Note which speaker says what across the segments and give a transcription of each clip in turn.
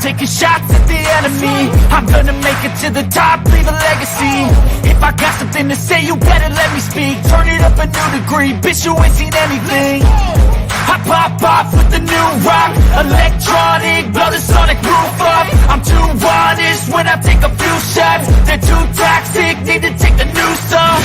Speaker 1: taking shots at the enemy. I'm gonna make it to the top, leave a legacy. If I got something to say, you better let me speak. Turn it up a new degree, bitch, you ain't seen anything. I pop off with the new rock, electronic, blow the sonic roof up. I'm too honest when I take a few shots. They're too toxic, need to take the noose off.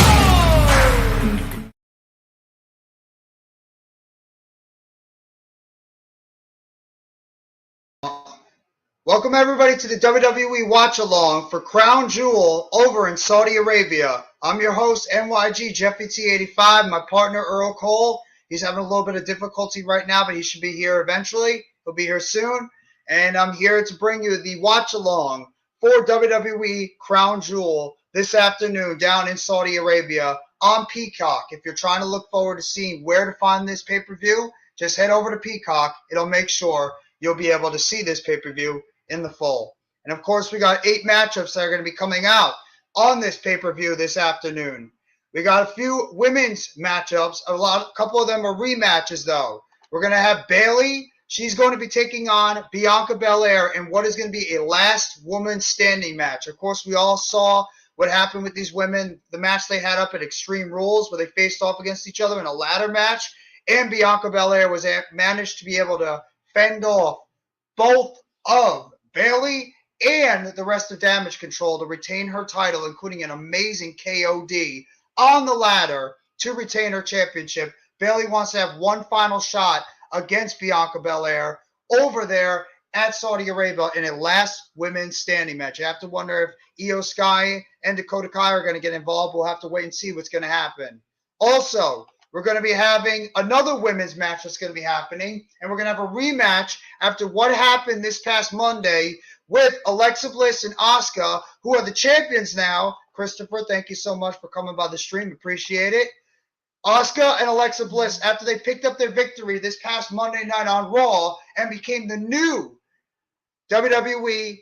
Speaker 2: Welcome everybody to the WWE Watch Along for Crown Jewel over in Saudi Arabia. I'm your host, NYG Jeffy T85, my partner Earl Cole. He's having a little bit of difficulty right now, but he should be here eventually. He'll be here soon. And I'm here to bring you the watch along for WWE Crown Jewel this afternoon down in Saudi Arabia on Peacock. If you're trying to look forward to seeing where to find this pay-per-view, just head over to Peacock. It'll make sure you'll be able to see this pay-per-view in the full. And of course, we got 8 matchups that are going to be coming out on this pay-per-view this afternoon. We got a few women's matchups. A couple of them are rematches, though. We're going to have Bayley. She's going to be taking on Bianca Belair in what is going to be a last woman standing match. Of course, we all saw what happened with these women, the match they had up at Extreme Rules where they faced off against each other in a ladder match. And Bianca Belair managed to be able to fend off both of Bayley and the rest of Damage Control to retain her title, including an amazing KOD on the ladder to retain her championship. Bayley wants to have one final shot against Bianca Belair over there at Saudi Arabia in a last women's standing match. You have to wonder if Io Sky and Dakota Kai are going to get involved. We'll have to wait and see what's going to happen. Also, we're going to be having another women's match that's going to be happening, and we're going to have a rematch after what happened this past Monday with Alexa Bliss and Asuka, who are the champions now. Christopher, thank you so much for coming by the stream. Appreciate it. Asuka and Alexa Bliss, after they picked up their victory this past Monday night on Raw and became the new WWE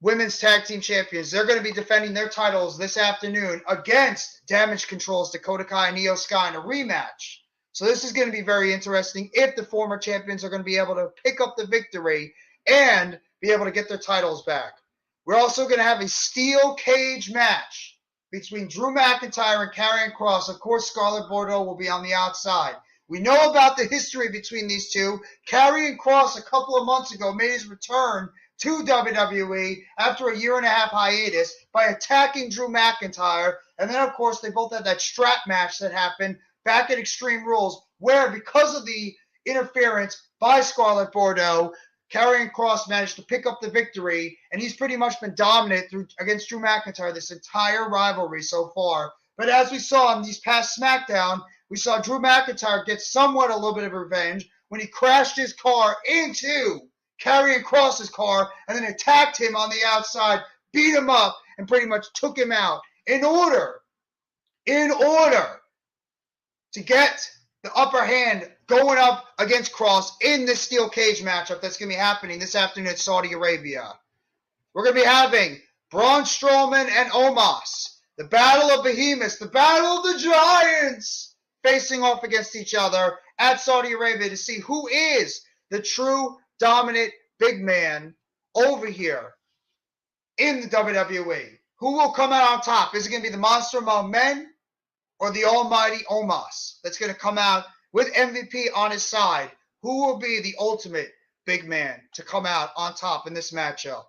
Speaker 2: Women's Tag Team Champions, they're going to be defending their titles this afternoon against Damage Control's Dakota Kai and Io Sky in a rematch. So this is going to be very interesting if the former champions are going to be able to pick up the victory and be able to get their titles back. We're also going to have a steel cage match between Drew McIntyre and Karrion Kross. Of course, Scarlett Bordeaux will be on the outside. We know about the history between these two. Karrion Kross, a couple of months ago, made his return to WWE after a 1.5-year hiatus by attacking Drew McIntyre. And then, of course, they both had that strap match that happened back at Extreme Rules, where because of the interference by Scarlett Bordeaux, Karrion Kross managed to pick up the victory, and he's pretty much been dominant against Drew McIntyre this entire rivalry so far. But as we saw in these past SmackDown, we saw Drew McIntyre get somewhat a little bit of revenge when he crashed his car into Karrion Kross's car and then attacked him on the outside, beat him up, and pretty much took him out in order to get the upper hand going up against Kross in this steel cage matchup that's going to be happening this afternoon in Saudi Arabia. We're going to be having Braun Strowman and Omos, the Battle of Behemoths, the Battle of the Giants, facing off against each other at Saudi Arabia to see who is the true dominant big man over here in the WWE. Who will come out on top? Is it going to be the Monster Among Men or the almighty Omos that's going to come out with MVP on his side? Who will be the ultimate big man to come out on top in this matchup?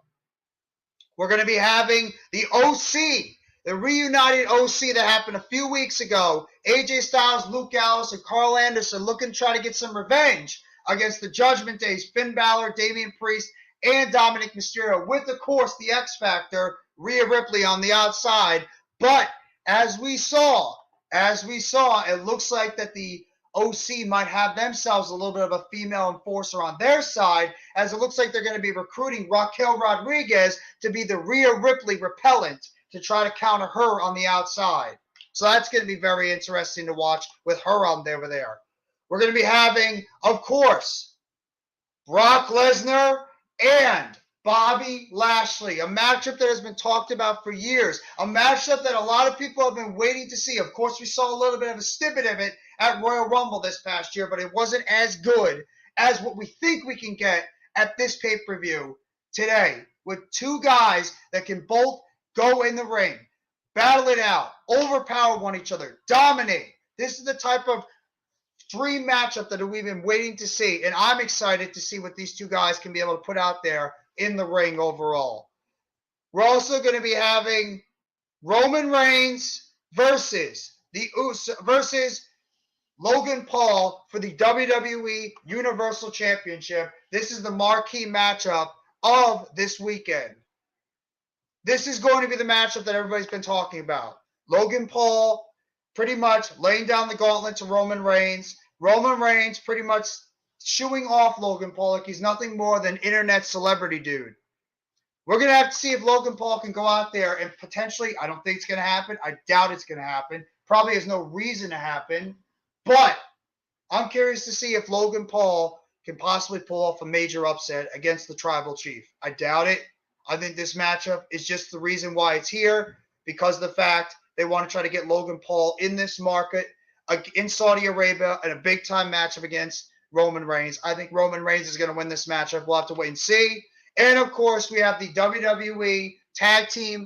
Speaker 2: We're going to be having the OC, the reunited OC that happened a few weeks ago. AJ Styles, Luke Gallows, and Carl Anderson looking to try to get some revenge against the Judgment Days, Finn Balor, Damian Priest, and Dominic Mysterio, with, of course, the X Factor, Rhea Ripley on the outside. But as we saw, it looks like that the OC might have themselves a little bit of a female enforcer on their side, as it looks like they're going to be recruiting Raquel Rodriguez to be the Rhea Ripley repellent to try to counter her on the outside. So that's going to be very interesting to watch with her on over there. We're going to be having, of course, Brock Lesnar and Bobby Lashley, a matchup that has been talked about for years, a matchup that a lot of people have been waiting to see. Of course, we saw a little bit of a snippet of it at Royal Rumble this past year, but it wasn't as good as what we think we can get at this pay-per-view today with two guys that can both go in the ring, battle it out, overpower one each other, dominate. This is the type of dream matchup that we've been waiting to see, and I'm excited to see what these two guys can be able to put out there in the ring overall. We're also going to be having Roman Reigns versus Logan Paul for the WWE Universal Championship. This is the marquee matchup of this weekend. This is going to be the matchup that everybody's been talking about. Logan Paul pretty much laying down the gauntlet to Roman Reigns. Roman Reigns pretty much shooing off Logan Paul like he's nothing more than internet celebrity dude. We're going to have to see if Logan Paul can go out there and potentially, I don't think it's going to happen. I doubt it's going to happen. Probably has no reason to happen. But I'm curious to see if Logan Paul can possibly pull off a major upset against the Tribal Chief. I doubt it. I think this matchup is just the reason why it's here, because of the fact they want to try to get Logan Paul in this market in Saudi Arabia in a big-time matchup against Roman Reigns. I think Roman Reigns is going to win this matchup. We'll have to wait and see. And, of course, we have the WWE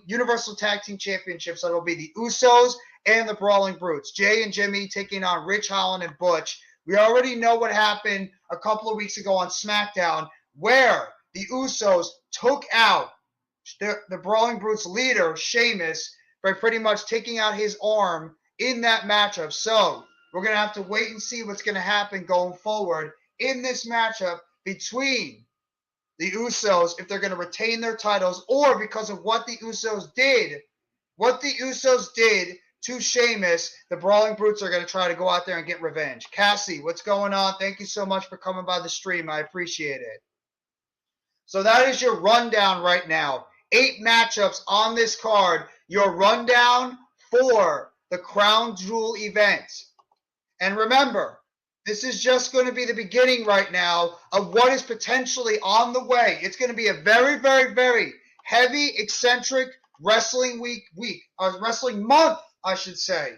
Speaker 2: Universal Tag Team Championships. So it'll be the Usos and the Brawling Brutes. Jay and Jimmy taking on Rich Holland and Butch. We already know what happened a couple of weeks ago on SmackDown, where the Usos took out the Brawling Brutes leader, Sheamus, by pretty much taking out his arm in that matchup. So we're going to have to wait and see what's going to happen going forward in this matchup between the Usos, if they're going to retain their titles, or because of what the Usos did to Sheamus, the Brawling Brutes are going to try to go out there and get revenge. Cassie, what's going on? Thank you so much for coming by the stream. I appreciate it. So that is your rundown right now. 8 matchups on this card. Your rundown for the Crown Jewel event. And remember, this is just going to be the beginning right now of what is potentially on the way. It's going to be a very, very, very heavy, eccentric wrestling wrestling month, I should say,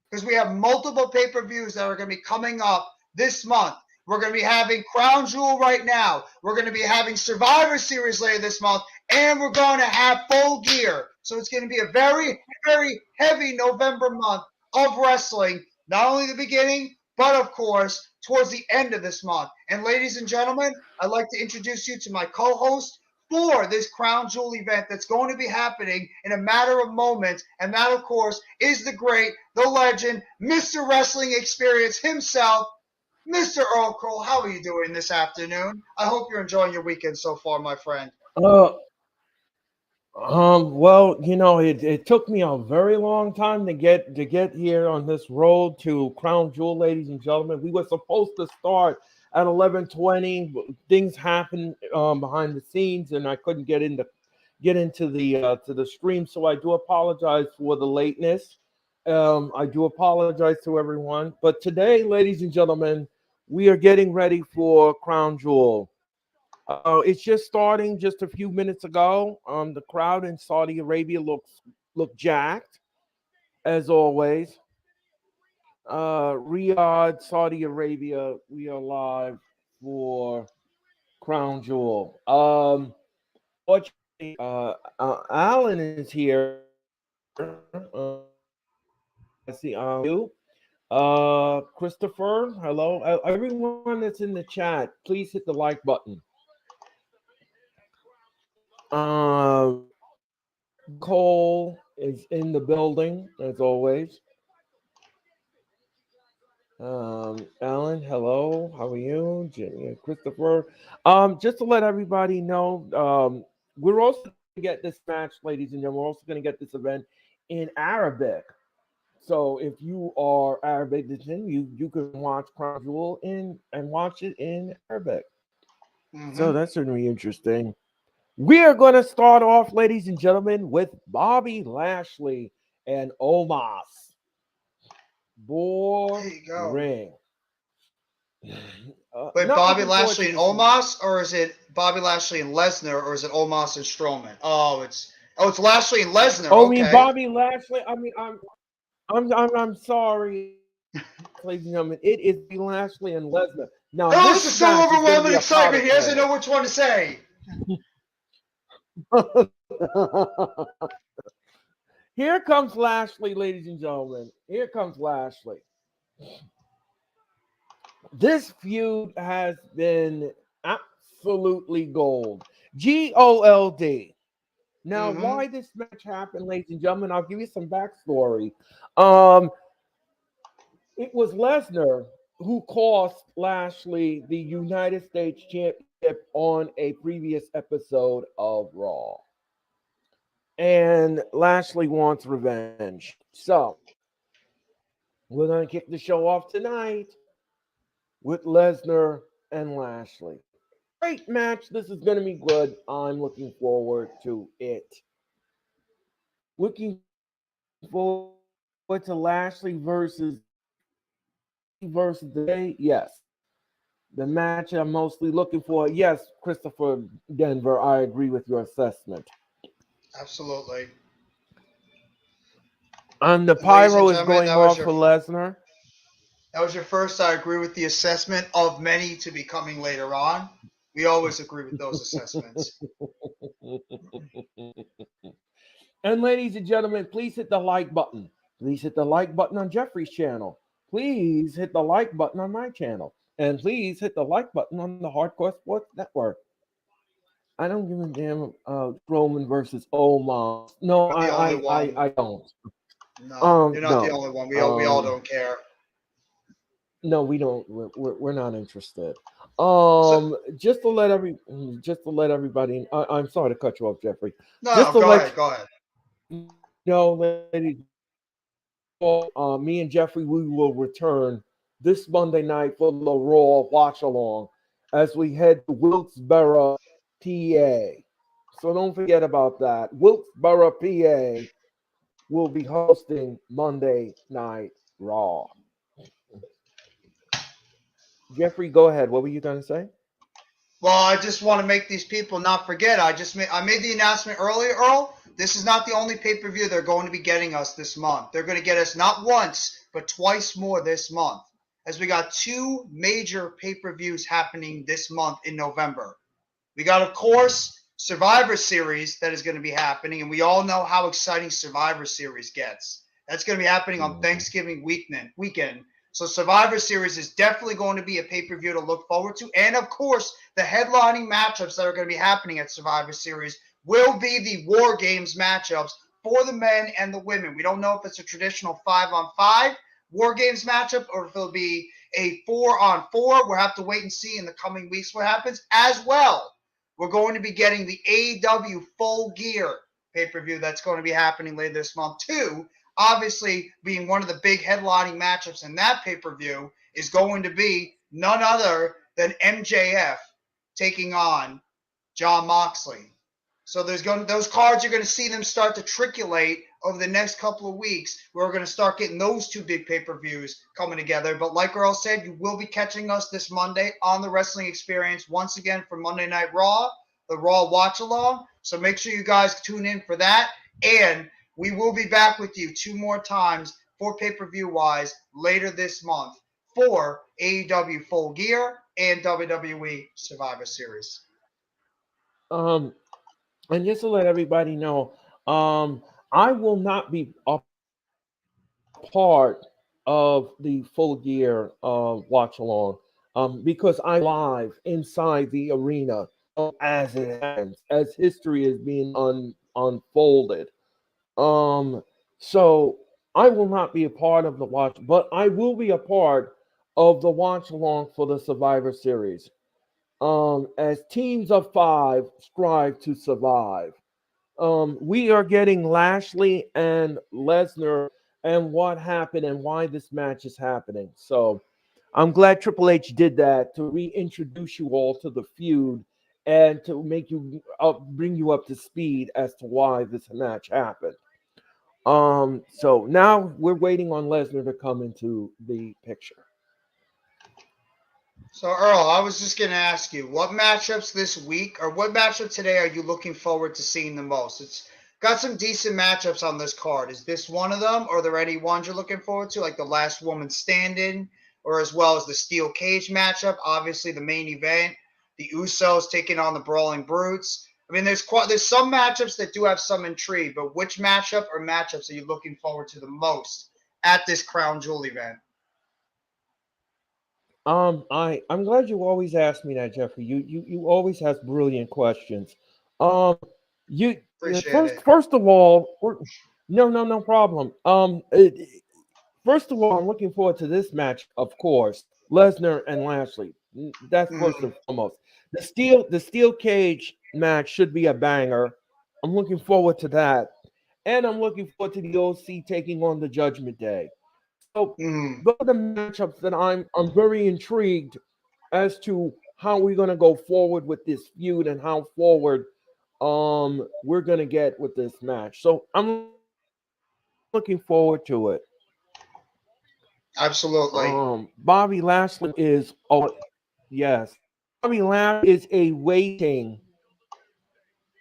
Speaker 2: because we have multiple pay-per-views that are going to be coming up this month. We're going to be having Crown Jewel right now. We're going to be having Survivor Series later this month, and we're going to have Full Gear. So it's going to be a very, very heavy November month of wrestling, not only the beginning, but of course, towards the end of this month. And ladies and gentlemen, I'd like to introduce you to my co-host for this Crown Jewel event that's going to be happening in a matter of moments. And that, of course, is the great, the legend, Mr. Wrestling Experience himself, Mr. Earl Cole. How are you doing this afternoon? I hope you're enjoying your weekend so far, my friend.
Speaker 3: Well, it took me a very long time to get here on this road to Crown Jewel, ladies and gentlemen. We were supposed to start at 11:20. Things happened behind the scenes, and I couldn't get into the stream. So I do apologize for the lateness. I do apologize to everyone. But today, ladies and gentlemen, we are getting ready for Crown Jewel. It's just starting just a few minutes ago. The crowd in Saudi Arabia look jacked, as always. Riyadh, Saudi Arabia, we are live for Crown Jewel. Fortunately, Alan is here. I see you. Christopher, hello. Everyone that's in the chat, please hit the like button. Cole is in the building as always. Alan, hello. How are you? Jenny, Christopher. Just to let everybody know, we're also going to get this match, ladies and gentlemen. We're also going to get this event in Arabic. So if you are Arabic, then you can watch Crown Jewel and watch it in Arabic. Mm-hmm. So that's going to be interesting. We are going to start off, ladies and gentlemen, with Bobby Lashley and Omos. Boring.
Speaker 2: Wait, Bobby Lashley and Omos, or is it Bobby Lashley and Lesnar, or is it Omos and Strowman? Oh, it's Lashley and Lesnar.
Speaker 3: Oh,
Speaker 2: okay.
Speaker 3: I mean Bobby Lashley. I'm sorry, ladies and gentlemen. It is Lashley and Lesnar. Now,
Speaker 2: this is so overwhelming excitement. He doesn't know which one to say.
Speaker 3: Here comes Lashley, ladies and gentlemen. Here comes Lashley. This feud has been absolutely gold. GOLD. Now,
Speaker 2: Mm-hmm.
Speaker 3: why this match happened, ladies and gentlemen, I'll give you some backstory. Um, it was Lesnar who cost Lashley the United States Championship on a previous episode of Raw. And Lashley wants revenge. So, we're going to kick the show off tonight with Lesnar and Lashley. Great match. This is going to be good. I'm looking forward to it. Looking forward to Lashley versus the Day. Yes. The match I'm mostly looking for. Yes, Christopher Denver, I agree with your assessment.
Speaker 2: Absolutely.
Speaker 3: And the
Speaker 2: And ladies and
Speaker 3: pyro is
Speaker 2: gentlemen,
Speaker 3: going off for Lesnar.
Speaker 2: that was your first. I agree with the assessment of many to be coming later on. We always agree with those assessments.
Speaker 3: And ladies and gentlemen, please hit the like button. Please hit the like button on Jeffrey's channel. Please hit the like button on my channel. And please hit the like button on the Hardcore Sports Network. I don't give a damn Roman versus Omos. No,
Speaker 2: You're the only one.
Speaker 3: I don't.
Speaker 2: No, you're not the
Speaker 3: No.
Speaker 2: only one. We all don't care.
Speaker 3: No, we don't. We're not interested.
Speaker 2: So
Speaker 3: Just to let everybody. I'm sorry to cut you off, Jeffrey. Just
Speaker 2: no,
Speaker 3: to
Speaker 2: go
Speaker 3: let
Speaker 2: ahead. Go ahead.
Speaker 3: you know, ladies, me and Jeffrey, we will return this Monday night for the Raw watch along as we head to Wilkesboro, PA. So don't forget about that. Wilkesboro, PA will be hosting Monday Night Raw. Jeffrey, go ahead. What were you going to say?
Speaker 2: Well, I just want to make these people not forget. I made the announcement earlier, Earl. This is not the only pay-per-view they're going to be getting us this month. They're going to get us not once, but twice more this month, as we got two major pay-per-views happening this month in November. We got, of course, Survivor Series that is going to be happening, and we all know how exciting Survivor Series gets. That's going to be happening on Thanksgiving weekend. So Survivor Series is definitely going to be a pay-per-view to look forward to. And, of course, the headlining matchups that are going to be happening at Survivor Series will be the War Games matchups for the men and the women. We don't know if it's a traditional 5-on-5 War Games matchup or if it'll be a 4-on-4. We'll have to wait and see in the coming weeks what happens. As well, we're going to be getting the AEW Full Gear pay-per-view that's going to be happening later this month, too. Obviously, being one of the big headlining matchups in that pay-per-view is going to be none other than MJF taking on Jon Moxley. So those cards, you're going to see them start to triculate over the next couple of weeks. We're going to start getting those two big pay-per-views coming together. But like Earl said, you will be catching us this Monday on the Wrestling Experience once again for Monday Night Raw, the Raw Watch Along. So make sure you guys tune in for that. And we will be back with you two more times for pay-per-view wise later this month for AEW Full Gear and WWE Survivor Series.
Speaker 3: And just to let everybody know, I will not be a part of the Full Gear watch along because I'm live inside the arena as it happens, as history is being unfolded. So I will not be a part of the watch, but I will be a part of the watch along for the Survivor Series. As teams of 5 strive to survive. We are getting Lashley and Lesnar and what happened and why this match is happening. So I'm glad Triple H did that to reintroduce you all to the feud and to make you bring you up to speed as to why this match happened. So now we're waiting on Lesnar to come into the picture.
Speaker 2: So, Earl, I was just going to ask you, what matchups this week or what matchup today are you looking forward to seeing the most? It's got some decent matchups on this card. Is this one of them? Or are there any ones you're looking forward to, like the Last Woman Standing, or as well as the Steel Cage matchup? Obviously, the main event, the Usos taking on the Brawling Brutes. I mean, there's some matchups that do have some intrigue, but which matchup or matchups are you looking forward to the most at this Crown Jewel event?
Speaker 3: I'm glad you always ask me that, Jeffrey. You always ask brilliant questions. You
Speaker 2: Appreciate
Speaker 3: first
Speaker 2: it.
Speaker 3: first of all, no problem. First of all, I'm looking forward to this match, of course. Lesnar and Lashley. That's first and foremost. The steel cage match should be a banger. I'm looking forward to that, and I'm looking forward to the OC taking on the Judgment Day. So those are the matchups that I'm very intrigued as to how we're going to go forward with this feud and how forward we're going to get with this match. So I'm looking forward to it.
Speaker 2: Absolutely.
Speaker 3: Bobby Lashley is yes. Bobby Lashley is a waiting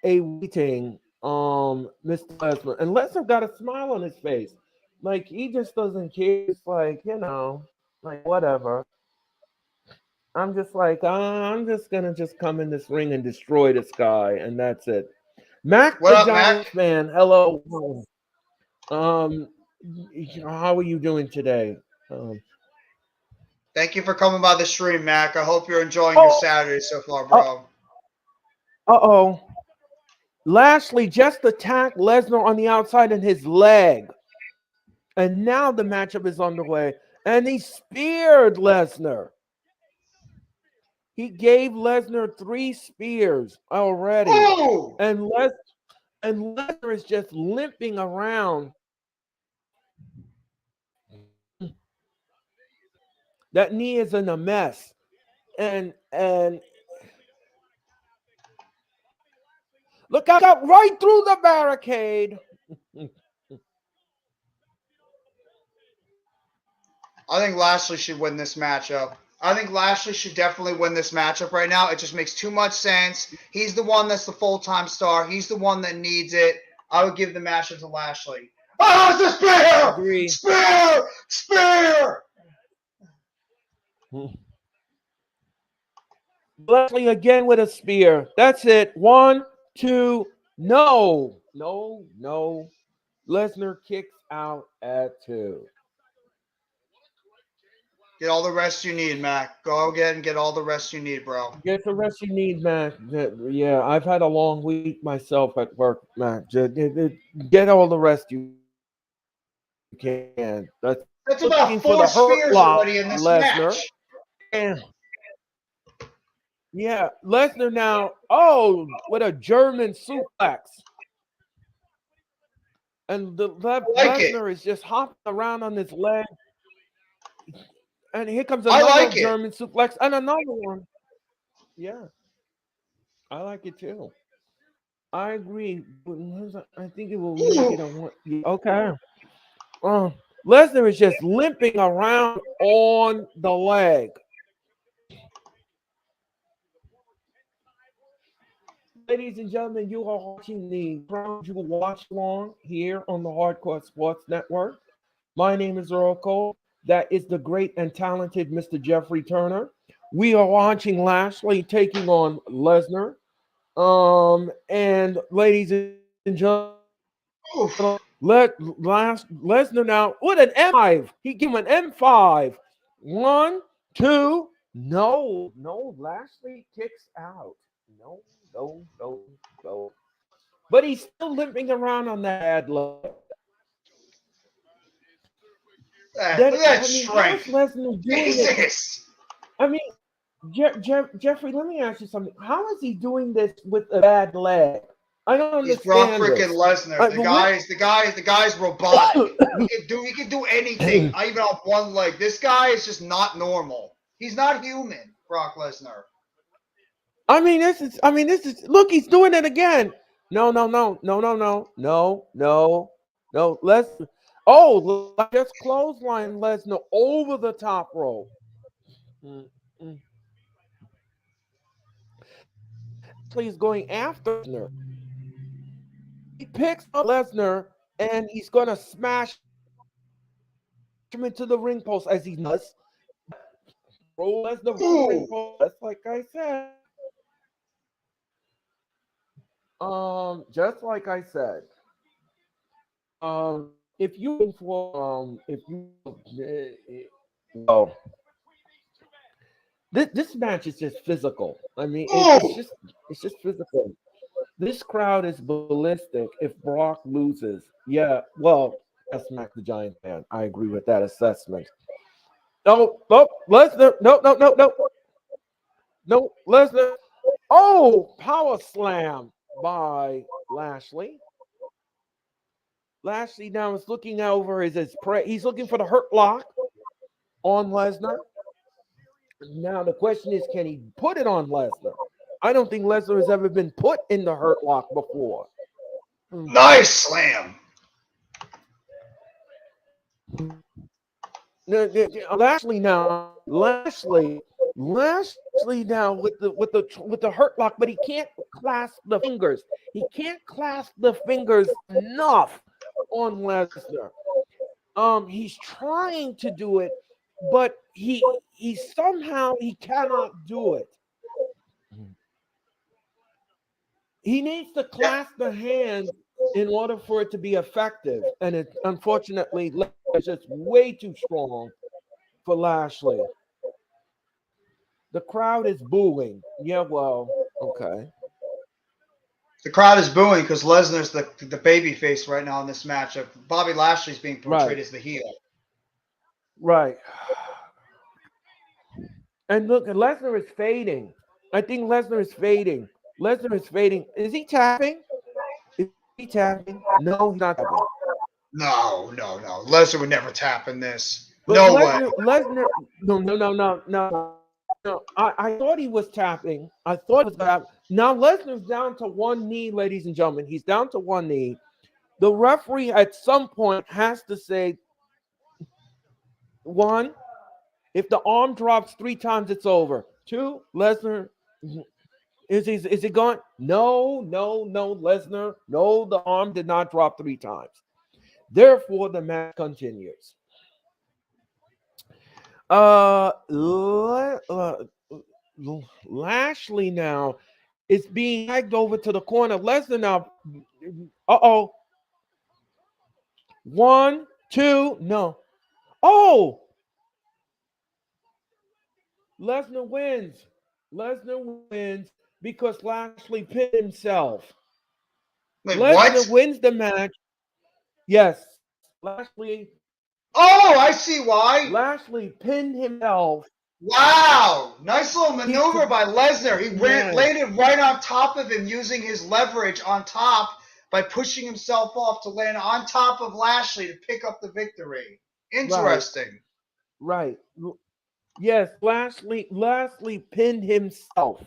Speaker 3: Mr. Lesnar. And Lesnar got a smile on his face. Like he just doesn't care. It's like, like whatever. I'm just like, I'm just gonna just come in this ring and destroy this guy, and that's it. Mac
Speaker 2: What
Speaker 3: the
Speaker 2: up,
Speaker 3: Giants
Speaker 2: Mac?
Speaker 3: fan, hello. Um, how are you doing today? Um,
Speaker 2: Thank you for coming by the stream, Mac. I hope you're enjoying your
Speaker 3: oh,
Speaker 2: Saturday so far,
Speaker 3: uh
Speaker 2: bro.
Speaker 3: oh. Lashley just attacked Lesnar on the outside in his leg, and now the matchup is underway, and he speared Lesnar. He gave Lesnar 3 spears already,
Speaker 2: Oh!
Speaker 3: and Lesnar is just limping around. That knee is in a mess. And look out right through the barricade.
Speaker 2: I think Lashley should win this matchup. I think Lashley should definitely win this matchup right now. It just makes too much sense. He's the one that's the full-time star. He's the one that needs it. I would give the matchup to Lashley. Oh, it's a spear!
Speaker 3: Agree.
Speaker 2: Spear! Spear!
Speaker 3: Lashley again with a spear. That's it. 1, 2. No. Lesnar kicks out at 2.
Speaker 2: Get all the rest you need, Mac. Go again and get all the rest you need, bro.
Speaker 3: Get the rest you need, Mac. Yeah, I've had a long week myself at work, Mac. Get all the rest you can. That's
Speaker 2: about
Speaker 3: looking for
Speaker 2: 4
Speaker 3: the hurt
Speaker 2: spears
Speaker 3: lock,
Speaker 2: already in this
Speaker 3: Lesnar.
Speaker 2: match.
Speaker 3: And yeah, Lesnar now. Oh, with a German suplex. And the left Lesnar is just hopping around on his leg. And here comes another German suplex and another one. Yeah. I like it too. I agree. I think it will make it a one. Okay. Lesnar is just limping around on the leg. Ladies and gentlemen, you are watching the Crown Jewel Watch Along here on the Hardcore Sports Network. My name is Earl Cole. That is the great and talented Mr. Jeffrey Turner. We are watching Lashley taking on Lesnar. And ladies and gentlemen, Lesnar now with an M5. He gave him an M5. 1, 2. No. Lashley kicks out. No. But he's still limping around on that leg.
Speaker 2: Look at that strength.
Speaker 3: How's Lesnar doing
Speaker 2: Jesus.
Speaker 3: I mean, Jeffrey, let me ask you something. How is he doing this with a bad leg? I don't understand.
Speaker 2: He's Brock freaking Lesnar. The guy's robotic. he can do anything, even on one leg. This guy is just not normal. He's not human, Brock Lesnar.
Speaker 3: This is look, he's doing it again. No. Just clothesline Lesnar over the top rope. He's going after Lesnar. He picks up Lesnar and he's gonna smash him into the ring post as he does. Roll Lesnar to the ring post. That's like I said. Just like I said, if you for if you well, this match is just physical. I mean,
Speaker 2: Oh,
Speaker 3: it's just physical. This crowd is ballistic if Brock loses. Yeah, well, that's Mac the Giant fan. I agree with that assessment. No, no, Lesnar. No, no, no, no, no, Lesnar. Oh, power slam by Lashley. Lashley now is looking over his prey. He's looking for the hurt lock on Lesnar. Now the question is, can he put it on Lesnar? I don't think Lesnar has ever been put in the hurt lock before.
Speaker 2: nice slam.
Speaker 3: Lashley now with the hurt lock, but he can't clasp the fingers. He can't clasp the fingers enough on Lesnar. He's trying to do it, but he somehow he cannot do it. He needs to clasp the hand in order for it to be effective, and it unfortunately is just way too strong for Lashley. The crowd is booing. Yeah, well, okay.
Speaker 2: The crowd is booing because Lesnar's the baby face right now in this matchup. Bobby Lashley's being portrayed as the heel.
Speaker 3: Right. And look, Lesnar is fading. I think Lesnar is fading. Lesnar is fading. Is he tapping? Is he tapping? No, he's not tapping.
Speaker 2: No, no, no. Lesnar would never tap in this.
Speaker 3: But
Speaker 2: No way.
Speaker 3: Lesnar, no. I thought he was tapping. I thought it was tapping. Now Lesnar's down to one knee, ladies and gentlemen. He's down to one knee. The referee at some point has to say, one, if the arm drops 3 times, it's over. 2, Lesnar, is it going? No, Lesnar. No, the arm did not drop 3 times. Therefore, the match continues. Lashley now is being dragged over to the corner. Lesnar now. Uh-oh. 1, 2, no. Oh! Lesnar wins. Lesnar wins because Lashley pinned himself.
Speaker 2: Wait,
Speaker 3: Lesnar
Speaker 2: what?
Speaker 3: wins the match. Yes. Lashley
Speaker 2: Oh, I see why.
Speaker 3: Lashley pinned himself.
Speaker 2: Wow. Nice little maneuver by Lesnar. He
Speaker 3: Yes.
Speaker 2: laid it right on top of him using his leverage on top by pushing himself off to land on top of Lashley to pick up the victory. Interesting.
Speaker 3: Right. Yes, Lashley pinned himself.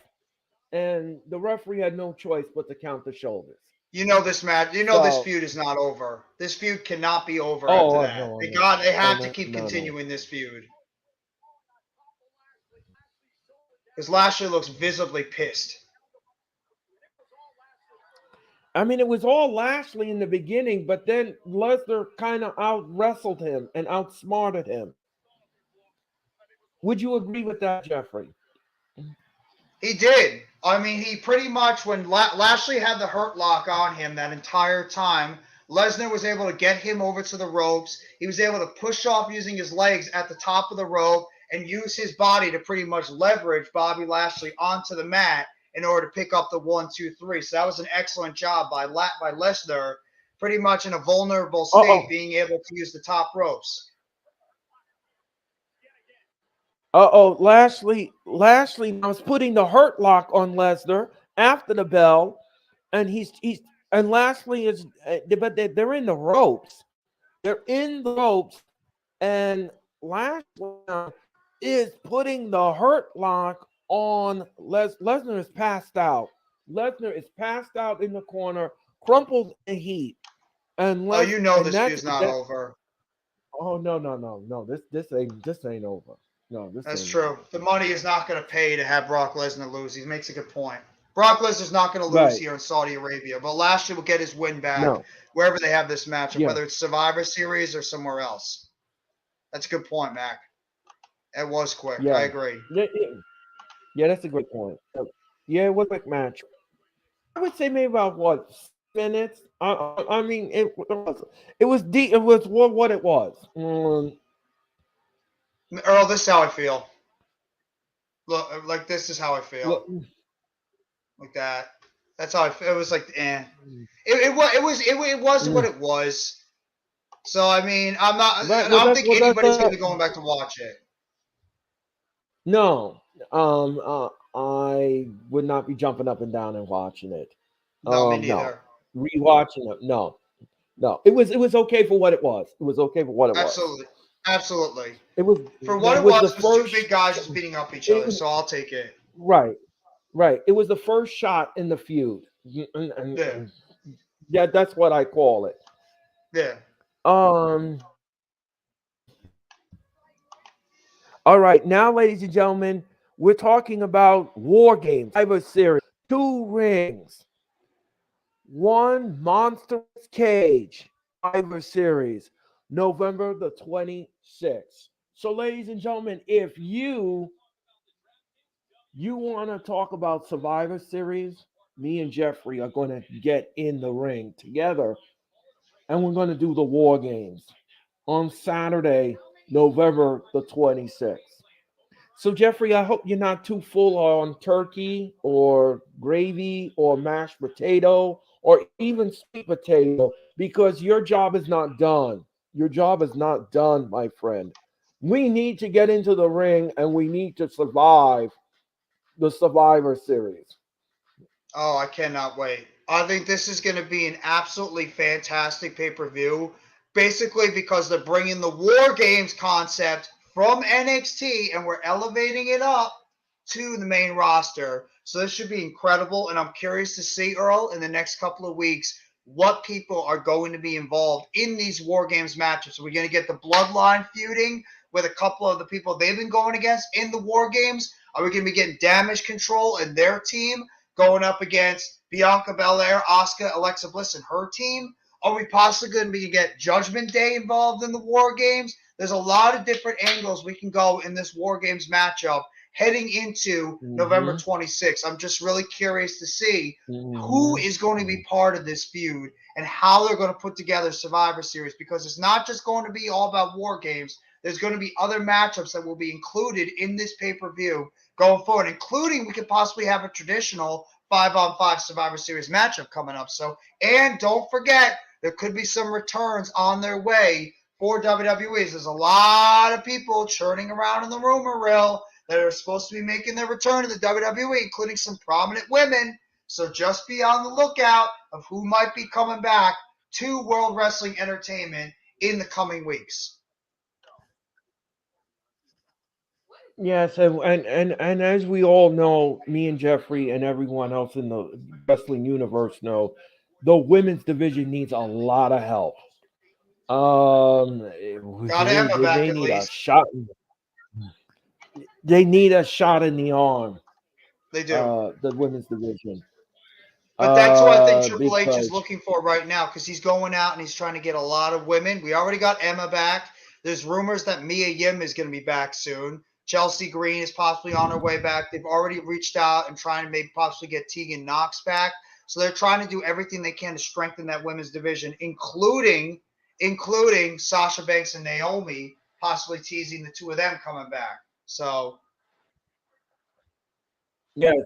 Speaker 3: And the referee had no choice but to count the shoulders.
Speaker 2: You know this match. You know this feud is not over. This feud cannot be over after that.
Speaker 3: No.
Speaker 2: They have to keep continuing this feud. Because Lashley looks visibly pissed.
Speaker 3: I mean, it was all Lashley in the beginning, but then Lesnar kind of out-wrestled him and outsmarted him. Would you agree with that, Jeffrey?
Speaker 2: He did. I mean, he pretty much, when Lashley had the hurt lock on him that entire time, Lesnar was able to get him over to the ropes. He was able to push off using his legs at the top of the rope and use his body to pretty much leverage Bobby Lashley onto the mat in order to pick up the 1, 2, 3. So that was an excellent job by Lesnar, pretty much in a vulnerable state, being able to use the top ropes.
Speaker 3: Lashley was putting the hurt lock on Lesnar after the bell, and and Lashley is, but they're in the ropes. They're in the ropes, and Lashley is putting the hurt lock on Lesnar is passed out. Lesnar is passed out in the corner, crumpled in heat. And
Speaker 2: this feud's not over.
Speaker 3: Oh no! This ain't over. No,
Speaker 2: that's true. The money is not going to pay to have Brock Lesnar lose. He makes a good point. Brock Lesnar's not going to lose here in Saudi Arabia, but Lashley will get his win back wherever they have this matchup, whether it's Survivor Series or somewhere else. That's a good point, Mac. It was quick. I agree.
Speaker 3: Yeah, that's a great point. Yeah, it was a quick match. would say maybe about what 6 minutes. I mean, it was deep. It was what it was.
Speaker 2: Earl, this is how I feel. Look, like this is how I feel.
Speaker 3: Look,
Speaker 2: Like that. That's how I feel. It was like, eh. It was what it was. So I mean,
Speaker 3: right.
Speaker 2: I
Speaker 3: Well,
Speaker 2: don't
Speaker 3: that's
Speaker 2: think
Speaker 3: well, that's
Speaker 2: anybody's gonna be going back to watch it.
Speaker 3: no. I would not be jumping up and down and watching it.
Speaker 2: No, me
Speaker 3: No,
Speaker 2: neither.
Speaker 3: rewatching it. No, no. It was okay for what it was. It was okay for what it was.
Speaker 2: Absolutely, absolutely.
Speaker 3: It was
Speaker 2: For what
Speaker 3: it
Speaker 2: it
Speaker 3: was the
Speaker 2: was, it was two
Speaker 3: first.
Speaker 2: big guys just beating up each
Speaker 3: It
Speaker 2: other.
Speaker 3: was
Speaker 2: So I'll take it.
Speaker 3: right, right. It was the first shot in the feud.
Speaker 2: Yeah,
Speaker 3: Yeah, that's what I call it.
Speaker 2: yeah.
Speaker 3: Um. All right, now, ladies and gentlemen, we're talking about War Games, Survivor Series, 2 rings, one monstrous cage, Survivor Series, November the 26th. So, ladies and gentlemen, if you want to talk about Survivor Series, me and Jeffrey are going to get in the ring together, and we're going to do the War Games on Saturday, November the 26th. So, Jeffrey, I hope you're not too full on turkey or gravy or mashed potato or even sweet potato because your job is not done. Your job is not done, my friend. We need to get into the ring and we need to survive the Survivor Series.
Speaker 2: Oh, I cannot wait. I think this is going to be an absolutely fantastic pay per view. Basically, because they're bringing the War Games concept from NXT and we're elevating it up to the main roster. So this should be incredible. And I'm curious to see, Earl, in the next couple of weeks, what people are going to be involved in these War Games matches. So we're going to get the Bloodline feuding with a couple of the people they've been going against in the War Games. Are we going to be getting Damage Control and their team going up against Bianca Belair, Asuka, Alexa Bliss, and her team? Are we possibly going to be get Judgment Day involved in the War Games? There's a lot of different angles we can go in this War Games matchup heading into November
Speaker 3: Mhm,
Speaker 2: 26th. I'm just really curious to see who
Speaker 3: mhm,
Speaker 2: is going to be part of this feud and how they're going to put together Survivor Series, because it's not just going to be all about War Games. There's going to be other matchups that will be included in this pay-per-view going forward, including we could possibly have a traditional 5-on-5 Survivor Series matchup coming up. So, and don't forget, there could be some returns on their way for WWE. There's a lot of people churning around in the rumor reel that are supposed to be making their return to the WWE, including some prominent women. So just be on the lookout of who might be coming back to World Wrestling Entertainment in the coming weeks.
Speaker 3: yes, and as we all know, me and Jeffrey and everyone else in the wrestling universe know, the women's division needs a lot of help.
Speaker 2: Got
Speaker 3: They,
Speaker 2: Emma
Speaker 3: they
Speaker 2: back
Speaker 3: they
Speaker 2: at
Speaker 3: need a
Speaker 2: least.
Speaker 3: shot. They need a shot in the arm.
Speaker 2: They do.
Speaker 3: The women's division.
Speaker 2: But that's what I think Triple H is
Speaker 3: Because
Speaker 2: looking for right now, because he's going out and he's trying to get a lot of women. We already got Emma back. There's rumors that Mia Yim is going to be back soon. Chelsea Green is possibly on her way back. They've already reached out and trying to maybe possibly get Tegan Knox back. So they're trying to do everything they can to strengthen that women's division, including Sasha Banks and Naomi, possibly teasing the two of them coming back. So
Speaker 3: yes.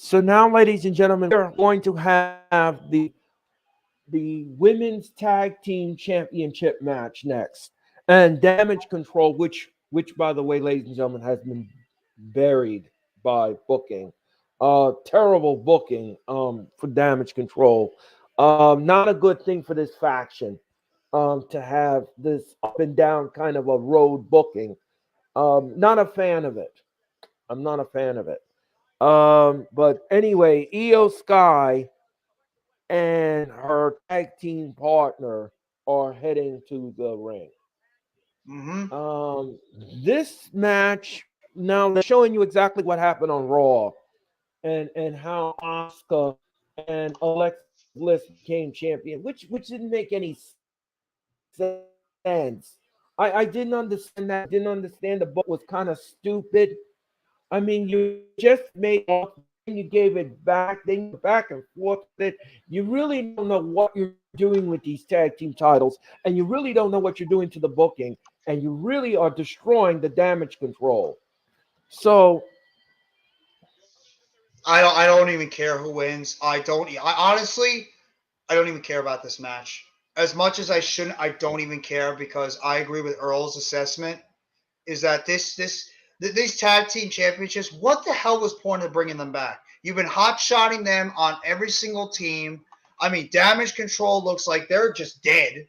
Speaker 3: So now, ladies and gentlemen, we're going to have the women's tag team championship match next, and Damage Control, which by the way, ladies and gentlemen, has been buried by booking. Terrible booking for Damage Control. Not a good thing for this faction. To have this up and down kind of a road booking. Not a fan of it. I'm not a fan of it. But anyway, Io Sky and her tag team partner are heading to the ring.
Speaker 2: mm-hmm.
Speaker 3: Um, this match now they're showing you exactly what happened on Raw and how Asuka and Alexa Bliss became champion, which didn't make any sense. I didn't understand that. I didn't understand the book was kind of stupid. I mean, you just made you gave it back, then you're back and forth with it. You really don't know what you're doing with these tag team titles, and you really don't know what you're doing to the booking, and you really are destroying the damage control. So
Speaker 2: I don't even care who wins. I honestly I don't even care about this match. As much as I shouldn't, I don't even care because I agree with Earl's assessment. Is that these tag team championships? What the hell was point of bringing them back? You've been hot shotting them on every single team. I mean, Damage Control looks like they're just dead.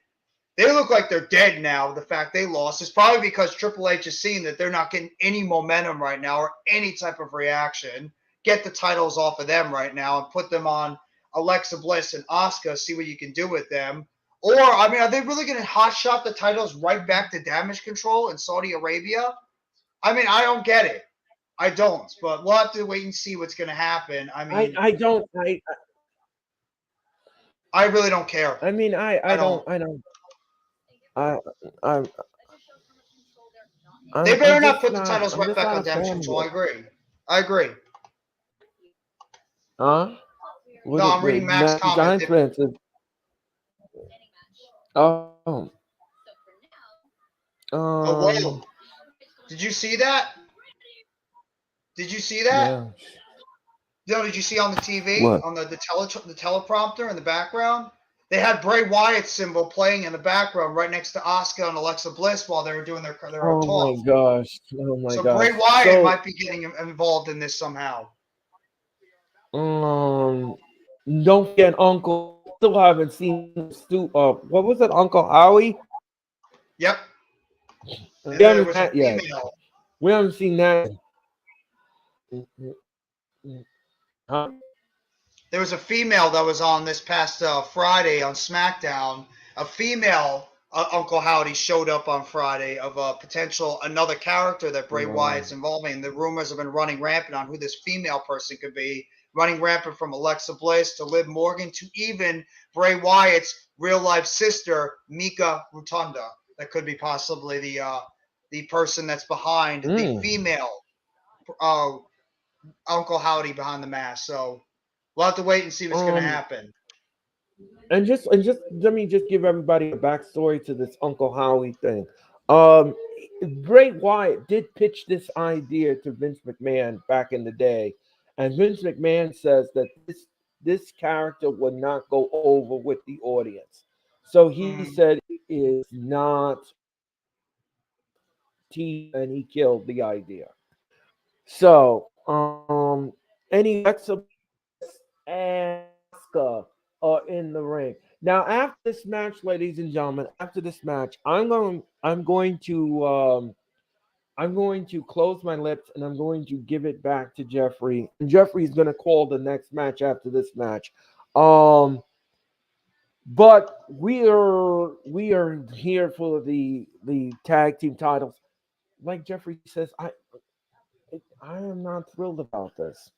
Speaker 2: They look like they're dead now. The fact they lost is probably because Triple H is seeing that they're not getting any momentum right now or any type of reaction. Get the titles off of them right now and put them on Alexa Bliss and Asuka. See what you can do with them. Or, I mean, are they really going to hot shot the titles right back to Damage Control in Saudi Arabia? I mean, I don't get it. I don't. But we'll have to wait and see what's going to happen. I mean,
Speaker 3: I don't
Speaker 2: I really don't care.
Speaker 3: I mean I don't I I'm
Speaker 2: They
Speaker 3: I'm
Speaker 2: better not
Speaker 3: just
Speaker 2: put the
Speaker 3: not
Speaker 2: titles
Speaker 3: I'm
Speaker 2: right
Speaker 3: just
Speaker 2: back
Speaker 3: not
Speaker 2: on
Speaker 3: a
Speaker 2: Damage
Speaker 3: fan of
Speaker 2: Control.
Speaker 3: it.
Speaker 2: I agree.
Speaker 3: Huh? What
Speaker 2: No, I'm
Speaker 3: the
Speaker 2: reading Mac's comment.
Speaker 3: Giants fans is, oh
Speaker 2: Oh,
Speaker 3: um
Speaker 2: whoa. Did you see that? Did you see that?
Speaker 3: yeah.
Speaker 2: No, did you see on the TV,
Speaker 3: What?
Speaker 2: on the teleprompter in the background? They had Bray Wyatt's symbol playing in the background right next to Asuka and Alexa Bliss while they were doing their
Speaker 3: Oh
Speaker 2: talk.
Speaker 3: my gosh. Oh my
Speaker 2: So Bray
Speaker 3: gosh.
Speaker 2: Wyatt
Speaker 3: So
Speaker 2: might be getting involved in this somehow.
Speaker 3: um don't forget Uncle still haven't seen what was it, Uncle Howie?
Speaker 2: Yep. And
Speaker 3: We
Speaker 2: then there
Speaker 3: haven't seen
Speaker 2: was a
Speaker 3: that yet.
Speaker 2: female.
Speaker 3: We haven't seen that. Huh?
Speaker 2: There was a female that was on this past Friday on SmackDown. A female Uncle Howdy showed up on Friday of a potential another character that Bray
Speaker 3: No.
Speaker 2: Wyatt's involving. The rumors have been running rampant on who this female person could be, running rampant from Alexa Bliss to Liv Morgan to even Bray Wyatt's real life sister Mika Rotunda. That could be possibly the person that's behind the
Speaker 3: Mm.
Speaker 2: female uh, Uncle Howdy behind the mask. So we'll have to wait and see what's going to
Speaker 3: Um
Speaker 2: happen.
Speaker 3: and just let me just give everybody a backstory to this Uncle Howie thing. Um, Bray Wyatt did pitch this idea to Vince McMahon back in the day, and Vince McMahon says that this character would not go over with the audience. So he
Speaker 2: Mm,
Speaker 3: said it is not T, and he killed the idea. So anyway, Alexa and Asuka are in the ring. Now, after this match, ladies and gentlemen, after this match, I'm going to close my lips and I'm going to give it back to Jeffrey. And Jeffrey's going to call the next match after this match. But we are here for the tag team titles. Like Jeffrey says, I am not thrilled about this.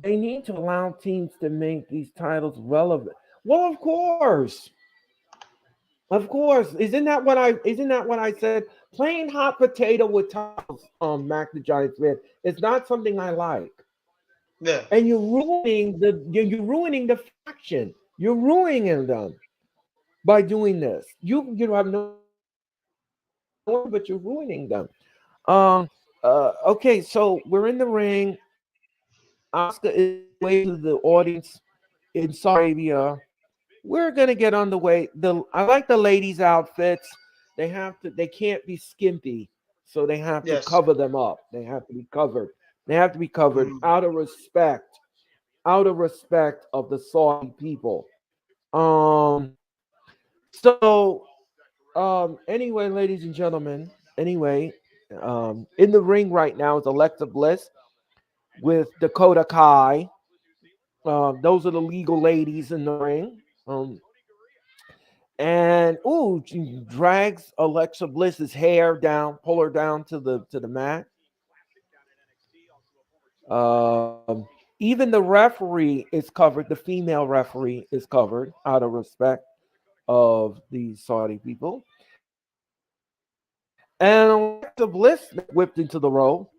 Speaker 3: They need to allow teams to make these titles relevant. Well, of course. Of course. Isn't that what I said? Playing hot potato with titles, Mac the Giants fan, is not something I like.
Speaker 2: yeah.
Speaker 3: And you're ruining the faction. You're ruining them by doing this. You have no, but you're ruining them. Okay, so we're in the ring. Oscar is way to the audience in Saudi Arabia. We're gonna get on the way. I like the ladies' outfits. They can't be skimpy, so they have to
Speaker 2: Yes.
Speaker 3: cover them up. They have to be covered. They have to be covered
Speaker 2: Mm.
Speaker 3: out of respect of the Saudi people. Um. So, anyway, ladies and gentlemen. Anyway, in the ring right now is Alexa Bliss with Dakota Kai. Those are the legal ladies in the ring. And she drags Alexa Bliss's hair down, pull her down to the mat. Even the referee is covered. The female referee is covered out of respect of the Saudi people. And Alexa Bliss whipped into the row,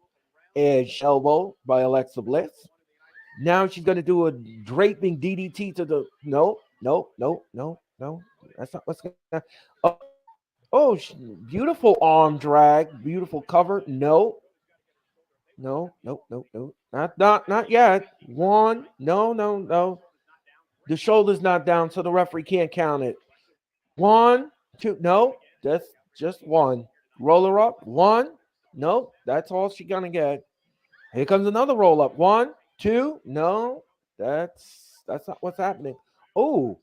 Speaker 3: edge elbow by Alexa Bliss. Now she's gonna do a draping DDT to the no, no, no, no, no. That's not what's gonna. Oh, oh, beautiful arm drag, beautiful cover. No, no, no, no, no, not yet. One, no, no, no. The shoulder's not down, so the referee can't count it. One, two, no, that's just one. Roll her up. One, no, that's all she's gonna get. Here comes another roll up. One, two, no, that's not what's happening. Oh,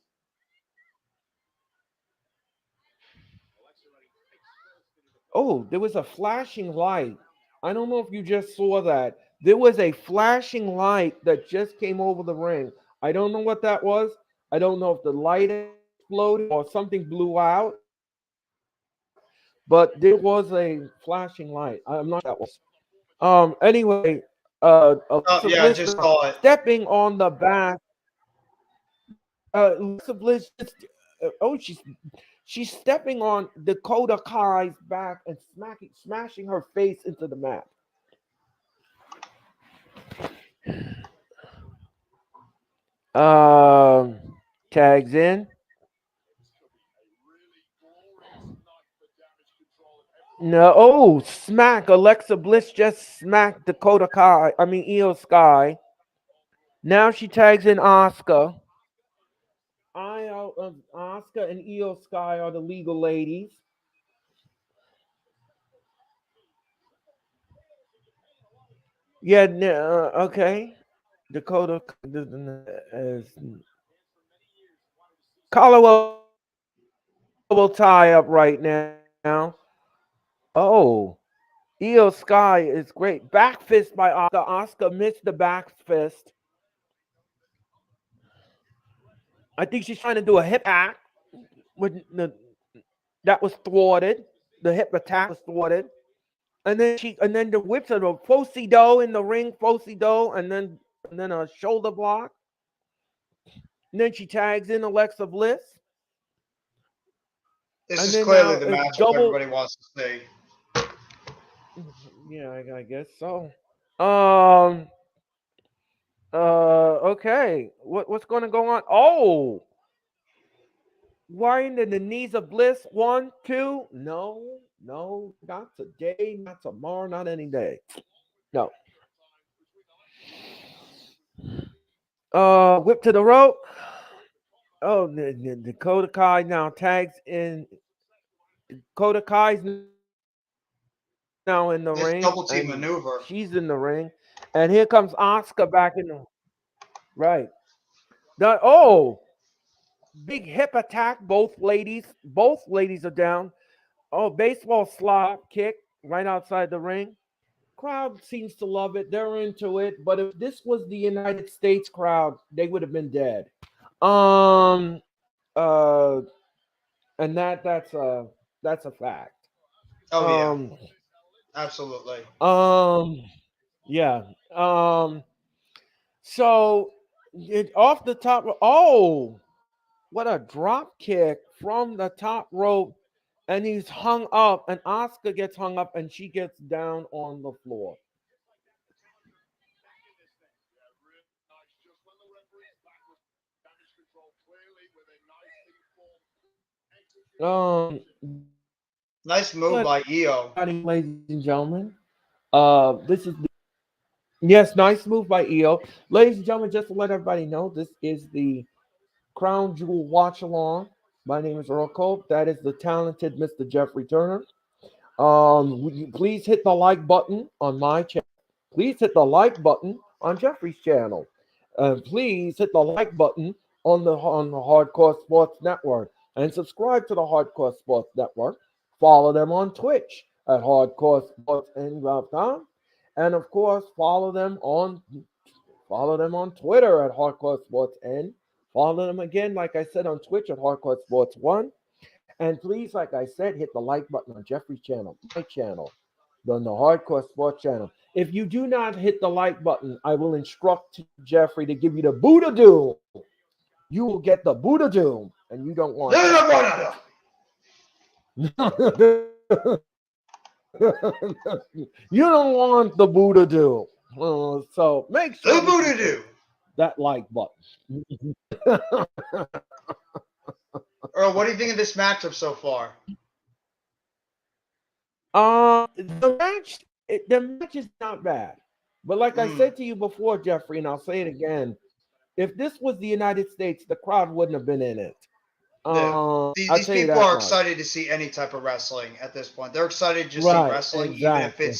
Speaker 3: oh, there was a flashing light. I don't know if you just saw that. There was a flashing light that just came over the ring. I don't know what that was. I don't know if the light exploded or something blew out, but there was a flashing light. I'm not sure what that was. Anyway,
Speaker 2: Oh,
Speaker 3: Alexa
Speaker 2: yeah, I
Speaker 3: Bliss
Speaker 2: just saw it.
Speaker 3: stepping on the back. Alexa Bliss just, oh, she's stepping on Dakota Kai's back and smashing her face into the mat. Um, Tags in. No, oh, smack! Alexa Bliss just smacked Dakota Kai. I mean, Io Sky. Now she tags in Asuka. Asuka and Io Sky are the legal ladies. Yeah, okay. Dakota is Collar will tie up right now. Oh, Io Sky is great. Back fist by Asuka. Asuka missed the back fist. I think she's trying to do a hip attack that was thwarted. The hip attack was thwarted. And then the whips of the Fosi Do in the ring, Fosi Do, and then a shoulder block. And then she tags in Alexa Bliss.
Speaker 2: This
Speaker 3: And
Speaker 2: is
Speaker 3: then
Speaker 2: clearly
Speaker 3: now
Speaker 2: the
Speaker 3: it's
Speaker 2: matchup
Speaker 3: double.
Speaker 2: everybody wants to see.
Speaker 3: Yeah, I guess so. Um. Okay. What's going to go on? Oh, wind in the knees of Bliss. One, two. No, no, not today, not tomorrow, not any day. No. Whip to the rope. Oh, the Dakota Kai now tags in. Dakota Kai's now in the ring, and
Speaker 2: This
Speaker 3: she's
Speaker 2: double
Speaker 3: in the
Speaker 2: team
Speaker 3: ring.
Speaker 2: maneuver.
Speaker 3: And here comes Asuka back in the right. Oh, big hip attack. Both ladies are down. Oh, baseball slap kick right outside the ring. Crowd seems to love it. They're into it. But if this was the United States crowd, they would have been dead. Um. Uh. And that's a fact.
Speaker 2: Oh, yeah,
Speaker 3: Um.
Speaker 2: absolutely.
Speaker 3: Um. Yeah. So off the top. Oh, what a drop kick from the top rope, and he's hung up, and Oscar gets hung up, and she gets down on the floor.
Speaker 2: Nice move by Io.
Speaker 3: Ladies and gentlemen, this is yes, nice move by Io. Ladies and gentlemen, just to let everybody know, this is the Crown Jewel Watch Along. My name is Earl Cole. That is the talented Mr. Jeffrey Turner. Please hit the like button on my channel. Please hit the like button on Jeffrey's channel. Please hit the like button on the Hardcore Sports Network and subscribe to the Hardcore Sports Network. Follow them on Twitch at Hardcore Sports N.com, and of course follow them on Twitter at Hardcore Sports N. Follow them again, like I said, on Twitch at Hardcore Sports One. And please, like I said, hit the like button on Jeffrey's channel, my channel, on the Hardcore Sports channel. If you do not hit the like button, I will instruct Jeffrey to give you the Buddha Doom. You will get the Buddha Doom, and you don't want that. You don't want the Buddha Doom. So make sure
Speaker 2: The Buddha do.
Speaker 3: that like button.
Speaker 2: Earl, what do you think of this matchup so far?
Speaker 3: The match is not bad, but like I
Speaker 2: Mm.
Speaker 3: said to you before, Jeffrey, and I'll say it again: if this was the United States, the crowd wouldn't have been in it.
Speaker 2: Yeah.
Speaker 3: I'll
Speaker 2: These
Speaker 3: tell you
Speaker 2: people
Speaker 3: that
Speaker 2: are
Speaker 3: much.
Speaker 2: excited to see any type of wrestling at this point. They're excited to just see
Speaker 3: Right,
Speaker 2: wrestling,
Speaker 3: exactly.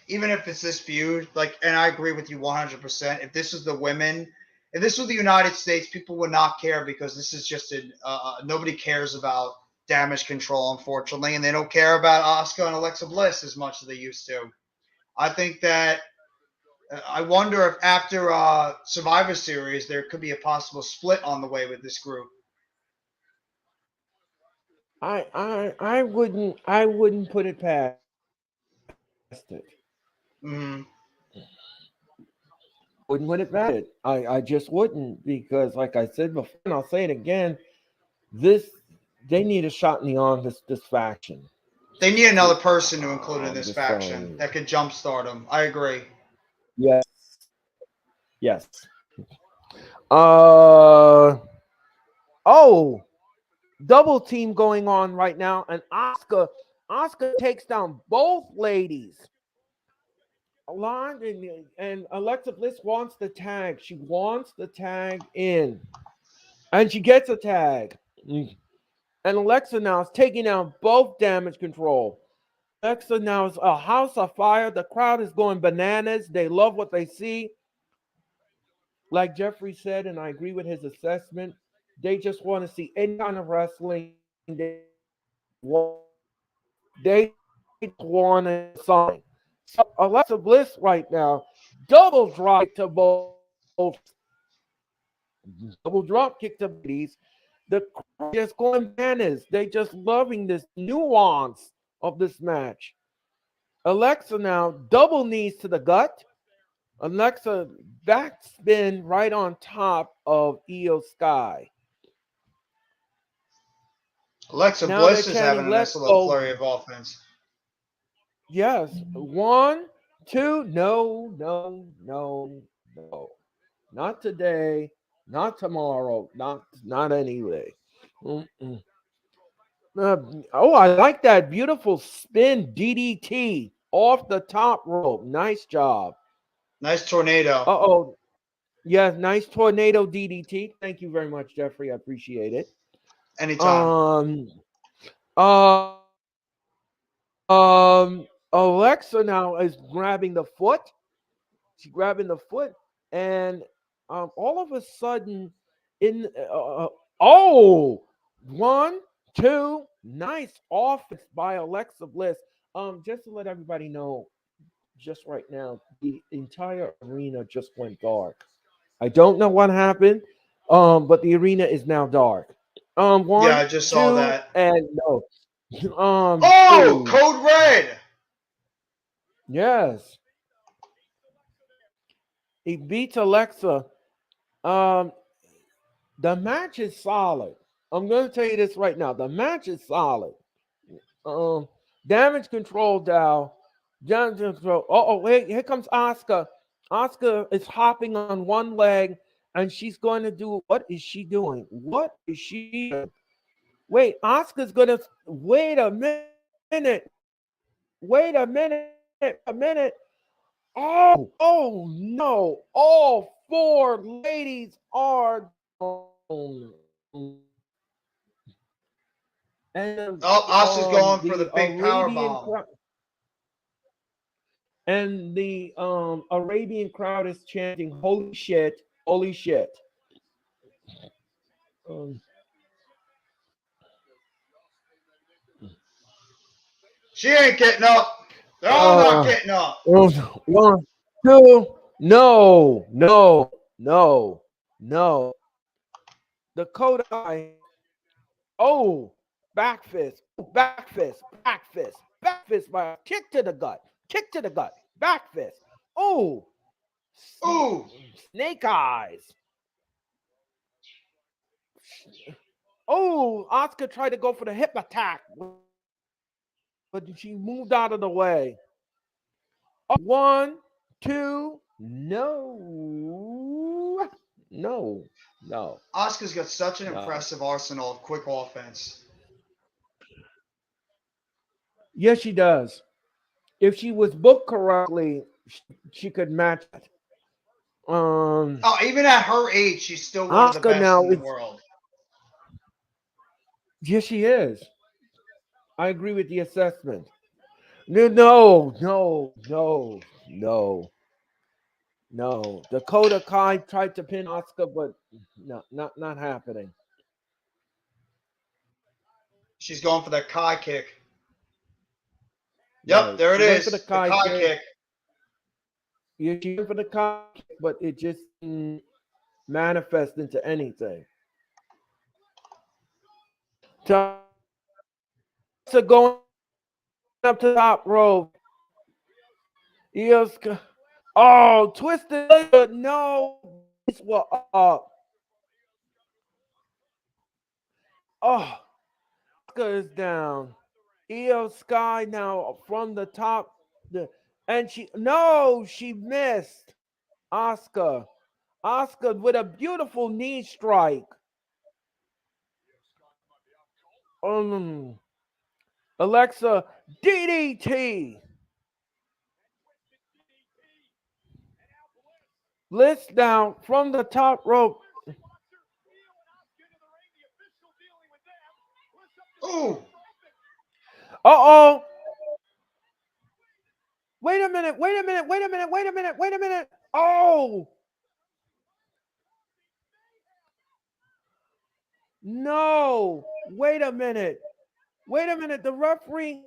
Speaker 2: even if it's this feud. Like, and I agree with you 100%. If this was the women, if this was the United States, people would not care because this is just nobody cares about Damage Control, unfortunately, and they don't care about Asuka and Alexa Bliss as much as they used to. I think that I wonder if after Survivor Series there could be a possible split on the way with this group.
Speaker 3: I wouldn't put it past it.
Speaker 2: Mm.
Speaker 3: Wouldn't put it past it. I just wouldn't because, like I said before, and I'll say it again, this they need a shot in the arm. This faction.
Speaker 2: They need another person to include in
Speaker 3: I'm
Speaker 2: this
Speaker 3: just telling
Speaker 2: faction
Speaker 3: you.
Speaker 2: that could jumpstart them. I agree.
Speaker 3: Yes, yes. Uh oh, double team going on right now, and Oscar takes down both ladies. And Alexa Bliss wants the tag. She wants the tag in, and she gets a tag. And Alexa now is taking down both Damage Control. Alexa now is a house of fire. The crowd is going bananas. They love what they see. Like Jeffrey said, and I agree with his assessment, they just want to see any kind of wrestling. They want to sign. So Alexa Bliss right now, double drop to both. Double drop kick to ladies. The crowd just going bananas. They just loving this nuance of this match. Alexa now double knees to the gut. Alexa backspin right on top of Io Sky.
Speaker 2: Alexa
Speaker 3: Now they're
Speaker 2: Bliss is having
Speaker 3: chanting,
Speaker 2: a nice
Speaker 3: "Let's
Speaker 2: little
Speaker 3: go."
Speaker 2: flurry of offense.
Speaker 3: Yes. One, two. No, no, no, no. Not today. Not tomorrow. Not anyway. Mm-mm. I like that beautiful spin DDT off the top rope. Nice job.
Speaker 2: Nice tornado.
Speaker 3: Uh-oh. Yes, nice tornado DDT. Thank you very much, Jeffrey. I appreciate it.
Speaker 2: Anytime.
Speaker 3: Um, Alexa now is grabbing the foot. She's grabbing the foot, and all of a sudden, in oh, one, two, nice offense by Alexa Bliss. Just to let everybody know, just right now, the entire arena just went dark. I don't know what happened, but the arena is now dark.
Speaker 2: Yeah,
Speaker 3: One,
Speaker 2: I just saw
Speaker 3: two,
Speaker 2: that.
Speaker 3: and no.
Speaker 2: Oh,
Speaker 3: Ooh,
Speaker 2: code red.
Speaker 3: yes, he beats Alexa. Um, the match is solid. I'm going to tell you this right now. The match is solid. Um, damage control, Dow. Damage control. Oh, here comes Oscar. Oscar is hopping on one leg, and she's going to do. What is she doing? What is she doing? Wait, Oscar's going to. Wait a minute. Wait a minute. A minute. Oh no. All four ladies are down. And
Speaker 2: Oh, Asuka's going for the
Speaker 3: the
Speaker 2: big power
Speaker 3: Arabian
Speaker 2: bomb.
Speaker 3: crowd and the Arabian crowd is chanting, "Holy shit! Holy shit!" Um,
Speaker 2: She ain't getting up. They're all not
Speaker 3: uh,
Speaker 2: getting up.
Speaker 3: one, two, no, no, no, no. The Kodai. Oh, back fist, back fist, back fist, back fist by a kick to the gut, kick to the gut, back fist. Oh,
Speaker 2: Ooh.
Speaker 3: snake eyes. Oh, Oscar tried to go for the hip attack, but she moved out of the way. Oh, one, two, no. No.
Speaker 2: Asuka's got such an impressive arsenal of quick offense.
Speaker 3: Yes, she does. If she was booked correctly, she could match it.
Speaker 2: Oh, even at her age, she's still one of the
Speaker 3: Asuka
Speaker 2: best
Speaker 3: now
Speaker 2: in the
Speaker 3: is.
Speaker 2: world.
Speaker 3: Yes, she is. I agree with the assessment. No. Dakota Kai tried to pin Asuka, but no, not happening.
Speaker 2: She's going for that Kai kick. Yep,
Speaker 3: Right.
Speaker 2: there it
Speaker 3: She went for
Speaker 2: is.
Speaker 3: the
Speaker 2: The
Speaker 3: Kai
Speaker 2: Kai
Speaker 3: kick.
Speaker 2: kick.
Speaker 3: Yeah, she went for the Kai kick, but it just didn't manifest into anything. So going up to the top rope. Asuka. Oh, twisted. No. It's what up. Oh, Asuka is down. Io Sky now from the top. And she missed. Asuka with a beautiful knee strike. Alexa DDT. Bliss down from the top rope.
Speaker 2: Ooh.
Speaker 3: Uh-oh. Wait a minute. Oh. No. Wait a minute. The referee.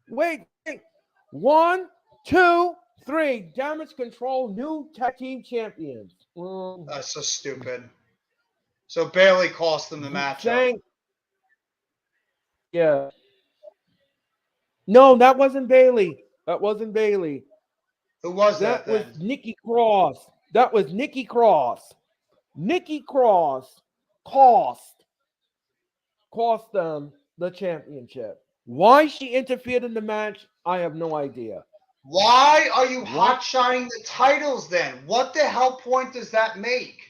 Speaker 3: Wait. 1, 2, 3. Damage Control, new tag team champions.
Speaker 2: That's so stupid. So Bailey cost them the matchup.
Speaker 3: Yeah. No, that wasn't Bailey.
Speaker 2: Who was that then?
Speaker 3: Was Nikki Cross. Nikki Cross cost them the championship. Why she interfered in the match, I have no idea.
Speaker 2: Why are you hot-shotting the titles then? What the hell point does that make?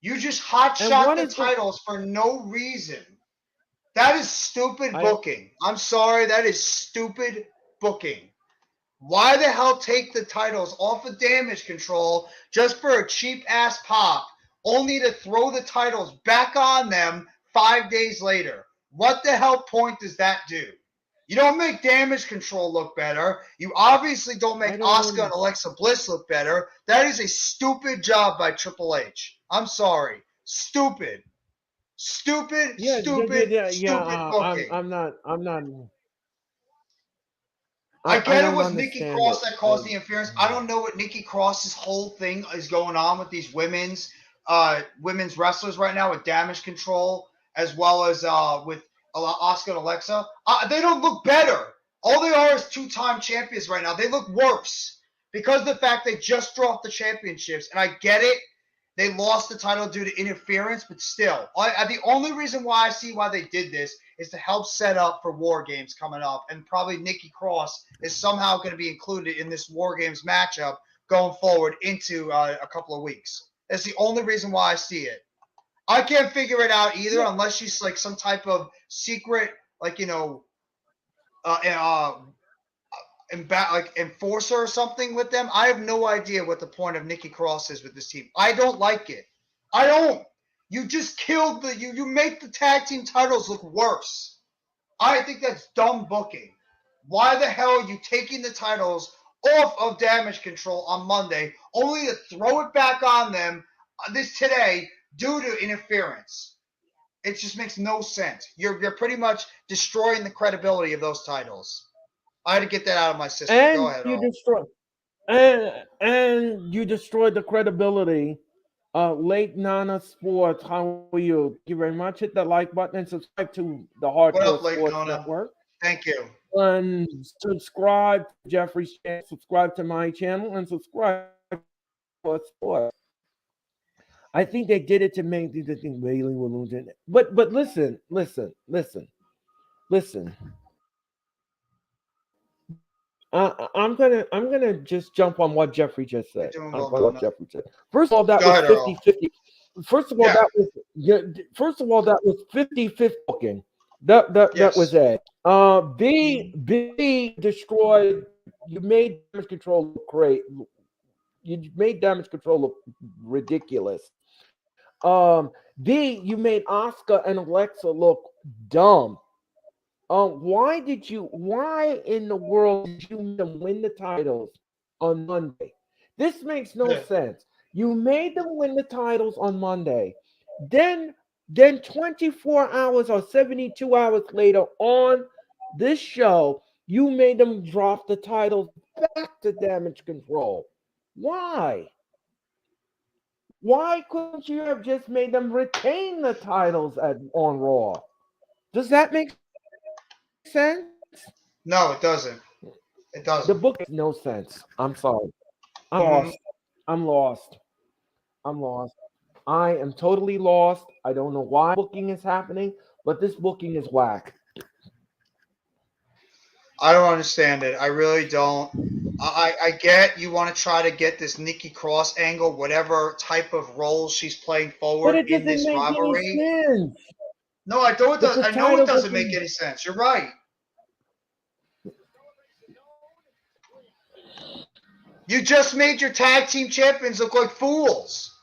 Speaker 2: You just hot-shot the titles for no reason. That is stupid booking. I'm sorry, that is stupid booking. Why the hell take the titles off of Damage Control just for a cheap-ass pop, only to throw the titles back on them 5 days later? What the hell point does that do? You don't make Damage Control look better. You obviously don't make Asuka and Alexa Bliss look better. That is a stupid job by Triple H. I'm sorry. Stupid booking.
Speaker 3: I'm not.
Speaker 2: I get it was Nikki Cross that caused the interference. I don't know what Nikki Cross's whole thing is going on with these women's wrestlers right now with Damage Control, as well as with Asuka and Alexa. They don't look better. All they are is 2-time champions right now. They look worse because of the fact they just dropped the championships. And I get it. They lost the title due to interference, but still. The only reason why I see why they did this is to help set up for War Games coming up. And probably Nikki Cross is somehow going to be included in this War Games matchup going forward into a couple of weeks. That's the only reason why I see it. I can't figure it out either unless she's like some type of secret, like, enforcer or something with them. I have no idea what the point of Nikki Cross is with this team. I don't like it. I don't. You just killed you make the tag team titles look worse. I think that's dumb booking. Why the hell are you taking the titles off of Damage Control on Monday only to throw it back on them today due to interference? It just makes no sense. You're pretty much destroying the credibility of those titles. I had to get that out of my system.
Speaker 3: And
Speaker 2: go ahead.
Speaker 3: You destroyed the credibility. Late Nana Sports, how are you? Thank you very much. Hit the like button and subscribe to the Hardcore Sports Network.
Speaker 2: Thank you.
Speaker 3: And subscribe to Jeffrey's channel, subscribe to my channel, and subscribe to Sports. I think they did it to make the thing Bailey will lose it. But listen. I'm gonna just jump on what Jeffrey just
Speaker 2: You're
Speaker 3: said.
Speaker 2: doing
Speaker 3: On
Speaker 2: well,
Speaker 3: what
Speaker 2: Donna.
Speaker 3: Jeffrey said. First of all, that
Speaker 2: Go
Speaker 3: was
Speaker 2: ahead, Earl.
Speaker 3: 50-50. First of all,
Speaker 2: Yeah.
Speaker 3: that was yeah, first of all, that was 50-50 booking. That was
Speaker 2: Yes.
Speaker 3: A. B destroyed. You made damage control look great. You made damage control look ridiculous. B, you made Oscar and Alexa look dumb. Why in the world did you make them win the titles on Monday? This makes no
Speaker 2: Yeah.
Speaker 3: sense. You made them win the titles on Monday. Then then 24 hours or 72 hours later on this show, you made them drop the titles back to Damage Control. Why? Why couldn't you have just made them retain the titles on Raw? Does that make sense?
Speaker 2: No, it doesn't. It
Speaker 3: The
Speaker 2: doesn't.
Speaker 3: book makes no sense. I'm sorry. I'm
Speaker 2: Hmm.
Speaker 3: lost. I'm lost. I'm lost. I am totally lost. I don't know why booking is happening, but this booking is whack.
Speaker 2: I don't understand it. I really don't. I get you want to try to get this Nikki Cross angle, whatever type of role she's playing
Speaker 3: But
Speaker 2: forward
Speaker 3: it
Speaker 2: in
Speaker 3: doesn't
Speaker 2: this
Speaker 3: make any
Speaker 2: rivalry.
Speaker 3: sense.
Speaker 2: No, I don't.
Speaker 3: But the
Speaker 2: I know it
Speaker 3: title
Speaker 2: doesn't make
Speaker 3: doesn't.
Speaker 2: any sense. You're right. You just made your tag team champions look like fools.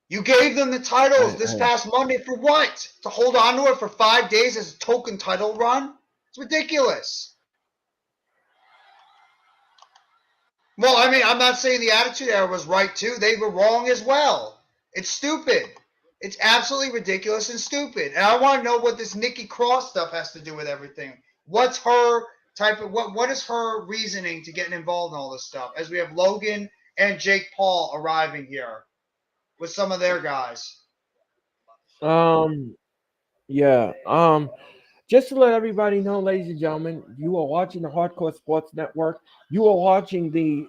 Speaker 2: You gave them the titles this
Speaker 3: I
Speaker 2: past Monday for what? To hold on to it for 5 days as a token title run? It's ridiculous. Well, I mean, I'm not saying the Attitude Era was right too. They were wrong as well. It's stupid. It's absolutely ridiculous and stupid. And I want to know what this Nikki Cross stuff has to do with everything. What's her type of what is her reasoning to getting involved in all this stuff? As we have Logan and Jake Paul arriving here with some of their guys.
Speaker 3: um yeah. Just to let everybody know, ladies and gentlemen, you are watching the Hardcore Sports Network. You are watching the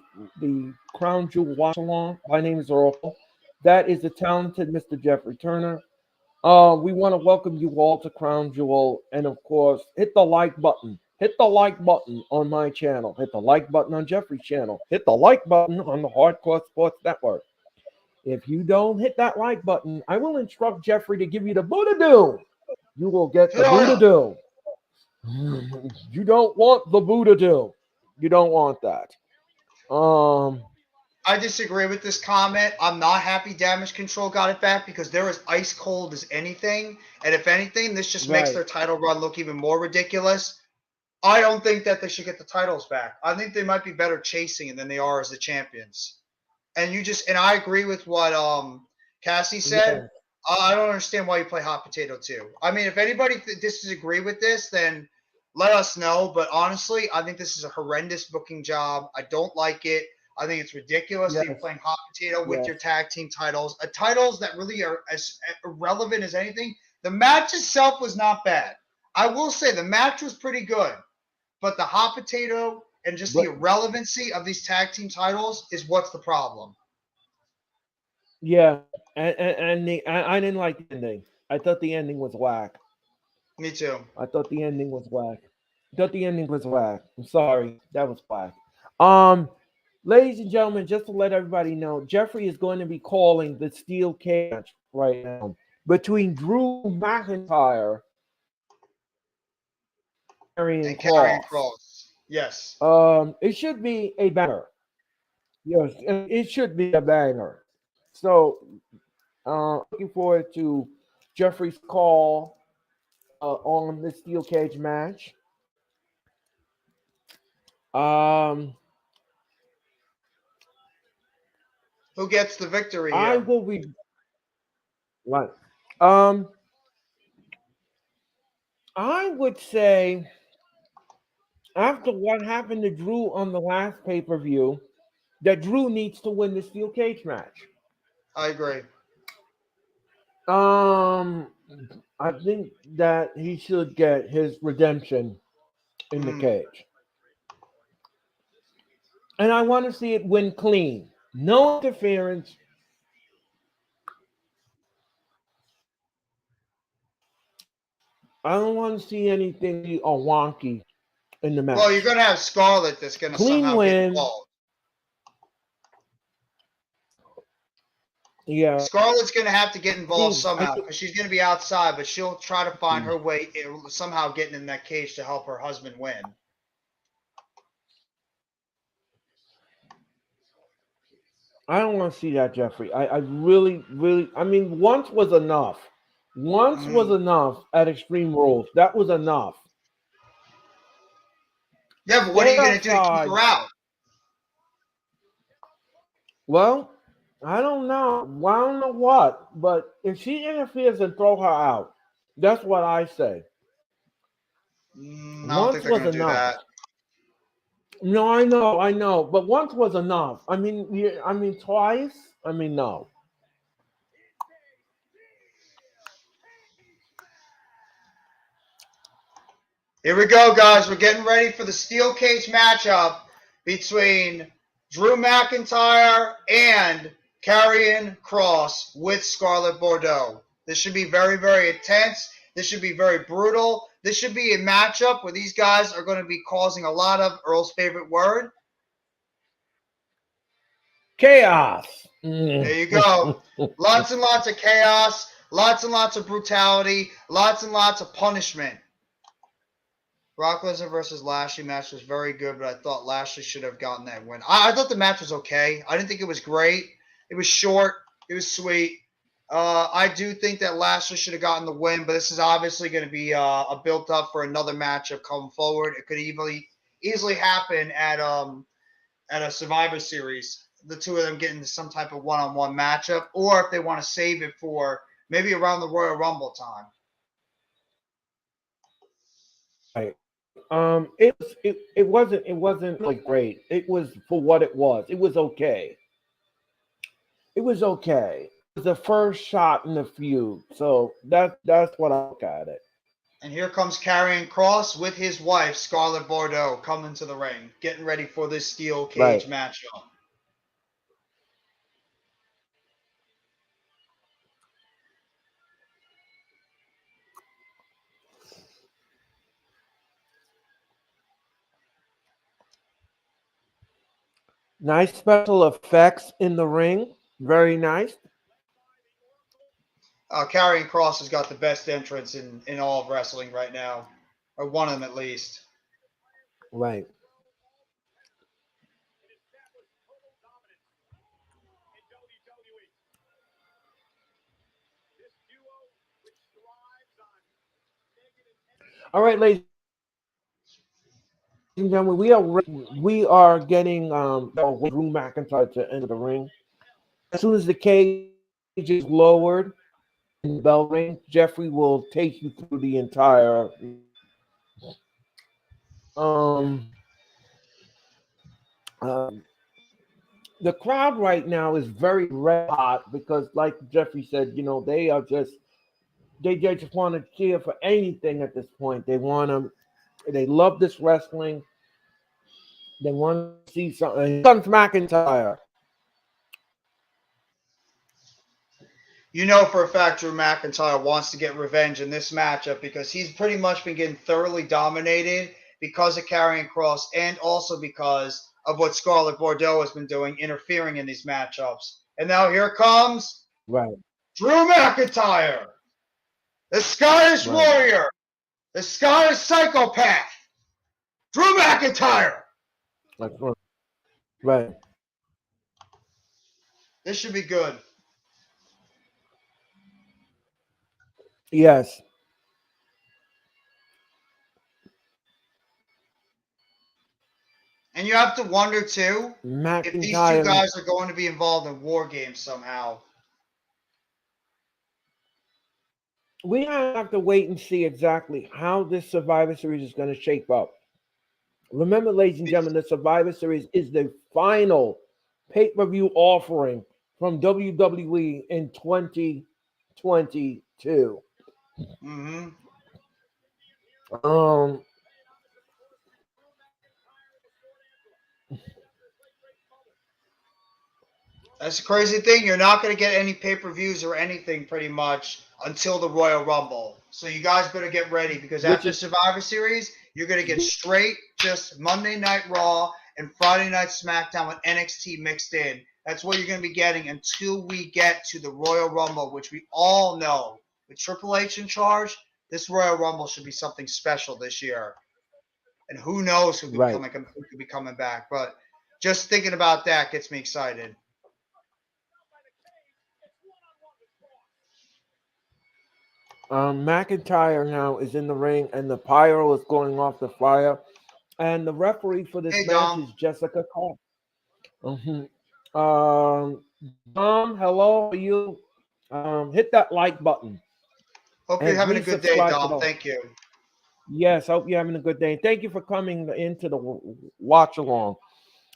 Speaker 3: Crown Jewel Watch Along. My name is Earl Cole. That is the talented Mr. Jeffrey Turner. We want to welcome you all to Crown Jewel, and of course, hit the like button. Hit the like button on my channel. Hit the like button on Jeffrey's channel. Hit the like button on the Hardcore Sports Network. If you don't hit that like button, I will instruct Jeffrey to give you the Buddha Doom. You will get the Buddha
Speaker 2: Yeah.
Speaker 3: Doom. You don't want the Buddha Doom. You don't want that. Um,
Speaker 2: I disagree with this comment. I'm not happy Damage Control got it back because they're as ice cold as anything. And if anything, this just makes
Speaker 3: right.
Speaker 2: their title run look even more ridiculous. I don't think that they should get the titles back. I think they might be better chasing it than they are as the champions. And I agree with what Cassie said.
Speaker 3: Yeah.
Speaker 2: I don't understand why you play hot potato too. I mean, if anybody disagree with this, then let us know. But honestly, I think this is a horrendous booking job. I don't like it. I think it's ridiculous that you're
Speaker 3: Yes.
Speaker 2: playing hot potato with
Speaker 3: Yes.
Speaker 2: your tag team titles, titles that really are as irrelevant as anything. The match itself was not bad. I will say the match was pretty good, but the hot potato and just the
Speaker 3: But
Speaker 2: irrelevancy of these tag team titles is what's the problem.
Speaker 3: yeah, I didn't like the ending. I thought the ending was whack.
Speaker 2: Me too.
Speaker 3: I thought the ending was whack. I thought the ending was whack. I'm sorry, that was whack. Um, Ladies and gentlemen, just to let everybody know, Jeffrey is going to be calling the steel cage match right now between Drew McIntyre and Karrion
Speaker 2: And carrying
Speaker 3: Cross.
Speaker 2: cross. Yes.
Speaker 3: It should be a banger. Yes, it should be a banger. So, looking forward to Jeffrey's call on the steel cage match. Um,
Speaker 2: Who gets the victory
Speaker 3: I
Speaker 2: here?
Speaker 3: will be right. Um, I would say after what happened to Drew on the last pay per view, that Drew needs to win the steel cage match.
Speaker 2: I agree.
Speaker 3: Um, I think that he should get his redemption in the
Speaker 2: Mm.
Speaker 3: cage, and I want to see it win clean, no interference. I don't want to see anything or wonky. in the match.
Speaker 2: Well, you're going to have Scarlett that's going to
Speaker 3: Clean
Speaker 2: somehow
Speaker 3: win.
Speaker 2: get involved.
Speaker 3: Yeah.
Speaker 2: Scarlett's going to have to get involved somehow because she's going to be outside, but she'll try to find her way somehow getting in that cage to help her husband win.
Speaker 3: I don't want to see that, Jeffrey. I really, I mean, once was enough. Once was enough at Extreme Rules. That was enough.
Speaker 2: Yeah, but what are you going to do to keep her out?
Speaker 3: Well, I don't know. I don't know what. But if she interferes and throw her out, that's what I say.
Speaker 2: I don't think they're going to do that.
Speaker 3: No, I know. But once was enough. I mean, twice? I mean, no.
Speaker 2: Here we go, guys. We're getting ready for the steel cage matchup between Drew McIntyre and Karrion Kross with Scarlett Bordeaux. This should be very, very intense. This should be very brutal. This should be a matchup where these guys are going to be causing a lot of Earl's favorite word.
Speaker 3: Chaos.
Speaker 2: There you go. Lots and lots of chaos. Lots and lots of brutality. Lots and lots of punishment. Brock Lesnar versus Lashley match was very good, but I thought Lashley should have gotten that win. I thought the match was okay. I didn't think it was great. It was short. It was sweet. I do think that Lashley should have gotten the win, but this is obviously going to be a built-up for another matchup coming forward. It could easily happen at a Survivor Series, the two of them getting some type of one-on-one matchup, or if they want to save it for maybe around the Royal Rumble time.
Speaker 3: Right. It wasn't like great. It was for what it was. It was okay. It was okay. It was the first shot in the feud. So that's what I look at it.
Speaker 2: And here comes Karrion Kross with his wife, Scarlett Bordeaux, coming to the ring, getting ready for this steel cage matchup.
Speaker 3: Nice special effects in the ring. Very nice.
Speaker 2: Karrion Kross has got the best entrance in all of wrestling right now, or one of them at least.
Speaker 3: Right. All right, ladies and gentlemen, we are getting Drew McIntyre to enter the ring. As soon as the cage is lowered in the bell ring, Jeffrey will take you through the entire. The crowd right now is very red hot because, like Jeffrey said, they just want to cheer for anything at this point. They love this wrestling. They want to see something. Here comes McIntyre.
Speaker 2: You know for a fact Drew McIntyre wants to get revenge in this matchup because he's pretty much been getting thoroughly dominated because of Karrion Kross and also because of what Scarlett Bordeaux has been doing, interfering in these matchups. And now here comes Drew McIntyre, the Scottish Warrior, the Scottish Psychopath, Drew McIntyre.
Speaker 3: Right.
Speaker 2: This should be good.
Speaker 3: Yes.
Speaker 2: And you have to wonder, too, if these two guys are going to be involved in War Games somehow.
Speaker 3: We have to wait and see exactly how this Survivor Series is going to shape up. Remember, ladies and gentlemen, the Survivor Series is the final pay-per-view offering from WWE in 2022.
Speaker 2: That's the crazy thing. You're not going to get any pay-per-views or anything pretty much until the Royal Rumble. So you guys better get ready because after Survivor Series, You're going to get straight just Monday Night Raw and Friday Night SmackDown with NXT mixed in. That's what you're going to be getting until we get to the Royal Rumble, which we all know with Triple H in charge, this Royal Rumble should be something special this year. And who knows who could be coming back. But just thinking about that gets me excited.
Speaker 3: McIntyre now is in the ring, and the pyro is going off the fire. And the referee for this match is Jessica Cole. Dom, hello, you. Hit that like button.
Speaker 2: Hope you're having a good day, Dom. Thank you.
Speaker 3: Yes, hope you're having a good day. Thank you for coming into the watch along.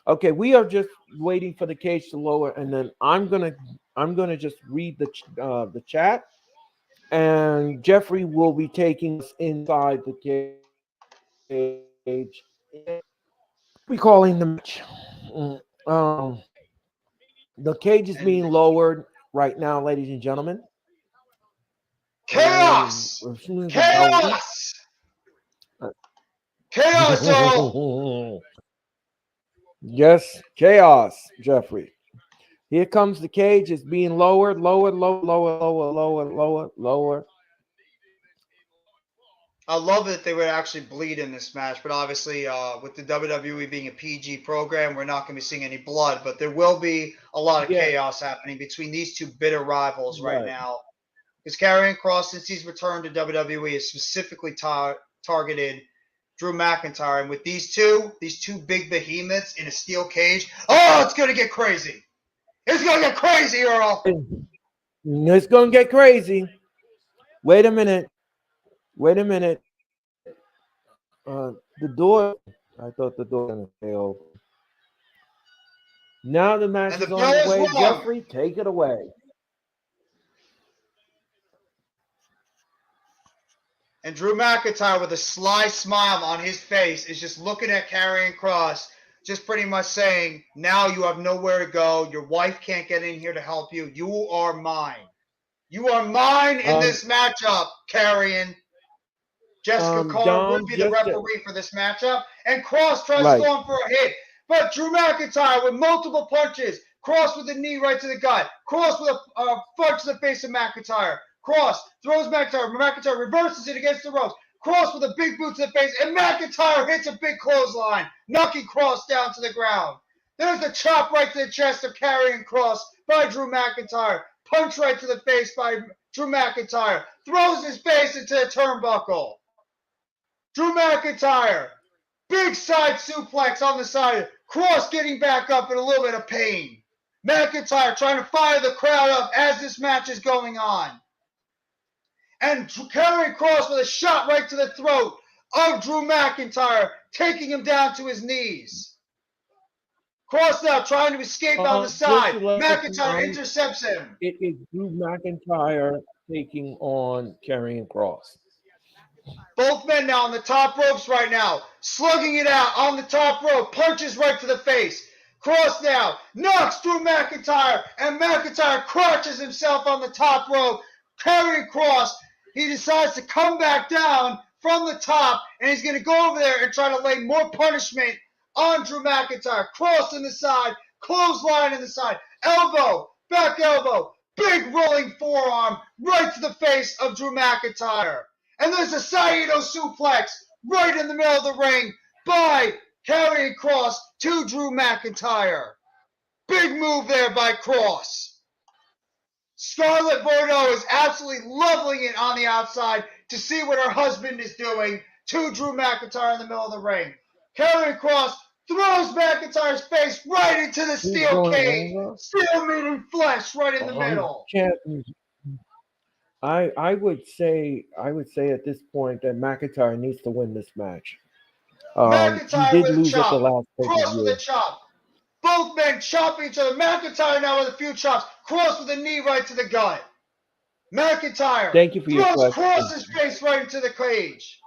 Speaker 3: Okay, we are just waiting for the cage to lower, and then I'm gonna just read the chat, and Jeffrey will be taking us inside the cage. We calling the match. The cage is being lowered right now, ladies and gentlemen.
Speaker 2: Chaos! Chaos! Chaos!
Speaker 3: Yes, chaos, Jeffrey. Here comes the cage. It's being lowered, lower.
Speaker 2: I love that they would actually bleed in this match, but obviously with the WWE being a PG program, we're not going to be seeing any blood, but there will be a lot of chaos happening between these two bitter rivals right now. Because Karrion Kross, since he's returned to WWE, has specifically targeted Drew McIntyre. And with these two big behemoths in a steel cage, it's going to get crazy. It's going to get crazy, Earl.
Speaker 3: It's going to get crazy. Wait a minute. The door. I thought the door was going to stay open. Now the match is on the way. Jeffrey, take it away.
Speaker 2: And Drew McIntyre, with a sly smile on his face, is just looking at Karrion Kross, just pretty much saying, now you have nowhere to go. Your wife can't get in here to help you. You are mine. You are mine in this matchup, Karrion. Jessica Cole would be the referee for this matchup. And Kross tries to go in for a hit. But Drew McIntyre with multiple punches. Kross with a knee right to the gut. Kross with a punch to the face of McIntyre. Kross throws McIntyre. McIntyre reverses it against the ropes. Kross with a big boot to the face. And McIntyre hits a big clothesline, knocking Kross down to the ground. There's the chop right to the chest of Karrion Kross by Drew McIntyre. Punch right to the face by Drew McIntyre. Throws his face into the turnbuckle. Drew McIntyre, big side suplex on the side. Kross getting back up in a little bit of pain. McIntyre trying to fire the crowd up as this match is going on. And Karrion Kross with a shot right to the throat of Drew McIntyre, taking him down to his knees. Kross now trying to escape on the side. McIntyre intercepts him.
Speaker 3: It is Drew McIntyre taking on Karrion Kross.
Speaker 2: Both men now on the top ropes right now. Slugging it out on the top rope. Punches right to the face. Kross now knocks Drew McIntyre. And McIntyre crotches himself on the top rope. Karrion Kross, he decides to come back down from the top. And he's going to go over there and try to lay more punishment on Drew McIntyre. Kross in the side. Clothesline in the side. Elbow. Back elbow. Big rolling forearm right to the face of Drew McIntyre. And there's a Saito suplex right in the middle of the ring by Karrion Kross to Drew McIntyre. Big move there by Kross. Scarlett Bordeaux is absolutely loving it on the outside to see what her husband is doing to Drew McIntyre in the middle of the ring. Karrion Kross throws McIntyre's face right into the steel cage. Steel meeting flesh right in the middle.
Speaker 3: I would say at this point that McIntyre needs to win this match.
Speaker 2: McIntyre
Speaker 3: he did
Speaker 2: with
Speaker 3: lose
Speaker 2: a chop.
Speaker 3: at the last
Speaker 2: Kross with a chop. Both men chopping each other. McIntyre now with a few chops. Kross with a knee right to the gut. McIntyre
Speaker 3: Thank you for your
Speaker 2: throws
Speaker 3: question.
Speaker 2: Kross's face right into the cage.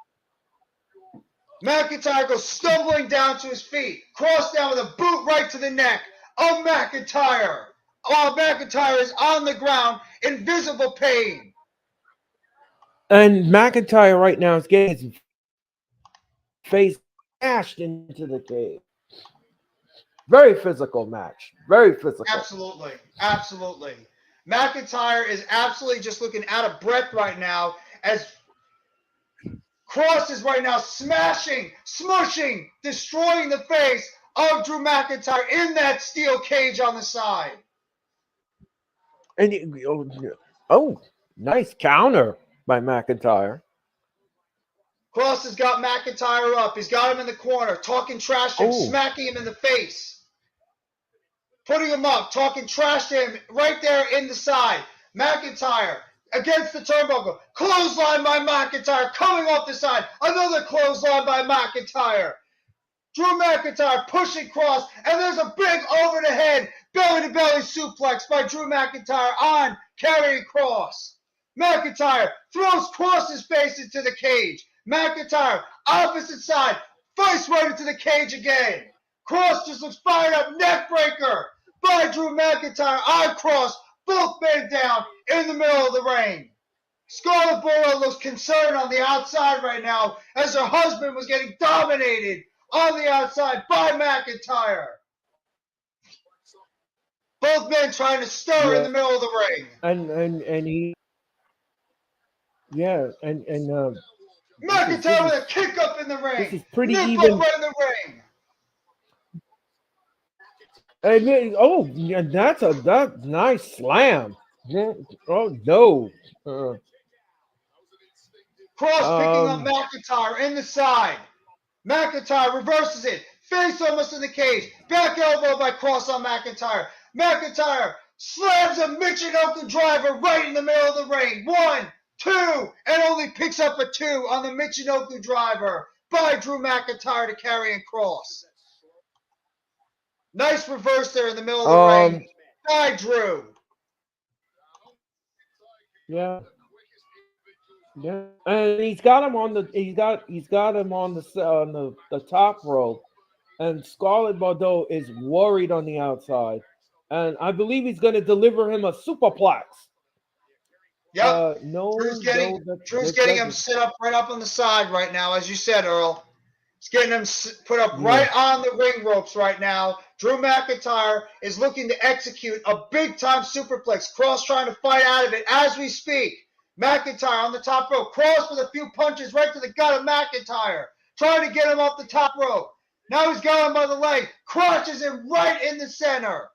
Speaker 2: McIntyre goes stumbling down to his feet. Kross down with a boot right to the neck of McIntyre. McIntyre is on the ground in visible pain.
Speaker 3: And McIntyre right now is getting his face dashed into the cage. Very physical match. Very physical.
Speaker 2: Absolutely. Absolutely. McIntyre is absolutely just looking out of breath right now as Cross is right now smashing, smushing, destroying the face of Drew McIntyre in that steel cage on the side.
Speaker 3: And oh, nice counter by McIntyre.
Speaker 2: Cross has got McIntyre up. He's got him in the corner, talking trash to him, smacking him in the face. Putting him up, talking trash to him right there in the side. McIntyre against the turnbuckle. Clothesline by McIntyre coming off the side. Another clothesline by McIntyre. Drew McIntyre pushing Cross, and there's a big over the head, belly-to-belly suplex by Drew McIntyre on Karrion Kross. McIntyre throws Cross's face into the cage. McIntyre, opposite side, face right into the cage again. Kross just looks fired up, neck breaker by Drew McIntyre on Kross, both men down in the middle of the ring. Scarlett Bordeaux looks concerned on the outside right now as her husband was getting dominated on the outside by McIntyre. Both men trying to stir in the middle of the ring.
Speaker 3: And he
Speaker 2: McIntyre with a kick up in the ring.
Speaker 3: This is pretty
Speaker 2: Nip
Speaker 3: even.
Speaker 2: right in the ring.
Speaker 3: And that's a nice slam. Oh no.
Speaker 2: Kross picking up McIntyre in the side. McIntyre reverses it. Face almost in the cage. Back elbow by Kross on McIntyre. McIntyre slams a Michinoku driver right in the middle of the ring. 1, 2, and only picks up a 2 on the Michinoku driver by Drew McIntyre to Karrion Kross. Nice reverse there in the middle of the ring by Drew.
Speaker 3: Yeah. Yeah, and he's got him on the top rope, and Scarlett Bordeaux is worried on the outside, and I believe he's going to deliver him a superplex.
Speaker 2: Yep. Drew's getting him set up right up on the side right now, as you said, Earl. He's getting him put up right on the ring ropes right now. Drew McIntyre is looking to execute a big-time superplex. Kross trying to fight out of it as we speak. McIntyre on the top rope. Kross with a few punches right to the gut of McIntyre. Trying to get him off the top rope. Now he's got him by the leg. Crotches him right in the center.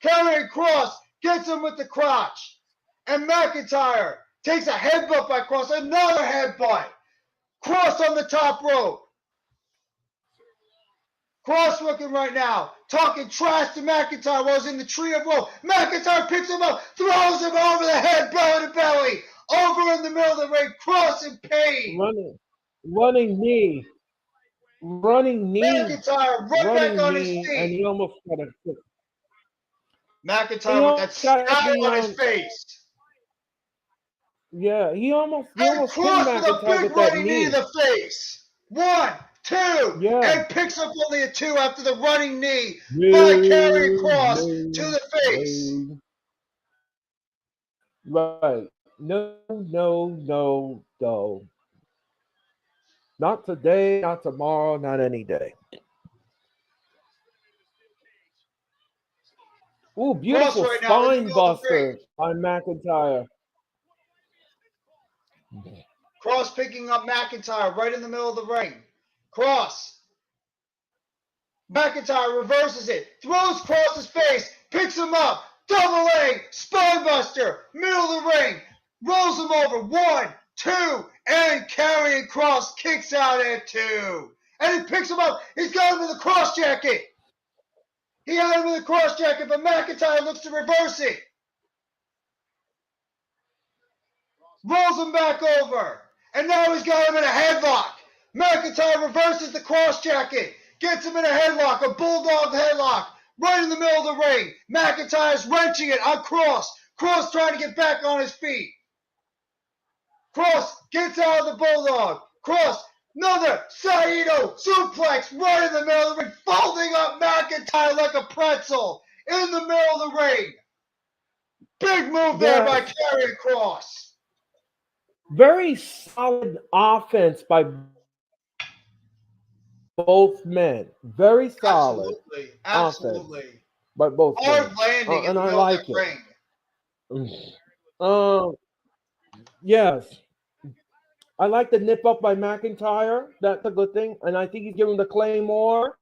Speaker 2: Karrion Kross gets him with the crotch. And McIntyre takes a headbutt by Kross. Another headbutt. Kross on the top rope. Kross looking right now, talking trash to McIntyre while he's in the tree of woe. McIntyre picks him up, throws him over the head, belly to belly, over in the middle of the ring. Kross in pain.
Speaker 3: Running knee.
Speaker 2: McIntyre right back on his feet.
Speaker 3: And he almost got a kick.
Speaker 2: McIntyre with that scowl on his face.
Speaker 3: Yeah, he almost
Speaker 2: Kross with a big running knee to the face. 1, 2, and picks up only a 2 after the running knee by Karrion Kross to the face.
Speaker 3: Right. No. Not today, not tomorrow, not any day. Ooh, beautiful
Speaker 2: Kross right now
Speaker 3: spine buster by McIntyre.
Speaker 2: Kross picking up McIntyre right in the middle of the ring. Kross. McIntyre reverses it. Throws Kross's face. Picks him up. Double leg. Spine buster. Middle of the ring. Rolls him over. 1, 2. And Karrion Kross kicks out at 2. And he picks him up. He's got him in the cross jacket. He had him in the cross jacket, but McIntyre looks to reverse it. Rolls him back over. And now he's got him in a headlock. McIntyre reverses the cross jacket. Gets him in a headlock, a bulldog headlock, right in the middle of the ring. McIntyre's wrenching it on Kross. Kross trying to get back on his feet. Kross gets out of the bulldog. Kross, another Saito suplex right in the middle of the ring, folding up McIntyre like a pretzel in the middle of the ring. Big move there by Karrion Kross.
Speaker 3: Very solid offense by both men. Very solid
Speaker 2: Absolutely.
Speaker 3: offense
Speaker 2: Absolutely.
Speaker 3: by both
Speaker 2: Hard
Speaker 3: men.
Speaker 2: landing in
Speaker 3: And
Speaker 2: the
Speaker 3: I
Speaker 2: middle of
Speaker 3: like
Speaker 2: that ring.
Speaker 3: it. Yes. I like the nip up by McIntyre. That's a good thing. And I think he's giving the Claymore.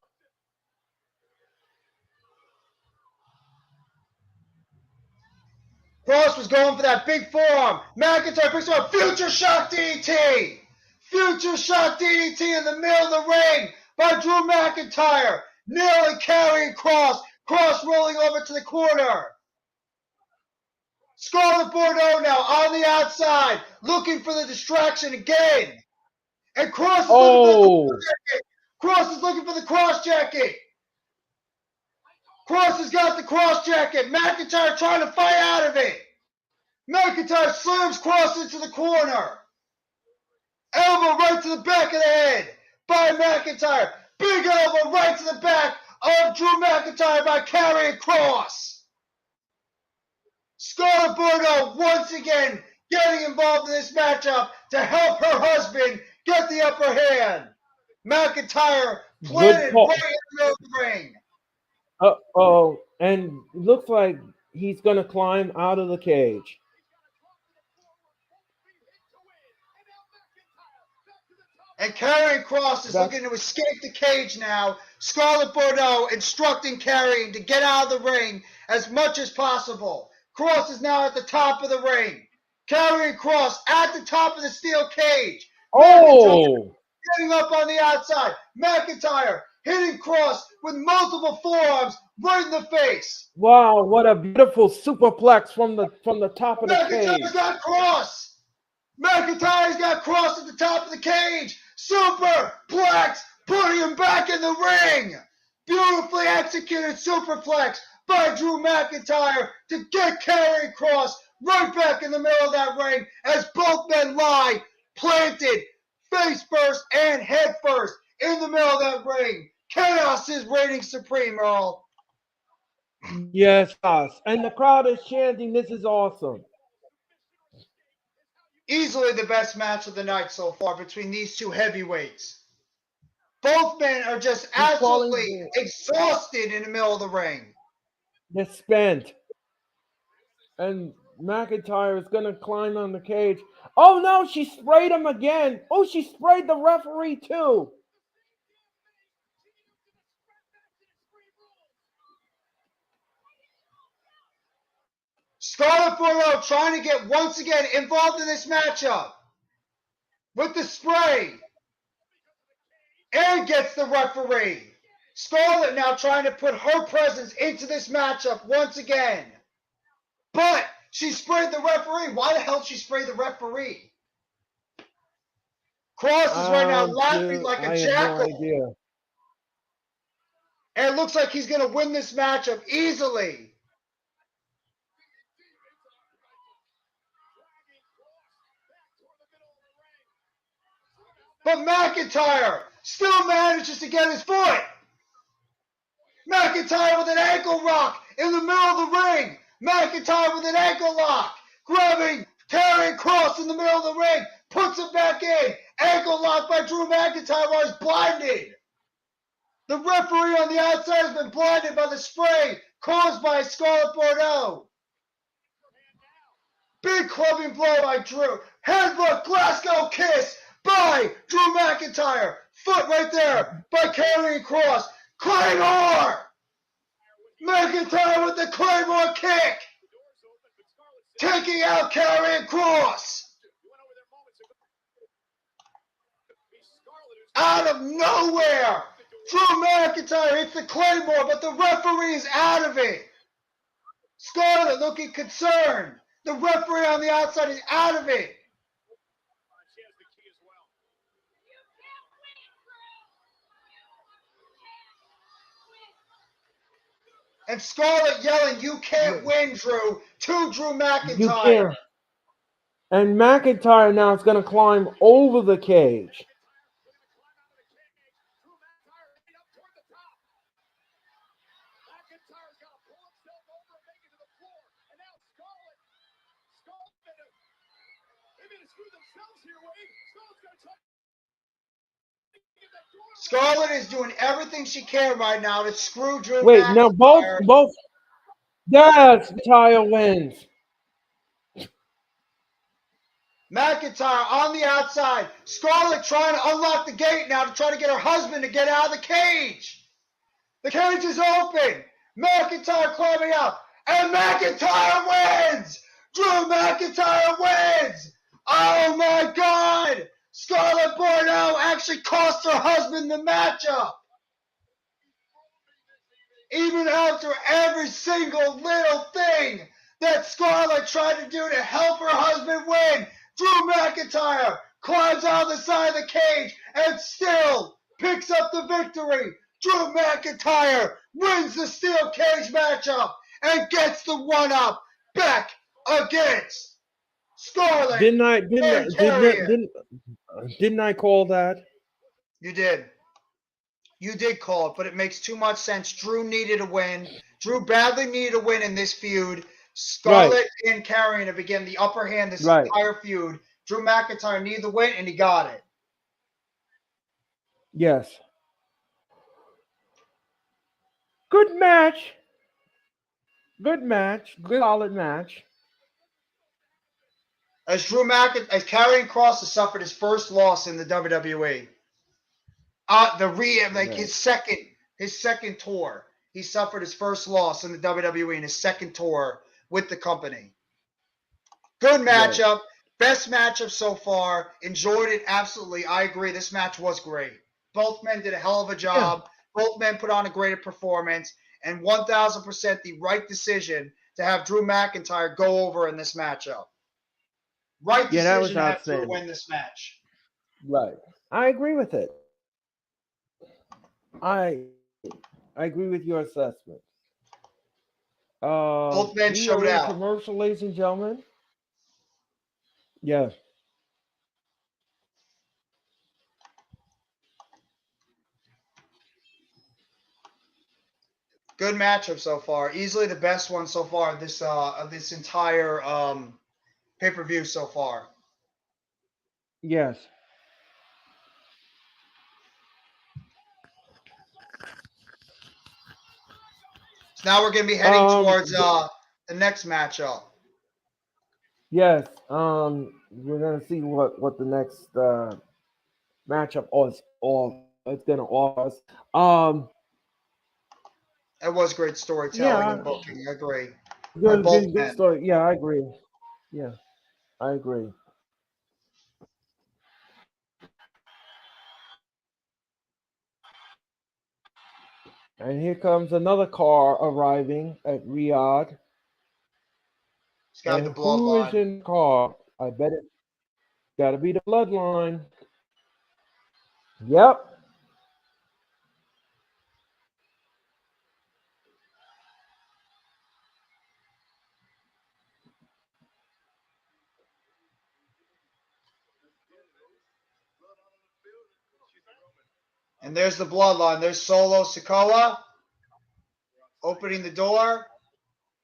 Speaker 2: Cross was going for that big forearm. McIntyre picks up Future Shock DDT. Future Shock DDT in the middle of the ring by Drew McIntyre. Nearly carrying Cross. Cross rolling over to the corner. Scarlett Bordeaux now on the outside, looking for the distraction again. And Cross is looking for the cross jacket. Cross is looking for the cross jacket. Cross has got the cross jacket. McIntyre trying to fight out of it. McIntyre slams Cross into the corner. Elbow right to the back of the head by McIntyre. Big elbow right to the back of Drew McIntyre by carrying Cross. Scarlett Bordeaux once again getting involved in this matchup to help her husband get the upper hand. McIntyre planted right in the middle of the ring.
Speaker 3: Oh, and looks like he's going to climb out of the cage.
Speaker 2: And Karrion Kross is looking to escape the cage now. Scarlett Bordeaux instructing Karrion to get out of the ring as much as possible. Kross is now at the top of the ring. Karrion Kross at the top of the steel cage.
Speaker 3: Oh!
Speaker 2: Getting up on the outside. McIntyre hitting Kross with multiple forearms right in the face.
Speaker 3: Wow, what a beautiful superplex from the top of the cage.
Speaker 2: McIntyre's got Kross. McIntyre's got Kross at the top of the cage. Superplex, putting him back in the ring. Beautifully executed superplex by Drew McIntyre to get Karrion Kross right back in the middle of that ring as both men lie planted face first and head first in the middle of that ring. Chaos is reigning supreme, Earl.
Speaker 3: Yes, and the crowd is chanting, "This is awesome."
Speaker 2: Easily the best match of the night so far between these two heavyweights. Both men are just absolutely exhausted in the middle of the ring.
Speaker 3: They're spent. And McIntyre is going to climb on the cage. Oh, no, she sprayed him again. Oh, she sprayed the referee, too.
Speaker 2: Scarlett Bordeaux trying to get once again involved in this matchup with the spray and gets the referee. Scarlett now trying to put her presence into this matchup once again. But she sprayed the referee. Why the hell did she spray the referee? Kross is right now laughing like a jackal.
Speaker 3: I have no idea.
Speaker 2: And it looks like he's going to win this matchup easily. But McIntyre still manages to get his foot. McIntyre with an ankle rock in the middle of the ring. McIntyre with an ankle lock. Grabbing Karrion Kross in the middle of the ring. Puts him back in. Ankle lock by Drew McIntyre while he's blinded. The referee on the outside has been blinded by the spray caused by Scarlett Bordeaux. Big clubbing blow by Drew. Headbutt Glasgow kiss by Drew McIntyre. Foot right there by Karrion Kross. Claymore! McIntyre with the Claymore kick. Taking out Karrion Kross. Out of nowhere, Drew McIntyre hits the Claymore, but the referee is out of it. Scarlett looking concerned. The referee on the outside is out of it. And Scarlett yelling, "You can't win, Drew," to Drew McIntyre.
Speaker 3: You can't. And McIntyre now is going to climb over the cage.
Speaker 2: Scarlett is doing everything she can right now to screw Drew
Speaker 3: Wait, now
Speaker 2: McIntyre.
Speaker 3: both. Yes, McIntyre wins.
Speaker 2: McIntyre on the outside. Scarlett trying to unlock the gate now to try to get her husband to get out of the cage. The cage is open. McIntyre climbing up. And McIntyre wins! Drew McIntyre wins! Oh my God! Scarlett Bordeaux actually cost her husband the matchup. Even after every single little thing that Scarlett tried to do to help her husband win, Drew McIntyre climbs on the side of the cage and still picks up the victory. Drew McIntyre wins the steel cage matchup and gets the one-up back against Scarlett and Carrion.
Speaker 3: Didn't I call that?
Speaker 2: You did. You did call it, but it makes too much sense. Drew needed a win. Drew badly needed a win in this feud. Scarlett and Carrion have again the upper hand this entire feud. Drew McIntyre needed the win, and he got it.
Speaker 3: Yes. Good match. Good match. Good solid match.
Speaker 2: As Karrion Kross has suffered his first loss in the WWE. His second tour. He suffered his first loss in the WWE in his second tour with the company. Good matchup. Right. Best matchup so far. Enjoyed it absolutely. I agree. This match was great. Both men did a hell of a job. Yeah. Both men put on a great performance. And 1,000% the right decision to have Drew McIntyre go over in this matchup. Right decision to have Drew win this match.
Speaker 3: Right. I agree with it. I agree with your assessment.
Speaker 2: Both men showed out.
Speaker 3: Commercial, ladies and gentlemen. Yeah.
Speaker 2: Good matchup so far. Easily the best one so far of this entire pay-per-view so far.
Speaker 3: Yes.
Speaker 2: So now we're going to be heading towards the next matchup.
Speaker 3: Yes. We're going to see what the next matchup is going to offer us.
Speaker 2: It was great storytelling and booking. I agree.
Speaker 3: Good story. Yeah, I agree. Yeah, I agree. And here comes another car arriving at Riyadh.
Speaker 2: It's got the bloodline.
Speaker 3: Who is in the car? I bet it's got to be the bloodline. Yep.
Speaker 2: And there's the bloodline. There's Solo Sikoa opening the door.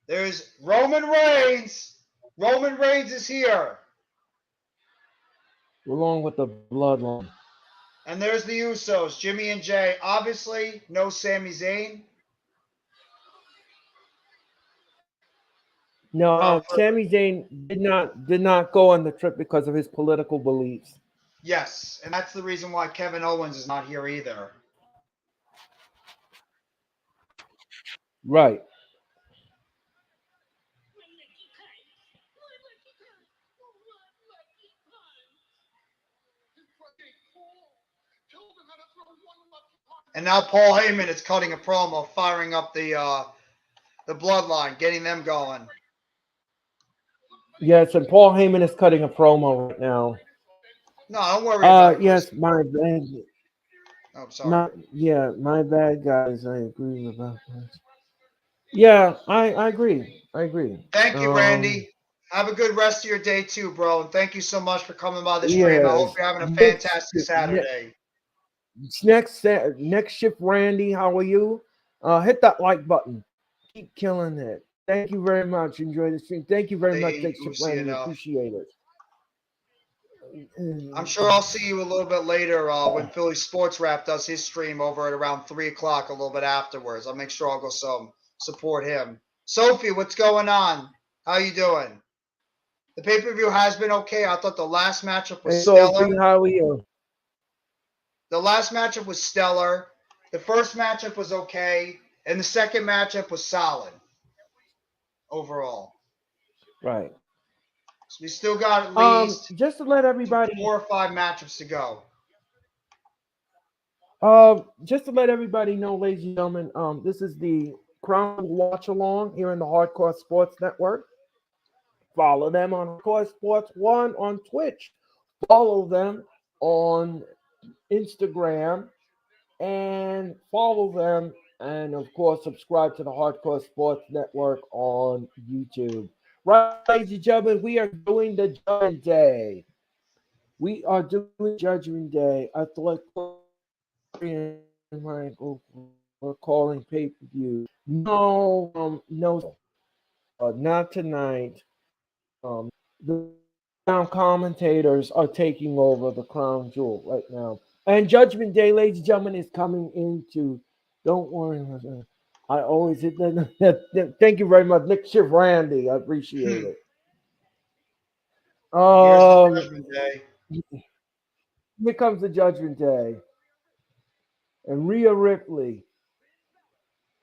Speaker 2: There's Roman Reigns. Roman Reigns is here.
Speaker 3: Along with the bloodline.
Speaker 2: And there's the Usos, Jimmy and Jay. Obviously, no Sami Zayn.
Speaker 3: No, Sami Zayn did not go on the trip because of his political beliefs.
Speaker 2: Yes, and that's the reason why Kevin Owens is not here either.
Speaker 3: Right.
Speaker 2: And now Paul Heyman is cutting a promo, firing up the bloodline, getting them going.
Speaker 3: Yes, and Paul Heyman is cutting a promo right now.
Speaker 2: No, don't worry about it.
Speaker 3: Yes, my bad.
Speaker 2: Oh, sorry.
Speaker 3: My bad, guys. I agree with that. Yeah, I agree.
Speaker 2: Thank you, Randy. Have a good rest of your day too, bro. And thank you so much for coming by the stream. I hope you're having a fantastic Saturday.
Speaker 3: Next shift, Randy. How are you? Hit that like button. Keep killing it. Thank you very much. Enjoy the stream. Thank you very much. Next shift, Randy. Appreciate it.
Speaker 2: I'm sure I'll see you a little bit later when Philly Sports Rap does his stream over at around 3 o'clock, a little bit afterwards. I'll make sure I'll go support him. Sophie, what's going on? How you doing? The pay-per-view has been okay. I thought the last matchup was stellar.
Speaker 3: Sophie, how are you?
Speaker 2: The last matchup was stellar. The first matchup was okay. And the second matchup was solid overall.
Speaker 3: Right.
Speaker 2: So we still got at least
Speaker 3: just to let everybody
Speaker 2: 4 or 5 matchups to go.
Speaker 3: Just to let everybody know, ladies and gentlemen, this is the Crown Watch Along here in the Hardcore Sports Network. Follow them on Hardcore Sports 1 on Twitch. Follow them on Instagram and follow them. And of course, subscribe to the Hardcore Sports Network on YouTube. Right, ladies and gentlemen, we are doing the Judgment Day. We are doing Judgment Day. I thought we're calling pay-per-view. No, not tonight. The Crown commentators are taking over the Crown Jewel right now. And Judgment Day, ladies and gentlemen, is coming into. Don't worry. I always hit that. Thank you very much, Nick Shiv Randy. I appreciate it.
Speaker 2: Here's the Judgment Day.
Speaker 3: Here comes the Judgment Day. And Rhea Ripley.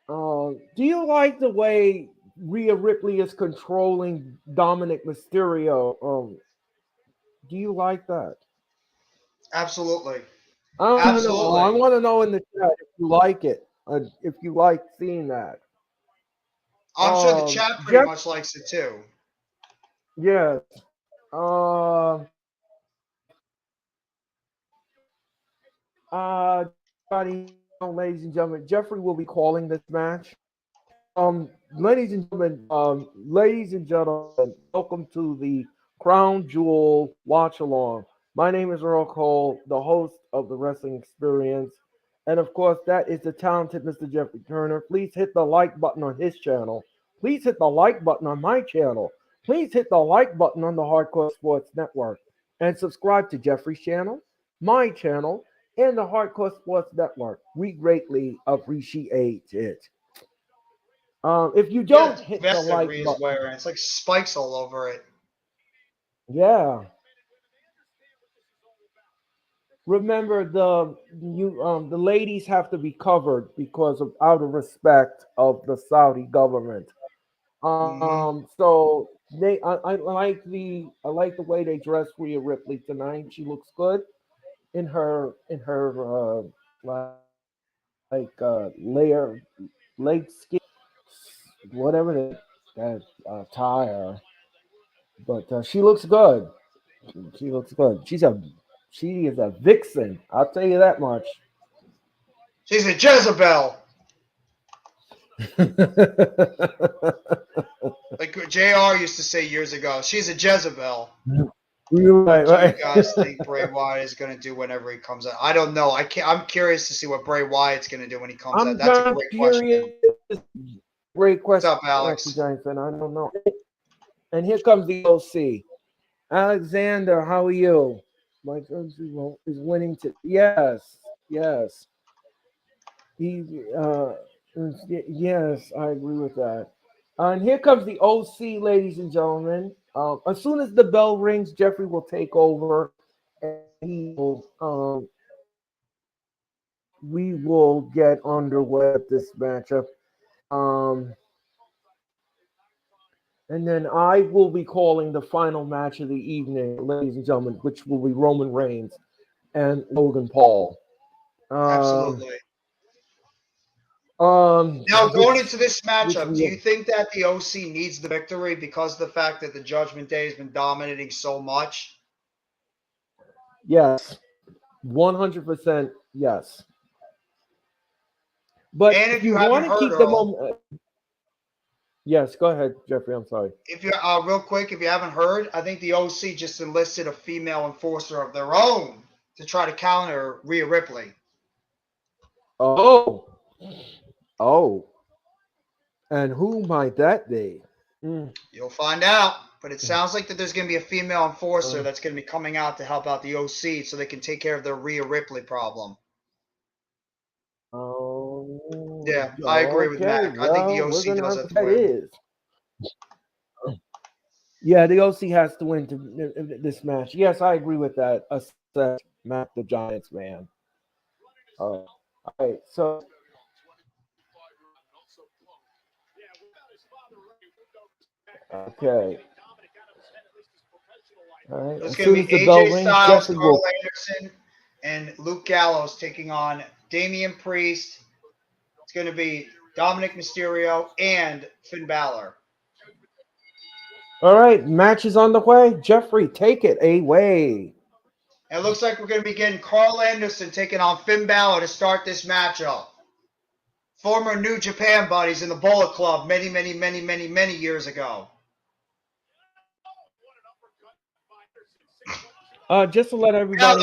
Speaker 3: Do you like the way Rhea Ripley is controlling Dominic Mysterio? Do you like that?
Speaker 2: Absolutely.
Speaker 3: I want to know in the chat if you like it. If you like seeing that.
Speaker 2: I'm sure the chat pretty much likes it too.
Speaker 3: Yes. Ladies and gentlemen, Jeffrey will be calling this match. Ladies and gentlemen, welcome to the Crown Jewel Watch Along. My name is Earl Cole, the host of the Wrestling Experience. And of course, that is the talented Mr. Jeffrey Turner. Please hit the like button on his channel. Please hit the like button on my channel. Please hit the like button on the Hardcore Sports Network. And subscribe to Jeffrey's channel, my channel, and the Hardcore Sports Network. We greatly appreciate it. If you don't hit the like button,
Speaker 2: wearing. It's like spikes all over it.
Speaker 3: Yeah. Remember, the ladies have to be covered because of out of respect of the Saudi government. So I like the way they dress Rhea Ripley tonight. She looks good in her layer leg skin, whatever that attire. But she looks good. She looks good. She is a vixen. I'll tell you that much.
Speaker 2: She's a Jezebel. Like JR used to say years ago. She's a Jezebel.
Speaker 3: Right.
Speaker 2: What do you guys think Bray Wyatt is going to do whenever he comes out? I don't know. I'm curious to see what Bray Wyatt's going to do when he comes out. That's a great question.
Speaker 3: Great question.
Speaker 2: What's up, Alex?
Speaker 3: I don't know. And here comes the OC. Alexander, how are you? My friend is winning to yes. Yes, I agree with that. And here comes the OC, ladies and gentlemen. As soon as the bell rings, Jeffrey will take over, and we will get underway with this matchup. And then I will be calling the final match of the evening, ladies and gentlemen, which will be Roman Reigns and Logan Paul.
Speaker 2: Absolutely. Now, going into this matchup, do you think that the OC needs the victory because of the fact that the Judgment Day has been dominating so much?
Speaker 3: Yes. 100% yes. But
Speaker 2: if you want to keep the moment.
Speaker 3: Yes, go ahead, Jeffrey. I'm sorry.
Speaker 2: If you real quick, if you haven't heard, I think the OC just enlisted a female enforcer of their own to try to counter Rhea Ripley.
Speaker 3: Oh. And who might that be?
Speaker 2: You'll find out. But it sounds like that there's going to be a female enforcer that's going to be coming out to help out the OC so they can take care of their Rhea Ripley problem.
Speaker 3: Oh,
Speaker 2: Yeah, I agree with Mac.
Speaker 3: well,
Speaker 2: I think the
Speaker 3: we're
Speaker 2: OC
Speaker 3: gonna
Speaker 2: does
Speaker 3: have
Speaker 2: have
Speaker 3: to
Speaker 2: to
Speaker 3: that
Speaker 2: win.
Speaker 3: is. Yeah, the OC has to win this match. Yes, I agree with that. Mac the Giants man. All right, so okay. All right.
Speaker 2: It's
Speaker 3: As
Speaker 2: going
Speaker 3: soon
Speaker 2: to
Speaker 3: as
Speaker 2: be
Speaker 3: the bell
Speaker 2: AJ
Speaker 3: rings,
Speaker 2: Styles,
Speaker 3: Jeffrey
Speaker 2: Carl
Speaker 3: will.
Speaker 2: Anderson, and Luke Gallows taking on Damian Priest. It's going to be Dominic Mysterio and Finn Balor.
Speaker 3: All right, match is on the way. Jeffrey, take it away.
Speaker 2: And it looks like we're going to be getting Carl Anderson taking on Finn Balor to start this matchup. Former New Japan buddies in the Bullet Club many years ago.
Speaker 3: Just to let everybody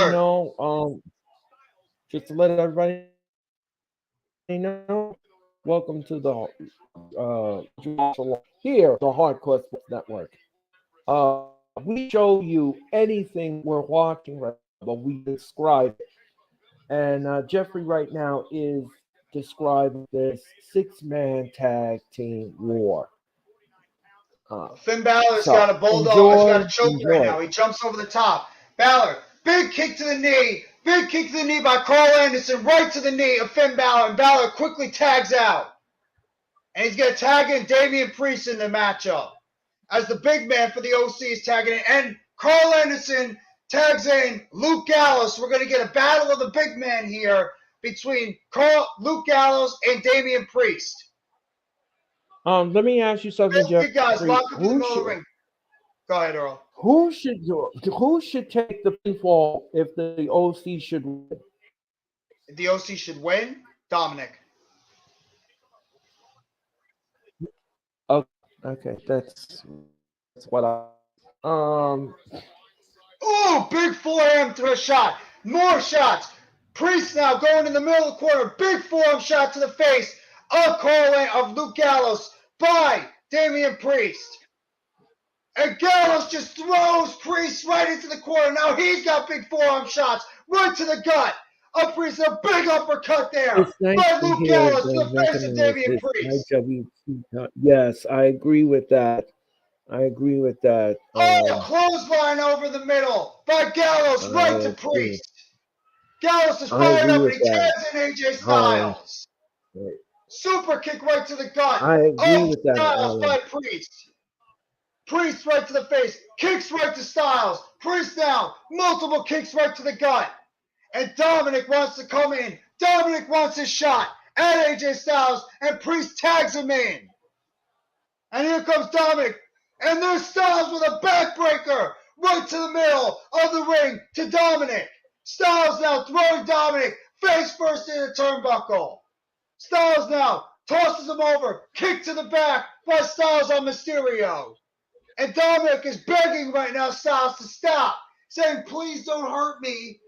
Speaker 3: know, welcome to the here, the Hardcore Sports Network. We show you anything we're watching right now, but we describe it. And Jeffrey right now is describing this 6-man tag team war.
Speaker 2: Finn Balor's got a bulldog. He's got a choke right now. He jumps over the top. Balor, big kick to the knee. Big kick to the knee by Carl Anderson, right to the knee of Finn Balor. And Balor quickly tags out. And he's going to tag in Damian Priest in the matchup. As the big man for the OC is tagging in. And Carl Anderson tags in Luke Gallows. So we're going to get a battle of the big man here between Luke Gallows and Damian Priest.
Speaker 3: Let me ask you something, Jeffrey.
Speaker 2: Big guys, lock up in the middle of the ring. Go ahead, Earl.
Speaker 3: Who should take the pinfall if the OC should win?
Speaker 2: If the OC should win, Dominic.
Speaker 3: Okay, that's what I.
Speaker 2: Oh, big forearm to a shot. More shots. Priest now going in the middle of the corner. Big forearm shot to the face of Luke Gallows by Damian Priest. And Gallows just throws Priest right into the corner. Now he's got big forearm shots right to the gut. Priest, a big uppercut there by Luke Gallows to the face of Damian Priest.
Speaker 3: Yes, I agree with that.
Speaker 2: Clothesline over the middle by Gallows right to Priest. Gallows is fired up and he tags in AJ Styles. Super kick right to the gut.
Speaker 3: I agree with that.
Speaker 2: Styles by Priest. Priest right to the face. Kicks right to Styles. Priest now. Multiple kicks right to the gut. And Dominic wants to come in. Dominic wants his shot at AJ Styles. And Priest tags him in. And here comes Dominic. And there's Styles with a backbreaker right to the middle of the ring to Dominic. Styles now throwing Dominic face first in the turnbuckle. Styles now tosses him over. Kick to the back by Styles on Mysterio. And Dominic is begging right now Styles to stop, saying, please don't hurt me.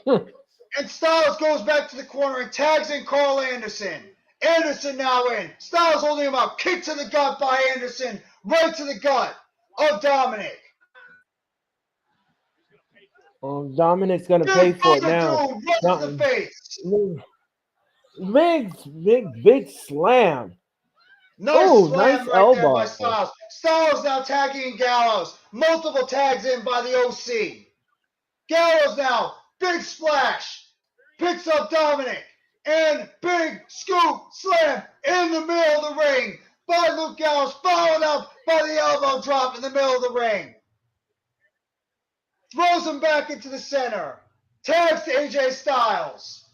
Speaker 2: And Styles goes back to the corner and tags in Carl Anderson. Anderson now in. Styles holding him up. Kick to the gut by Anderson. Right to the gut of Dominic.
Speaker 3: Dominic's going to pay for it now.
Speaker 2: Right to the face.
Speaker 3: Big slam.
Speaker 2: Nice elbow. There by Styles. Styles now tagging Gallows. Multiple tags in by the OC. Gallows now. Big splash. Picks up Dominic. And big scoop slam in the middle of the ring by Luke Gallows, followed up by the elbow drop in the middle of the ring. Throws him back into the center. Tags to AJ Styles.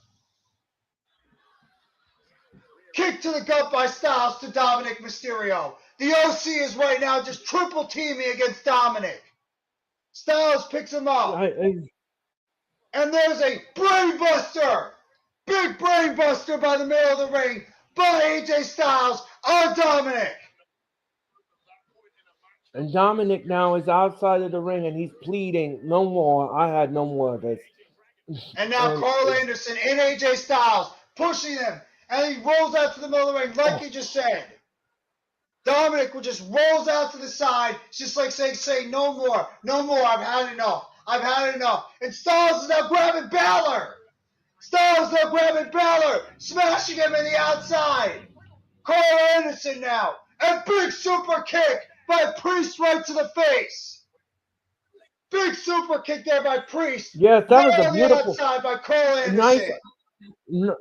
Speaker 2: Kick to the gut by Styles to Dominic Mysterio. The OC is right now just triple teaming against Dominic. Styles picks him up. And there's a brain buster. Big brain buster by the middle of the ring by AJ Styles on Dominic.
Speaker 3: And Dominic now is outside of the ring and he's pleading, no more. I had no more of this.
Speaker 2: And now Carl Anderson and AJ Styles pushing him. And he rolls out to the middle of the ring like he just said. Dominic just rolls out to the side, just like saying, no more, no more, I've had enough. I've had enough. And Styles is now grabbing Balor. Styles now grabbing Balor, smashing him in the outside. Carl Anderson now. A big super kick by Priest right to the face. Big super kick there by Priest.
Speaker 3: Yes, that was
Speaker 2: right
Speaker 3: a
Speaker 2: on
Speaker 3: beautiful,
Speaker 2: the outside by Carl Anderson.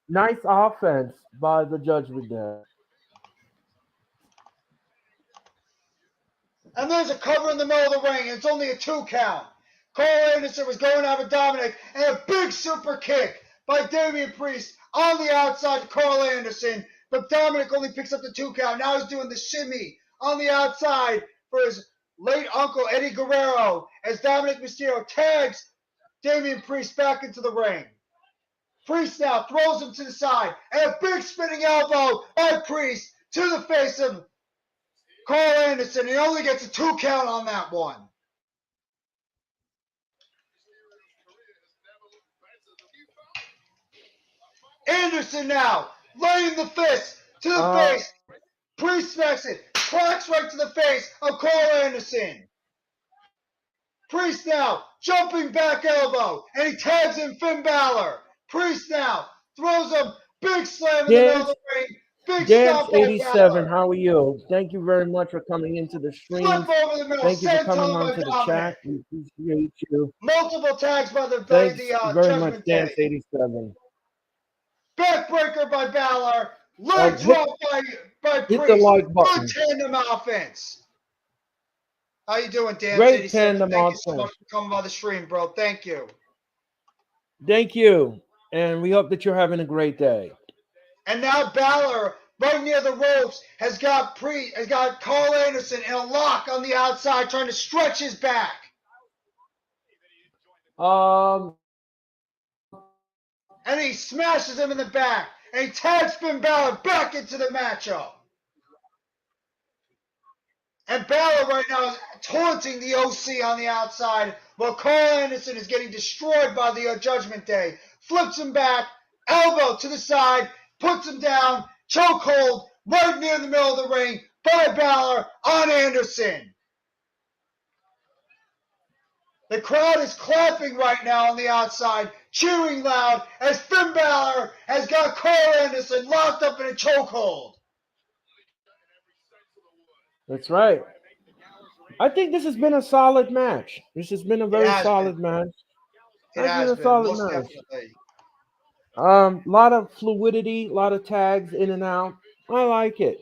Speaker 3: nice offense by the Judgment Day.
Speaker 2: And there's a cover in the middle of the ring, and it's only a 2 count. Carl Anderson was going after Dominic, and a big super kick by Damian Priest on the outside to Carl Anderson, but Dominic only picks up the 2 count. Now he's doing the shimmy on the outside for his late uncle Eddie Guerrero as Dominic Mysterio tags Damian Priest back into the ring. Priest now throws him to the side, and a big spinning elbow by Priest to the face of Carl Anderson. He only gets a 2 count on that one. Anderson now laying the fist to the face. Priest smacks it, cracks right to the face of Carl Anderson. Priest now jumping back elbow, and he tags in Finn Balor. Priest now throws him, big slam in the middle of the ring. Big
Speaker 3: Dance
Speaker 2: stop by
Speaker 3: 87,
Speaker 2: Balor.
Speaker 3: how are you? Thank you very much for coming into the stream.
Speaker 2: Flip over the middle.
Speaker 3: Thank you for coming
Speaker 2: Senton
Speaker 3: onto
Speaker 2: by
Speaker 3: the
Speaker 2: Dominic.
Speaker 3: chat. We appreciate you.
Speaker 2: Multiple tags by the
Speaker 3: Thanks very much,
Speaker 2: Judgment
Speaker 3: Dance
Speaker 2: Day.
Speaker 3: 87.
Speaker 2: Backbreaker by Balor. Leg drop by Priest.
Speaker 3: Hit the like button.
Speaker 2: Good tandem offense. How you doing, Dan?
Speaker 3: Great tandem
Speaker 2: Thank
Speaker 3: offense.
Speaker 2: you so much for coming by the stream, bro. Thank you.
Speaker 3: Thank you. And we hope that you're having a great day.
Speaker 2: And now Balor, right near the ropes, has got Carl Anderson in a lock on the outside, trying to stretch his back.
Speaker 3: Um,
Speaker 2: And he smashes him in the back. And he tags Finn Balor back into the matchup. And Balor right now is taunting the OC on the outside, while Carl Anderson is getting destroyed by the Judgment Day. Flips him back, elbow to the side, puts him down, chokehold right near the middle of the ring by Balor on Anderson. The crowd is clapping right now on the outside, cheering loud as Finn Balor has got Carl Anderson locked up in a chokehold.
Speaker 3: That's right. I think this has been a solid match. This has been a very solid match.
Speaker 2: It has been, most definitely.
Speaker 3: A lot of fluidity, a lot of tags in and out. I like it.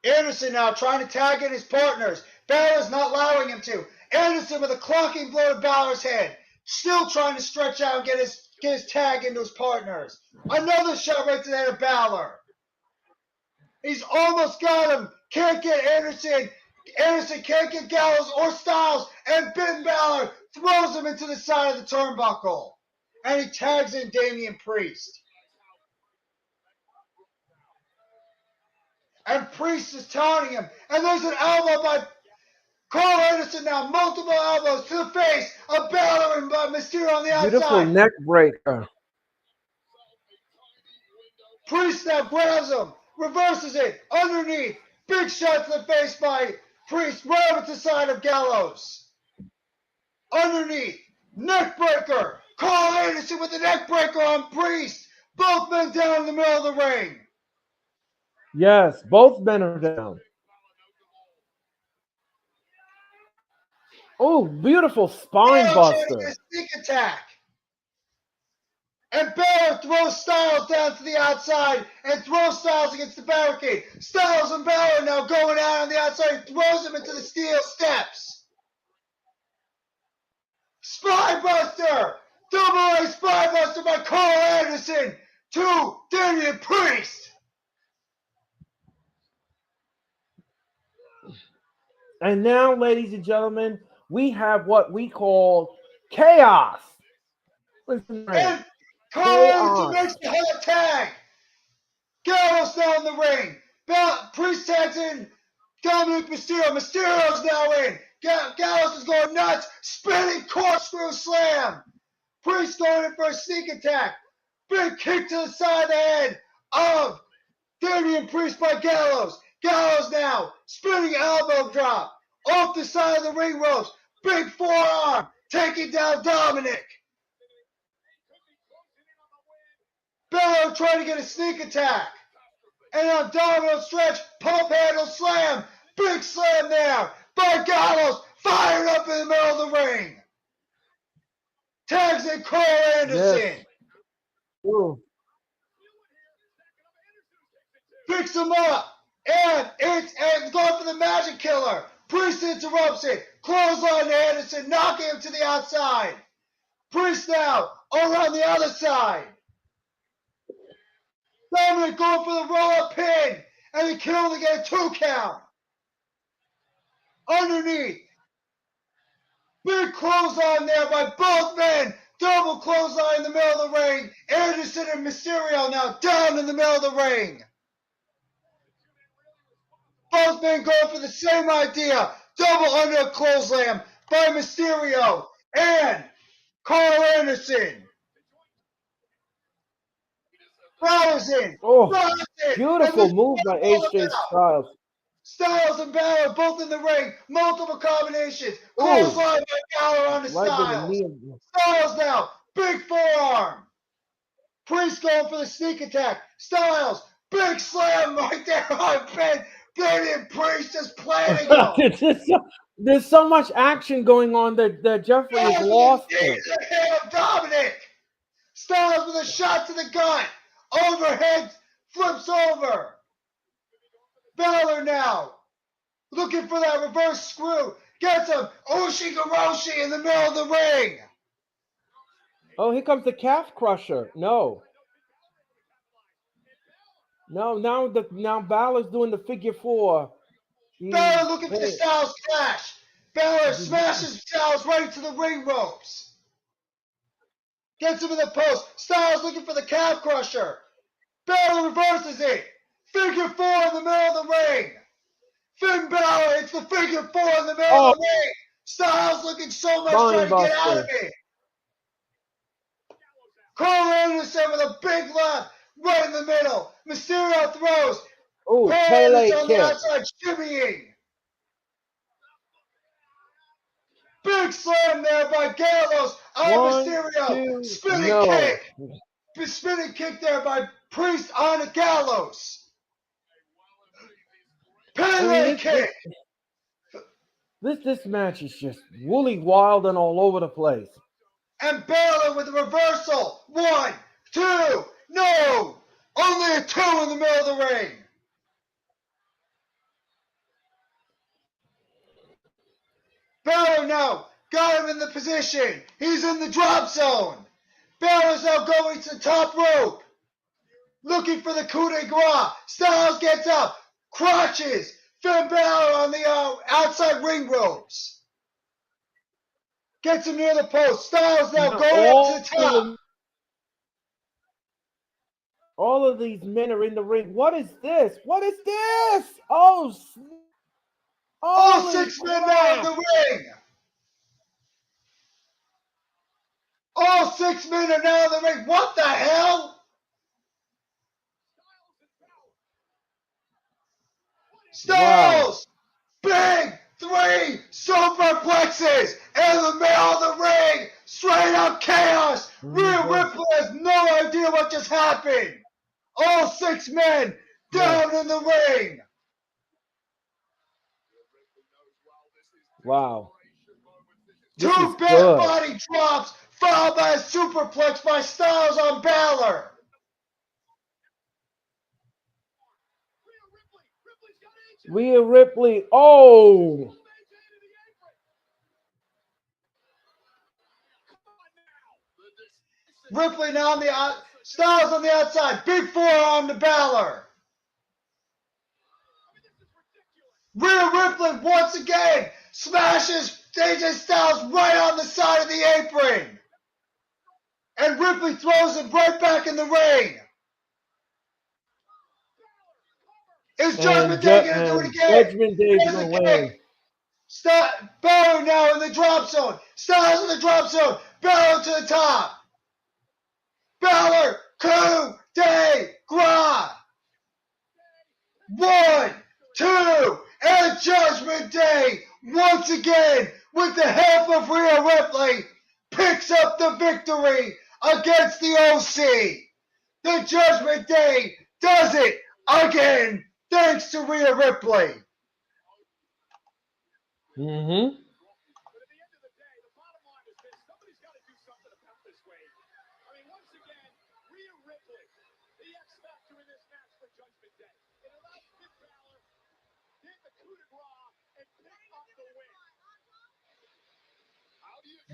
Speaker 2: Anderson now trying to tag in his partners. Balor's not allowing him to. Anderson with a clocking blow to Balor's head. Still trying to stretch out and get his tag into his partners. Another shot right to the head of Balor. He's almost got him. Can't get Anderson. Anderson can't get Gallows or Styles. And Finn Balor throws him into the side of the turnbuckle. And he tags in Damian Priest. And Priest is taunting him. And there's an elbow by Carl Anderson now. Multiple elbows to the face of Balor and Mysterio on the outside.
Speaker 3: Beautiful neck breaker.
Speaker 2: Priest now grabs him. Reverses it. Underneath. Big shot to the face by Priest. Right up the side of Gallows. Underneath. Neck breaker. Carl Anderson with the neck breaker on Priest. Both men down in the middle of the ring.
Speaker 3: Yes, both men are down. Oh, beautiful spine buster.
Speaker 2: Sneak attack. And Balor throws Styles down to the outside and throws Styles against the barricade. Styles and Balor now going out on the outside. Throws him into the steel steps. Spinebuster. Double A Spinebuster by Carl Anderson to Damian Priest.
Speaker 3: And now, ladies and gentlemen, we have what we call chaos. Listen,
Speaker 2: and Carl Anderson makes the hot tag. Gallows now in the ring. Priest tags in Dominic Mysterio. Mysterio's now in. Gallows is going nuts. Spinning corkscrew slam. Priest going in for a sneak attack. Big kick to the side of the head of Damian Priest by Gallows. Gallows now. Spinning elbow drop. Off the side of the ring ropes. Big forearm. Taking down Dominic. Balor trying to get a sneak attack. And on domino stretch, pump handle slam. Big slam there by Gallows. Fired up in the middle of the ring. Tags in Cole Anderson.
Speaker 3: Yes. Ooh.
Speaker 2: Picks him up. And it's going for the Magic Killer. Priest interrupts it. Clothesline to Anderson, knocking him to the outside. Priest now around the other side. Dominic going for the roll-up pin. And he killed to get a 2 count. Underneath. Big clothesline there by both men. Double clothesline in the middle of the ring. Anderson and Mysterio now down in the middle of the ring. Both men going for the same idea. Double under clothesline by Mysterio and Carl Anderson. Balor's in.
Speaker 3: Oh,
Speaker 2: Balor's in.
Speaker 3: beautiful move by AJ Styles.
Speaker 2: Styles and Balor both in the ring. Multiple combinations.
Speaker 3: Ooh.
Speaker 2: Clothesline by Balor on the
Speaker 3: Right with the
Speaker 2: Styles.
Speaker 3: knee.
Speaker 2: Styles now. Big forearm. Priest going for the sneak attack. Styles. Big slam right there on Ben. Damian Priest is planning him.
Speaker 3: There's so much action going on that Jeffrey is lost.
Speaker 2: The head of Dominic. Styles with a shot to the gut. Overhead flips over. Balor now. Looking for that reverse screw. Gets him. Ushigoroshi in the middle of the ring.
Speaker 3: Oh, here comes the calf crusher. No. Now Balor's doing the figure 4.
Speaker 2: Balor looking for the Styles clash. Balor smashes Styles right to the ring ropes. Gets him in the post. Styles looking for the calf crusher. Balor reverses it. Figure 4 in the middle of the ring. Finn Balor hits the figure 4 in the middle of the ring. Styles looking so much trying to get out of it. Carl Anderson with a big left right in the middle. Mysterio throws.
Speaker 3: Oh,
Speaker 2: Pele on the
Speaker 3: kick.
Speaker 2: outside, shimmying. Big slam there by Gallows on Mysterio. Spinning kick. Spinning kick there by Priest on the Gallows. Pele kick.
Speaker 3: This match is just woolly wild and all over the place.
Speaker 2: And Balor with the reversal. 1, 2, no! Only a 2 in the middle of the ring. Balor now got him in the position. He's in the drop zone. Balor's now going to the top rope. Looking for the coup de grace. Styles gets up. Crotches. Finn Balor on the outside ring ropes. Gets him near the post. Styles now going up to the top.
Speaker 3: All of these men are in the ring. What is this? What is this? Oh,
Speaker 2: all 6 men now in the ring. All 6 men are now in the ring. What the hell? Styles! Wow. Big 3 superplexes in the middle of the ring. Straight up chaos. Rhea Ripley has no idea what just happened. All 6 men down in the ring.
Speaker 3: Wow.
Speaker 2: 2 big body drops, followed by a superplex by Styles on Balor.
Speaker 3: Rhea Ripley. Oh.
Speaker 2: Ripley now on the Styles on the outside. Big forearm to Balor. Rhea Ripley once again smashes AJ Styles right on the side of the apron. And Ripley throws him right back in the ring. Is Judgment Day going to do it again?
Speaker 3: Judgment Day is going to win.
Speaker 2: Balor now in the drop zone. Styles in the drop zone. Balor to the top. Balor, coup de grace. 1, 2, and Judgment Day, once again, with the help of Rhea Ripley, picks up the victory against the OC. The Judgment Day does it again, thanks to Rhea Ripley.
Speaker 3: Mm-hmm.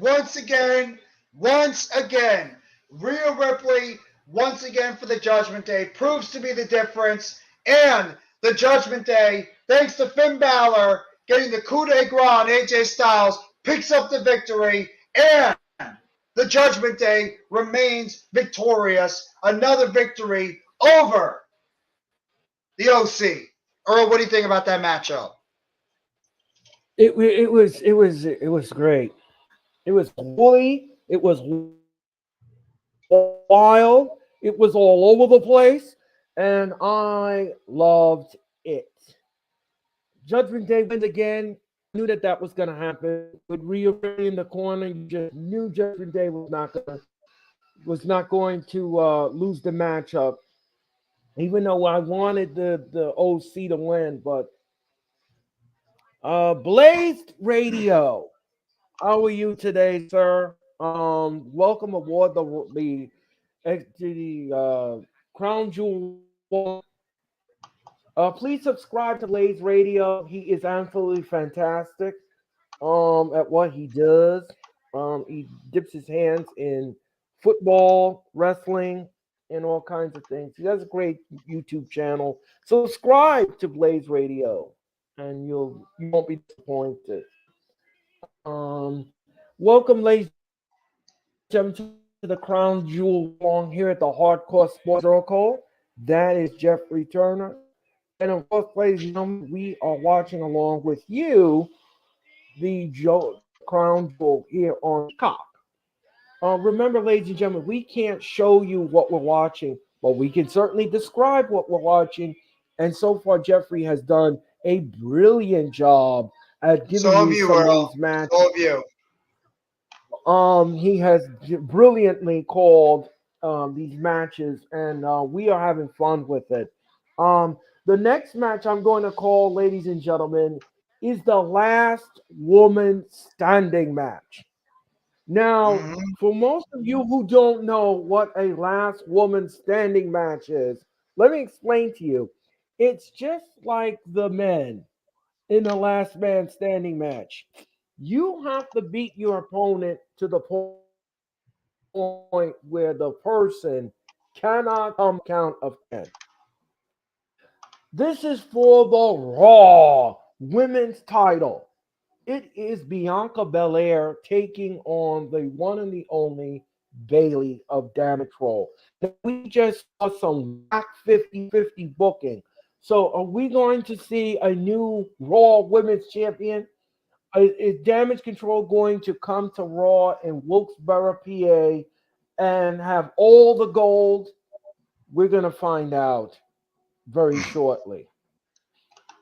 Speaker 2: Once again, Rhea Ripley, once again for the Judgment Day, proves to be the difference. And the Judgment Day, thanks to Finn Balor getting the coup de grace on AJ Styles, picks up the victory. And the Judgment Day remains victorious. Another victory over the OC. Earl, what do you think about that matchup?
Speaker 3: It was great. It was woolly. It was wild. It was all over the place, and I loved it. Judgment Day wins again. Knew that was going to happen. With Rhea in the corner, you just knew Judgment Day was not going to lose the matchup. Even though I wanted the OC to win, but Blazed Radio. How are you today, sir? Welcome aboard the Crown Jewel. Please subscribe to Blaze Radio. He is absolutely fantastic at what he does. He dips his hands in football, wrestling, and all kinds of things. He has a great YouTube channel. Subscribe to Blaze Radio, and you won't be disappointed. Welcome, ladies and gentlemen, to the Crown Jewel along here at the Hardcore Sports Earl Cole. That is Jeffrey Turner. And of course, ladies and gentlemen, we are watching along with you the Crown Jewel here on Cock. Remember, ladies and gentlemen, we can't show you what we're watching, but we can certainly describe what we're watching. And so far, Jeffrey has done a brilliant job at giving you some of these matches.
Speaker 2: So have you.
Speaker 3: He has brilliantly called these matches, and we are having fun with it. The next match I'm going to call, ladies and gentlemen, is the last woman standing match. Now, for most of you who don't know what a last woman standing match is, let me explain to you. It's just like the men in the last man standing match. You have to beat your opponent to the point where the person cannot count of 10. This is for the Raw Women's title. It is Bianca Belair taking on the one and the only Bayley of Damage Control. We just saw some 50-50 booking. So are we going to see a new Raw Women's Champion? Is Damage Control going to come to Raw in Wilkes-Barre, PA, and have all the gold? We're going to find out very shortly.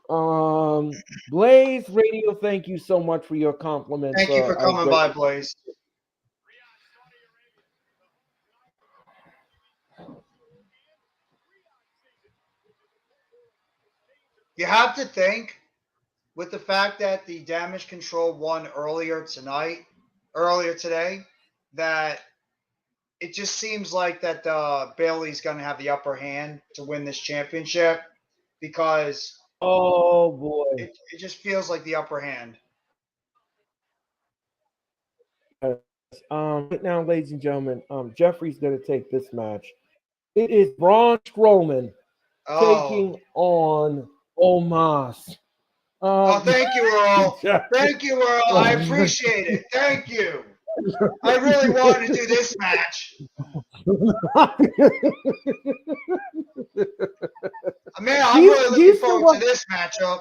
Speaker 3: Blaze Radio, thank you so much for your compliments.
Speaker 2: Thank you for coming by, Blaze. You have to think, with the fact that the Damage Control won earlier today, that it just seems like that Bayley's going to have the upper hand to win this championship, because
Speaker 3: oh boy,
Speaker 2: it just feels like the upper hand.
Speaker 3: Right now, ladies and gentlemen, Jeffrey's going to take this match. It is Braun Strowman taking on Omos.
Speaker 2: Thank you, Earl. Thank you, Earl. I appreciate it. Thank you. I really wanted to do this match. Man, I'm really looking forward to this matchup.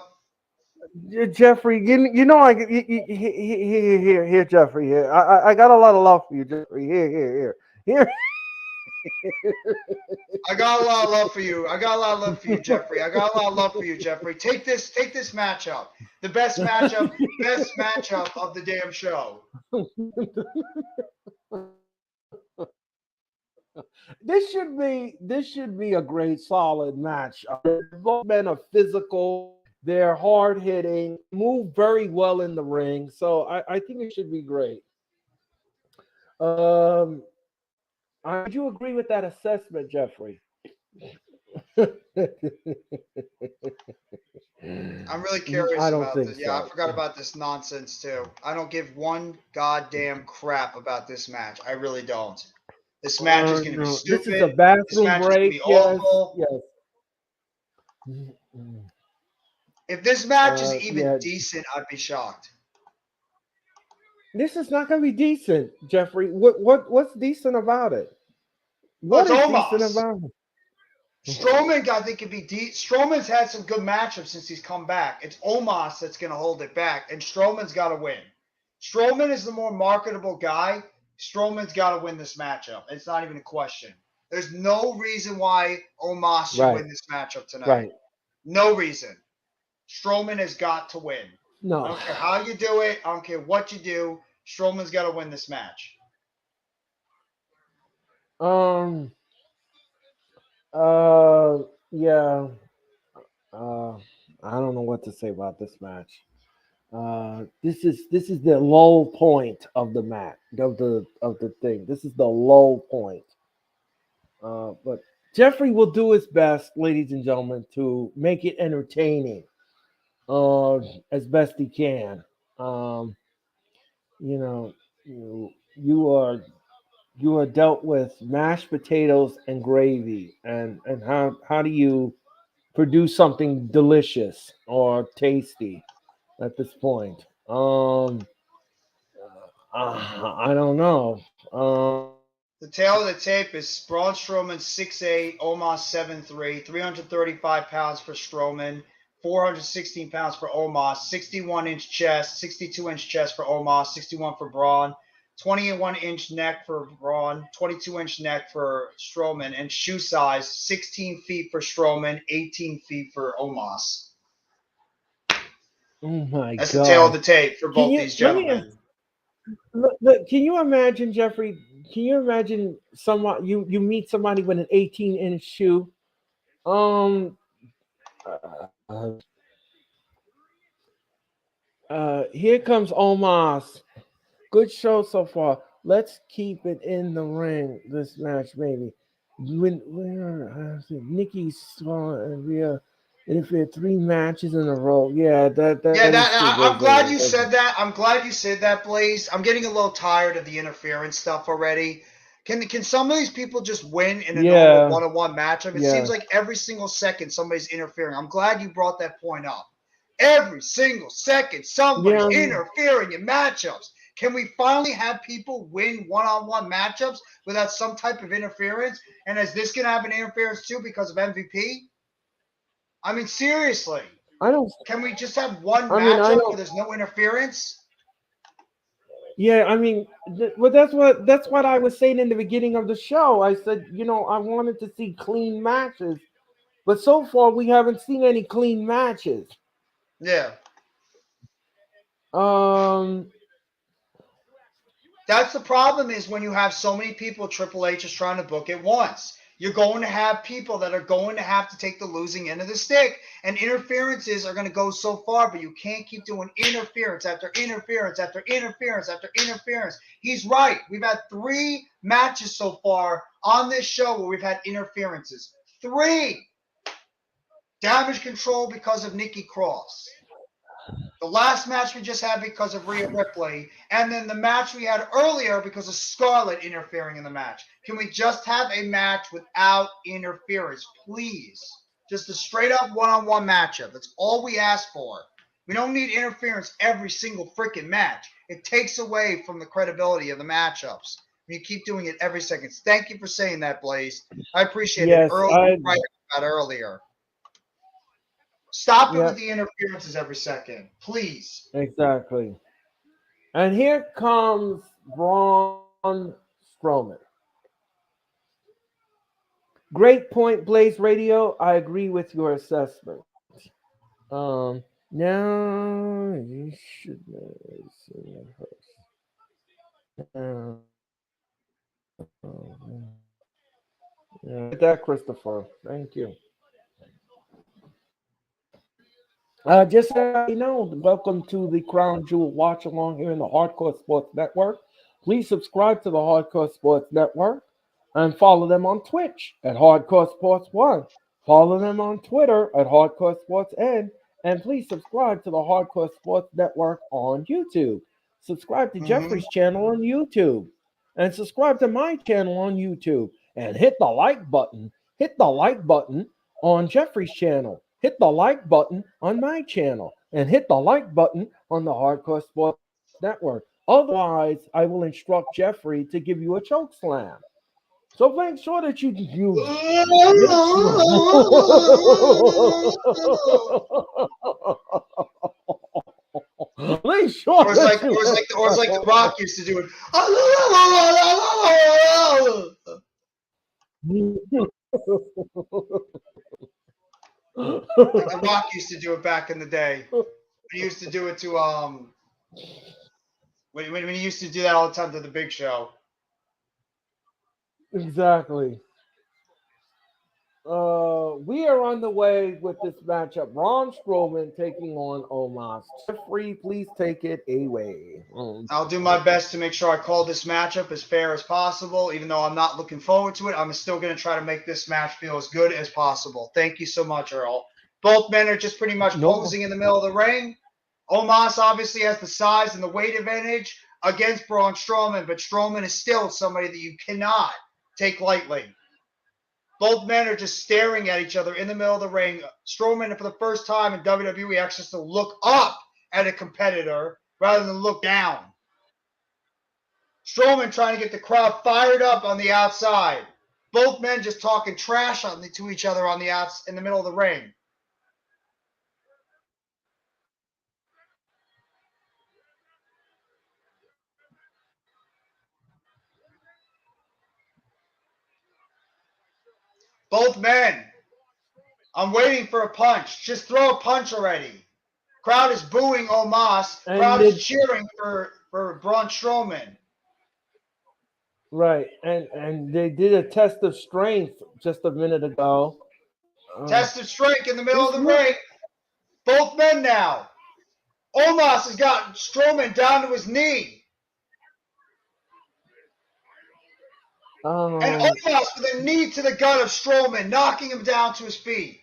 Speaker 3: Jeffrey, you know, here, Jeffrey. Here, I got a lot of love for you, Jeffrey. Here.
Speaker 2: I got a lot of love for you. I got a lot of love for you, Jeffrey. I got a lot of love for you, Jeffrey. Take this matchup. The best matchup of the damn show.
Speaker 3: This should be a great solid match. Both men are physical, they're hard hitting, move very well in the ring. So I think it should be great. Would you agree with that assessment, Jeffrey?
Speaker 2: I'm really curious
Speaker 3: I don't
Speaker 2: about
Speaker 3: think
Speaker 2: this. Yeah, I
Speaker 3: so.
Speaker 2: forgot about this nonsense too. I don't give one goddamn crap about this match. I really don't. This match is going to be
Speaker 3: No. This is a
Speaker 2: stupid. This
Speaker 3: bathroom
Speaker 2: match is going to
Speaker 3: break.
Speaker 2: be
Speaker 3: Yes,
Speaker 2: awful.
Speaker 3: yes.
Speaker 2: If this match is even
Speaker 3: Yeah.
Speaker 2: decent, I'd be shocked.
Speaker 3: This is not going to be decent, Jeffrey. What's decent about it?
Speaker 2: Oh,
Speaker 3: What
Speaker 2: it's
Speaker 3: is decent
Speaker 2: Omos.
Speaker 3: about it?
Speaker 2: Strowman, I think, could be deep. Strowman's had some good matchups since he's come back. It's Omos that's going to hold it back, and Strowman's got to win. Strowman is the more marketable guy. Strowman's got to win this matchup. It's not even a question. There's no reason why Omos should win this matchup tonight.
Speaker 3: Right.
Speaker 2: No reason. Strowman has got to win.
Speaker 3: No.
Speaker 2: I don't care how you do it. I don't care what you do. Strowman's got to win this match.
Speaker 3: Yeah. I don't know what to say about this match. This is the low point of the match of the thing. This is the low point. But Jeffrey will do his best, ladies and gentlemen, to make it entertaining, as best he can. You know, you are dealt with mashed potatoes and gravy, and how do you produce something delicious or tasty at this point? I don't know.
Speaker 2: The tail of the tape is Braun Strowman 6'8", Omos 7'3", 335 pounds for Strowman, 416 pounds for Omos, 61-inch chest, 62-inch chest for Omos, 61 for Braun, 21-inch neck for Braun, 22-inch neck for Strowman, and shoe size 16 feet for Strowman, 18 feet for Omos.
Speaker 3: Oh my
Speaker 2: That's
Speaker 3: God.
Speaker 2: the tail of the tape for both these gentlemen.
Speaker 3: Look, can you imagine, Jeffrey? Can you imagine you meet somebody with an 18-inch shoe? Here comes Omos. Good show so far. Let's keep it in the ring. This match, maybe. Nikki saw interfered 3 matches in a row. Yeah,
Speaker 2: I'm glad you said that. I'm glad you said that, Blaze. I'm getting a little tired of the interference stuff already. Can some of these people just win in a normal one-on-one matchup? It seems like every single second somebody's interfering. I'm glad you brought that point up. Every single second somebody's interfering in matchups. Can we finally have people win one-on-one matchups without some type of interference? And is this going to have an interference too because of MVP? I mean, seriously. Can we just have one matchup where there's no interference?
Speaker 3: Yeah, I mean, well, that's what I was saying in the beginning of the show. I said, I wanted to see clean matches, but so far we haven't seen any clean matches.
Speaker 2: Yeah. That's the problem is when you have so many people, Triple H is trying to book at once. You're going to have people that are going to have to take the losing end of the stick, and interferences are going to go so far, but you can't keep doing interference after interference after interference after interference. He's right. We've had 3 matches so far on this show where we've had interferences. 3. Damage control because of Nikki Cross. The last match we just had because of Rhea Ripley, and then the match we had earlier because of Scarlett interfering in the match. Can we just have a match without interference, please? Just a straight-up one-on-one matchup. That's all we ask for. We don't need interference every single freaking match. It takes away from the credibility of the matchups. You keep doing it every second. Thank you for saying that, Blaze. I appreciate it. Earl was right about earlier. Stop it with the interferences every second, please.
Speaker 3: Exactly. And here comes Braun Strowman. Great point, Blaze Radio. I agree with your assessment. Now you should that, Christopher. Thank you. Just so you know, welcome to the Crown Jewel Watch Along here in the Hardcore Sports Network. Please subscribe to the Hardcore Sports Network and follow them on Twitch at Hardcore Sports One. Follow them on Twitter at Hardcore Sports N, and please subscribe to the Hardcore Sports Network on YouTube. Subscribe to Jeffrey's channel on YouTube, and subscribe to my channel on YouTube, and hit the like button. Hit the like button on Jeffrey's channel. Hit the like button on my channel, and hit the like button on the Hardcore Sports Network. Otherwise, I will instruct Jeffrey to give you a choke slam. So make sure that you make sure.
Speaker 2: Or it's like the Rock used to do it. Like the Rock used to do it back in the day. He used to do it to when he used to do that all the time to the Big Show.
Speaker 3: Exactly. We are on the way with this matchup. Braun Strowman taking on Omos. Jeffrey, please take it away.
Speaker 2: I'll do my best to make sure I call this matchup as fair as possible. Even though I'm not looking forward to it, I'm still going to try to make this match feel as good as possible. Thank you so much, Earl. Both men are just pretty much posing in the middle of the ring. Omos obviously has the size and the weight advantage against Braun Strowman, but Strowman is still somebody that you cannot take lightly. Both men are just staring at each other in the middle of the ring. Strowman, for the first time in WWE, actually has to look up at a competitor rather than look down. Strowman trying to get the crowd fired up on the outside. Both men just talking trash to each other on the in the middle of the ring. Both men. I'm waiting for a punch. Just throw a punch already. Crowd is booing Omos. Crowd is cheering for Braun Strowman.
Speaker 3: Right, and they did a test of strength just a minute ago.
Speaker 2: Test of strength in the middle of the ring. Both men now. Omos has got Strowman down to his knee. And Omos with a knee to the gut of Strowman, knocking him down to his feet.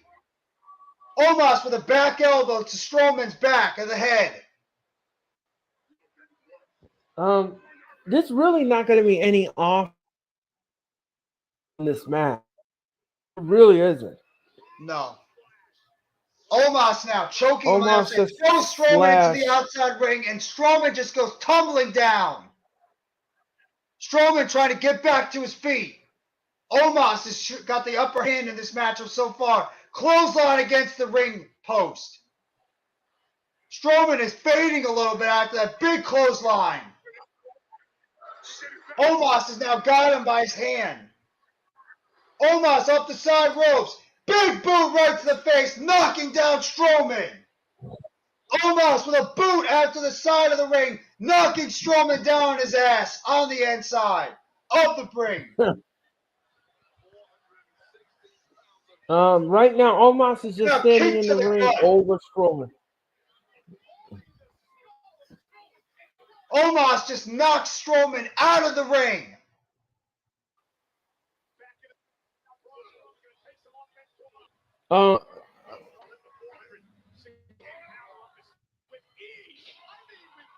Speaker 2: Omos with a back elbow to Strowman's back of the head.
Speaker 3: There's really not going to be any off in this match. It really isn't.
Speaker 2: No. Omos now choking him out, throws Strowman into the outside ring, and Strowman just goes tumbling down. Strowman trying to get back to his feet. Omos has got the upper hand in this matchup so far. Clothesline against the ring post. Strowman is fading a little bit after that big clothesline. Omos has now got him by his hand. Omos up the side ropes. Big boot right to the face, knocking down Strowman. Omos with a boot after the side of the ring, knocking Strowman down on his ass on the inside of the ring.
Speaker 3: Right now, Omos is just standing in the ring over Strowman.
Speaker 2: Omos just knocks Strowman out of the ring.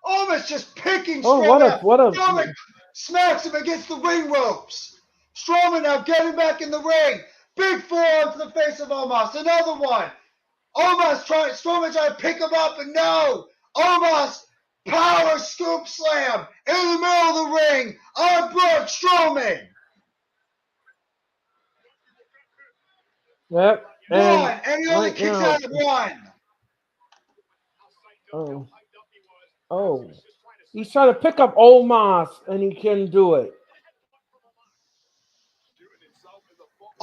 Speaker 2: Omos just picking Strowman. Strowman smacks him against the ring ropes. Strowman now getting back in the ring. Big forearm to the face of Omos. Another one. Strowman trying to pick him up, but no. Omos power scoop slam in the middle of the ring on Braun Strowman.
Speaker 3: Yep.
Speaker 2: And he only kicks out of one.
Speaker 3: Oh. He's trying to pick up Omos, and he can't do it.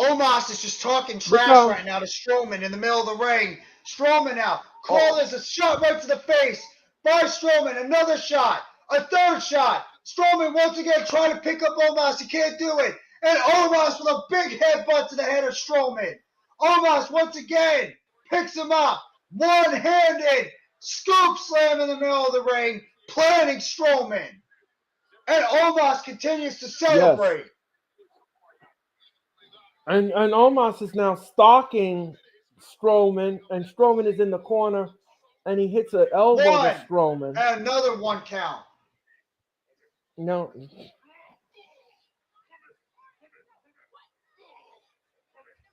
Speaker 2: Omos is just talking trash
Speaker 3: Because
Speaker 2: right now to Strowman in the middle of the ring. Strowman now. Cole is a shot right to the face by Strowman. Another shot. A third shot. Strowman once again trying to pick up Omos. He can't do it. And Omos with a big headbutt to the head of Strowman. Omos once again picks him up. One-handed scoop slam in the middle of the ring, planting Strowman. And Omos continues to celebrate.
Speaker 3: And Omos is now stalking Strowman, and Strowman is in the corner, and he hits an elbow to Strowman.
Speaker 2: And another 1 count.
Speaker 3: No.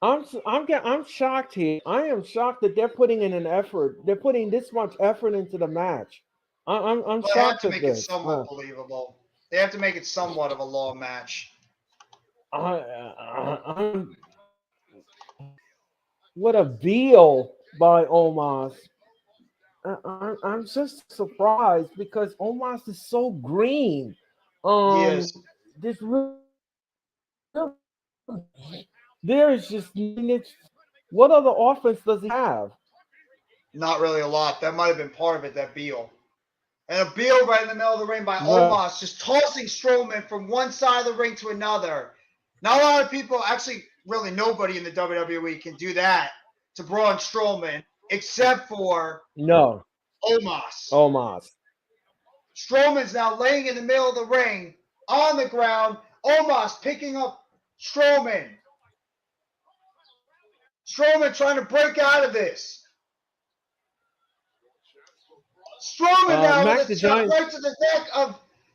Speaker 3: I'm shocked here. I am shocked that they're putting in an effort. They're putting this much effort into the match. I'm
Speaker 2: Well,
Speaker 3: shocked
Speaker 2: they have to
Speaker 3: at
Speaker 2: make
Speaker 3: this.
Speaker 2: it somewhat believable. They have to make it somewhat of a long match.
Speaker 3: What a deal by Omos. I'm just surprised because Omos is so green.
Speaker 2: Yes.
Speaker 3: This there is just what other offense does he have?
Speaker 2: Not really a lot. That might have been part of it, that Beal. And a Beal right in the middle of the ring by Omos, just tossing Strowman from one side of the ring to another. Not a lot of people, actually, really nobody in the WWE can do that to Braun Strowman, except for Omos. Strowman's now laying in the middle of the ring, on the ground. Omos picking up Strowman. Strowman trying to break out of this. Strowman now with a shot right to the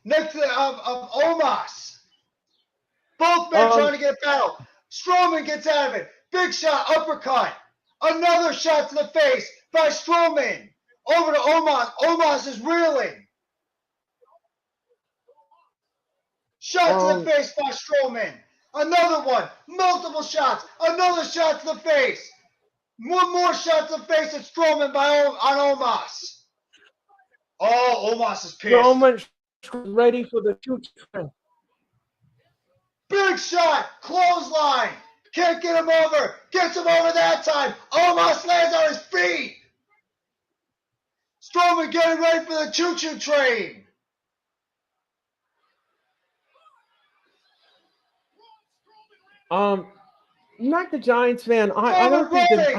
Speaker 2: neck of Omos. Both men trying to get a battle. Strowman gets out of it. Big shot, uppercut. Another shot to the face by Strowman. Over to Omos. Omos is reeling. Shot to the face by Strowman. Another one. Multiple shots. Another shot to the face. One more shot to the face of Strowman on Omos. Oh, Omos is pissed.
Speaker 3: Strowman ready for the shoot.
Speaker 2: Big shot. Clothesline. Can't get him over. Gets him over that time. Omos lands on his feet. Strowman getting ready for the choo-choo train.
Speaker 3: Not the Giants fan. I don't think that.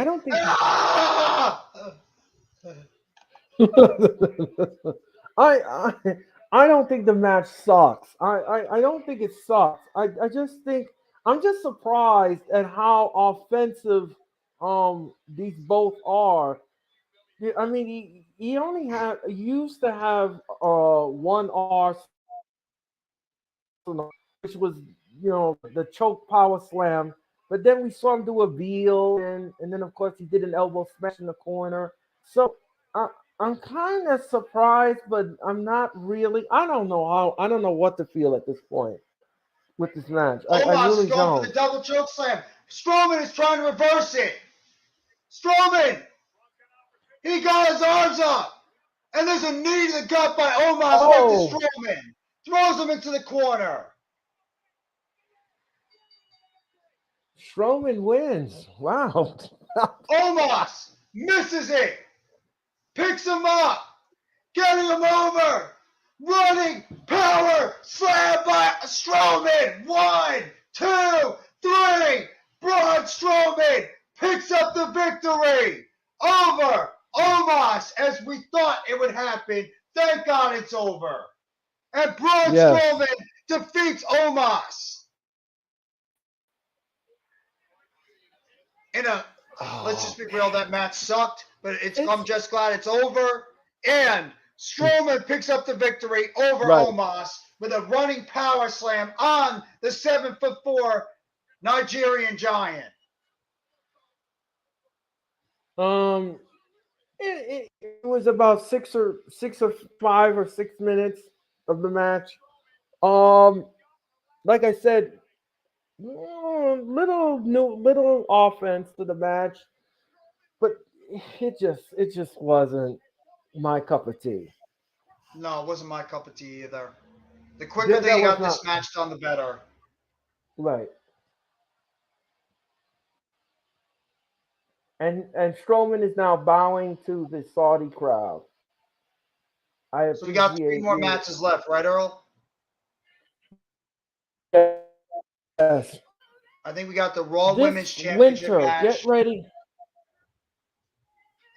Speaker 3: I don't think the match sucks. I don't think it sucks. I just think I'm just surprised at how offensive these both are. I mean, he only used to have one arsenal, which was the choke power slam. But then we saw him do a Veal, and then of course he did an elbow smash in the corner. So I'm kind of surprised, but I'm not really. I don't know what to feel at this point with this match. I really
Speaker 2: is going for the double choke slam. Strowman is trying to reverse it. Strowman, he got his arms up, and there's a knee to the gut by Omos right to Strowman. Throws him into the corner.
Speaker 3: Strowman wins. Wow.
Speaker 2: Omos misses it. Picks him up. Getting him over. Running power slam by Strowman. 1, 2, 3. Braun Strowman picks up the victory over Omos, as we thought it would happen. Thank God it's over. And Braun Strowman defeats Omos. Let's just be real, that match sucked, but I'm just glad it's over. And Strowman picks up the victory over Omos with a running power slam on the 7'4" Nigerian giant.
Speaker 3: It was about 6 or 5 or 6 minutes of the match. Like I said, little offense to the match, but it just wasn't my cup of tea.
Speaker 2: No, it wasn't my cup of tea either. The quicker they got this match done, the better.
Speaker 3: Right. And Strowman is now bowing to the Saudi crowd. I
Speaker 2: So we got 3
Speaker 3: appreciate
Speaker 2: more
Speaker 3: you.
Speaker 2: matches left, right, Earl?
Speaker 3: Yes.
Speaker 2: I think we got the Raw
Speaker 3: This
Speaker 2: Women's Championship
Speaker 3: winter, get
Speaker 2: match.
Speaker 3: ready.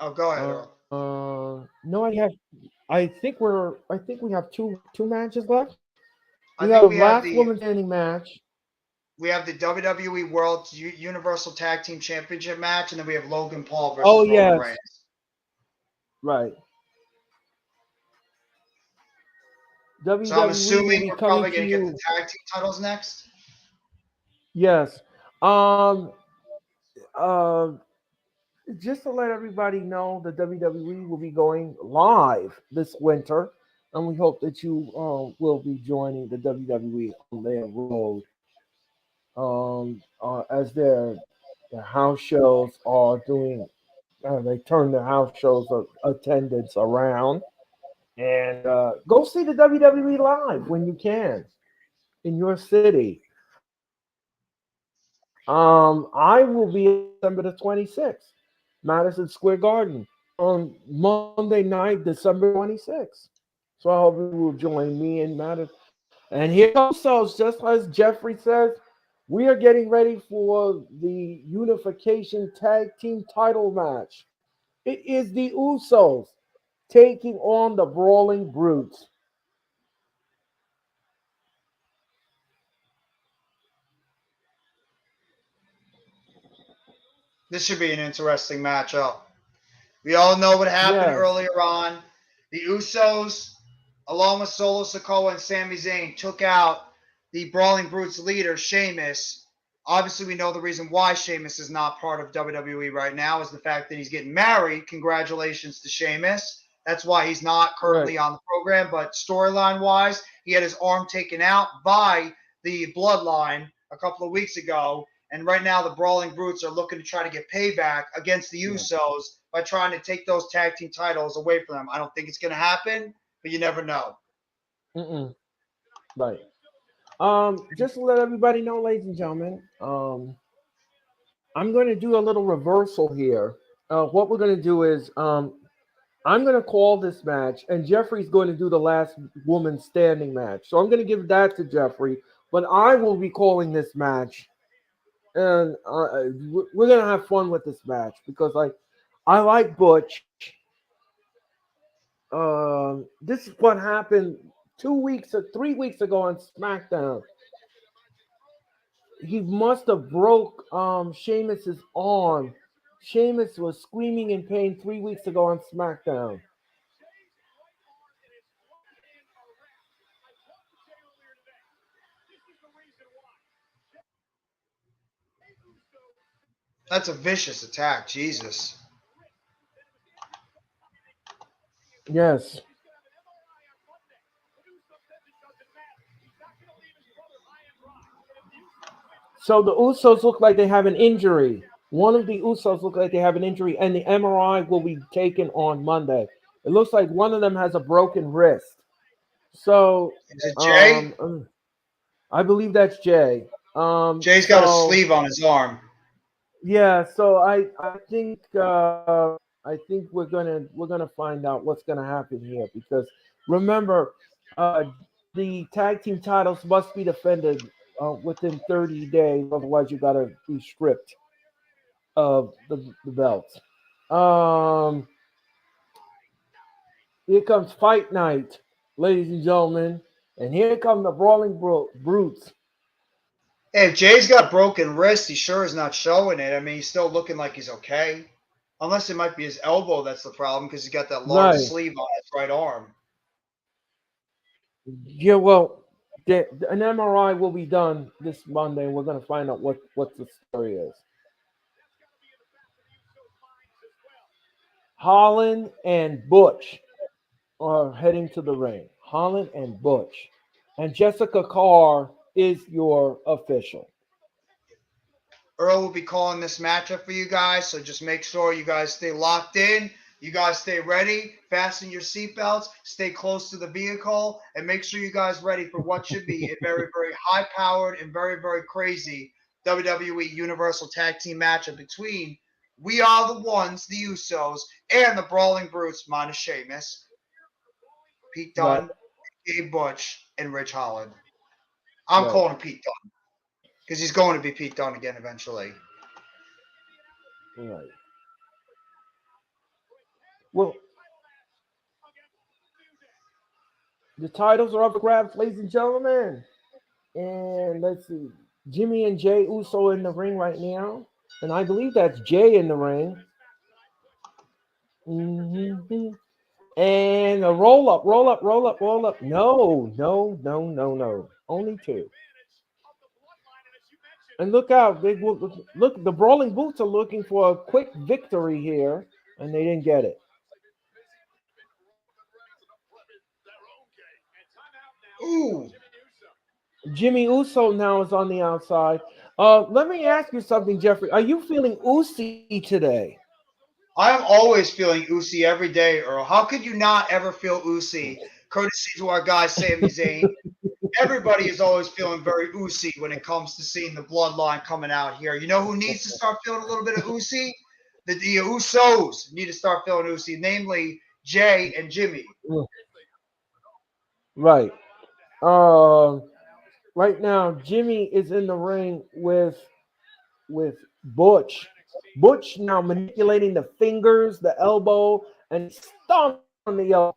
Speaker 2: Oh, go ahead, Earl.
Speaker 3: No, I think we have two matches left.
Speaker 2: I
Speaker 3: We have
Speaker 2: think
Speaker 3: the last woman standing match.
Speaker 2: we have the WWE World Universal Tag Team Championship match, and then we have Logan Paul
Speaker 3: Oh
Speaker 2: versus Roman
Speaker 3: yes,
Speaker 2: Reigns.
Speaker 3: right.
Speaker 2: So I'm
Speaker 3: WWE will
Speaker 2: assuming
Speaker 3: be
Speaker 2: we're
Speaker 3: coming
Speaker 2: probably
Speaker 3: to
Speaker 2: going to get the
Speaker 3: you.
Speaker 2: tag team titles next.
Speaker 3: Yes. Um. Uh. Just to let everybody know, the WWE will be going live this winter, and we hope that you will be joining the WWE on their road. As their house shows are doing, they turn their house shows of attendance around, and go see the WWE live when you can in your city. I will be December the 26th, Madison Square Garden, on Monday night, December 26th. So I hope you will join me in Madison. And here also, just as Jeffrey says, we are getting ready for the Unification Tag Team title match. It is the Usos taking on the Brawling Brutes.
Speaker 2: This should be an interesting matchup. We all know what happened
Speaker 3: Yes,
Speaker 2: earlier on. The Usos, along with Solo Sikoa and Sami Zayn, took out the Brawling Brutes leader, Sheamus. Obviously, we know the reason why Sheamus is not part of WWE right now is the fact that he's getting married. Congratulations to Sheamus. That's why he's not
Speaker 3: right.
Speaker 2: currently on the program. But storyline wise, he had his arm taken out by the Bloodline a couple of weeks ago. And right now, the Brawling Brutes are looking to try to get payback against the
Speaker 3: Yeah.
Speaker 2: Usos by trying to take those tag team titles away from them. I don't think it's going to happen, but you never know.
Speaker 3: Mm-mm. Right. Just to let everybody know, ladies and gentlemen, I'm going to do a little reversal here. What we're going to do is I'm going to call this match, and Jeffrey's going to do the last woman standing match. So I'm going to give that to Jeffrey, but I will be calling this match, and we're going to have fun with this match because I like Butch. This is what happened 2 weeks or 3 weeks ago on SmackDown. He must have broke Sheamus's arm. Sheamus was screaming in pain 3 weeks ago on SmackDown.
Speaker 2: That's a vicious attack. Jesus.
Speaker 3: Yes. So the Usos look like they have an injury. One of the Usos look like they have an injury, and the MRI will be taken on Monday. It looks like one of them has a broken wrist. So
Speaker 2: Is it Jay?
Speaker 3: I believe that's Jay.
Speaker 2: Jay's got a
Speaker 3: So
Speaker 2: sleeve on his arm.
Speaker 3: yeah, so I think we're gonna find out what's gonna happen here because remember, the tag team titles must be defended within 30 days, otherwise you gotta be stripped of the belts. Um, Here comes fight night, ladies and gentlemen, and here come the brawling brutes.
Speaker 2: Hey, if Jay's got a broken wrist, he sure is not showing it. I mean, he's still looking like he's okay. Unless it might be his elbow that's the problem because he's got that large
Speaker 3: Right.
Speaker 2: sleeve on his right arm.
Speaker 3: Yeah, well, an MRI will be done this Monday, and we're going to find out what the story is. Holland and Butch are heading to the ring. Holland and Butch. And Jessica Carr is your official.
Speaker 2: Earl will be calling this matchup for you guys, so just make sure you guys stay locked in. You guys stay ready, fasten your seatbelts, stay close to the vehicle, and make sure you guys ready for what should be a very, very high-powered and very, very crazy WWE Universal Tag Team matchup between We are the ones, the Usos, and the Brawling Brutes minus Sheamus, Pete Dunne,
Speaker 3: Right.
Speaker 2: Gabe Butch, and Ridge Holland. I'm
Speaker 3: Right.
Speaker 2: calling him Pete Dunne because he's going to be Pete Dunne again eventually.
Speaker 3: Right. Well, the titles are up for grabs, ladies and gentlemen. And let's see. Jimmy and Jay Uso in the ring right now. And I believe that's Jay in the ring. Mm-hmm. And a roll up, roll up, roll up, roll up. No, no, no, no, no. Only two. And look out. Look, the Brawling Boots are looking for a quick victory here, and they didn't get it.
Speaker 2: Ooh.
Speaker 3: Jimmy Uso now is on the outside. Let me ask you something, Jeffrey. Are you feeling oozy today?
Speaker 2: I'm always feeling oozy every day, Earl. How could you not ever feel oozy? Courtesy to our guy, Sami Zayn. Everybody is always feeling very oozy when it comes to seeing the bloodline coming out here. You know who needs to start feeling a little bit of oozy? The Usos need to start feeling oozy, namely Jay and Jimmy.
Speaker 3: Right. Um, right now, Jimmy is in the ring with Butch. Butch now manipulating the fingers, the elbow, and stomp on the elbow.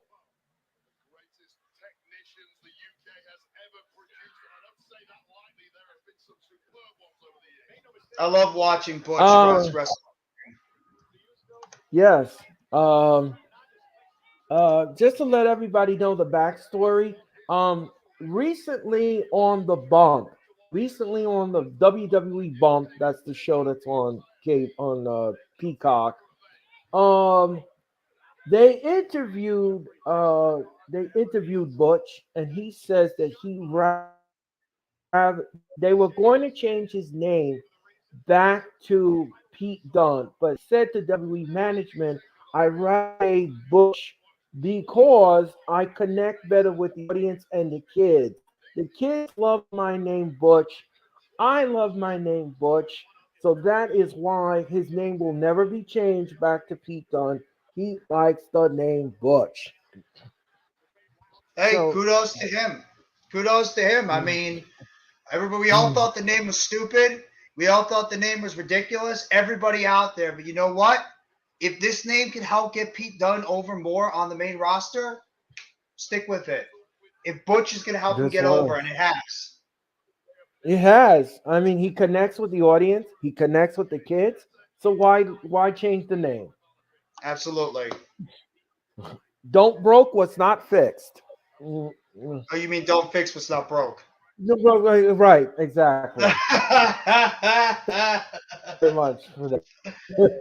Speaker 2: I love watching Butch wrestle.
Speaker 3: Yes. Just to let everybody know the backstory. Recently on the WWE Bump, that's the show that's on Peacock. Um, they interviewed Butch, and he says that they were going to change his name back to Pete Dunne, but said to WWE management, I rather Butch because I connect better with the audience and the kids. The kids love my name Butch. I love my name Butch. So that is why his name will never be changed back to Pete Dunne. He likes the name Butch.
Speaker 2: Hey,
Speaker 3: So
Speaker 2: kudos to him. Kudos to him. I mean, we all thought the name was stupid. We all thought the name was ridiculous. Everybody out there. But you know what? If this name can help get Pete Dunne over more on the main roster, stick with it. If Butch is going to help him
Speaker 3: that's
Speaker 2: get
Speaker 3: why.
Speaker 2: over, and it has.
Speaker 3: It has. I mean, he connects with the audience. He connects with the kids. So why change the name?
Speaker 2: Absolutely.
Speaker 3: Don't broke what's not fixed. Mm, mm.
Speaker 2: Oh, you mean don't fix what's not broke?
Speaker 3: No, right, exactly. Very much for that.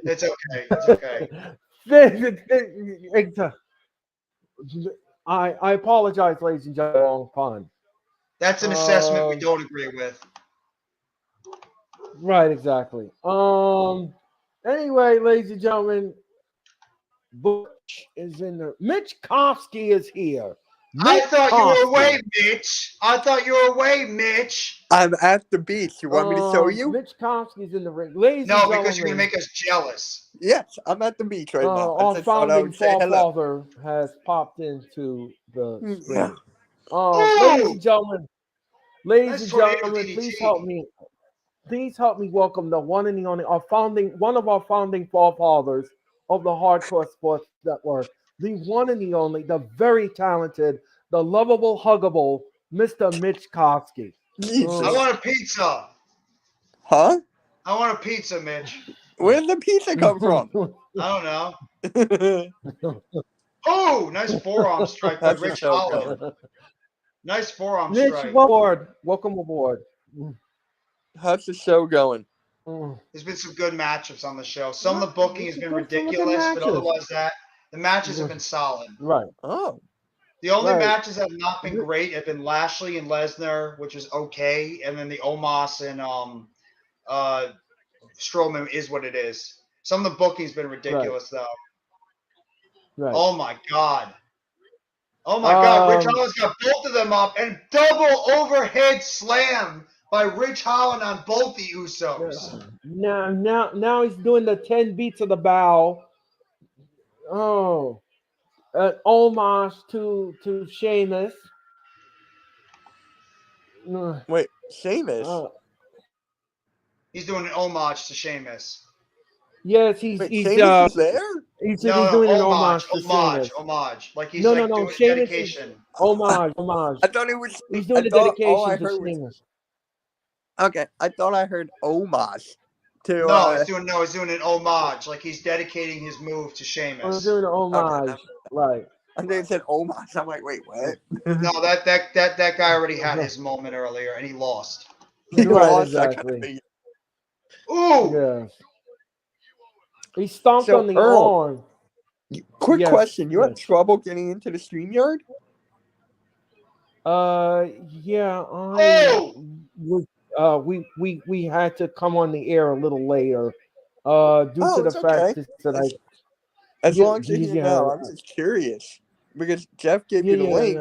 Speaker 2: It's okay. It's okay.
Speaker 3: I apologize, ladies and gentlemen. Wrong pun.
Speaker 2: That's an assessment we don't agree with.
Speaker 3: Right, exactly. Anyway, ladies and gentlemen, Butch is in there. Mitch Kofsky is here.
Speaker 2: I
Speaker 3: Mitch
Speaker 2: thought you were away,
Speaker 3: Kofsky.
Speaker 2: Mitch. I thought you were away, Mitch.
Speaker 4: I'm at the beach. You want me to show you?
Speaker 3: Mitch Kofsky's in the ring. Ladies and
Speaker 2: No,
Speaker 3: gentlemen,
Speaker 2: because you're going to make us jealous.
Speaker 4: Yes, I'm at the beach right now. I
Speaker 3: our
Speaker 4: just thought I
Speaker 3: founding
Speaker 4: would say hello.
Speaker 3: forefather has popped into the
Speaker 4: Yeah.
Speaker 3: screen. Ladies
Speaker 2: Ooh!
Speaker 3: and gentlemen,
Speaker 2: Nice tornado
Speaker 3: please
Speaker 2: DDT.
Speaker 3: help me. Please help me welcome the one and the only, one of our founding forefathers of the Hardcore Sports Network, the one and the only, the very talented, the lovable, huggable, Mr. Mitch Kofsky.
Speaker 4: Jesus.
Speaker 2: I want a pizza.
Speaker 4: Huh?
Speaker 2: I want a pizza, Mitch.
Speaker 4: Where did the pizza come from?
Speaker 2: I don't know. Oh, nice forearm strike by
Speaker 4: How's the
Speaker 2: Rich
Speaker 4: show
Speaker 2: Holland.
Speaker 4: going?
Speaker 2: Nice forearm
Speaker 3: Mitch,
Speaker 2: strike.
Speaker 3: welcome aboard.
Speaker 4: How's the show going?
Speaker 2: There's been some good matchups on the show. Some of the booking has been ridiculous, but
Speaker 3: matches.
Speaker 2: otherwise the matches have been solid.
Speaker 3: Right.
Speaker 4: Oh.
Speaker 2: The only
Speaker 3: Right.
Speaker 2: matches that have not been great have been Lashley and Lesnar, which was okay, and then the Omos and Strowman is what it is. Some of the booking's been ridiculous though.
Speaker 3: Right.
Speaker 2: Oh my god. Oh my god, Rich Holland's got both of them up and double overhead slam by Ridge Holland on both the Usos.
Speaker 3: Now he's doing the 10 beats of the bow. Oh, an homage to Sheamus.
Speaker 4: Wait, Sheamus?
Speaker 2: He's doing an homage to Sheamus.
Speaker 3: Yes,
Speaker 4: Wait,
Speaker 3: he's
Speaker 4: Sheamus is there?
Speaker 3: he's doing an homage to Sheamus.
Speaker 2: Homage. Like he's
Speaker 3: No,
Speaker 2: doing
Speaker 3: Sheamus
Speaker 2: dedication.
Speaker 3: Homage.
Speaker 4: I thought it was.
Speaker 3: He's doing
Speaker 4: I
Speaker 3: a
Speaker 4: thought all
Speaker 3: dedication
Speaker 4: I
Speaker 3: to
Speaker 4: heard was.
Speaker 3: Sheamus.
Speaker 4: Okay, I thought I heard homage. To,
Speaker 2: No, he's doing an homage. Like he's dedicating his move to Sheamus.
Speaker 3: He's doing an homage.
Speaker 4: Okay.
Speaker 3: Right.
Speaker 4: And they said homage. I'm like, wait, what?
Speaker 2: No, that guy already had his moment earlier and he lost.
Speaker 4: He
Speaker 3: Right,
Speaker 4: lost, I
Speaker 3: exactly.
Speaker 4: kinda figured.
Speaker 2: Ooh!
Speaker 3: Yes. He stomped
Speaker 4: So,
Speaker 3: on the
Speaker 4: Earl,
Speaker 3: arm.
Speaker 4: Quick
Speaker 3: Yes,
Speaker 4: question: you had
Speaker 3: yes.
Speaker 4: trouble getting into the StreamYard?
Speaker 3: Yeah,
Speaker 2: Oh!
Speaker 3: we had to come on the air a little later, due to the
Speaker 4: it's
Speaker 3: fact
Speaker 4: okay.
Speaker 3: that
Speaker 4: As
Speaker 3: Yeah,
Speaker 4: long as you're here
Speaker 3: yeah,
Speaker 4: now, I'm just curious because Jeff gave you the link.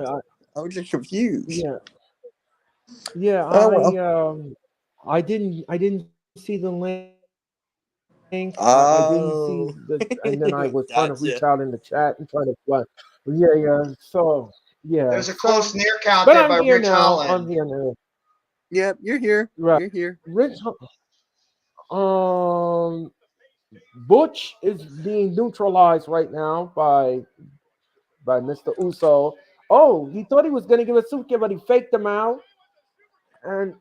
Speaker 4: I was just confused.
Speaker 3: I
Speaker 4: well.
Speaker 3: I didn't see the link. I
Speaker 4: Oh.
Speaker 3: didn't see the, and then I was trying to reach
Speaker 4: Gotcha.
Speaker 3: out in the chat and try to find. Yeah. So
Speaker 2: There's a close near count
Speaker 3: but
Speaker 2: there
Speaker 3: I'm
Speaker 2: by
Speaker 3: here
Speaker 2: Ridge
Speaker 3: now.
Speaker 2: Holland.
Speaker 3: I'm here now.
Speaker 4: Yeah, you're here.
Speaker 3: Right.
Speaker 4: You're here.
Speaker 3: Rich, Butch is being neutralized right now by Mr. Uso. Oh, he thought he was going to give a super kick, but he faked him out. And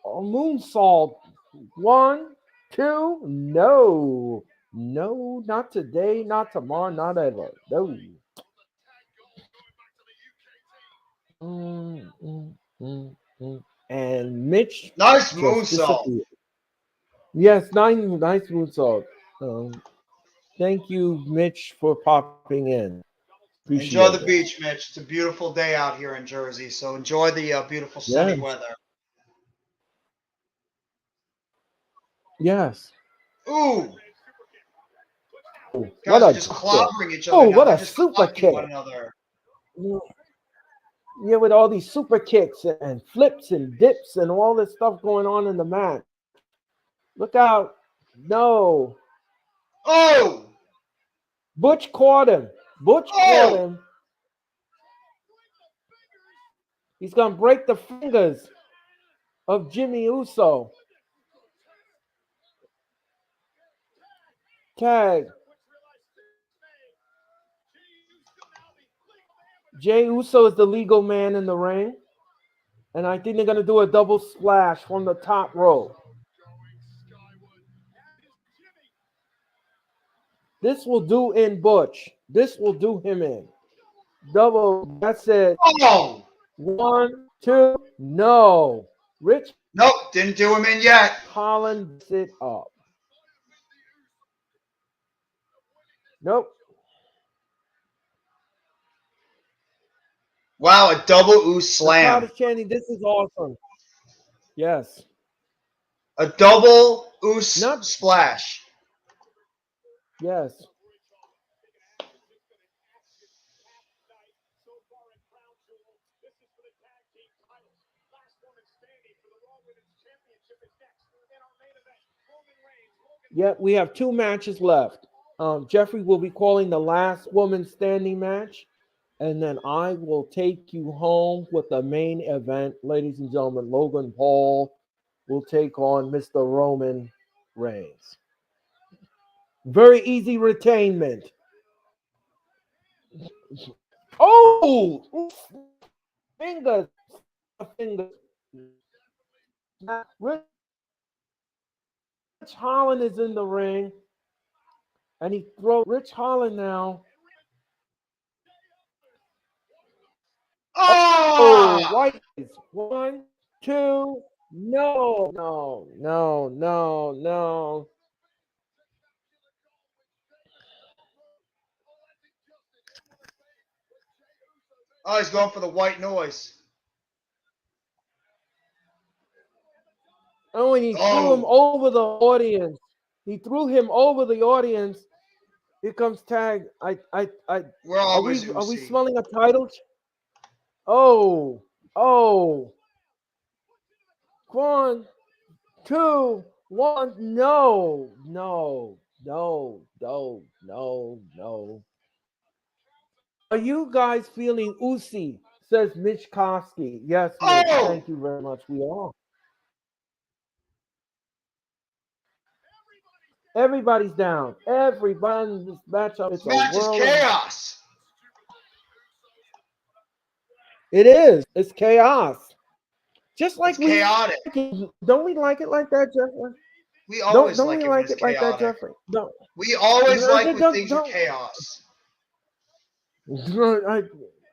Speaker 3: a moonsault. 1, 2, no. No, not today, not tomorrow, not ever. No. And Mitch.
Speaker 2: Nice
Speaker 3: just
Speaker 2: moonsault.
Speaker 3: disappeared. Yes, nice moonsault. Thank you, Mitch, for popping in.
Speaker 2: Enjoy the beach, Mitch. It's a beautiful day out here in Jersey, so enjoy the beautiful sunny weather.
Speaker 3: Yes.
Speaker 2: Ooh.
Speaker 3: Guys
Speaker 2: are just clobbering each other.
Speaker 3: Oh,
Speaker 2: now.
Speaker 3: what
Speaker 2: They're
Speaker 3: a
Speaker 2: just
Speaker 3: super kick.
Speaker 2: One another.
Speaker 3: Yeah, with all these super kicks and flips and dips and all this stuff going on in the match. Look out. No.
Speaker 2: Oh!
Speaker 3: Butch caught him. Caught him. He's going to break the fingers of Jimmy Uso. Tag. Jay Uso is the legal man in the ring. And I think they're going to do a double splash from the top rope. This will do in Butch. This will do him in. Double. That's it.
Speaker 2: Oh!
Speaker 3: 1, 2. No. Rich.
Speaker 2: Nope. Didn't do him in yet.
Speaker 3: Holland it up. Nope.
Speaker 2: Wow, a double ooh slam.
Speaker 3: The crowd is chanting, this is awesome. Yes.
Speaker 2: A double ooh splash.
Speaker 3: Yes. Yeah, we have 2 matches left. Jeffrey will be calling the last woman standing match, and then I will take you home with the main event. Ladies and gentlemen, Logan Paul will take on Mr. Roman Reigns. Very easy retainment. Oh! Fingers. Rich Holland is in the ring. And he throws Rich Holland now.
Speaker 2: Oh!
Speaker 3: White. 1, 2. No.
Speaker 2: Oh, he's going for the white noise.
Speaker 3: Oh, and he threw him over the audience. Here comes Tag.
Speaker 2: We're always
Speaker 3: are we smelling a title? Oh. 1, 2, 1. No, no, no, no, no, no. Are you guys feeling oozy? Says Mitch Koski. Yes, Mitch.
Speaker 2: Oh!
Speaker 3: Thank you very much. We are. Everybody's down. Everybody in this matchup.
Speaker 2: This
Speaker 3: It's a
Speaker 2: match is
Speaker 3: whirl.
Speaker 2: chaos.
Speaker 3: It is. It's chaos. Just like
Speaker 2: It's chaotic.
Speaker 3: don't we like it like that, Jeffrey?
Speaker 2: We always
Speaker 3: Don't
Speaker 2: like
Speaker 3: we
Speaker 2: it when
Speaker 3: like
Speaker 2: it's
Speaker 3: it like that,
Speaker 2: chaotic.
Speaker 3: Jeffrey? No.
Speaker 2: We always like when things are
Speaker 3: Don't.
Speaker 2: chaos.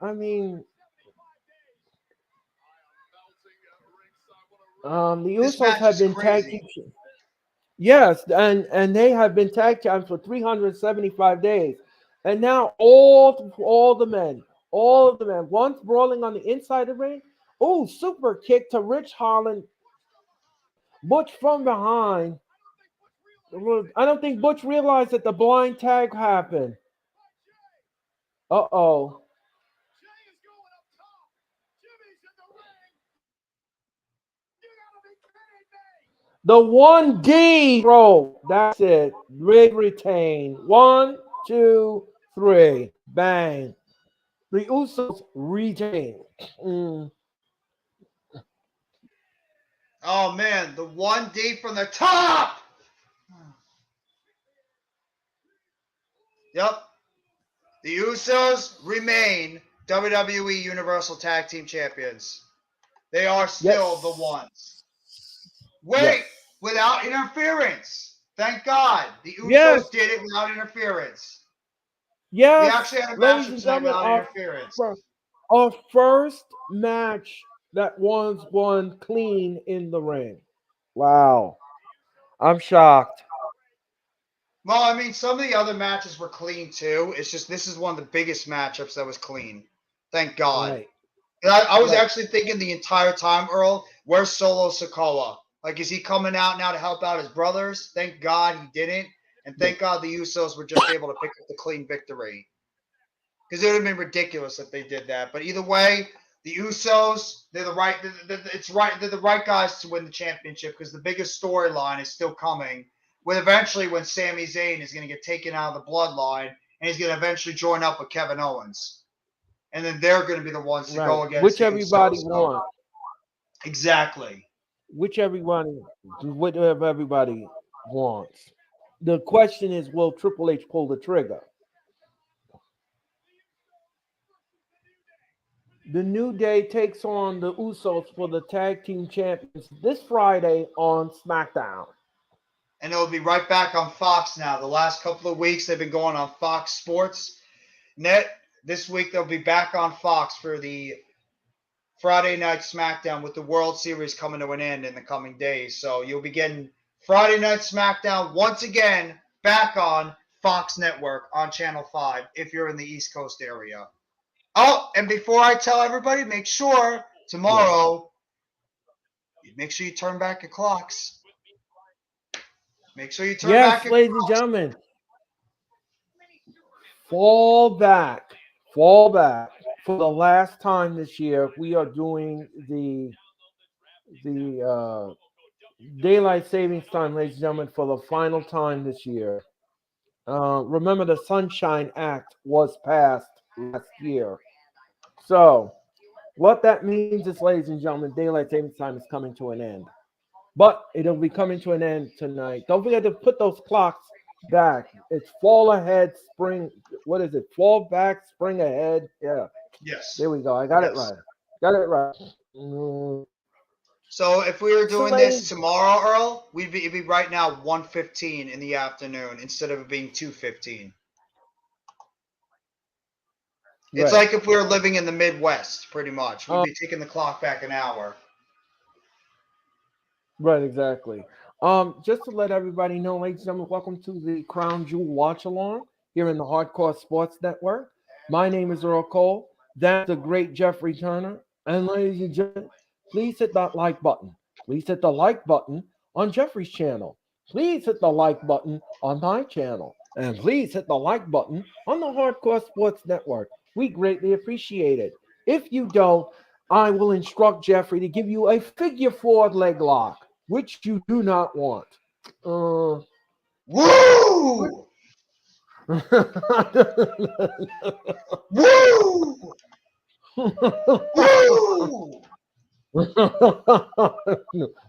Speaker 3: I mean, the
Speaker 2: This
Speaker 3: Usos
Speaker 2: match
Speaker 3: have
Speaker 2: is
Speaker 3: been tag
Speaker 2: crazy.
Speaker 3: team. Yes, and they have been tag teams for 375 days, and now all the men, once brawling on the inside of the ring. Oh, super kick to Rich Holland. Butch from behind. I don't think Butch realized that the blind tag happened. Uh-oh. The 1D roll. That's it. Rig retain. 1, 2, 3. Bang. The Usos retain.
Speaker 2: Oh man, the 1D from the top. Yep. The Usos remain WWE Universal Tag Team Champions. They are still the ones. Wait, without interference. Thank God. The Usos did it without interference.
Speaker 3: Yes,
Speaker 2: we actually had a match
Speaker 3: ladies and
Speaker 2: tonight
Speaker 3: gentlemen,
Speaker 2: without interference.
Speaker 3: Our first match that was won clean in the ring. Wow. I'm shocked.
Speaker 2: Well, I mean, some of the other matches were clean too. It's just this is one of the biggest matchups that was clean. Thank God.
Speaker 3: Right.
Speaker 2: And I was actually thinking the entire time, Earl, where's Solo Sikoa? Like, is he coming out now to help out his brothers? Thank God he didn't. And thank God the Usos were just able to pick up the clean victory. Because it would have been ridiculous if they did that. But either way, the Usos, they're the right guys to win the championship because the biggest storyline is still coming. When Sami Zayn is going to get taken out of the bloodline and he's going to eventually join up with Kevin Owens. And then they're going to be the ones to go against
Speaker 3: which
Speaker 2: the
Speaker 3: everybody
Speaker 2: Usos.
Speaker 3: wants.
Speaker 2: Exactly.
Speaker 3: What everybody wants. The question is, will Triple H pull the trigger? The New Day takes on the Usos for the Tag Team Champions this Friday on SmackDown.
Speaker 2: And it'll be right back on Fox now. The last couple of weeks they've been going on Fox Sports Net. This week they'll be back on Fox for the Friday Night SmackDown with the World Series coming to an end in the coming days. So you'll be getting Friday Night SmackDown once again back on Fox Network on Channel 5 if you're in the East Coast area. Oh, and before I tell everybody, make sure tomorrow, make sure you turn back your clocks. Make sure you turn back your
Speaker 3: ladies and gentlemen. Fall back. For the last time this year, we are doing the daylight savings time, ladies and gentlemen, for the final time this year. Remember, the Sunshine Act was passed last year. So, what that means is, ladies and gentlemen, daylight savings time is coming to an end. But it'll be coming to an end tonight. Don't forget to put those clocks back. It's fall ahead, spring. What is it? Fall back, spring ahead. Yeah.
Speaker 2: Yes.
Speaker 3: There we go. I got it right.
Speaker 2: So if we were doing this tomorrow, Earl, it'd be right now 1:15 in the afternoon instead of it being 2:15. It's like if we were living in the Midwest, pretty much. We'd be taking the clock back an hour.
Speaker 3: Right, exactly. Just to let everybody know, ladies and gentlemen, welcome to the Crown Jewel Watch Along here in the Hardcore Sports Network. My name is Earl Cole. That's the great Jeffrey Turner. And ladies and gentlemen, please hit that like button. Please hit the like button on Jeffrey's channel. Please hit the like button on my channel. And please hit the like button on the Hardcore Sports Network. We greatly appreciate it. If you don't, I will instruct Jeffrey to give you a figure 4 leg lock, which you do not want.
Speaker 2: Woo! Woo! Woo!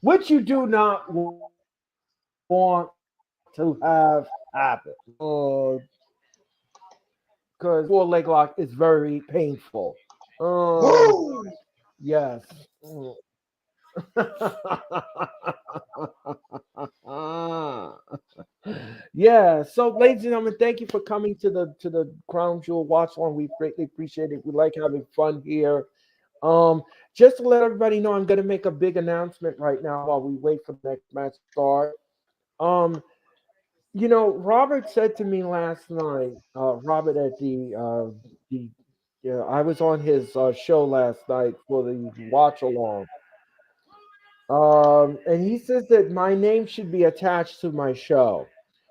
Speaker 3: Which you do not want to have happen. Because 4 leg lock is very painful.
Speaker 2: Woo!
Speaker 3: Yes. Yeah. So, ladies and gentlemen, thank you for coming to the Crown Jewel Watch Along. We greatly appreciate it. We like having fun here. Just to let everybody know, I'm going to make a big announcement right now while we wait for the next match to start. Robert said to me last night. Robert at the I was on his show last night for the watch along. And he says that my name should be attached to my show.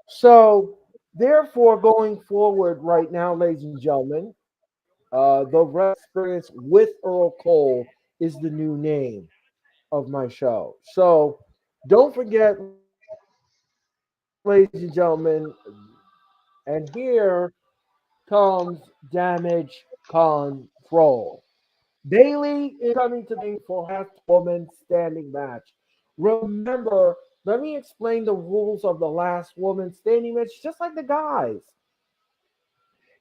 Speaker 3: So, therefore, going forward right now, ladies and gentlemen, the Red Experience with Earl Cole is the new name of my show. So, don't forget, ladies and gentlemen, and here comes Damage Control. Bailey is coming to the for half woman standing match. Remember, let me explain the rules of the last woman standing match, just like the guys.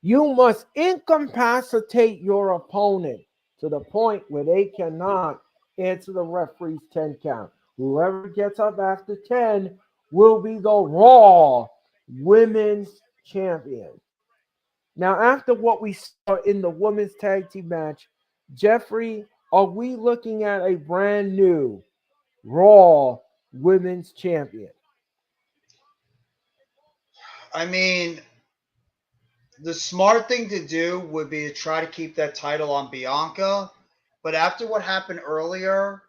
Speaker 3: You must incapacitate your opponent to the point where they cannot answer the referee's 10 count. Whoever gets up after 10 will be the Raw Women's Champion. Now, after what we saw in the women's tag team match, Jeffrey, are we looking at a brand new Raw Women's Champion?
Speaker 2: I mean, the smart thing to do would be to try to keep that title on Bianca. But after what happened earlier,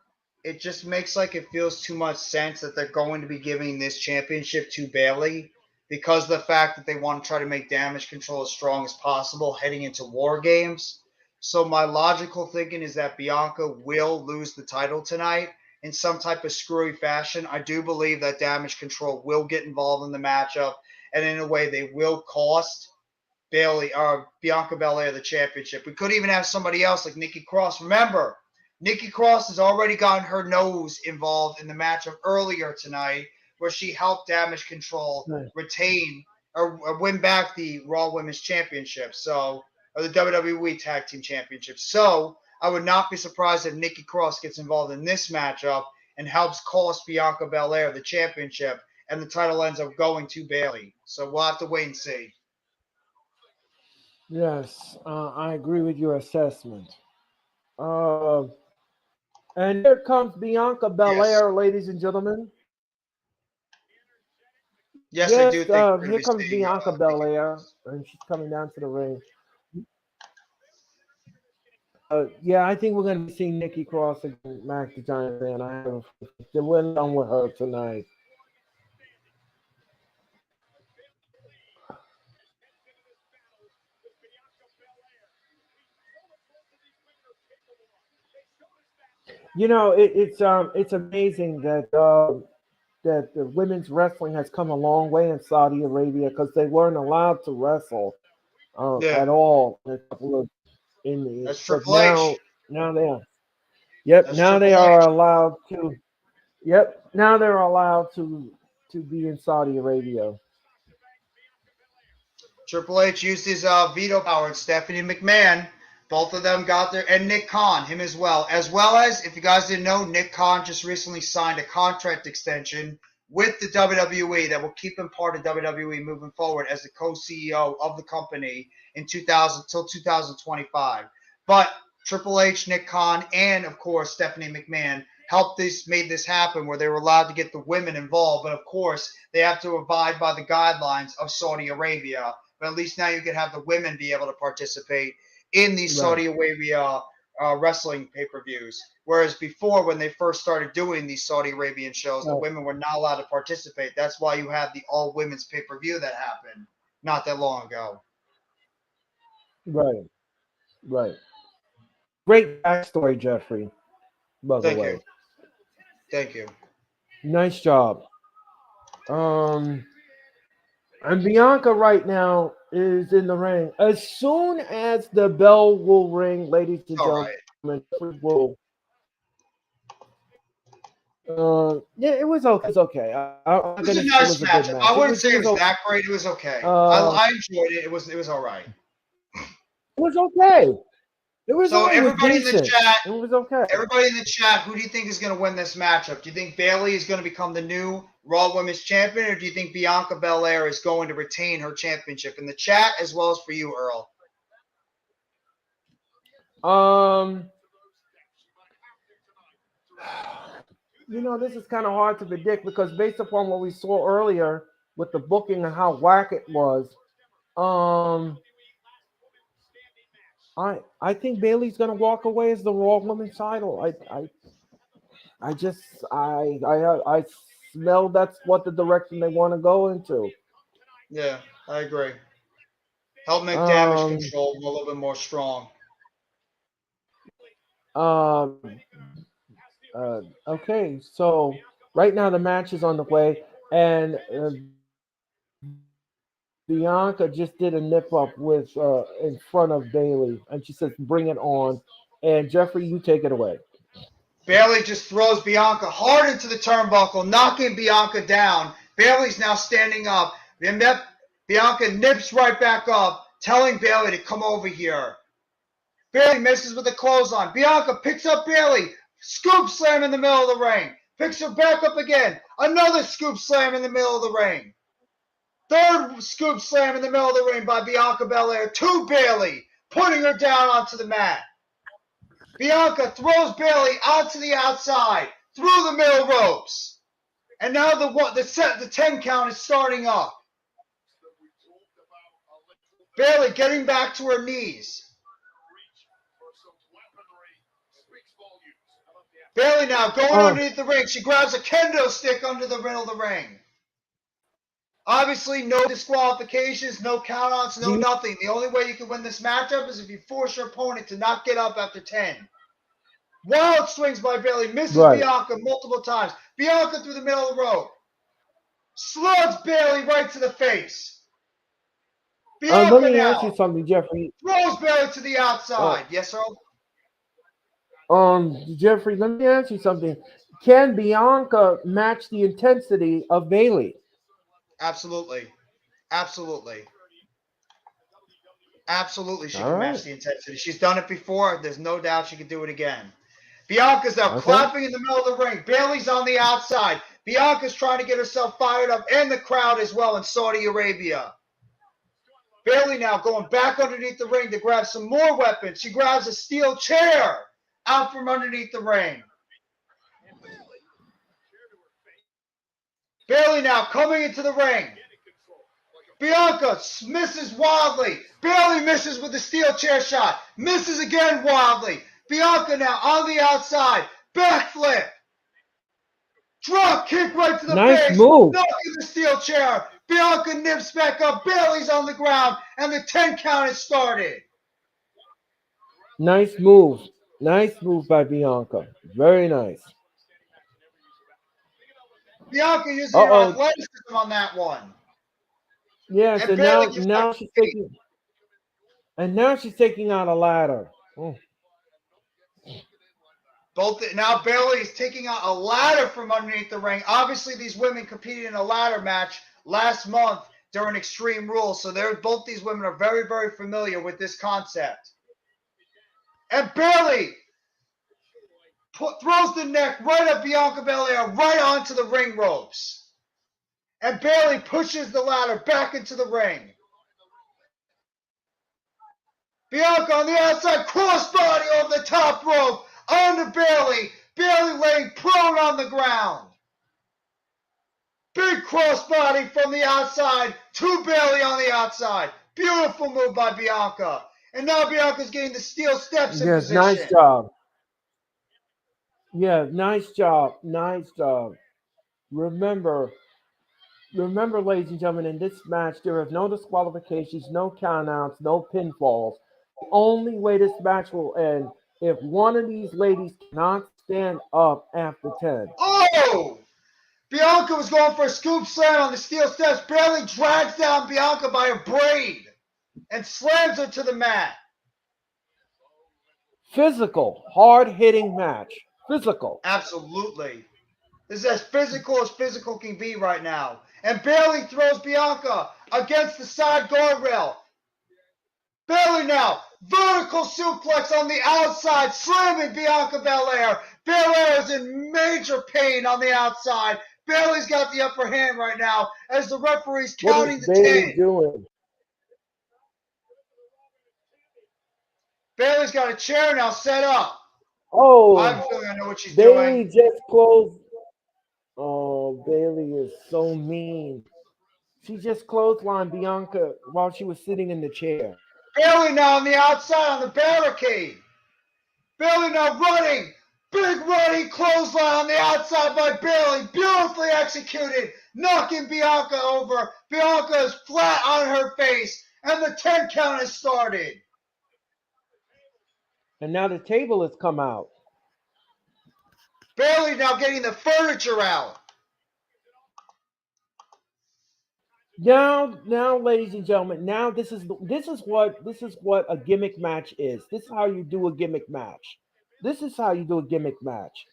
Speaker 2: it just makes like it feels too much sense that they're going to be giving this championship to Bailey because of the fact that they want to try to make Damage Control as strong as possible heading into War Games. So my logical thinking is that Bianca will lose the title tonight in some type of screwy fashion. I do believe that Damage Control will get involved in the matchup, and in a way they will cost Bailey or Bianca Belair the championship. We could even have somebody else like Nikki Cross. Remember, Nikki Cross has already gotten her nose involved in the matchup earlier tonight, where she helped Damage Control retain or win back the Raw Women's Championship, or the WWE Tag Team Championship. So I would not be surprised if Nikki Cross gets involved in this matchup and helps cost Bianca Belair the championship, and the title ends up going to Bailey. So we'll have to wait and see.
Speaker 3: Yes, I agree with your assessment. And here comes Bianca Belair,
Speaker 2: Yes.
Speaker 3: ladies and gentlemen.
Speaker 2: Yes, I do
Speaker 3: Yes,
Speaker 2: think we're going to
Speaker 3: here
Speaker 2: be
Speaker 3: comes
Speaker 2: seeing
Speaker 3: Bianca
Speaker 2: Nikki
Speaker 3: Belair,
Speaker 2: Cross.
Speaker 3: and she's coming down to the ring. Yeah, I think we're going to be seeing Nikki Cross against Mac the Giant Man. I have a we're done with her tonight. It's amazing that the women's wrestling has come a long way in Saudi Arabia because they weren't allowed to wrestle
Speaker 2: Yeah,
Speaker 3: at all in a couple of in the
Speaker 2: that's
Speaker 3: but
Speaker 2: Triple H.
Speaker 3: now they are. Yep,
Speaker 2: That's
Speaker 3: now they
Speaker 2: Triple
Speaker 3: are
Speaker 2: H.
Speaker 3: allowed to. Yep, now they're allowed to be in Saudi Arabia.
Speaker 2: Triple H used his veto power, and Stephanie McMahon. Both of them got there, and Nick Khan, him as well. As well as, if you guys didn't know, Nick Khan just recently signed a contract extension with the WWE that will keep him part of WWE moving forward as the co-CEO of the company in 2000 till 2025. But Triple H, Nick Khan, and of course Stephanie McMahon made this happen where they were allowed to get the women involved. But of course, they have to abide by the guidelines of Saudi Arabia. But at least now you can have the women be able to participate in these
Speaker 3: Right.
Speaker 2: Saudi Arabia wrestling pay-per-views. Whereas before, when they first started doing these Saudi Arabian shows, the
Speaker 3: Right.
Speaker 2: women were not allowed to participate. That's why you had the all-women's pay-per-view that happened not that long ago.
Speaker 3: Right. Right. Great backstory, Jeffrey. By the way,
Speaker 2: Thank you.
Speaker 3: nice job. And Bianca right now is in the ring. As soon as the bell will ring, ladies and
Speaker 2: All
Speaker 3: gentlemen,
Speaker 2: right.
Speaker 3: Jeffrey will. Yeah, it was okay. It's okay. I'm
Speaker 2: It
Speaker 3: not
Speaker 2: was
Speaker 3: gonna
Speaker 2: a
Speaker 3: say it
Speaker 2: nice
Speaker 3: was a good
Speaker 2: matchup.
Speaker 3: match.
Speaker 2: I wouldn't say
Speaker 3: It
Speaker 2: it
Speaker 3: was
Speaker 2: was
Speaker 3: okay.
Speaker 2: that great. It was okay.
Speaker 3: Uh,
Speaker 2: I enjoyed it. It was all right.
Speaker 3: it was okay. It was
Speaker 2: So
Speaker 3: all. It was
Speaker 2: everybody in the
Speaker 3: decent.
Speaker 2: chat,
Speaker 3: It was okay.
Speaker 2: who do you think is going to win this matchup? Do you think Bayley is going to become the new Raw Women's Champion, or do you think Bianca Belair is going to retain her championship? In the chat, as well as for you, Earl.
Speaker 3: This is kind of hard to predict because based upon what we saw earlier with the booking and how whack it was, I think Bayley's gonna walk away as the Raw Women's title. I smell that's what the direction they want to go into.
Speaker 2: Yeah, I agree. Help make damage control a little bit more strong.
Speaker 3: Okay, so right now the match is on the way, and Bianca just did a nip up with in front of Bayley, and she says, "Bring it on." And Jeffrey, you take it away.
Speaker 2: Bayley just throws Bianca hard into the turnbuckle, knocking Bianca down. Bayley's now standing up. Bianca nips right back up, telling Bayley to come over here. Bayley misses with the clothesline. Bianca picks up Bayley. Scoop slam in the middle of the ring. Picks her back up again. Another scoop slam in the middle of the ring. Third scoop slam in the middle of the ring by Bianca Belair to Bayley, putting her down onto the mat. Bianca throws Bayley out to the outside, through the middle ropes. And now the 10 count is starting up. Bayley getting back to her knees. Bayley now going underneath the ring. She grabs a kendo stick under the middle of the ring. Obviously, no disqualifications, no countouts, no nothing. The only way you can win this matchup is if you force your opponent to not get up after 10. Wild swings by Bayley, misses Bianca multiple times. Bianca through the middle of the rope. Slugs Bayley right to the face. Bianca
Speaker 3: let me ask you something, Jeffrey.
Speaker 2: Throws Bayley to the outside. Yes, Earl?
Speaker 3: Jeffrey, let me ask you something. Can Bianca match the intensity of Bayley?
Speaker 2: Absolutely. Absolutely. Absolutely, she can match the intensity. She's done it before. There's no doubt she can do it again. Bianca's now clapping in the middle of the ring. Bayley's on the outside. Bianca's trying to get herself fired up, and the crowd as well in Saudi Arabia. Bayley now going back underneath the ring to grab some more weapons. She grabs a steel chair out from underneath the ring. Bayley now coming into the ring. Bianca misses wildly. Bayley misses with the steel chair shot. Misses again wildly. Bianca now on the outside. Backflip. Drop kick right to the face.
Speaker 3: Move.
Speaker 2: Knocking the steel chair. Bianca nips back up. Bayley's on the ground. And the 10 count has started.
Speaker 3: Nice move. Nice move by Bianca. Very nice.
Speaker 2: Bianca using her athleticism on that one.
Speaker 3: Yes, and now she's taking out a ladder.
Speaker 2: Now Bayley is taking out a ladder from underneath the ring. Obviously, these women competed in a ladder match last month during Extreme Rules, so both these women are very, very familiar with this concept. And Bayley throws the neck right at Bianca Belair, right onto the ring ropes. And Bayley pushes the ladder back into the ring. Bianca on the outside, crossbody over the top rope, onto Bayley. Bayley laying prone on the ground. Big crossbody from the outside to Bayley on the outside. Beautiful move by Bianca. And now Bianca's getting the steel steps in position.
Speaker 3: Nice job. Yeah, nice job. Nice job. Remember, ladies and gentlemen, in this match, there is no disqualifications, no countouts, no pinfalls. The only way this match will end if one of these ladies cannot stand up after 10.
Speaker 2: Oh! Bianca was going for a scoop slam on the steel steps. Bayley drags down Bianca by a braid and slams her to the mat.
Speaker 3: Physical, hard-hitting match. Physical.
Speaker 2: Absolutely. This is as physical can be right now. And Bayley throws Bianca against the side guardrail. Bayley now, vertical suplex on the outside, slamming Bianca Belair. Belair is in major pain on the outside. Bayley's got the upper hand right now as the referee's counting
Speaker 3: What is
Speaker 2: the
Speaker 3: Bayley
Speaker 2: 10.
Speaker 3: doing?
Speaker 2: Bayley's got a chair now set up.
Speaker 3: Oh,
Speaker 2: I have a feeling I know what she's
Speaker 3: Bayley
Speaker 2: doing.
Speaker 3: just closed. Oh, Bayley is so mean. She just clotheslined Bianca while she was sitting in the chair.
Speaker 2: Bayley now on the outside on the barricade. Bayley now running. Big running clothesline on the outside by Bayley. Beautifully executed. Knocking Bianca over. Bianca is flat on her face. And the 10 count has started.
Speaker 3: And now the table has come out.
Speaker 2: Bayley now getting the furniture out.
Speaker 3: Now, ladies and gentlemen, now this is what a gimmick match is. This is how you do a gimmick match. This is how you do a gimmick match.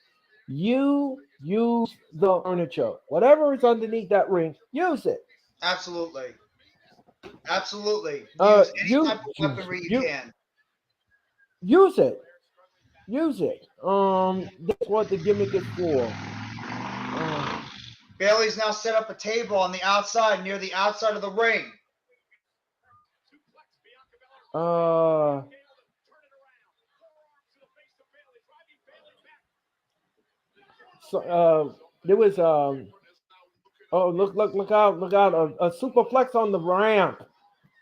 Speaker 3: You use the furniture. Whatever is underneath that ring, use it.
Speaker 2: Absolutely. Absolutely. Use any type of weaponry you can.
Speaker 3: Use it. Use it. That's what the gimmick is for.
Speaker 2: Bayley's now set up a table on the outside, near the outside of the ring.
Speaker 3: So there was oh look out a superplex on the ramp.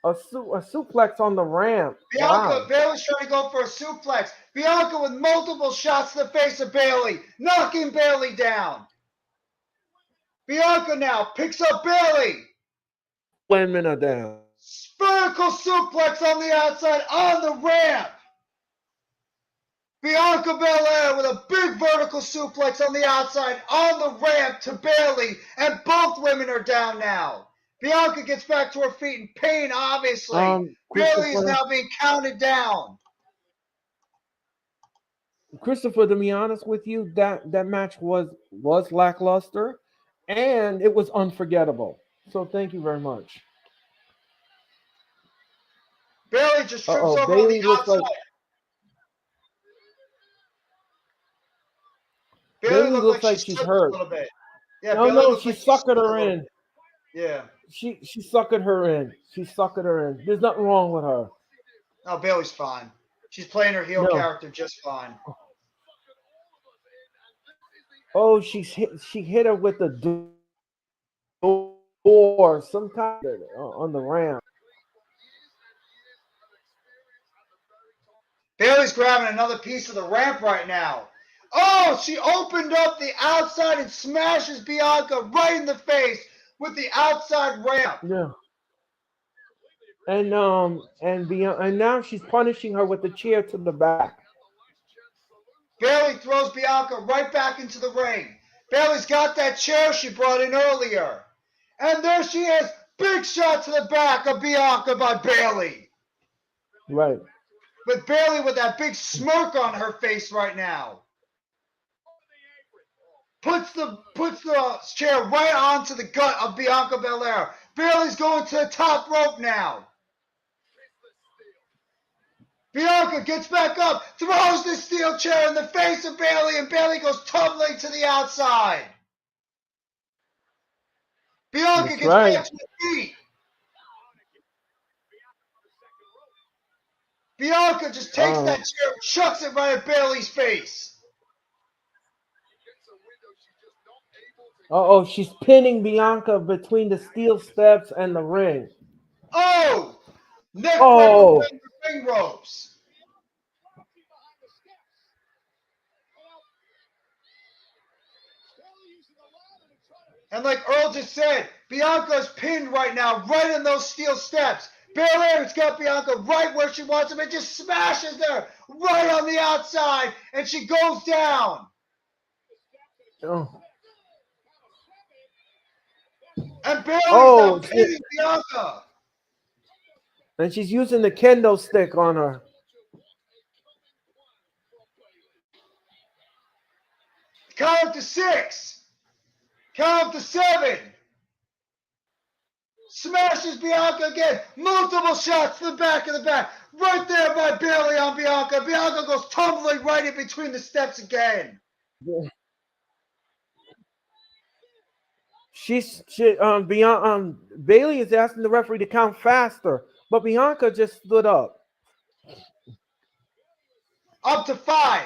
Speaker 3: A suplex on the ramp.
Speaker 2: Bianca,
Speaker 3: wow.
Speaker 2: Bayley's trying to go for a suplex. Bianca with multiple shots to the face of Bayley, knocking Bayley down. Bianca now picks up Bayley.
Speaker 3: Women are down.
Speaker 2: Vertical suplex on the outside on the ramp. Bianca Belair with a big vertical suplex on the outside on the ramp to Bayley, and both women are down now. Bianca gets back to her feet in pain, obviously. Bayley is now being counted down.
Speaker 3: Christopher, to be honest with you, that match was lackluster, and it was unforgettable. So thank you very much.
Speaker 2: Bayley just trips over Bayley on the outside.
Speaker 3: Bayley looks like she's hurt.
Speaker 2: A little bit. Yeah,
Speaker 3: no, she suckered her in.
Speaker 2: Yeah.
Speaker 3: She suckered her in. There's nothing wrong with her.
Speaker 2: No, Bayley's fine. She's playing her heel character just fine.
Speaker 3: Oh, she hit her with the door, some kind of on the ramp.
Speaker 2: Bayley's grabbing another piece of the ramp right now. Oh, she opened up the outside and smashes Bianca right in the face with the outside ramp.
Speaker 3: Yeah. And now she's punishing her with the chair to the back.
Speaker 2: Bayley throws Bianca right back into the ring. Bayley's got that chair she brought in earlier. And there she is. Big shot to the back of Bianca by Bayley.
Speaker 3: Right.
Speaker 2: With Bayley with that big smirk on her face right now. Puts the chair right onto the gut of Bianca Belair. Bayley's going to the top rope now. Bianca gets back up, throws the steel chair in the face of Bayley, and Bayley goes tumbling to the outside. Bianca gets back to her feet. Bianca just takes that chair and chucks it right at Bayley's face.
Speaker 3: She's pinning Bianca between the steel steps and the ring.
Speaker 2: Oh! Neck breaker ring ropes. And like Earl just said, Bianca's pinned right now, right in those steel steps. Belair's got Bianca right where she wants him and just smashes her right on the outside, and she goes down.
Speaker 3: Oh.
Speaker 2: And Bayley's now pinning Bianca.
Speaker 3: And she's using the kendo stick on her.
Speaker 2: Count to 6. Count to 7. Smashes Bianca again. Multiple shots to the back of the back. Right there by Bayley on Bianca. Bianca goes tumbling right in between the steps again.
Speaker 3: Yeah. Bayley is asking the referee to count faster, but Bianca just stood up.
Speaker 2: Up to 5.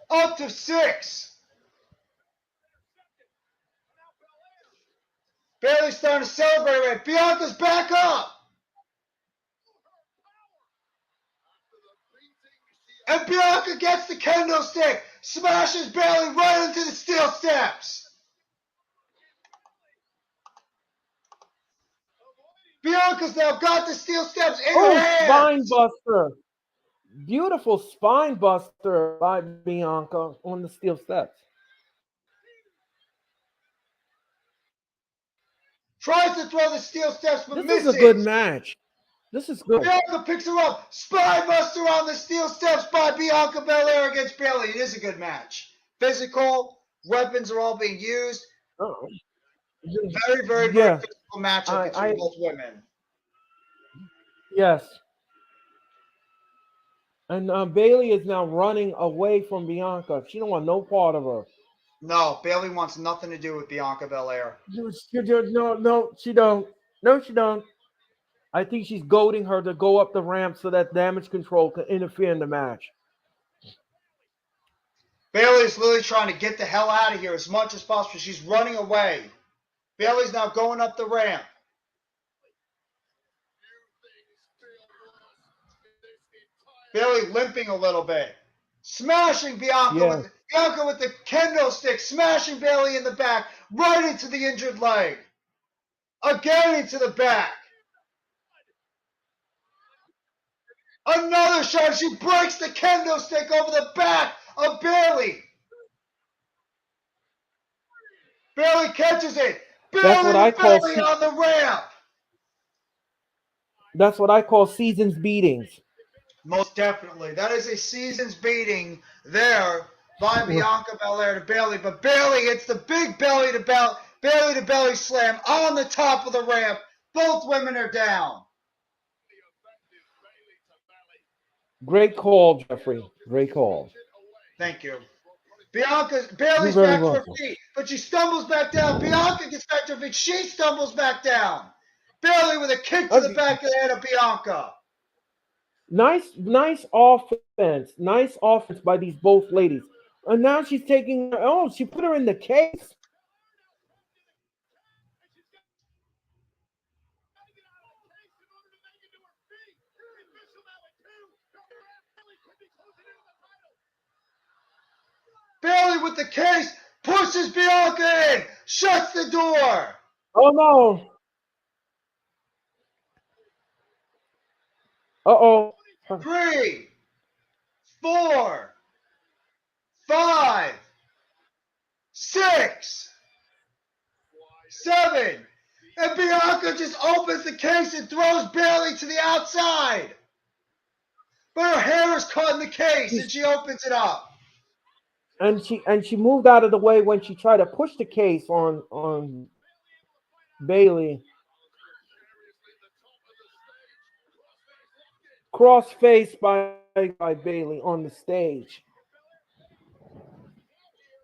Speaker 2: Up to 6. Bayley's starting to celebrate right. Bianca's back up. And Bianca gets the kendo stick. Smashes Bayley right into the steel steps. Bianca's now got the steel steps in her hands.
Speaker 3: Spine buster. Beautiful spine buster by Bianca on the steel steps.
Speaker 2: Tries to throw the steel steps, but misses.
Speaker 3: This is a good match. This is good.
Speaker 2: Bianca picks her up. Spine buster on the steel steps by Bianca Belair against Bayley. It is a good match. Physical. Weapons are all being used.
Speaker 3: Oh.
Speaker 2: Very, very, very physical matchup between both women.
Speaker 3: Yes. And Bayley is now running away from Bianca. She don't want no part of her.
Speaker 2: No, Bayley wants nothing to do with Bianca Belair.
Speaker 3: No, she don't. No, she don't. I think she's goading her to go up the ramp so that Damage Control can interfere in the match.
Speaker 2: Bayley's literally trying to get the hell out of here as much as possible. She's running away. Bayley's now going up the ramp. Bayley limping a little bit. Smashing Bianca with the kendo stick. Smashing Bayley in the back. Right into the injured leg. Again into the back. Another shot. She breaks the kendo stick over the back of Bayley. Bayley catches it.
Speaker 3: That's what I call
Speaker 2: Bayley on the ramp.
Speaker 3: That's what I call seasons beatings.
Speaker 2: Most definitely. That is a season's beating there by Bianca Belair to Bayley. But Bayley hits the big belly to belly slam on the top of the ramp. Both women are down.
Speaker 3: Great call, Jeffrey. Great call.
Speaker 2: Thank you. Bayley's back to her feet, but she stumbles back down. Bianca gets back to her feet. She stumbles back down. Bayley with a kick to the back of the head of Bianca.
Speaker 3: Nice offense. Nice offense by these both ladies. And now she's taking she put her in the case.
Speaker 2: Bayley with the case pushes Bianca in, shuts the door.
Speaker 3: Oh no. Uh-oh.
Speaker 2: 3, 4, 5, 6, 7, and Bianca just opens the case and throws Bayley to the outside. But her hair is caught in the case and she opens it up.
Speaker 3: And she moved out of the way when she tried to push the case on Bayley. Cross-faced by Bayley on the stage.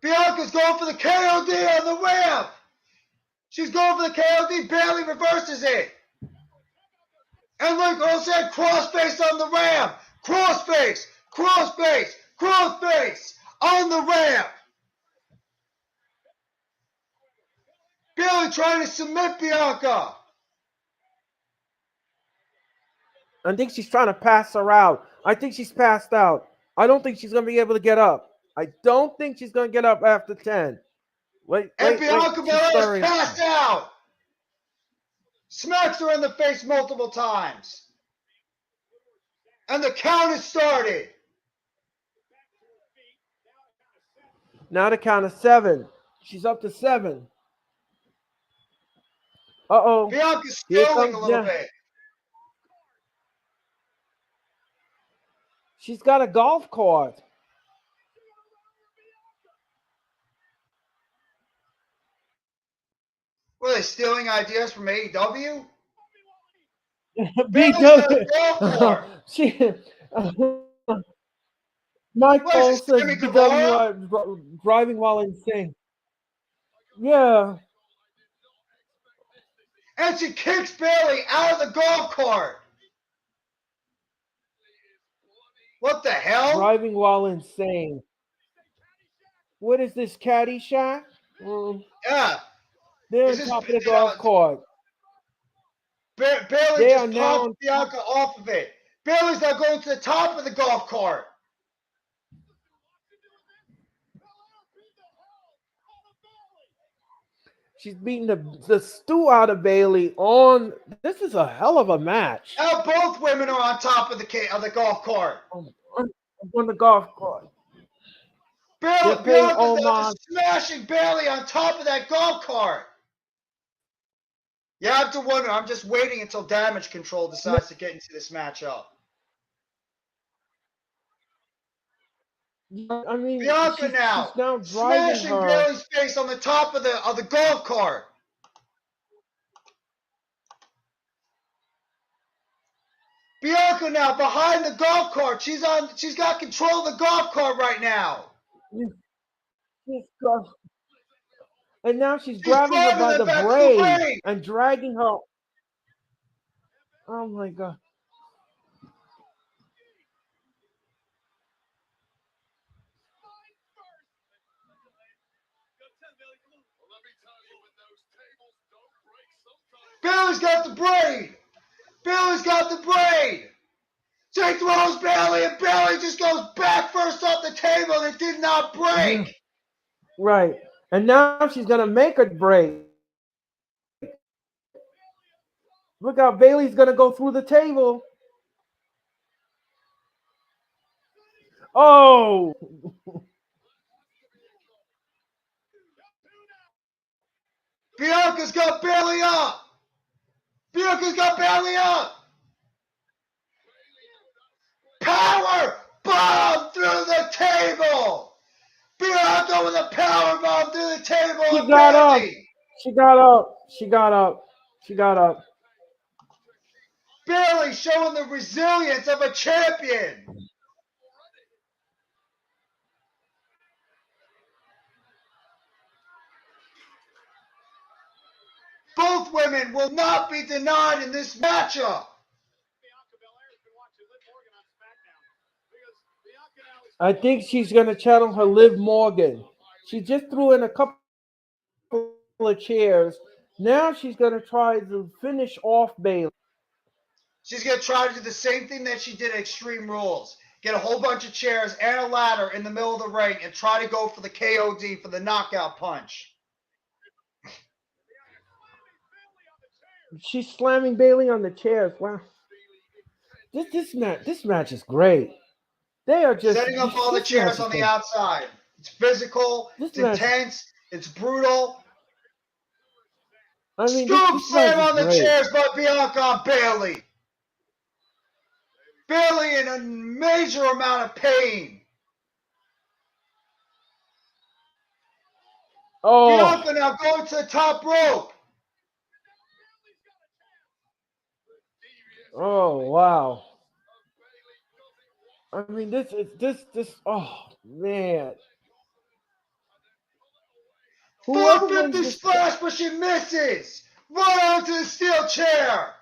Speaker 2: Bianca's going for the KOD on the ramp. She's going for the KOD. Bayley reverses it. And like Earl said, cross-face on the ramp. Cross-face, cross-face, cross-face on the ramp. Bayley trying to submit Bianca.
Speaker 3: I think she's trying to pass her out. I think she's passed out. I don't think she's going to be able to get up. I don't think she's going to get up after 10.
Speaker 2: Bianca Belair's passed out. Smacks her in the face multiple times. And the count has started.
Speaker 3: Now the count of 7. She's up to 7. Uh-oh.
Speaker 2: Bianca's
Speaker 3: Here
Speaker 2: stalling
Speaker 3: comes
Speaker 2: a little
Speaker 3: now.
Speaker 2: bit.
Speaker 3: She's got a golf cart.
Speaker 2: Were they stealing ideas from AEW? Bailey's got a
Speaker 3: BW.
Speaker 2: golf cart.
Speaker 3: She. Mike
Speaker 2: What
Speaker 3: Cole
Speaker 2: is it,
Speaker 3: says
Speaker 2: Sammy Guevara?
Speaker 3: driving while insane. Yeah.
Speaker 2: And she kicks Bailey out of the golf cart. What the hell?
Speaker 3: Driving while insane. What is this, Caddyshack?
Speaker 2: Yeah.
Speaker 3: They're on top of the golf cart.
Speaker 2: Bailey
Speaker 3: They are
Speaker 2: just
Speaker 3: now
Speaker 2: popped Bianca off of it. Bailey's now going to the top of the golf cart.
Speaker 3: She's beating the stew out of Bailey on. This is a hell of a match.
Speaker 2: Now both women are on top of the golf cart.
Speaker 3: On the golf cart.
Speaker 2: Bianca's now just smashing Bailey on top of that golf cart. You have to wonder. I'm just waiting until Damage Control decides to get into this matchup.
Speaker 3: I mean,
Speaker 2: Bianca
Speaker 3: she's
Speaker 2: now
Speaker 3: driving
Speaker 2: smashing
Speaker 3: her.
Speaker 2: Bailey's face on the top of the golf cart. Bianca now behind the golf cart. She's got control of the golf cart right now.
Speaker 3: And now she's grabbing her by the braid and dragging her. Oh my God.
Speaker 2: Bailey's got the braid. Bailey's got the braid. She throws Bailey, and Bailey just goes back first off the table, and it did not break.
Speaker 3: Right. And now she's going to make it break. Look out, Bailey's going to go through the table. Oh!
Speaker 2: Bianca's got Bailey up. Bianca's got Bailey up. Power bomb through the table. Bianca with a power bomb through the table.
Speaker 3: She got up. She got up. She got up. She got up.
Speaker 2: Bailey showing the resilience of a champion. Both women will not be denied in this matchup.
Speaker 3: I think she's going to channel her Liv Morgan. She just threw in a couple of chairs. Now she's going to try to finish off Bailey.
Speaker 2: She's going to try to do the same thing that she did at Extreme Rules. Get a whole bunch of chairs and a ladder in the middle of the ring and try to go for the KOD, for the knockout punch.
Speaker 3: She's slamming Bailey on the chairs. Wow. This match is great. They are just
Speaker 2: setting up all the chairs on the outside. It's physical. It's intense. It's brutal.
Speaker 3: I mean,
Speaker 2: Scoop slam on the chairs by Bianca on Bailey. Bailey in a major amount of pain.
Speaker 3: Oh.
Speaker 2: Bianca now going to the top rope.
Speaker 3: Oh, wow. I mean, this, oh, man.
Speaker 2: 450 splash, but she misses. Right onto the steel chair.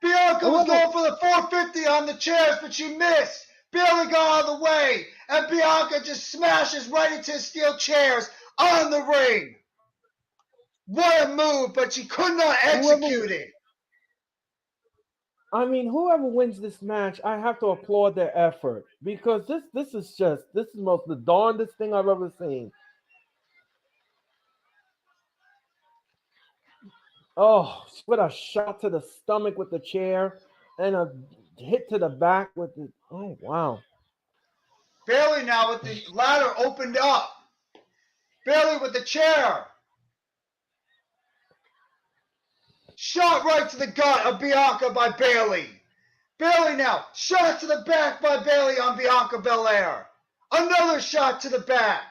Speaker 2: Bianca was going for the 450 on the chairs, but she missed. Bailey got out of the way, and Bianca just smashes right into the steel chairs on the ring. What a move, but she could not execute it.
Speaker 3: I mean, whoever wins this match, I have to applaud their effort, because this is most the darndest thing I've ever seen. Oh, with a shot to the stomach with the chair, and a hit to the back with the. Oh wow!
Speaker 2: Bailey now with the ladder opened up. Bailey with the chair. Shot right to the gut of Bianca by Bailey. Bailey now. Shot to the back by Bailey on Bianca Belair. Another shot to the back.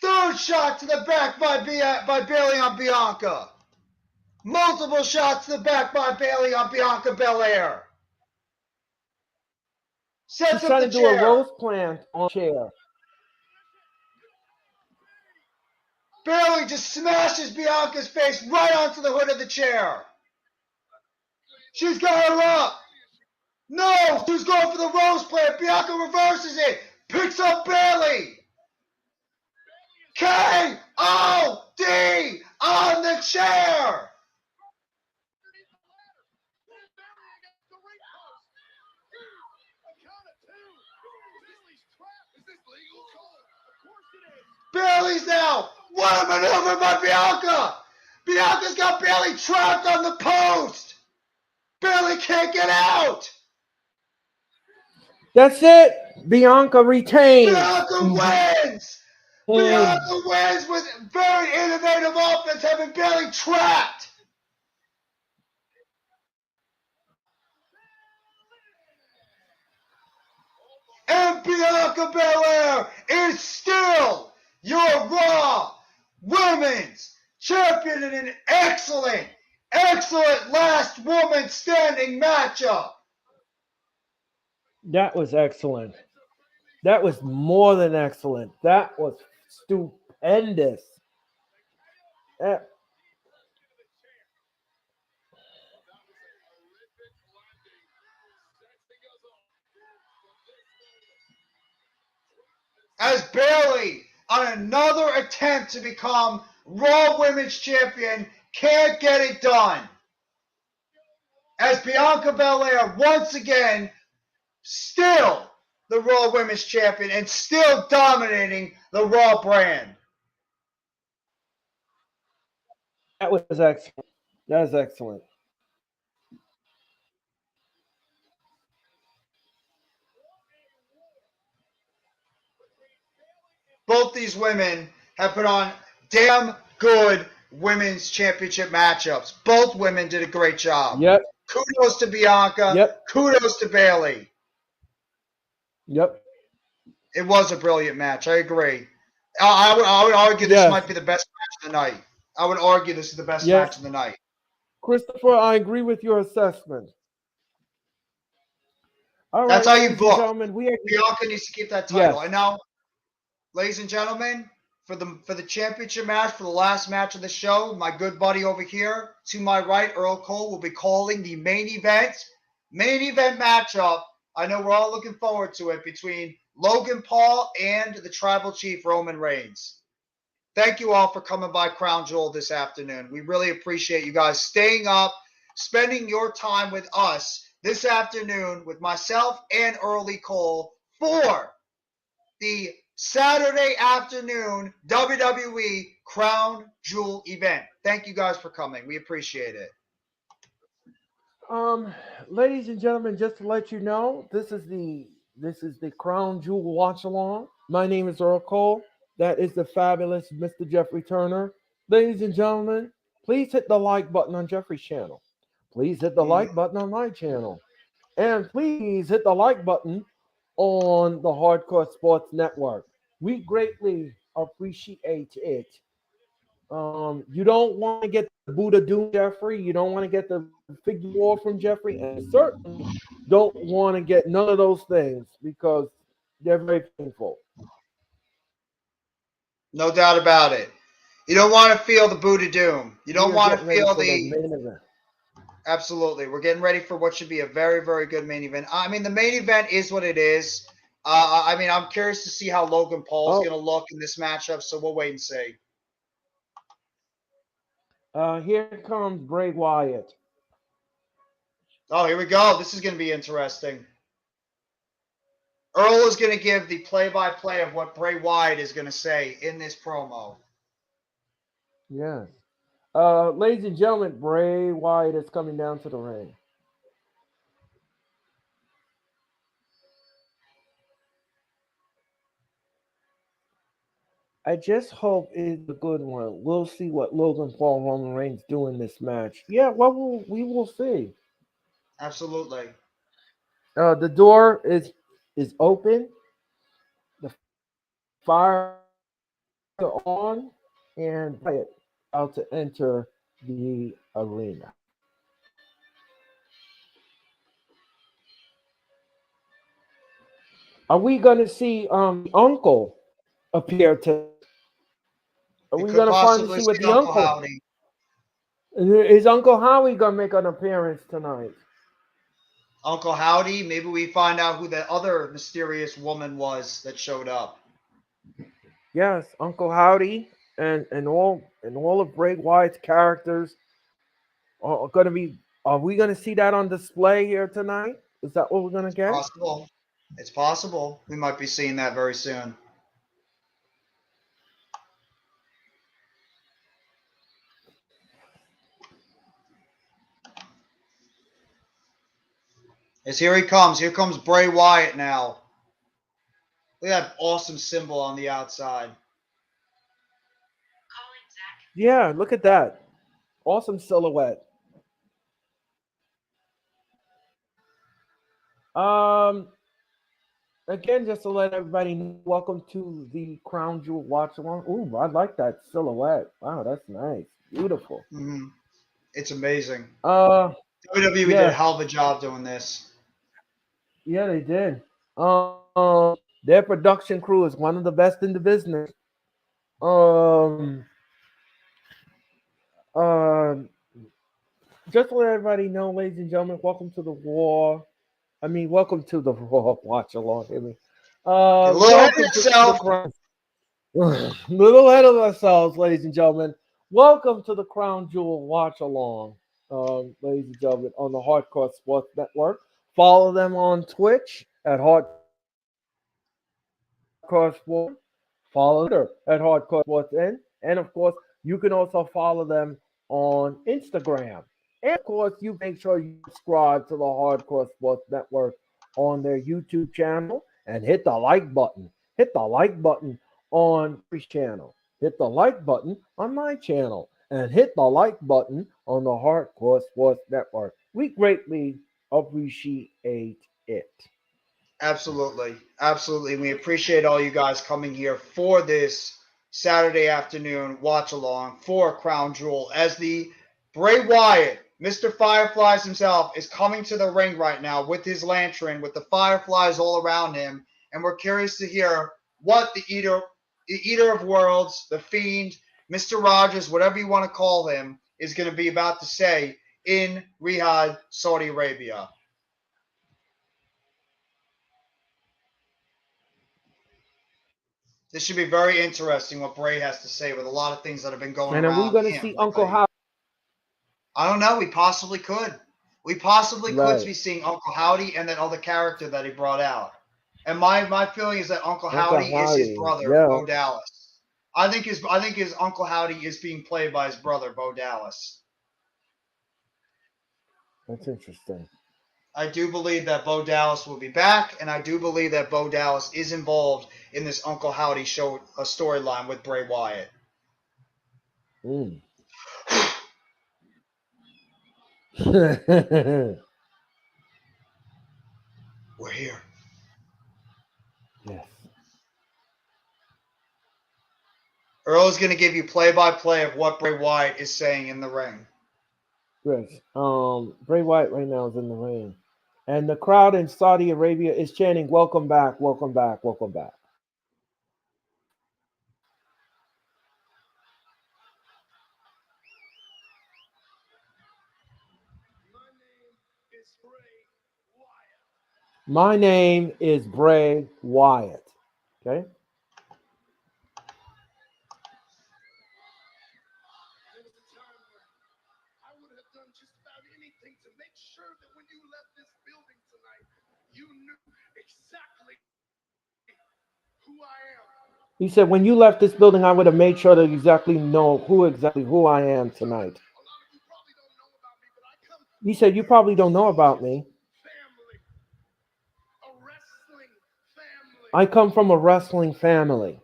Speaker 2: Third shot to the back by Bailey on Bianca. Multiple shots to the back by Bailey on Bianca Belair. Sets
Speaker 3: She's
Speaker 2: up
Speaker 3: trying
Speaker 2: the
Speaker 3: to do
Speaker 2: chair.
Speaker 3: a rose plant on chair.
Speaker 2: Bailey just smashes Bianca's face right onto the hood of the chair. She's got her up. No, she's going for the rose plant. Bianca reverses it. Picks up Bailey. K.O.D. on the chair. Bailey's now. What a maneuver by Bianca. Bianca's got Bailey trapped on the post. Bailey can't get out.
Speaker 3: That's it. Bianca retains.
Speaker 2: Bianca wins. Bianca wins with very innovative offense, having Bailey trapped. And Bianca Belair is still your Raw Women's Champion in an excellent last woman standing matchup.
Speaker 3: That was excellent. That was more than excellent. That was stupendous.
Speaker 2: As Bailey, on another attempt to become Raw Women's Champion, can't get it done. As Bianca Belair, once again, still the Raw Women's Champion and still dominating the Raw brand.
Speaker 3: That was excellent. That was excellent.
Speaker 2: Both these women have put on damn good women's championship matchups. Both women did a great job.
Speaker 3: Yep.
Speaker 2: Kudos to Bianca.
Speaker 3: Yep.
Speaker 2: Kudos to Bailey.
Speaker 3: Yep.
Speaker 2: It was a brilliant match. I agree. I would argue this might be the best match of the night. I would argue this is the best match of the night.
Speaker 3: Christopher, I agree with your assessment. All
Speaker 2: That's
Speaker 3: right,
Speaker 2: how you book. Bianca needs to keep that title.
Speaker 3: Yes.
Speaker 2: And now, ladies and gentlemen, for the championship match, for the last match of the show, my good buddy over here, to my right, Earl Cole, will be calling the main event matchup. I know we're all looking forward to it, between Logan Paul and the Tribal Chief, Roman Reigns. Thank you all for coming by Crown Jewel this afternoon. We really appreciate you guys staying up, spending your time with us this afternoon with myself and Earl Cole for the Saturday afternoon WWE Crown Jewel event. Thank you guys for coming. We appreciate it.
Speaker 3: Ladies and gentlemen, just to let you know, this is the Crown Jewel watch along. My name is Earl Cole. That is the fabulous Mr. Jeffrey Turner. Ladies and gentlemen, please hit the like button on Jeffrey's channel. Please hit the like button on my channel. And please hit the like button on the Hardcore Sports Network. We greatly appreciate it. You don't want to get the Buddha Doom Jeffrey. You don't want to get the figure war from Jeffrey. And certainly don't want to get none of those things because they're very painful.
Speaker 2: No doubt about it. You don't want to feel the Buddha Doom. You don't want to feel the
Speaker 3: main event.
Speaker 2: Absolutely. We're getting ready for what should be a very, very good main event. I mean, the main event is what it is. I mean, I'm curious to see how Logan Paul is going to look in this matchup, so we'll wait and see.
Speaker 3: Here comes Bray Wyatt.
Speaker 2: Oh, here we go. This is going to be interesting. Earl is going to give the play-by-play of what Bray Wyatt is going to say in this promo.
Speaker 3: Yes. Ladies and gentlemen, Bray Wyatt is coming down to the ring. I just hope it's a good one. We'll see what Logan Paul and Roman Reigns do in this match. Yeah, well, we will see.
Speaker 2: Absolutely.
Speaker 3: The door is open. The fire are on, and Wyatt about to enter the arena. Are we gonna see Uncle appear tonight? Are
Speaker 2: We
Speaker 3: we
Speaker 2: could
Speaker 3: gonna finally
Speaker 2: possibly
Speaker 3: see what
Speaker 2: see
Speaker 3: the
Speaker 2: Uncle
Speaker 3: uncle
Speaker 2: Howdy.
Speaker 3: is? Uncle Howie gonna make an appearance tonight?
Speaker 2: Uncle Howdy. Maybe we find out who that other mysterious woman was that showed up.
Speaker 3: Yes, Uncle Howdy and all of Bray Wyatt's characters are gonna be. Are we gonna see that on display here tonight? Is that what we're gonna get?
Speaker 2: Possible. It's possible. We might be seeing that very soon. As here he comes. Here comes Bray Wyatt now. Look at that awesome symbol on the outside.
Speaker 3: Yeah, look at that. Awesome silhouette. Um, Again, just to let everybody know, welcome to the Crown Jewel Watch Along. Ooh, I like that silhouette. Wow, that's nice. Beautiful.
Speaker 2: Mm-hmm. It's amazing.
Speaker 3: Uh,
Speaker 2: WWE did a
Speaker 3: yeah,
Speaker 2: hell of a job doing this.
Speaker 3: yeah, they did. Their production crew is one of the best in the business. Um, uh, just to let everybody know, ladies and gentlemen, welcome to the War. I mean, welcome to the Raw Watch Along. Hear me.
Speaker 2: Get a little ahead of
Speaker 3: Welcome to the
Speaker 2: yourself.
Speaker 3: Crown. Little ahead of ourselves, ladies and gentlemen. Welcome to the Crown Jewel Watch Along, ladies and gentlemen, on the Hardcore Sports Network. Follow them on Twitch at Hardcore Sports. Follow them at Hardcore Sports N. And of course, you can also follow them on Instagram. And of course, you make sure you subscribe to the Hardcore Sports Network on their YouTube channel and hit the like button. Hit the like button on Chris' channel. Hit the like button on my channel. And hit the like button on the Hardcore Sports Network. We greatly appreciate it.
Speaker 2: Absolutely. Absolutely. We appreciate all you guys coming here for this Saturday afternoon watch along for Crown Jewel as the Bray Wyatt, Mr. Fireflies himself, is coming to the ring right now with his lantern, with the fireflies all around him. And we're curious to hear what the Eater of Worlds, the Fiend, Mr. Rogers, whatever you want to call him, is going to be about to say in Riyadh, Saudi Arabia. This should be very interesting what Bray has to say with a lot of things that have been going
Speaker 3: And are we
Speaker 2: around
Speaker 3: going to
Speaker 2: him
Speaker 3: see Uncle
Speaker 2: lately.
Speaker 3: Howard?
Speaker 2: I don't know. We possibly could. We possibly could
Speaker 3: Right.
Speaker 2: be seeing Uncle Howdy and that other character that he brought out. And my feeling is that Uncle
Speaker 3: Uncle
Speaker 2: Howdy is his
Speaker 3: Howdy.
Speaker 2: brother,
Speaker 3: Yeah,
Speaker 2: Bo Dallas. I think his Uncle Howdy is being played by his brother, Bo Dallas.
Speaker 3: that's interesting.
Speaker 2: I do believe that Bo Dallas will be back, and I do believe that Bo Dallas is involved in this Uncle Howdy show, a storyline with Bray Wyatt.
Speaker 3: Mm.
Speaker 2: We're here.
Speaker 3: Yes.
Speaker 2: Earl is going to give you play-by-play of what Bray Wyatt is saying in the ring.
Speaker 3: Yes. Bray Wyatt right now is in the ring. And the crowd in Saudi Arabia is chanting, "Welcome back, welcome back, welcome back." My name is Bray Wyatt. Okay?
Speaker 5: You knew exactly who I am.
Speaker 3: He said, when you left this building, I would have made sure to exactly know who I am tonight. He said, you probably don't know about me. I come from a wrestling family.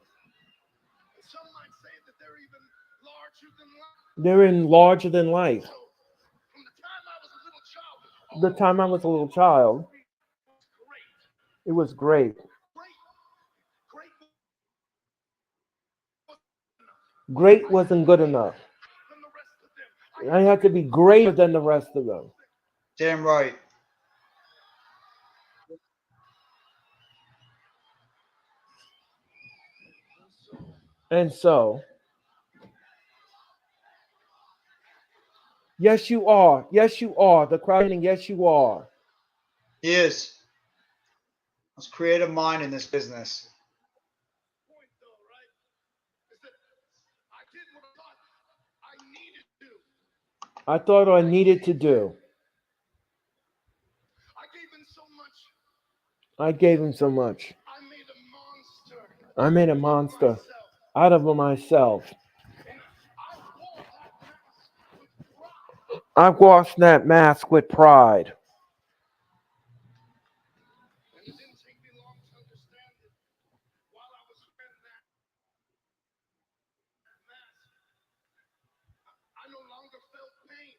Speaker 3: They're in larger than life. The time I was a little child, it was great. Great wasn't good enough. I had to be greater than the rest of them.
Speaker 2: Damn right.
Speaker 3: And so, yes, you are. Yes, you are. The crowd saying, yes, you are.
Speaker 2: He is. Let's create a mind in this business.
Speaker 3: I thought I needed to do. I gave him so much. I made a monster out of myself. I washed that mask with pride.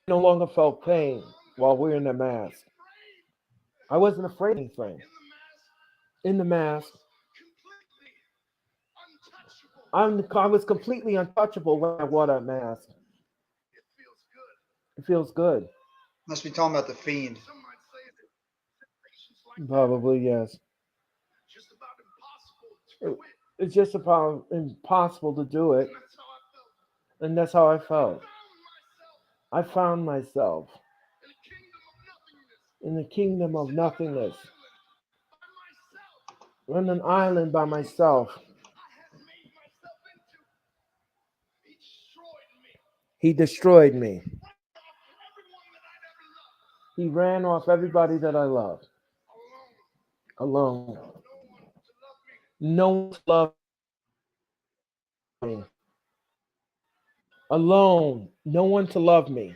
Speaker 3: No longer felt pain while wearing the mask. I wasn't afraid of anything. In the mask, I was completely untouchable when I wore that mask. It feels good.
Speaker 2: Must be talking about the Fiend.
Speaker 3: Probably, yes. It's just about impossible to do it. And that's how I felt. I found myself in the kingdom of nothingness, on an island by myself. He destroyed me. He ran off everybody that I loved. Alone. No one loved me. Alone. No one to love me.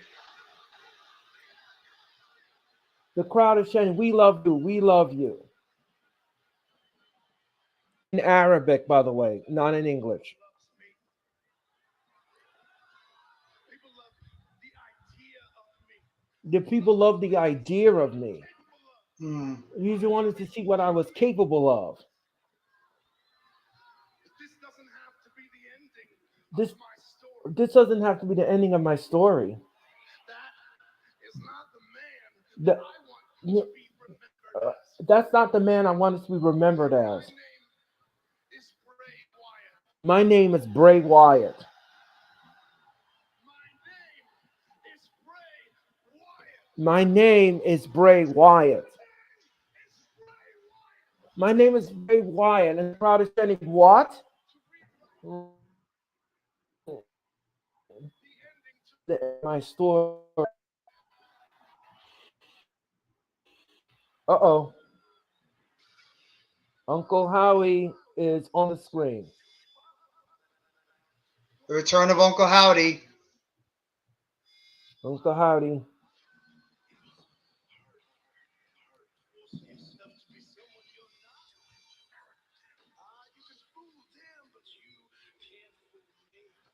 Speaker 3: The crowd is chanting, we love you, we love you. In Arabic, by the way, not in English. The people love the idea of me. You just wanted to see what I was capable of. This doesn't have to be the ending of my story. That's not the man I wanted to be remembered as. My name is Bray Wyatt. My name is Bray Wyatt. My name is Bray Wyatt, and the crowd is saying, what? My story. Uh-oh. Uncle Howie is on the screen.
Speaker 2: The return of Uncle Howdy.
Speaker 3: Uncle Howdy.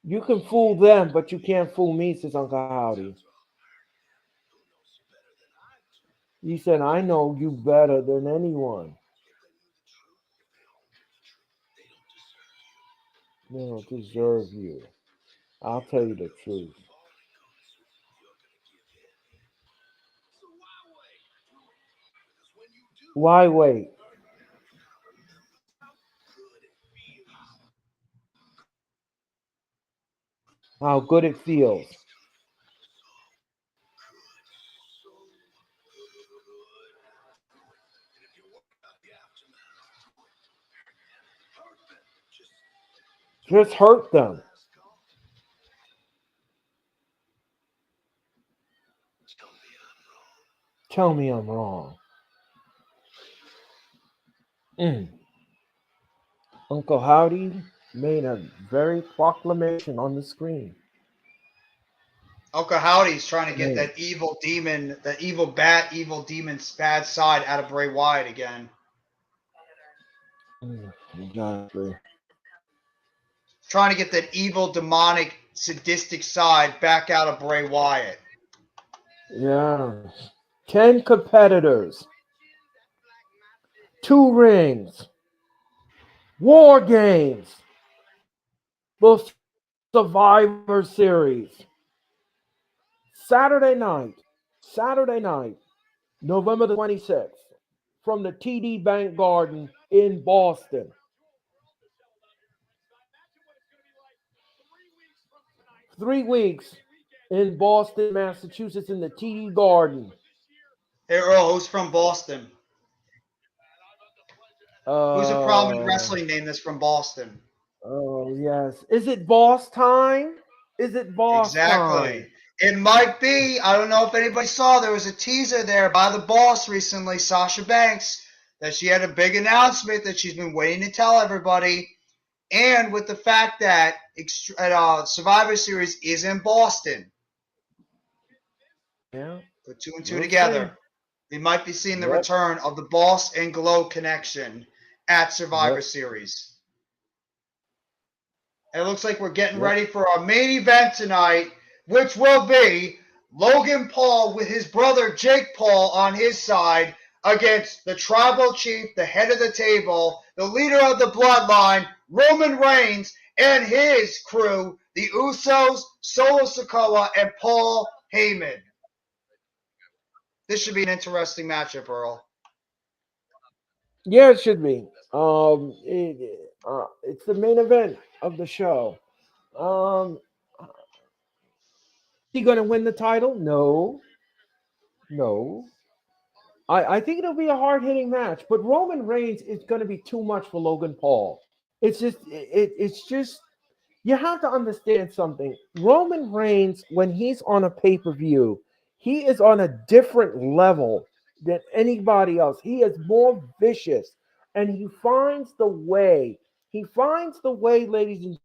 Speaker 3: You can fool them, but you can't fool me, says Uncle Howdy. He said, I know you better than anyone. They don't deserve you. I'll tell you the truth. Why wait? How good it feels. Just hurt them. Tell me I'm wrong. Uncle Howdy made a very proclamation on the screen.
Speaker 2: Uncle Howdy's trying to get
Speaker 3: Man,
Speaker 2: that evil demon, that evil demon's bad side out of Bray Wyatt again.
Speaker 3: exactly.
Speaker 2: Trying to get that evil, demonic, sadistic side back out of Bray Wyatt.
Speaker 3: Yeah. 10 competitors, 2 rings, War Games, the Survivor Series. Saturday night, November the 26th, from the TD Bank Garden in Boston. 3 weeks in Boston, Massachusetts, in the TD Garden.
Speaker 2: Hey Earl, who's from Boston? Who's a prominent wrestling name that's from Boston?
Speaker 3: Oh, yes. Is it boss time? Is it boss time?
Speaker 2: Exactly. It might be. I don't know if anybody saw. There was a teaser there by the boss recently, Sasha Banks, that she had a big announcement that she's been waiting to tell everybody. And with the fact that Survivor Series is in Boston,
Speaker 3: Yeah.
Speaker 2: put 2 and 2
Speaker 3: We'll
Speaker 2: together.
Speaker 3: see.
Speaker 2: We might be seeing the
Speaker 3: Yep.
Speaker 2: return of the Boss and Glow connection at Survivor
Speaker 3: Yep.
Speaker 2: Series. It looks like we're getting
Speaker 3: Yep.
Speaker 2: ready for our main event tonight, which will be Logan Paul with his brother Jake Paul on his side against the tribal chief, the head of the table, the leader of the bloodline, Roman Reigns, and his crew, the Usos, Solo Sikoa, and Paul Heyman. This should be an interesting matchup, Earl.
Speaker 3: Yeah, it should be. It's the main event of the show. Is he going to win the title? No. I think it'll be a hard hitting match, but Roman Reigns is going to be too much for Logan Paul. It's just you have to understand something. Roman Reigns, when he's on a pay per view, he is on a different level than anybody else. He is more vicious, and he finds the way. He finds the way, ladies and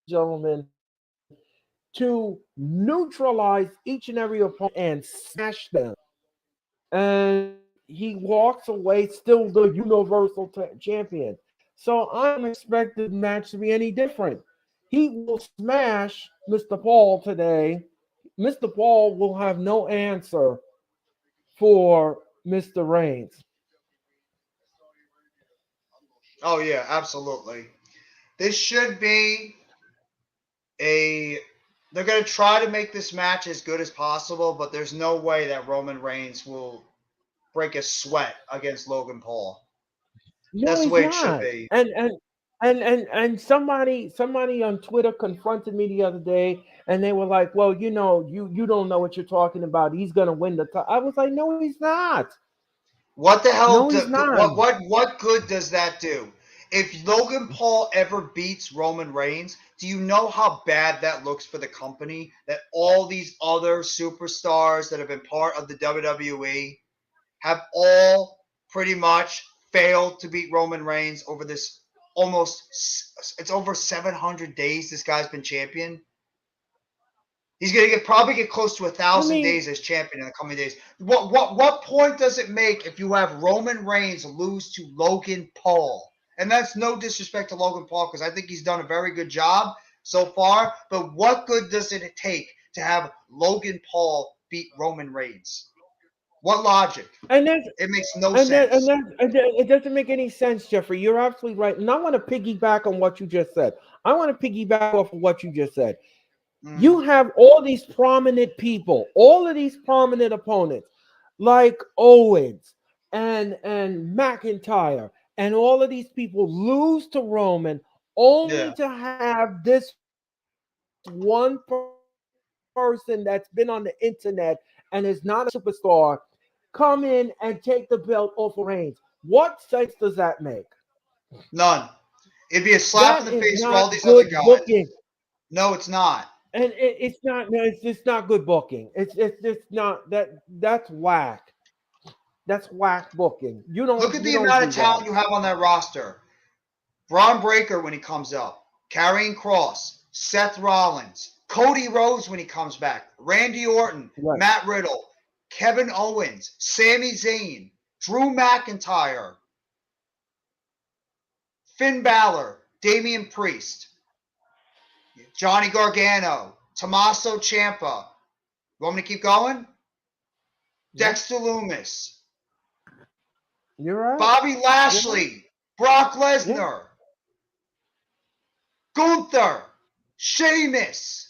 Speaker 3: gentlemen, to neutralize each and every opponent and smash them. And he walks away still the Universal Champion. So I don't expect the match to be any different. He will smash Mr. Paul today. Mr. Paul will have no answer for Mr. Reigns.
Speaker 2: Oh, yeah, absolutely. This should be they're going to try to make this match as good as possible, but there's no way that Roman Reigns will break a sweat against Logan Paul.
Speaker 3: No,
Speaker 2: That's the
Speaker 3: he's
Speaker 2: way
Speaker 3: not.
Speaker 2: it should be.
Speaker 3: And somebody on Twitter confronted me the other day, and they were like, "Well, you don't know what you're talking about. He's gonna win the title." I was like, "No, he's not.
Speaker 2: What the hell?
Speaker 3: No, he's not."
Speaker 2: What good does that do? If Logan Paul ever beats Roman Reigns, do you know how bad that looks for the company? That all these other superstars that have been part of the WWE have all pretty much failed to beat Roman Reigns over this it's over 700 days this guy's been champion. He's going to probably get close to 1,000 days as champion in the coming days. What point does it make if you have Roman Reigns lose to Logan Paul? And that's no disrespect to Logan Paul because I think he's done a very good job so far. But what good does it take to have Logan Paul beat Roman Reigns? What logic? It makes no sense.
Speaker 3: It doesn't make any sense, Jeffrey. You're absolutely right. And I want to piggyback on what you just said. I want to piggyback off of what you just said. You have all these prominent people, all of these prominent opponents, like Owens and McIntyre, and all of these people lose to Roman only to have this one person that's been on the internet and is not a superstar come in and take the belt off of Reigns. What sense does that make?
Speaker 2: None. It'd be a slap in the face for all these
Speaker 3: good
Speaker 2: other guys.
Speaker 3: Booking.
Speaker 2: No, it's not.
Speaker 3: And it's not. No, it's just not good booking. It's just not that. That's whack. That's whack booking. You don't
Speaker 2: look at the amount of talent you have on that roster. Braun Breaker when he comes up, Karrion Kross, Seth Rollins, Cody Rhodes when he comes back, Randy Orton,
Speaker 3: Right.
Speaker 2: Matt Riddle, Kevin Owens, Sami Zayn, Drew McIntyre, Finn Balor, Damian Priest, Johnny Gargano, Tommaso Ciampa. You want me to keep going?
Speaker 3: Yep.
Speaker 2: Dexter Lumis,
Speaker 3: You're right.
Speaker 2: Bobby Lashley, Brock Lesnar, Gunther, Sheamus.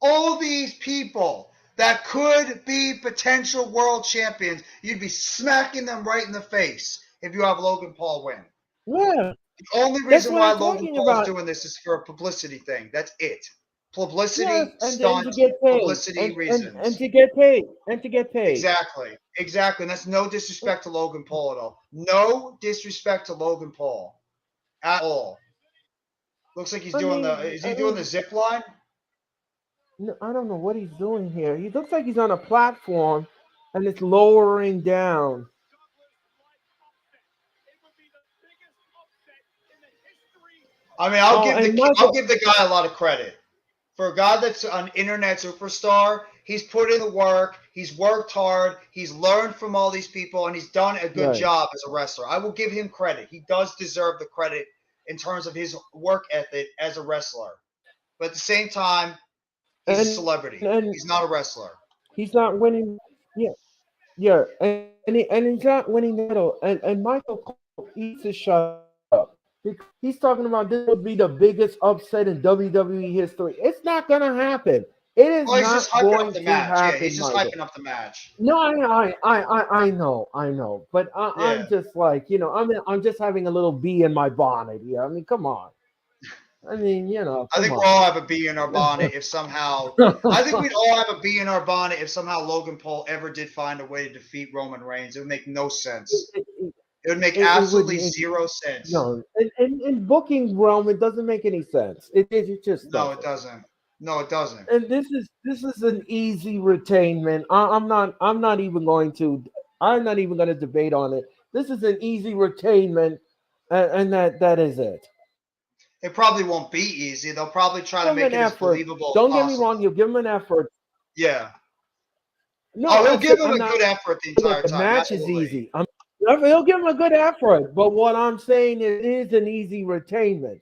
Speaker 2: All these people that could be potential world champions, you'd be smacking them right in the face if you have Logan Paul win.
Speaker 3: Yeah.
Speaker 2: The only
Speaker 3: That's
Speaker 2: reason
Speaker 3: what
Speaker 2: why
Speaker 3: I'm
Speaker 2: Logan
Speaker 3: talking
Speaker 2: Paul's
Speaker 3: about.
Speaker 2: doing this is for a publicity thing. That's it. Publicity,
Speaker 3: Yes, and
Speaker 2: stunt,
Speaker 3: to get paid,
Speaker 2: publicity reasons.
Speaker 3: and to get paid, and to get paid.
Speaker 2: Exactly. And that's no disrespect to Logan Paul at all. No disrespect to Logan Paul at all. Looks like he's doing the zip line?
Speaker 3: No, I don't know what he's doing here. He looks like he's on a platform, and it's lowering down.
Speaker 2: I mean, I'll give the guy a lot of credit. For a guy that's an internet superstar, he's put in the work, he's worked hard, he's learned from all these people, and he's done a good job as a wrestler. I will give him credit. He does deserve the credit in terms of his work ethic as a wrestler. But at the same time, he's a celebrity. He's not a wrestler.
Speaker 3: He's not winning. Yeah, and he's not winning the medal. And Michael Cole needs to shut up. He's talking about this would be the biggest upset in WWE history. It's not going to happen. It is
Speaker 2: Well, he's
Speaker 3: not
Speaker 2: just hyping
Speaker 3: going
Speaker 2: up the
Speaker 3: to
Speaker 2: match.
Speaker 3: happen.
Speaker 2: Yeah, he's just
Speaker 3: Michael.
Speaker 2: hyping up the match.
Speaker 3: No, I know, but I'm just like, I'm just having a little bee in my bonnet here. I mean, come on. I mean,
Speaker 2: I think we all have a bee in our bonnet if somehow. I think we'd all have a bee in our bonnet if somehow Logan Paul ever did find a way to defeat Roman Reigns. It would make no sense. It would make absolutely zero sense.
Speaker 3: No, in booking realm, it doesn't make any sense. It just
Speaker 2: no, it doesn't. No, it doesn't.
Speaker 3: And this is an easy retainment. I'm not even going to debate on it. This is an easy retainment, and that is it.
Speaker 2: It probably won't be easy. They'll probably try to make it as believable.
Speaker 3: Don't get me wrong. You'll give him an effort.
Speaker 2: Yeah.
Speaker 3: No,
Speaker 2: he'll give him a good effort the entire time.
Speaker 3: The match is easy. He'll give him a good effort, but what I'm saying is, it is an easy retainment.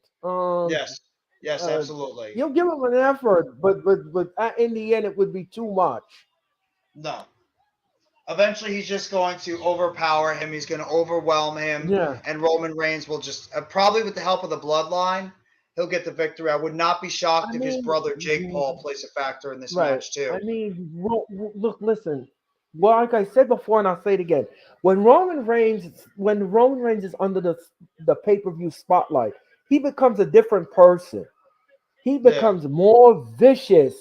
Speaker 2: Yes, absolutely.
Speaker 3: You'll give him an effort, but in the end, it would be too much.
Speaker 2: No. Eventually, he's just going to overpower him. He's going to overwhelm him.
Speaker 3: Yeah.
Speaker 2: And Roman Reigns will just, probably with the help of the bloodline, he'll get the victory. I would not be shocked if his brother Jake Paul plays a factor in this match too.
Speaker 3: I mean, look, listen. Well, like I said before, and I'll say it again. When Roman Reigns is under the pay-per-view spotlight, he becomes a different person. He becomes more vicious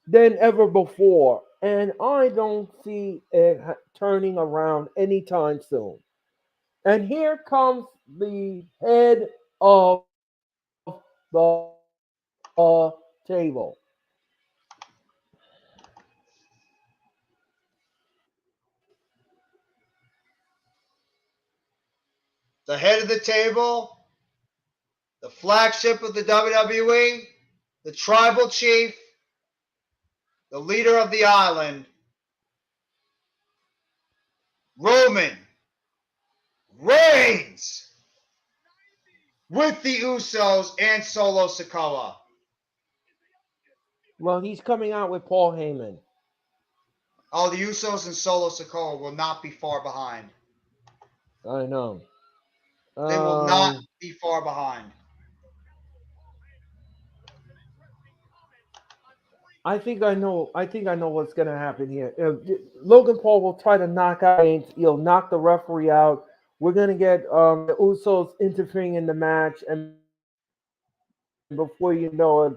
Speaker 3: than ever before. And I don't see it turning around anytime soon. And here comes the head of the table.
Speaker 2: The head of the table, the flagship of the WWE, the tribal chief, the leader of the island, Roman Reigns, with the Usos and Solo Sikoa.
Speaker 3: Well, he's coming out with Paul Heyman.
Speaker 2: Oh, the Usos and Solo Sikoa will not be far behind.
Speaker 3: I know.
Speaker 2: They will not be far behind.
Speaker 3: I think I know what's going to happen here. Logan Paul will try to knock out Reigns. He'll knock the referee out. We're going to get the Usos interfering in the match, and before you know it,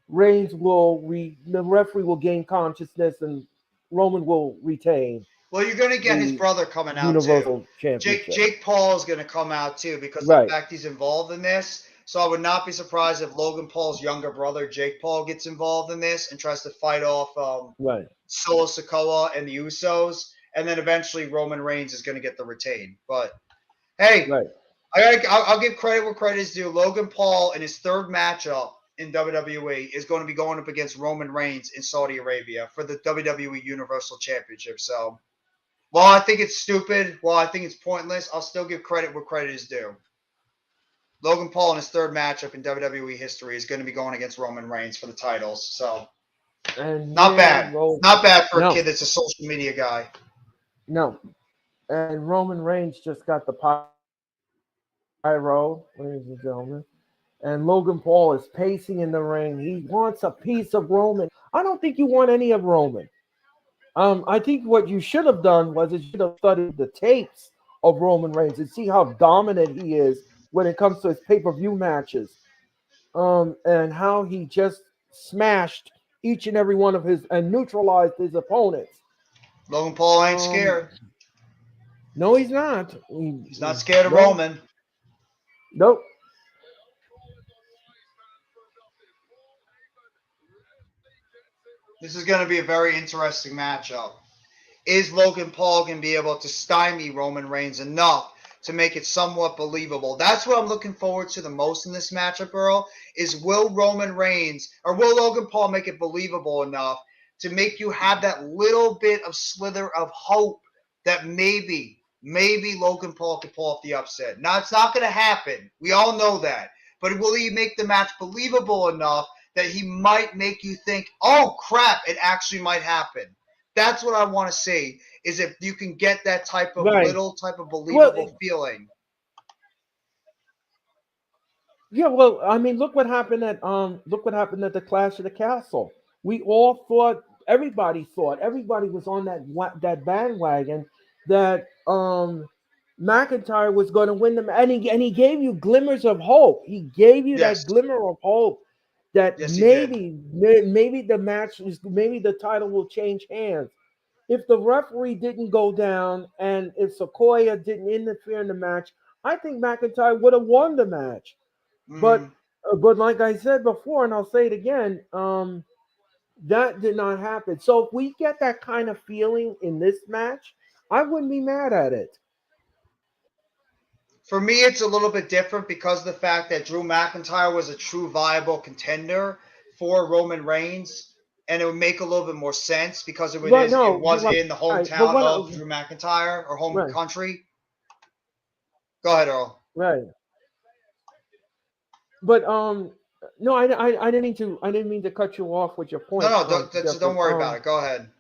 Speaker 3: the referee will gain consciousness, and Roman will retain.
Speaker 2: Well, you're going to get his brother coming out
Speaker 3: Universal
Speaker 2: too. Jake Paul is going to come out too because of the fact he's involved in this. So I would not be surprised if Logan Paul's younger brother, Jake Paul, gets involved in this and tries to fight off Solo Sikoa and the Usos. And then eventually Roman Reigns is going to get the retain. But, hey, I'll give credit where credit is due. Logan Paul in his third matchup in WWE is going to be going up against Roman Reigns in Saudi Arabia for the WWE Universal Championship. So, while I think it's stupid, while I think it's pointless, I'll still give credit where credit is due. Logan Paul in his third matchup in WWE history is going to be going against Roman Reigns for the titles. So, not bad. Not bad for a kid that's a social media guy.
Speaker 3: No. And Roman Reigns just got the pyro, ladies and gentlemen. And Logan Paul is pacing in the ring. He wants a piece of Roman. I don't think you want any of Roman. I think what you should have done was you should have studied the tapes of Roman Reigns and see how dominant he is when it comes to his pay-per-view matches. And how he just smashed each and every one of his and neutralized his opponents.
Speaker 2: Logan Paul ain't scared.
Speaker 3: No, he's not.
Speaker 2: He's not scared of Roman.
Speaker 3: Nope.
Speaker 2: This is going to be a very interesting matchup. Is Logan Paul going to be able to stymie Roman Reigns enough to make it somewhat believable? That's what I'm looking forward to the most in this matchup, Earl, is will Roman Reigns or will Logan Paul make it believable enough to make you have that little bit of slither of hope that maybe Logan Paul could pull off the upset. Now, it's not going to happen. We all know that. But will he make the match believable enough that he might make you think, oh, crap, it actually might happen? That's what I want to see, is if you can get that type of little type of believable feeling.
Speaker 3: Yeah, well, I mean, look what happened at the Clash of the Castle. We all thought, everybody was on that bandwagon that McIntyre was going to win them, and he gave you glimmers of hope. He gave you that glimmer of hope that maybe the match maybe the title will change hands. If the referee didn't go down and if Sequoia didn't interfere in the match, I think McIntyre would have won the match. But like I said before, and I'll say it again, that did not happen. So if we get that kind of feeling in this match, I wouldn't be mad at it.
Speaker 2: For me, it's a little bit different because of the fact that Drew McIntyre was a true viable contender for Roman Reigns, and it would make a little bit more sense because it was in the hometown of Drew McIntyre or home country. Go ahead, Earl.
Speaker 3: Right. But no, I didn't mean to cut you off with your point.
Speaker 2: No, don't worry about it. Go ahead.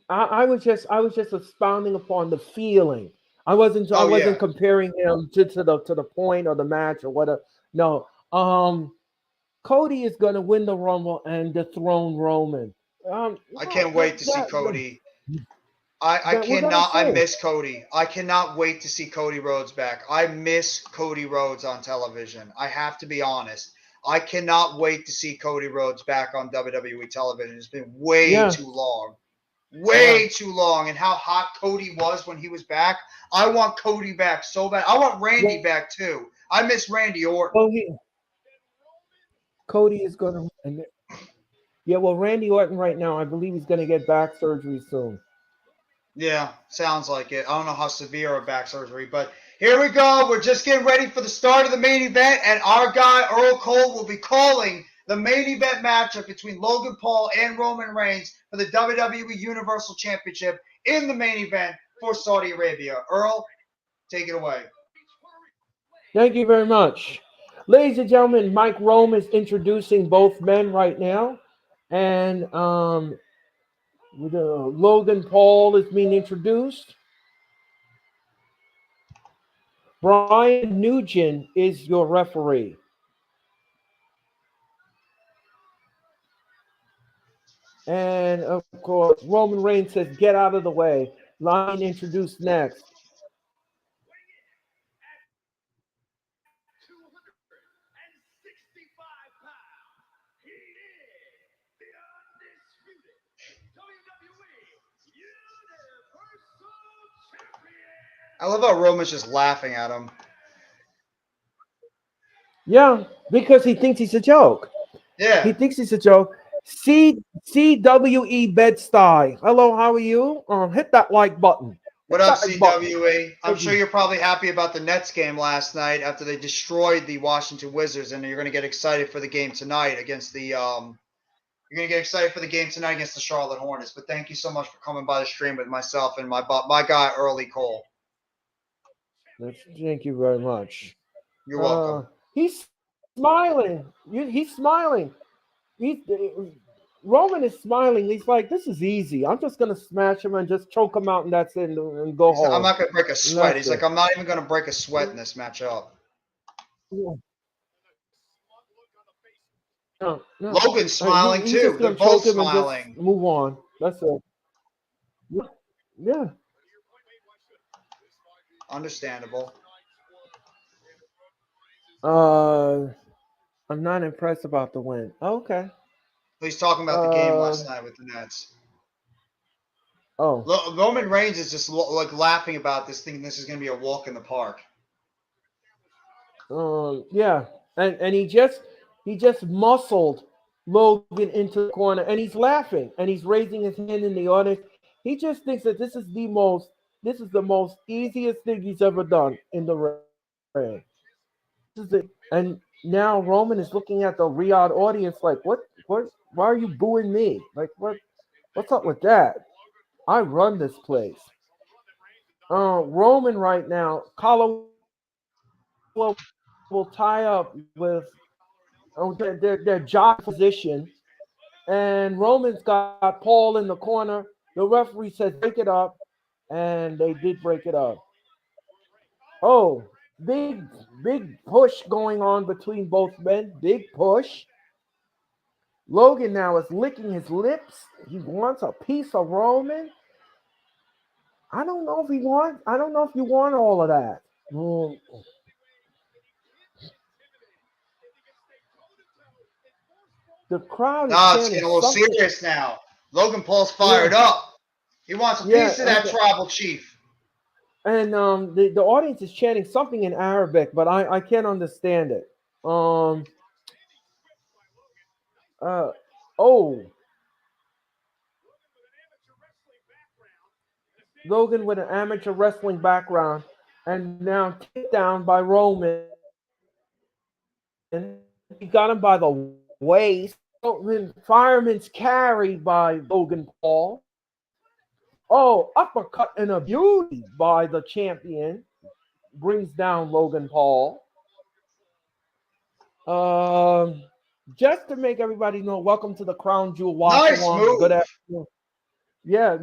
Speaker 3: I was just expounding upon the feeling. I wasn't comparing him to the point or the match or whatever. No. Cody is gonna win the Rumble and dethrone Roman.
Speaker 2: I can't wait to see Cody. I miss Cody. I cannot wait to see Cody Rhodes back. I miss Cody Rhodes on television. I have to be honest. I cannot wait to see Cody Rhodes back on WWE television. It's been way too long. Way too long. And how hot Cody was when he was back. I want Cody back so bad. I want Randy back too. I miss Randy Orton.
Speaker 3: Cody is going to... Yeah, well, Randy Orton right now, I believe he's going to get back surgery soon.
Speaker 2: Yeah, sounds like it. I don't know how severe a back surgery, but here we go. We're just getting ready for the start of the main event, and our guy, Earl Cole, will be calling the main event matchup between Logan Paul and Roman Reigns for the WWE Universal Championship in the main event for Saudi Arabia. Earl, take it away.
Speaker 3: Thank you very much. Ladies and gentlemen, Mike Rome is introducing both men right now, and Logan Paul is being introduced. Brian Nugent is your referee. And of course, Roman Reigns says, "Get out of the way." Line introduced next.
Speaker 2: I love how Roman's just laughing at him.
Speaker 3: Yeah, because he thinks he's a joke.
Speaker 2: Yeah.
Speaker 3: He thinks he's a joke. CWE Bed-Stuy. Hello, how are you? Hit that like button.
Speaker 2: What up, CWE? I'm sure you're probably happy about the Nets game last night after they destroyed the Washington Wizards, and you're going to get excited for the game tonight against the Charlotte Hornets. But thank you so much for coming by the stream with myself and my guy Earl Cole.
Speaker 3: Thank you very much.
Speaker 2: You're welcome.
Speaker 3: He's smiling. He's smiling. Roman is smiling. He's like, this is easy. I'm just going to smash him and just choke him out, and that's it, and go home.
Speaker 2: I'm not going to break a sweat. He's like, I'm not even going to break a sweat in this matchup.
Speaker 3: Yeah. No.
Speaker 2: Logan's smiling too. They're both smiling.
Speaker 3: Move on. That's it. Yeah.
Speaker 2: Understandable.
Speaker 3: I'm not impressed about the win. Okay.
Speaker 2: He's talking about the game last night with the Nets.
Speaker 3: Oh.
Speaker 2: Roman Reigns is just like laughing about this, thinking this is going to be a walk in the park.
Speaker 3: Yeah, and he just muscled Logan into the corner, and he's laughing, and he's raising his hand in the audience. He just thinks that this is the most easiest thing he's ever done in the ring. This is it. And now Roman is looking at the Riyadh audience like, what? Why are you booing me? Like, what's up with that? I run this place. Roman right now, Collar will tie up with their jock position, and Roman's got Paul in the corner. The referee says break it up, and they did break it up. Oh, big push going on between both men. Big push. Logan now is licking his lips. He wants a piece of Roman. I don't know if you want all of that. The crowd is
Speaker 2: it's getting a little serious now. Logan Paul's fired up. He wants a piece of that tribal chief.
Speaker 3: And the audience is chanting something in Arabic, but I can't understand it. Logan with an amateur wrestling background, and now kicked down by Roman. He got him by the waist. Fireman's carry by Logan Paul. Oh, uppercut and a beauty by the champion. Brings down Logan Paul. Just to make everybody know, welcome to the Crown Jewel Watch Along.
Speaker 2: Move.
Speaker 3: Good afternoon. Yeah,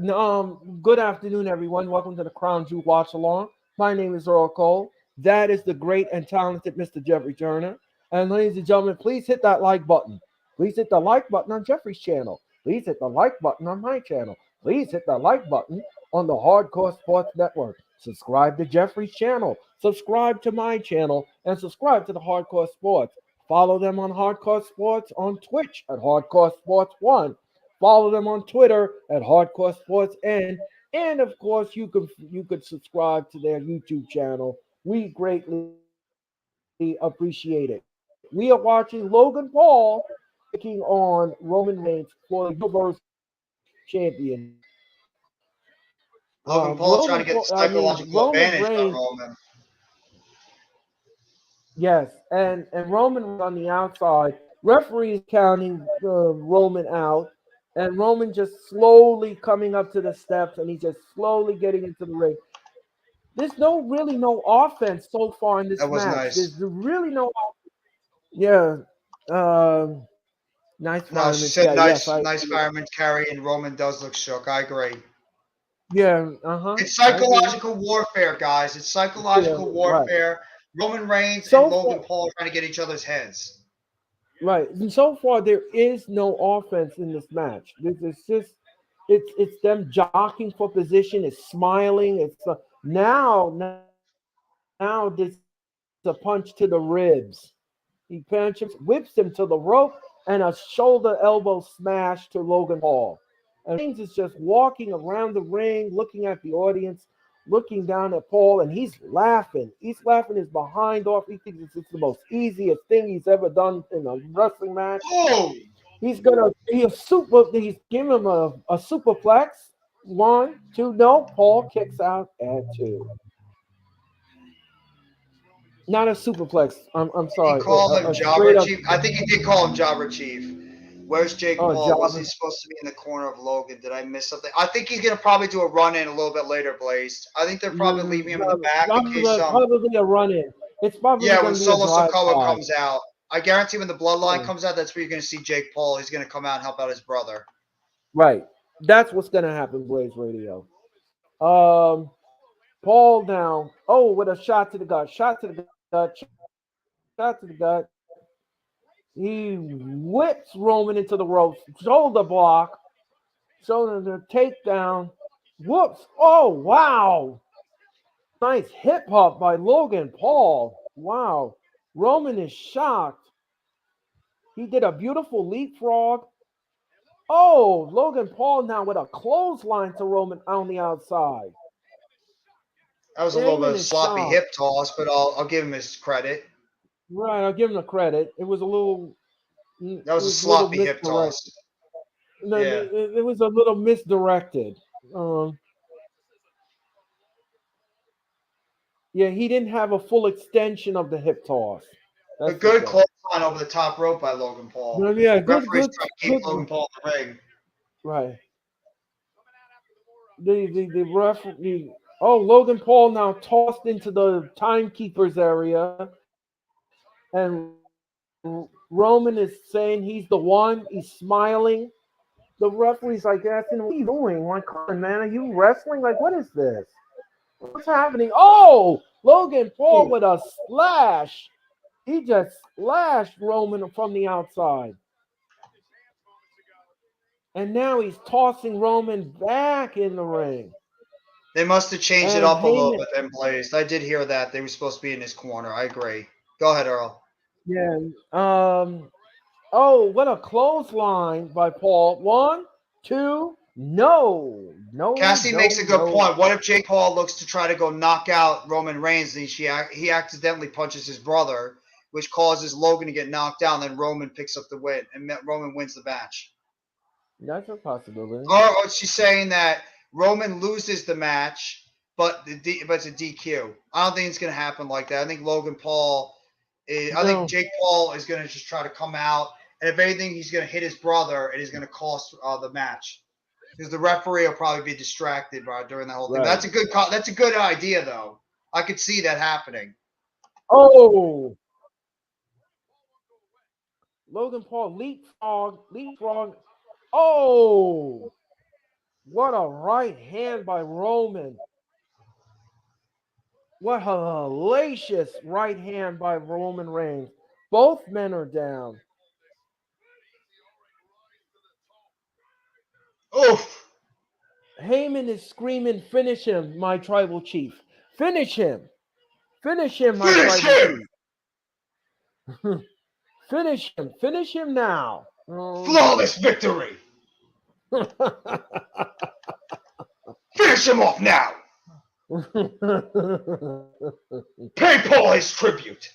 Speaker 3: good afternoon, everyone. Welcome to the Crown Jewel Watch Along. My name is Earl Cole. That is the great and talented Mr. Jeffrey Turner. And ladies and gentlemen, please hit that like button. Please hit the like button on Jeffrey's channel. Please hit the like button on my channel. Please hit the like button on the Hardcore Sports Network. Subscribe to Jeffrey's channel. Subscribe to my channel. And subscribe to the Hardcore Sports. Follow them on Hardcore Sports on Twitch at Hardcore Sports 1. Follow them on Twitter at Hardcore Sports N. And of course, you could subscribe to their YouTube channel. We greatly appreciate it. We are watching Logan Paul taking on Roman Reigns for the Universal Champion.
Speaker 2: Logan Paul trying to get psychological advantage on Roman.
Speaker 3: Yes, and Roman was on the outside. Referee is counting Roman out, and Roman just slowly coming up to the steps, and he's just slowly getting into the ring. There's really no offense so far in this match.
Speaker 2: Nice.
Speaker 3: There's really no. Yeah. Nice fireman.
Speaker 2: No, she said nice fireman carry, and Roman does look shook. I agree.
Speaker 3: Yeah.
Speaker 2: It's psychological warfare, guys. It's psychological warfare. Right. Roman Reigns and Logan Paul are trying to get each other's heads.
Speaker 3: Right. And so far, there is no offense in this match. It's them jockeying for position. It's smiling. It's now this is a punch to the ribs. He punches, whips him to the rope, and a shoulder elbow smash to Logan Paul. And Reigns is just walking around the ring, looking at the audience, looking down at Paul, and he's laughing. He's laughing his behind off. He thinks it's the most easiest thing he's ever done in a wrestling match.
Speaker 2: Oh!
Speaker 3: He's giving him a superplex. 1, 2. No, Paul kicks out at 2. Not a superplex. I'm
Speaker 2: He
Speaker 3: sorry.
Speaker 2: called him
Speaker 3: A straight
Speaker 2: Jobber
Speaker 3: up.
Speaker 2: Chief. I think he did call him Jobber Chief. Where's Jake
Speaker 3: Oh,
Speaker 2: Paul? Was
Speaker 3: job.
Speaker 2: he supposed to be in the corner of Logan? Did I miss something? I think he's gonna probably do a run in a little bit later, Blaze. I think they're probably leaving him in the back in case
Speaker 3: Probably a run in. It's probably
Speaker 2: yeah,
Speaker 3: going
Speaker 2: when
Speaker 3: to be a
Speaker 2: Solo
Speaker 3: drive
Speaker 2: Sikoa
Speaker 3: by.
Speaker 2: comes out. I guarantee when the bloodline
Speaker 3: Yeah.
Speaker 2: comes out, that's where you're gonna see Jake Paul. He's gonna come out and help out his brother.
Speaker 3: Right. That's what's going to happen, Blaze Radio. Paul down. Oh, with a shot to the gut. Shot to the gut. Shot to the gut. He whips Roman into the ropes. Shoulder block. Shoulder takedown. Whoops. Oh, wow. Nice hip hop by Logan Paul. Wow. Roman is shocked. He did a beautiful leapfrog. Oh, Logan Paul now with a clothesline to Roman on the outside.
Speaker 2: That was a little bit of sloppy hip toss, but I'll give him his credit.
Speaker 3: Right, I'll give him the credit. It was a little.
Speaker 2: That was a sloppy hip toss.
Speaker 3: No, yeah. It was a little misdirected. Yeah, he didn't have a full extension of the hip toss.
Speaker 2: A good clothesline over the top rope by Logan Paul.
Speaker 3: No, yeah, good.
Speaker 2: Trying to keep Logan Paul in the ring.
Speaker 3: Right. The ref. Logan Paul now tossed into the timekeeper's area, and Roman is saying he's the one. He's smiling. The referee's like asking, "What are you doing? Like, come on, man, are you wrestling? Like, what is this? What's happening?" Oh, Logan Paul with a splash. He just splashed Roman from the outside. And now he's tossing Roman back in the ring.
Speaker 2: They must have changed it up a little bit then, Blaze. I did hear that. They were supposed to be in his corner. I agree. Go ahead, Earl.
Speaker 3: Yeah. What a clothesline by Paul. 1, 2, no.
Speaker 2: Cassie makes a good point. What if Jake Paul looks to try to go knock out Roman Reigns and he accidentally punches his brother, which causes Logan to get knocked down, then Roman picks up the win and Roman wins the match?
Speaker 3: That's a possibility.
Speaker 2: Or she's saying that Roman loses the match, but it's a DQ. I don't think it's going to happen like that. I think I think Jake Paul is going to just try to come out, and if anything, he's going to hit his brother, and he's going to cost the match because the referee will probably be distracted during that whole thing. Right. That's a good idea, though. I could see that happening.
Speaker 3: Oh, Logan Paul leapfrog. Oh, what a right hand by Roman. What a hellacious right hand by Roman Reigns. Both men are down.
Speaker 2: Oof.
Speaker 3: Heyman is screaming, "Finish him, my tribal chief. Finish him. Finish him, my tribal chief. Finish him. Finish him now."
Speaker 2: Flawless victory. Finish him off now. Pay Paul his tribute.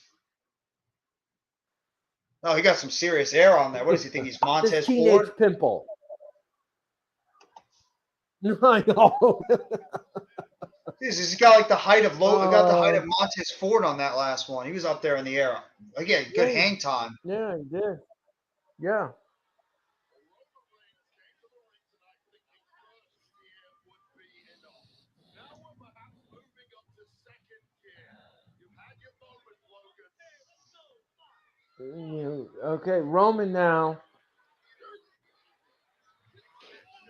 Speaker 2: Oh, he got some serious air on there. What does he think? He's Montez Ford?
Speaker 3: Pimple. I know.
Speaker 2: He's got like the height of got the height of Montez Ford on that last one. He was up there in the air. Again, good hang time.
Speaker 3: Yeah, he did. Yeah. Okay, Roman now.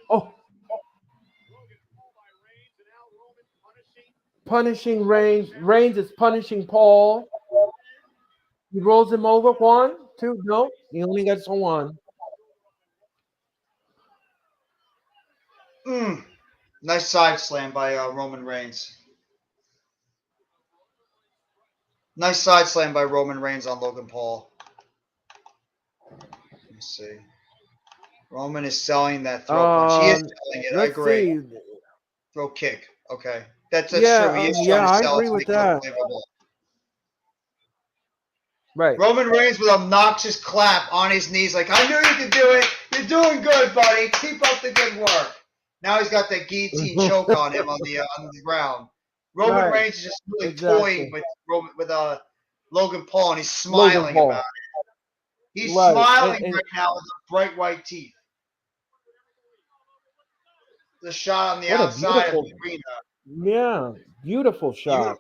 Speaker 3: Oh. Punishing Reigns. Reigns is punishing Paul. He rolls him over. 1, 2. No, he only gets 1.
Speaker 2: Nice side slam by Roman Reigns. Nice side slam by Roman Reigns on Logan Paul. Let me see. Roman is selling that throw punch. He is selling it. I agree. See. Throw kick. Okay. That's true. He is trying to sell
Speaker 3: I agree with that. Right.
Speaker 2: Roman Reigns with an obnoxious clap on his knees like, "I knew you could do it. You're doing good, buddy. Keep up the good work." Now he's got that guillotine choke on him on the ground. Roman Reigns is just really toying with Logan Paul, and he's smiling about it. He's smiling right now with bright white teeth. The shot on the outside of the arena.
Speaker 3: Yeah, beautiful shot.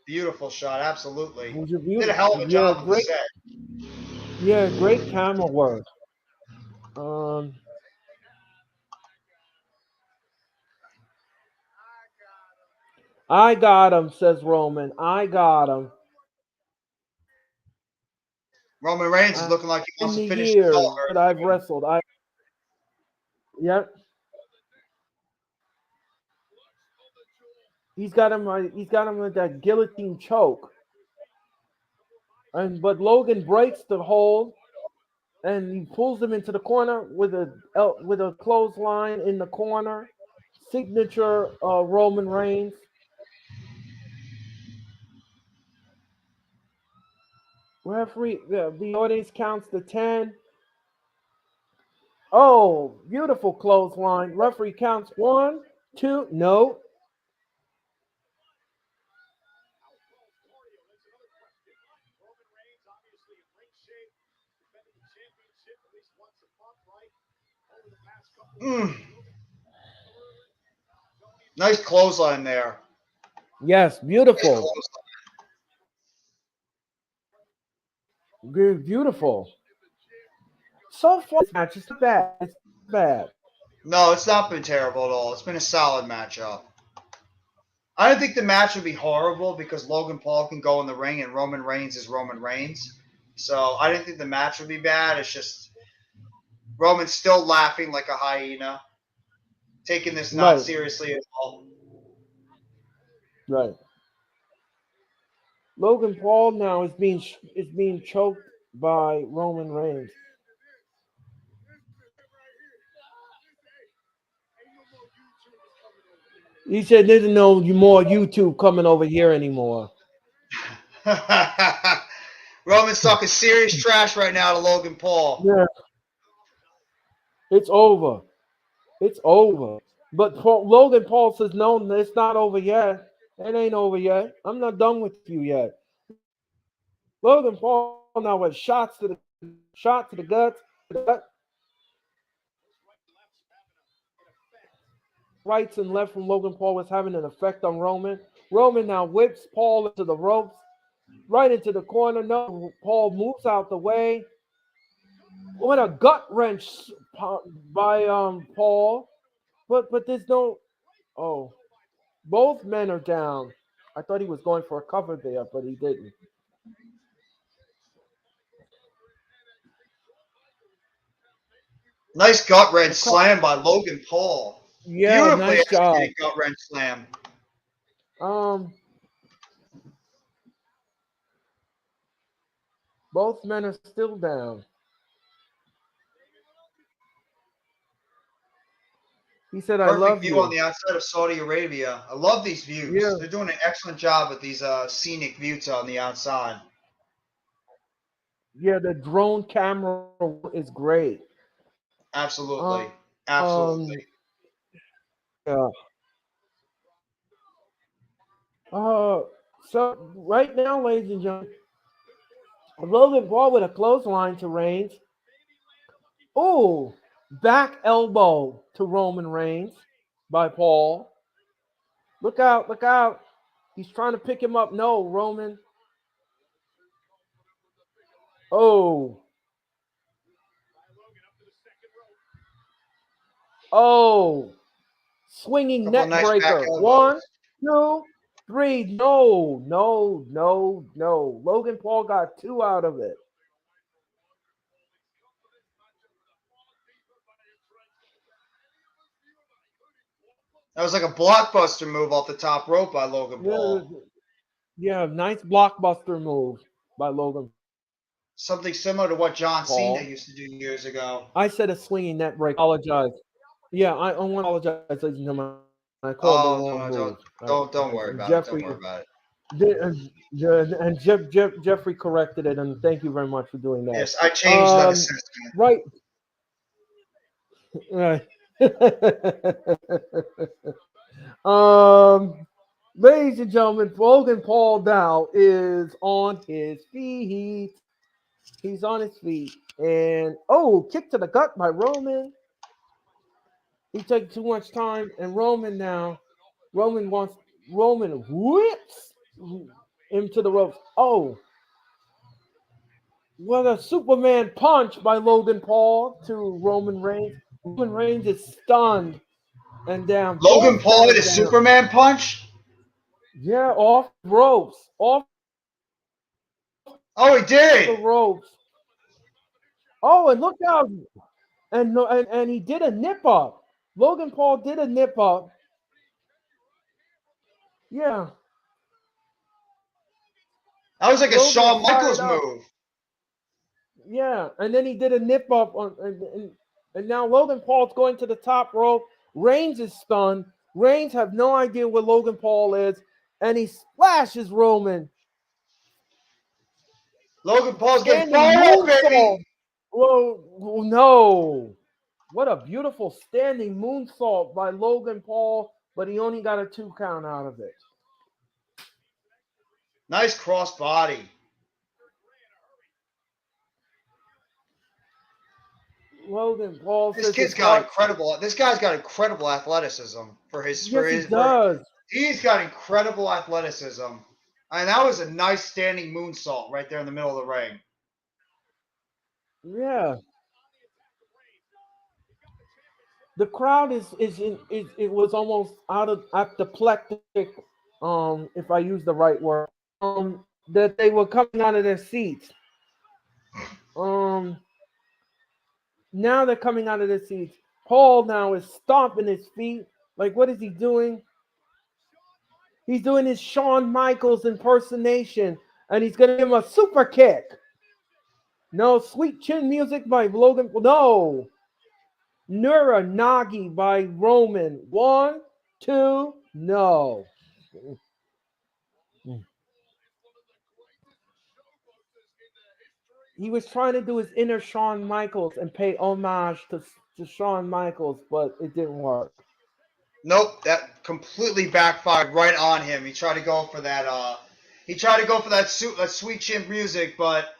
Speaker 2: Beautiful shot, absolutely. Did a hell of a job with the set.
Speaker 3: Yeah, great camera work. I got him, says Roman. I got him.
Speaker 2: Roman Reigns is looking like he wants to finish
Speaker 3: the years that I've wrestled. Yep. He's got him with that guillotine choke. But Logan breaks the hold and he pulls him into the corner with a clothesline in the corner. Signature Roman Reigns. Referee, the audience counts to 10. Oh, beautiful clothesline. Referee counts 1, 2, no.
Speaker 2: Nice clothesline there.
Speaker 3: Yes, beautiful. Beautiful. So far, this match is not bad. It's bad.
Speaker 2: No, it's not been terrible at all. It's been a solid matchup. I don't think the match would be horrible because Logan Paul can go in the ring and Roman Reigns is Roman Reigns. So I didn't think the match would be bad. It's just Roman's still laughing like a hyena, taking this not seriously at all.
Speaker 3: Right. Logan Paul now is being choked by Roman Reigns. He said there's no more YouTube coming over here anymore.
Speaker 2: Roman's talking serious trash right now to Logan Paul.
Speaker 3: Yeah. It's over. It's over. But Logan Paul says, no, it's not over yet. It ain't over yet. I'm not done with you yet. Logan Paul now with shots to the guts. Rights and left from Logan Paul was having an effect on Roman. Roman now whips Paul into the ropes, right into the corner. No, Paul moves out the way. What a gut wrench by Paul. But there's no. Oh, both men are down. I thought he was going for a cover there, but he didn't.
Speaker 2: Nice gut wrench slam by Logan Paul.
Speaker 3: Yeah,
Speaker 2: beautifully
Speaker 3: nice job.
Speaker 2: gut wrench slam.
Speaker 3: Both men are still down. He said,
Speaker 2: Perfect
Speaker 3: I love
Speaker 2: view
Speaker 3: you.
Speaker 2: on the outside of Saudi Arabia. I love these views.
Speaker 3: Yeah.
Speaker 2: They're doing an excellent job with these scenic views on the outside.
Speaker 3: Yeah, the drone camera is great.
Speaker 2: Absolutely. Absolutely.
Speaker 3: Yeah. So right now, ladies and gentlemen, Logan Paul with a clothesline to Reigns. Oh, back elbow to Roman Reigns by Paul. Look out, look out. He's trying to pick him up. No, Roman. Oh. Oh. Swinging neck breaker. 1, 2, 3. No. Logan Paul got 2 out of it.
Speaker 2: That was like a blockbuster move off the top rope by Logan Paul.
Speaker 3: Yeah, nice blockbuster move by Logan.
Speaker 2: Something similar to what John Cena used to do years ago.
Speaker 3: I said a swinging net break. Apologize. Yeah, I want to apologize, ladies and gentlemen. I called the wrong move.
Speaker 2: Don't worry about it. Don't worry about it.
Speaker 3: And Jeffrey corrected it, and thank you very much for doing that.
Speaker 2: Yes, I changed that assessment.
Speaker 3: Right. Right. Ladies and gentlemen, Logan Paul now is on his feet. He's on his feet. And kick to the gut by Roman. He took too much time, and Roman whips him to the ropes. Oh, what a Superman punch by Logan Paul to Roman Reigns. Roman Reigns is stunned and down.
Speaker 2: Logan
Speaker 3: Both
Speaker 2: Paul hit a
Speaker 3: guys down.
Speaker 2: Superman punch?
Speaker 3: Yeah, off ropes. Off
Speaker 2: Oh, he
Speaker 3: the
Speaker 2: did.
Speaker 3: ropes. Oh, and look out. And he did a nip up. Logan Paul did a nip up. Yeah.
Speaker 2: That was like a
Speaker 3: Logan
Speaker 2: Shawn
Speaker 3: fired
Speaker 2: Michaels
Speaker 3: up.
Speaker 2: move.
Speaker 3: Yeah, and then he did a nip up and now Logan Paul's going to the top rope. Reigns is stunned. Reigns have no idea where Logan Paul is, and he splashes Roman.
Speaker 2: Logan Paul's getting
Speaker 3: Standing
Speaker 2: fired up, baby.
Speaker 3: moonsault. Well, no. What a beautiful standing moonsault by Logan Paul, but he only got a 2 count out of it.
Speaker 2: Nice cross body.
Speaker 3: Logan Paul
Speaker 2: This
Speaker 3: says
Speaker 2: kid's got incredible. This guy's got incredible athleticism for his.
Speaker 3: Yes, he does.
Speaker 2: He's got incredible athleticism. And that was a nice standing moonsault right there in the middle of the ring.
Speaker 3: Yeah. The crowd it was almost out of apoplectic, if I use the right word, that they were coming out of their seats. Now they're coming out of their seats. Paul now is stomping his feet. Like, what is he doing? He's doing his Shawn Michaels impersonation, and he's gonna give him a super kick. No, sweet chin music by Logan. No. Nura Nagi by Roman. 1, 2, no. He was trying to do his inner Shawn Michaels and pay homage to Shawn Michaels, but it didn't work.
Speaker 2: Nope, that completely backfired right on him. He tried to go for that. That sweet chin music, but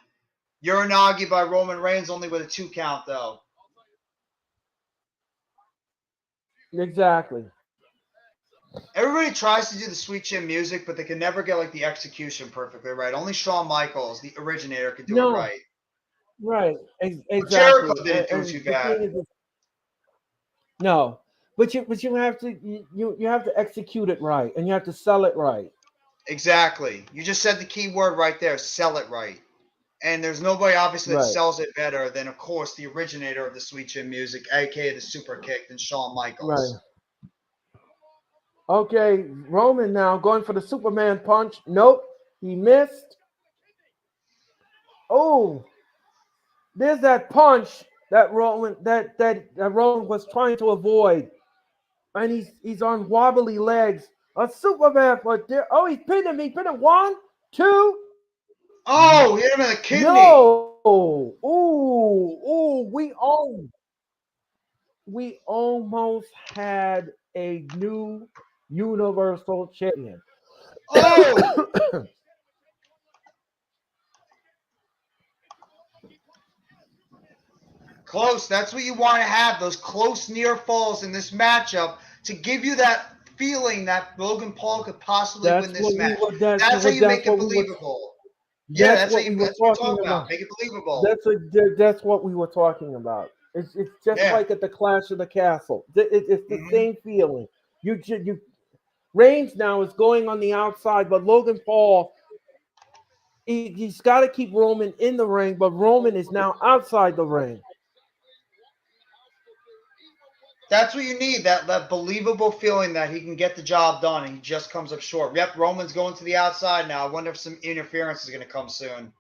Speaker 2: Uranagi by Roman Reigns only with a 2 count though.
Speaker 3: Exactly.
Speaker 2: Everybody tries to do the sweet chin music, but they can never get like the execution perfectly right. Only Shawn Michaels, the originator, could do it right.
Speaker 3: Right. Exactly.
Speaker 2: Jericho didn't do too bad.
Speaker 3: No, but you have to you have to execute it right, and you have to sell it right.
Speaker 2: Exactly. You just said the key word right there. Sell it right. And there's nobody obviously that sells it better than, of course, the originator of the sweet chin music, aka the super kick, than Shawn Michaels.
Speaker 3: Right. Okay, Roman now going for the Superman punch. Nope, he missed. Oh, there's that punch that Roman Roman was trying to avoid, and he's on wobbly legs. A Superman punch there. Oh, he pinned him. He pinned him. 1, 2.
Speaker 2: Oh, hit him in the kidney.
Speaker 3: No. We almost had a new Universal Champion.
Speaker 2: Oh. Close. That's what you want to have, those close near falls in this matchup to give you that feeling that Logan Paul could possibly win this match. That's how you make it believable. Yeah, that's what we're talking about. Make it believable.
Speaker 3: That's what we were talking about. It's just like at the Clash of the Castle. It's the same feeling. You Reigns now is going on the outside, but Logan Paul, he's got to keep Roman in the ring, but Roman is now outside the ring.
Speaker 2: That's what you need, that believable feeling that he can get the job done, and he just comes up short. Yep, Roman's going to the outside now. I wonder if some interference is going to come soon.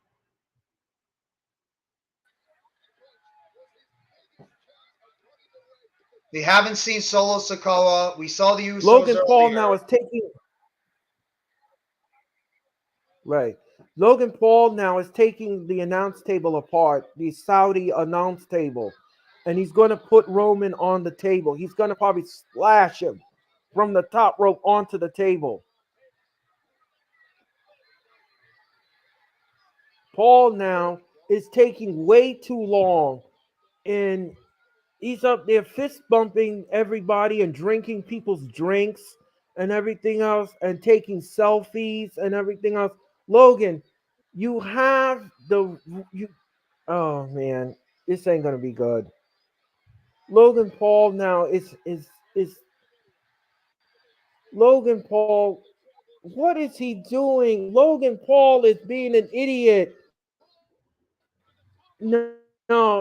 Speaker 2: We haven't seen Solo Sikoa. We saw the Usos
Speaker 3: Logan Paul
Speaker 2: earlier.
Speaker 3: now is taking... Right. Logan Paul now is taking the announce table apart, the Saudi announce table. and he's going to put Roman on the table. He's going to probably splash him from the top rope onto the table. Paul now is taking way too long, and he's up there fist bumping everybody and drinking people's drinks and everything else and taking selfies and everything else. Logan, you have oh man, this ain't gonna be good. Logan Paul now is Logan Paul. What is he doing? Logan Paul is being an idiot. No,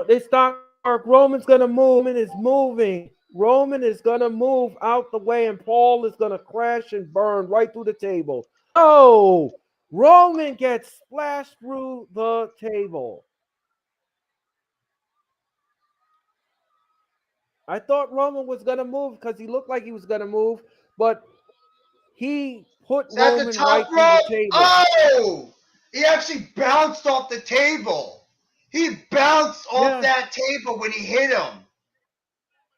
Speaker 3: it's not. Roman's gonna move. Roman is moving. Roman is gonna move out the way, and Paul is gonna crash and burn right through the table. Oh, Roman gets splashed through the table. I thought Roman was gonna move because he looked like he was gonna move, but he put Roman right through the table.
Speaker 2: Oh, he actually bounced off the table. He bounced off that table when he hit him.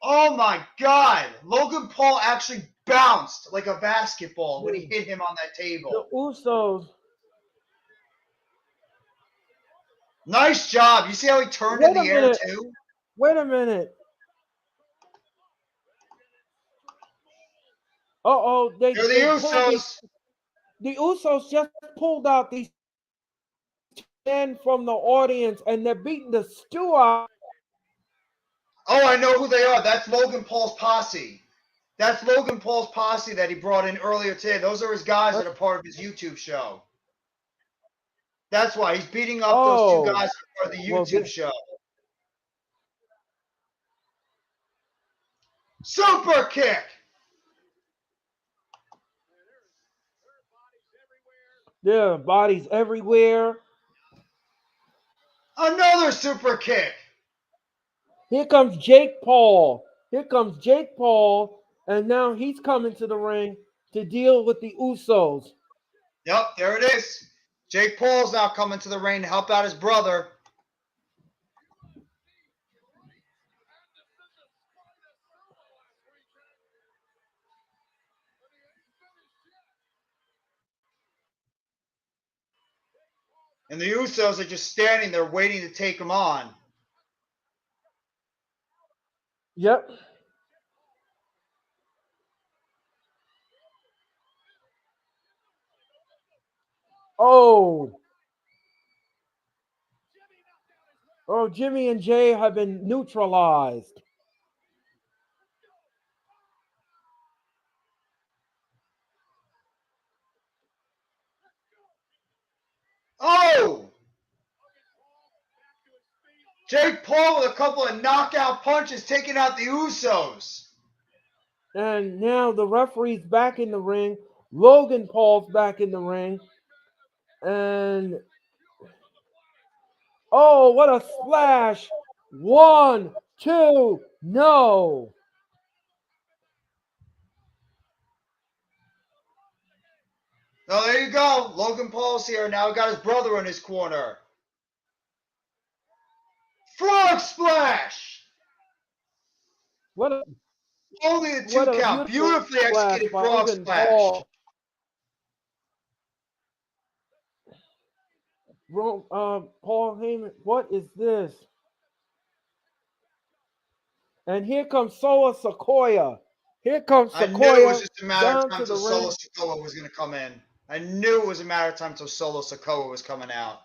Speaker 2: Oh my God. Logan Paul actually bounced like a basketball when he hit him on that table.
Speaker 3: The Usos.
Speaker 2: Nice job. You see how he turned in the air too?
Speaker 3: Wait a minute. Uh-oh.
Speaker 2: They're the Usos.
Speaker 3: The Usos just pulled out these men from the audience, and they're beating the stew out.
Speaker 2: Oh, I know who they are. That's Logan Paul's posse. That's Logan Paul's posse that he brought in earlier today. Those are his guys that are part of his YouTube show. That's why he's beating up those two guys for the YouTube show. Super kick.
Speaker 3: There are bodies everywhere.
Speaker 2: Another super kick.
Speaker 3: Here comes Jake Paul. Here comes Jake Paul, and now he's coming to the ring to deal with the Usos.
Speaker 2: Yep, there it is. Jake Paul's now coming to the ring to help out his brother. And the Usos are just standing there waiting to take him on.
Speaker 3: Yep. Oh, Jimmy and Jay have been neutralized.
Speaker 2: Oh! Jake Paul with a couple of knockout punches taking out the Usos.
Speaker 3: And now the referee's back in the ring. Logan Paul's back in the ring. And oh, what a splash. 1, 2, no.
Speaker 2: Oh, there you go. Logan Paul's here. Now he got his brother in his corner. Frog splash. Only a 2 count. Beautifully executed frog splash.
Speaker 3: Paul Heyman, what is this? And here comes Solo Sikoa. Here comes Sikoa.
Speaker 2: I knew it was just a matter of time until Solo Sikoa was going to come in. I knew it was a matter of time until Solo Sikoa was coming out.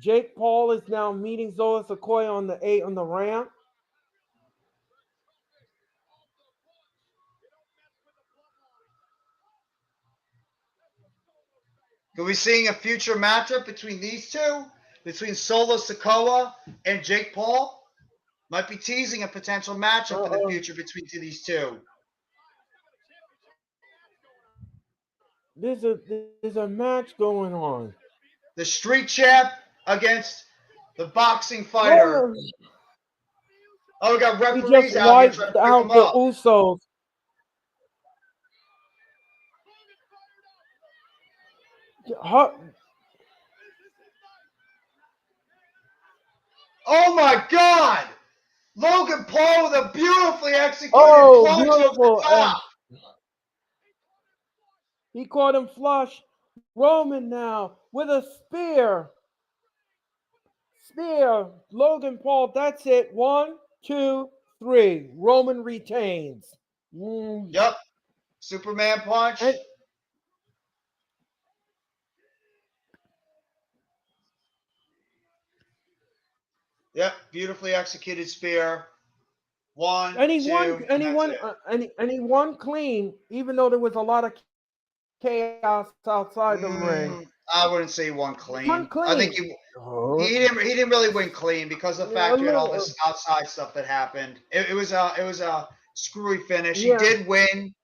Speaker 3: Jake Paul is now meeting Solo Sikoa on the ramp.
Speaker 2: Are we seeing a future matchup between these two? Between Solo Sikoa and Jake Paul? Might be teasing a potential matchup in the future between these two.
Speaker 3: There's a match going on.
Speaker 2: The street champ against the boxing fighter. Oh, we got referees out here trying to pick them up.
Speaker 3: Usos.
Speaker 2: Oh my God! Logan Paul with a beautifully executed punch
Speaker 3: beautiful.
Speaker 2: over the top.
Speaker 3: He caught him flush. Roman now with a spear. Logan Paul. That's it. 1, 2, 3. Roman retains.
Speaker 2: Yep. Superman punch.
Speaker 3: And
Speaker 2: yep. Beautifully executed spear. 1,
Speaker 3: he
Speaker 2: 2,
Speaker 3: won.
Speaker 2: and that's it.
Speaker 3: And he won clean, even though there was a lot of chaos outside the ring.
Speaker 2: I wouldn't say he won clean.
Speaker 3: He won clean.
Speaker 2: I think he didn't really win clean because of the fact you had all this outside stuff that happened. It was a screwy finish.
Speaker 3: Yeah.
Speaker 2: He did win.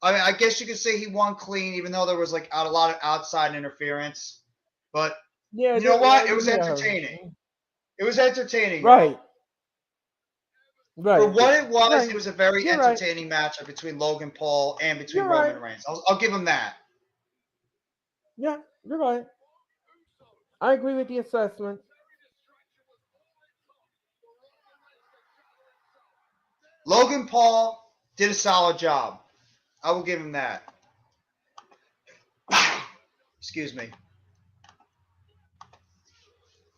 Speaker 2: I mean, I guess you could say he won clean, even though there was like a lot of outside interference. But
Speaker 3: yeah,
Speaker 2: you know what? It was entertaining. It was entertaining,
Speaker 3: right?
Speaker 2: For what it was,
Speaker 3: right.
Speaker 2: It was a very entertaining matchup between Logan Paul and between Roman Reigns. I'll give him that.
Speaker 3: Yeah, you're right. I agree with the assessment.
Speaker 2: Logan Paul did a solid job. I will give him that. Excuse me.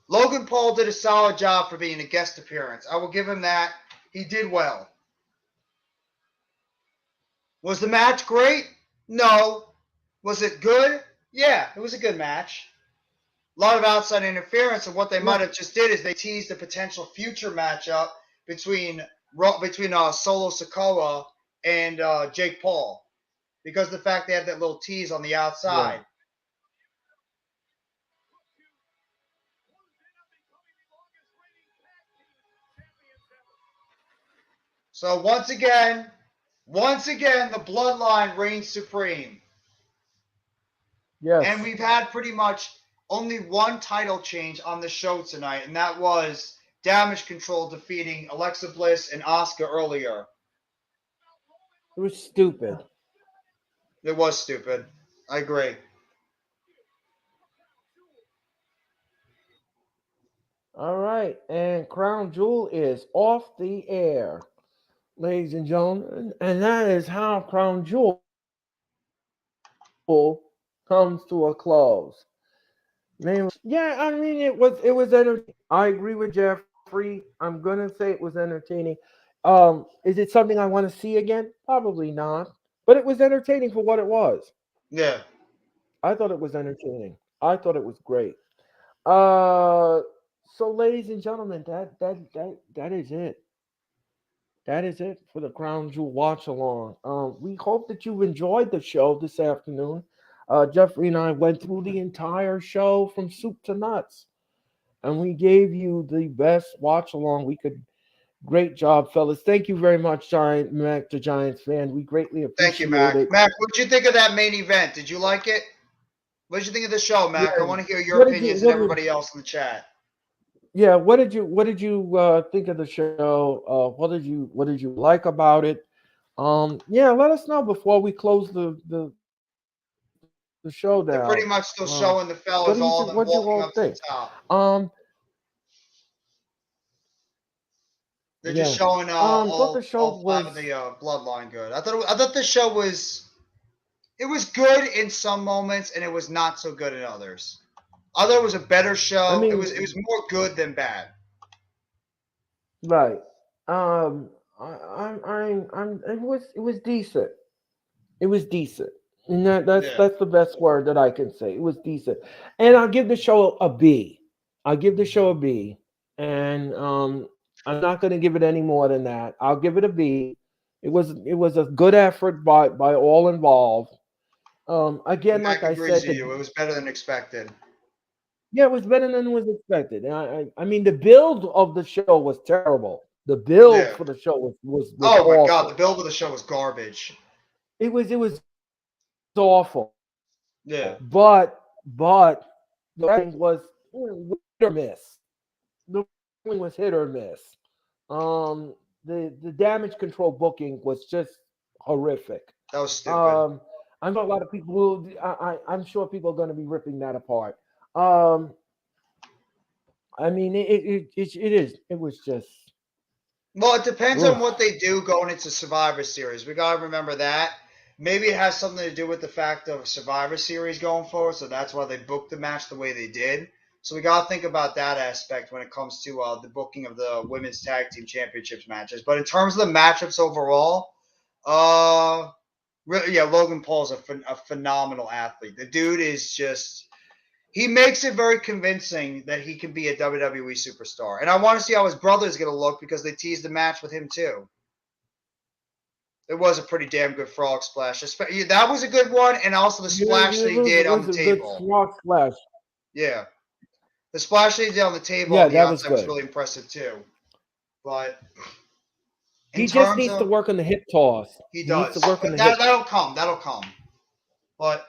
Speaker 2: Logan Paul did a solid job for being a guest appearance. I will give him that. He did well. Was the match great? No. Was it good? Yeah, it was a good match. A lot of outside interference, and what they might have just did is they teased a potential future matchup between Solo Sikoa and Jake Paul, because of the fact they had that little tease on the outside.
Speaker 3: Yeah.
Speaker 2: So once again, the bloodline reigns supreme.
Speaker 3: Yes.
Speaker 2: And we've had pretty much only one title change on the show tonight, and that was Damage Control defeating Alexa Bliss and Asuka earlier.
Speaker 3: It was stupid.
Speaker 2: It was stupid. I agree.
Speaker 3: All right, and Crown Jewel is off the air, ladies and gentlemen, and that is how Crown Jewel comes to a close. Yeah, I mean it was entertaining. I agree with Jeffrey. I'm gonna say it was entertaining. Is it something I want to see again? Probably not. But it was entertaining for what it was.
Speaker 2: Yeah.
Speaker 3: I thought it was entertaining. I thought it was great. So ladies and gentlemen, that is it. That is it for the Crown Jewel watch along. We hope that you've enjoyed the show this afternoon. Jeffrey and I went through the entire show from soup to nuts, and we gave you the best watch along we could. Great job, fellas. Thank you very much, Giant Mac, the Giants fan. We greatly appreciate it.
Speaker 2: Thank you, Mac. Mac, what did you think of that main event? Did you like it? What did you think of the show, Mac?
Speaker 3: Yeah.
Speaker 2: I want to hear your opinions and everybody else in the chat.
Speaker 3: Yeah, what did you think of the show? What did you like about it? Yeah, let us know before we close the show down.
Speaker 2: They're pretty much still showing the fellas all of them walking up to the top. They're just showing all 5 of the bloodline good. I thought the show was good in some moments and it was not so good in others. I thought it was a better show. I mean, it was more good than bad.
Speaker 3: Right. It was decent. It was decent. And that's the best word that I can say. It was decent. And I'll give the show a B. And I'm not going to give it any more than that. I'll give it a B. It was a good effort by all involved. Again, like I said,
Speaker 2: it was better than expected.
Speaker 3: Yeah, it was better than was expected. I mean, the build of the show was terrible. The build for the show was
Speaker 2: oh my
Speaker 3: awful.
Speaker 2: God, the build of the show was garbage.
Speaker 3: It was awful.
Speaker 2: Yeah,
Speaker 3: but the writing was hit or miss. The writing was hit or miss. The Damage Control booking was just horrific.
Speaker 2: That was stupid.
Speaker 3: I know a lot of people. I'm sure people are going to be ripping that apart. I mean, it is. It was just.
Speaker 2: Well, it depends
Speaker 3: Ugh.
Speaker 2: on what they do going into Survivor Series. We gotta remember that. Maybe it has something to do with the fact of Survivor Series going forward, so that's why they booked the match the way they did. So we gotta think about that aspect when it comes to the booking of the women's tag team championships matches. But in terms of the matchups overall, yeah, Logan Paul's a phenomenal athlete. The dude is just he makes it very convincing that he can be a WWE superstar. And I want to see how his brother is going to look because they teased the match with him too. It was a pretty damn good frog splash. That was a good one, and also the splash that he did on the table.
Speaker 3: Good frog splash.
Speaker 2: Yeah. The splash that he did on the table on the outside was really impressive too. But
Speaker 3: he just needs to work on the hip toss.
Speaker 2: He does. That'll come. That'll come. But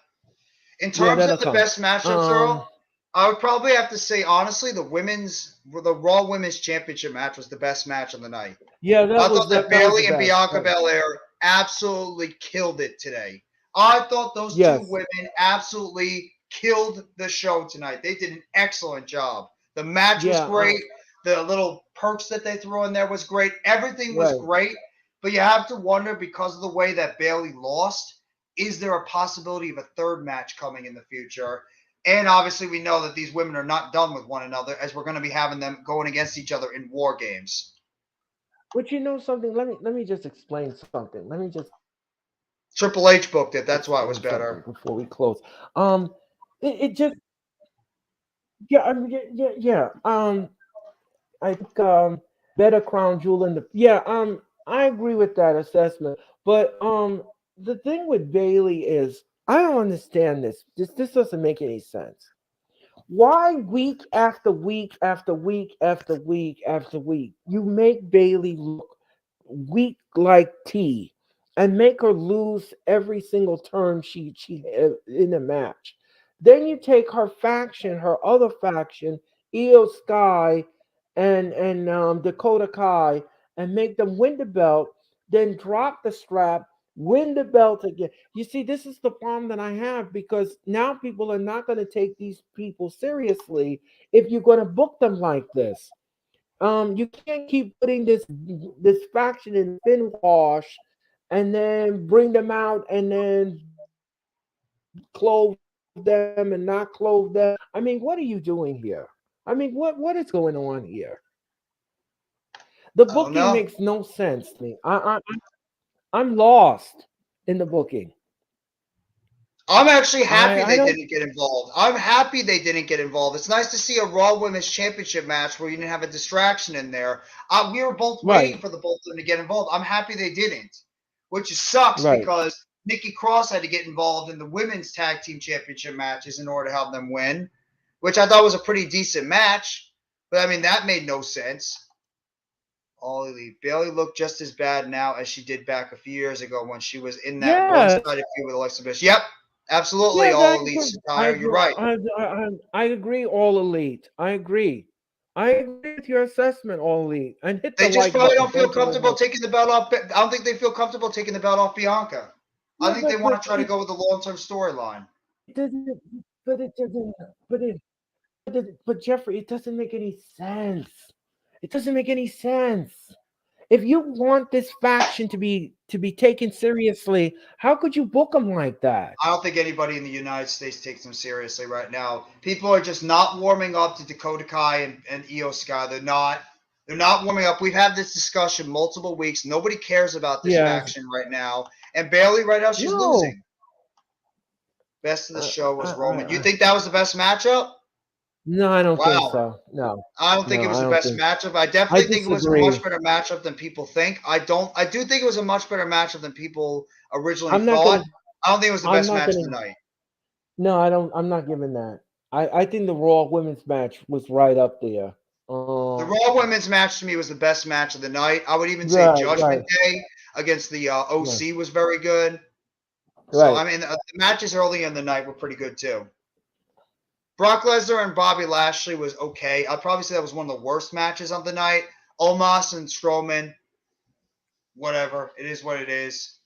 Speaker 2: in terms of the best matchups, Earl, I would probably have to say, honestly, the Raw Women's Championship match was the best match of the night.
Speaker 3: Yeah,
Speaker 2: I thought that Bayley and Bianca Belair absolutely killed it today. I thought those two women absolutely killed the show tonight. They did an excellent job. The match was great. The little perks that they threw in there was great. Everything was great. But you have to wonder, because of the way that Bayley lost, is there a possibility of a third match coming in the future? And obviously we know that these women are not done with one another, as we're going to be having them going against each other in war games.
Speaker 3: But you know something? Let me just explain something. Let me just.
Speaker 2: Triple H booked it. That's why it was better.
Speaker 3: Before we close, it just. Yeah, I mean, yeah. I think better Crown Jewel in the I agree with that assessment. But the thing with Bayley is I don't understand this. This doesn't make any sense. Why week after week after week after week after week you make Bayley look weak like tea and make her lose every single turn she in a match? Then you take her faction, her other faction, Io Sky and Dakota Kai, and make them win the belt, then drop the strap, win the belt again. You see, this is the problem that I have, because now people are not going to take these people seriously if you're going to book them like this. You can't keep putting this faction in fin wash and then bring them out and then clothe them and not clothe them. I mean, what are you doing here? I mean, what is going on here? The booking makes no sense to me. I'm lost in the booking.
Speaker 2: I'm actually happy they didn't get involved. I'm happy they didn't get involved. It's nice to see a Raw Women's Championship match where you didn't have a distraction in there. We were both waiting for the both of them to get involved. I'm happy they didn't, which sucks because Nikki Cross had to get involved in the Women's Tag Team Championship matches in order to help them win, which I thought was a pretty decent match. But, I mean, that made no sense. All Elite. Bayley looked just as bad now as she did back a few years ago when she was in that one-sided feud with Alexa Bliss. Yep. Absolutely, All Elite attire. You're right.
Speaker 3: I agree, All Elite. I agree with your assessment, All Elite. And hit
Speaker 2: they just probably don't feel comfortable taking the belt off. I don't think they feel comfortable taking the belt off Bianca. I think they want to try to go with the long-term storyline.
Speaker 3: But Jeffrey, it doesn't make any sense. It doesn't make any sense. If you want this faction to be taken seriously, how could you book them like that?
Speaker 2: I don't think anybody in the United States takes them seriously right now. People are just not warming up to Dakota Kai and Io Sky. They're not warming up. We've had this discussion multiple weeks. Nobody cares about this faction right now. And Bayley right now, she's losing. Best of the show was Roman. You think that was the best matchup?
Speaker 3: No, I don't think so. No.
Speaker 2: I don't think it was the best matchup. I definitely think it was a much better matchup than people think. I do think it was a much better matchup than people originally thought. I don't think it was the best match of the night.
Speaker 3: No, I don't. I'm not giving that. I think the Raw Women's match was right up there.
Speaker 2: The Raw Women's match to me was the best match of the night. I would even say Judgment Day against the OC was very good. So, I mean, the matches early in the night were pretty good too. Brock Lesnar and Bobby Lashley was okay. I'd probably say that was one of the worst matches of the night. Omos and Strowman, whatever. It is what it is.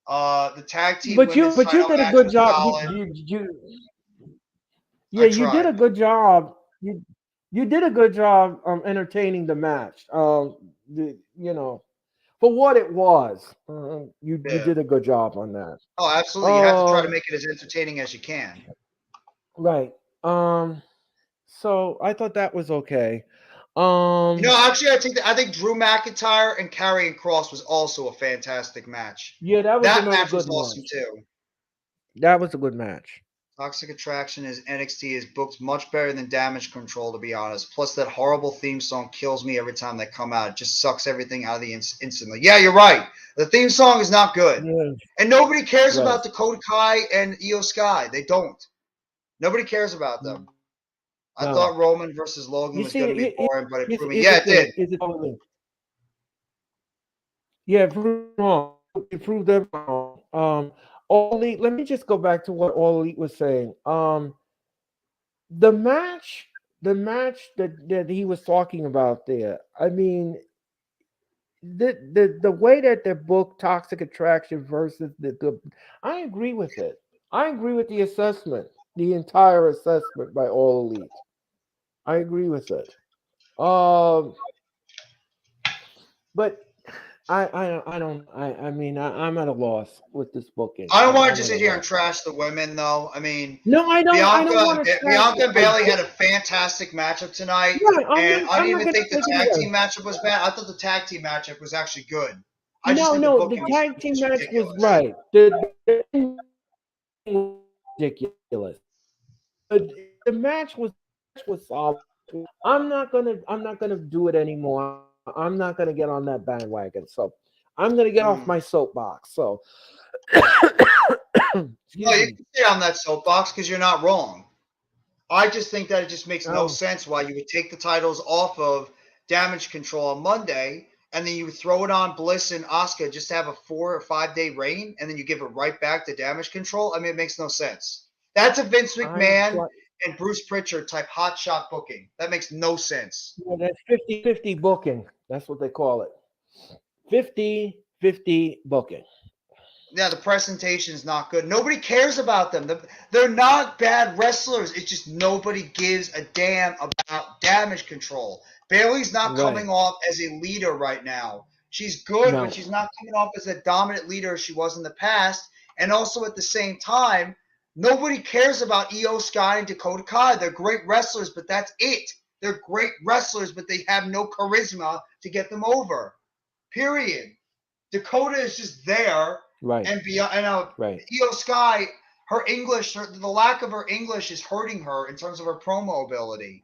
Speaker 2: The tag team.
Speaker 3: But you did a good job. You did a good job. You did a good job entertaining the match. For what it was, you
Speaker 2: Yeah.
Speaker 3: did a good job on that.
Speaker 2: Oh, absolutely. You have to try to
Speaker 3: Um,
Speaker 2: make it as entertaining as you can.
Speaker 3: right. So I thought that was okay.
Speaker 2: Actually, I think Drew McIntyre and Karrion Kross was also a fantastic match.
Speaker 3: Yeah, that was
Speaker 2: That
Speaker 3: another
Speaker 2: match
Speaker 3: good
Speaker 2: was awesome
Speaker 3: match.
Speaker 2: too.
Speaker 3: That was a good match.
Speaker 2: Toxic Attraction is NXT is booked much better than Damage Control, to be honest. Plus, that horrible theme song kills me every time they come out. It just sucks everything out of the instantly. Yeah, you're right. The theme song is not good,
Speaker 3: Yeah,
Speaker 2: and nobody cares
Speaker 3: right.
Speaker 2: about Dakota Kai and Io Sky. They don't. Nobody cares about them. I
Speaker 3: No.
Speaker 2: thought Roman versus Logan
Speaker 3: You
Speaker 2: was going to be
Speaker 3: see,
Speaker 2: boring, but it proved me.
Speaker 3: here's
Speaker 2: Yeah,
Speaker 3: the
Speaker 2: it did.
Speaker 3: thing. Here's the thing. Yeah, proved wrong. You proved them wrong. All Elite. Let me just go back to what All Elite was saying. The match, that he was talking about there. I mean, the way that they book Toxic Attraction versus the I agree with it. I agree with the assessment, the entire assessment by All Elite. I agree with it. Um, but I mean, I'm at a loss with this booking.
Speaker 2: I don't want to
Speaker 3: I'm
Speaker 2: just
Speaker 3: at a
Speaker 2: sit here and
Speaker 3: loss.
Speaker 2: trash the women, though. I mean,
Speaker 3: No, I don't want to trash
Speaker 2: Bianca
Speaker 3: it.
Speaker 2: and Bailey had a fantastic matchup tonight,
Speaker 3: Yeah,
Speaker 2: and I
Speaker 3: I'm
Speaker 2: didn't
Speaker 3: not
Speaker 2: even
Speaker 3: gonna
Speaker 2: think the
Speaker 3: take it
Speaker 2: tag
Speaker 3: away.
Speaker 2: team matchup was bad. I thought the tag team matchup was actually good. I just
Speaker 3: No,
Speaker 2: think the
Speaker 3: no, the
Speaker 2: booking was
Speaker 3: tag team
Speaker 2: just
Speaker 3: match was
Speaker 2: ridiculous.
Speaker 3: right. The was ridiculous. The match was solid. I'm not gonna do it anymore. I'm not gonna get on that bandwagon. So I'm gonna get off
Speaker 2: Mm.
Speaker 3: my soapbox. So
Speaker 2: No,
Speaker 3: excuse
Speaker 2: you
Speaker 3: me.
Speaker 2: can stay on that soapbox because you're not wrong. I just think that it just makes no
Speaker 3: Um,
Speaker 2: sense why you would take the titles off of Damage Control on Monday and then you would throw it on Bliss and Asuka just to have a 4 or 5 day reign and then you give it right back to Damage Control. I mean, it makes no sense. That's a Vince
Speaker 3: I'm
Speaker 2: McMahon
Speaker 3: quite,
Speaker 2: and Bruce Pritchard type hot shot booking. That makes no sense.
Speaker 3: yeah, that's 50-50 booking. That's what they call it. 50-50 booking.
Speaker 2: Yeah, the presentation's not good. Nobody cares about them. They're not bad wrestlers. It's just nobody gives a damn about Damage Control. Bailey's not
Speaker 3: Right.
Speaker 2: coming off as a leader right now. She's good, but
Speaker 3: No.
Speaker 2: she's not coming off as a dominant leader as she was in the past. And also at the same time, nobody cares about Io Sky and Dakota Kai. They're great wrestlers, but that's it. They're great wrestlers, but they have no charisma to get them over. Period. Dakota is just there,
Speaker 3: Right.
Speaker 2: and beyond, and
Speaker 3: Right.
Speaker 2: Io Sky, her English, the lack of her English is hurting her in terms of her promo ability.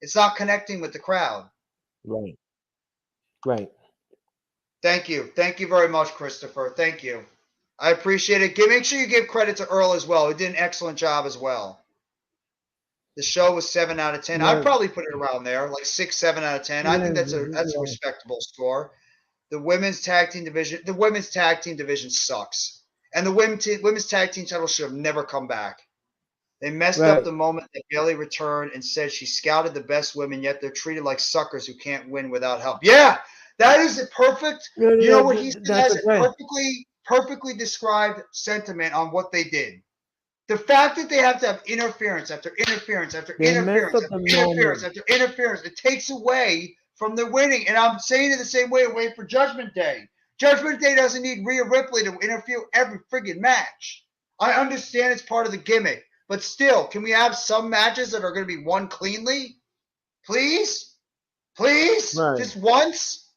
Speaker 2: It's not connecting with the crowd.
Speaker 3: Right. Right.
Speaker 2: Thank you very much, Christopher. Thank you. I appreciate it. Make sure you give credit to Earl as well. He did an excellent job as well. The show was 7 out of 10. I'd
Speaker 3: Yeah.
Speaker 2: probably put it around there, like 6, 7 out of 10. I think
Speaker 3: Yeah.
Speaker 2: that's a
Speaker 3: Yeah.
Speaker 2: respectable score. The women's tag team division sucks, and the women's tag team title should have never come back. They messed up
Speaker 3: Right.
Speaker 2: the moment that Bailey returned and said she scouted the best women, yet they're treated like suckers who can't win without help. Yeah, that is a perfect.
Speaker 3: Yeah,
Speaker 2: You know what he said
Speaker 3: that's
Speaker 2: has
Speaker 3: the
Speaker 2: a
Speaker 3: thing.
Speaker 2: perfectly described sentiment on what they did. The fact that they have to have interference after interference after
Speaker 3: They messed
Speaker 2: interference
Speaker 3: up
Speaker 2: after
Speaker 3: the
Speaker 2: interference
Speaker 3: moment.
Speaker 2: after interference, it takes away from their winning. And I'm saying it the same way and wait for Judgment Day. Judgment Day doesn't need Rhea Ripley to interfere every friggin' match. I understand it's part of the gimmick, but still, can we have some matches that are going to be won cleanly? Please? Please?
Speaker 3: Right.
Speaker 2: Just once?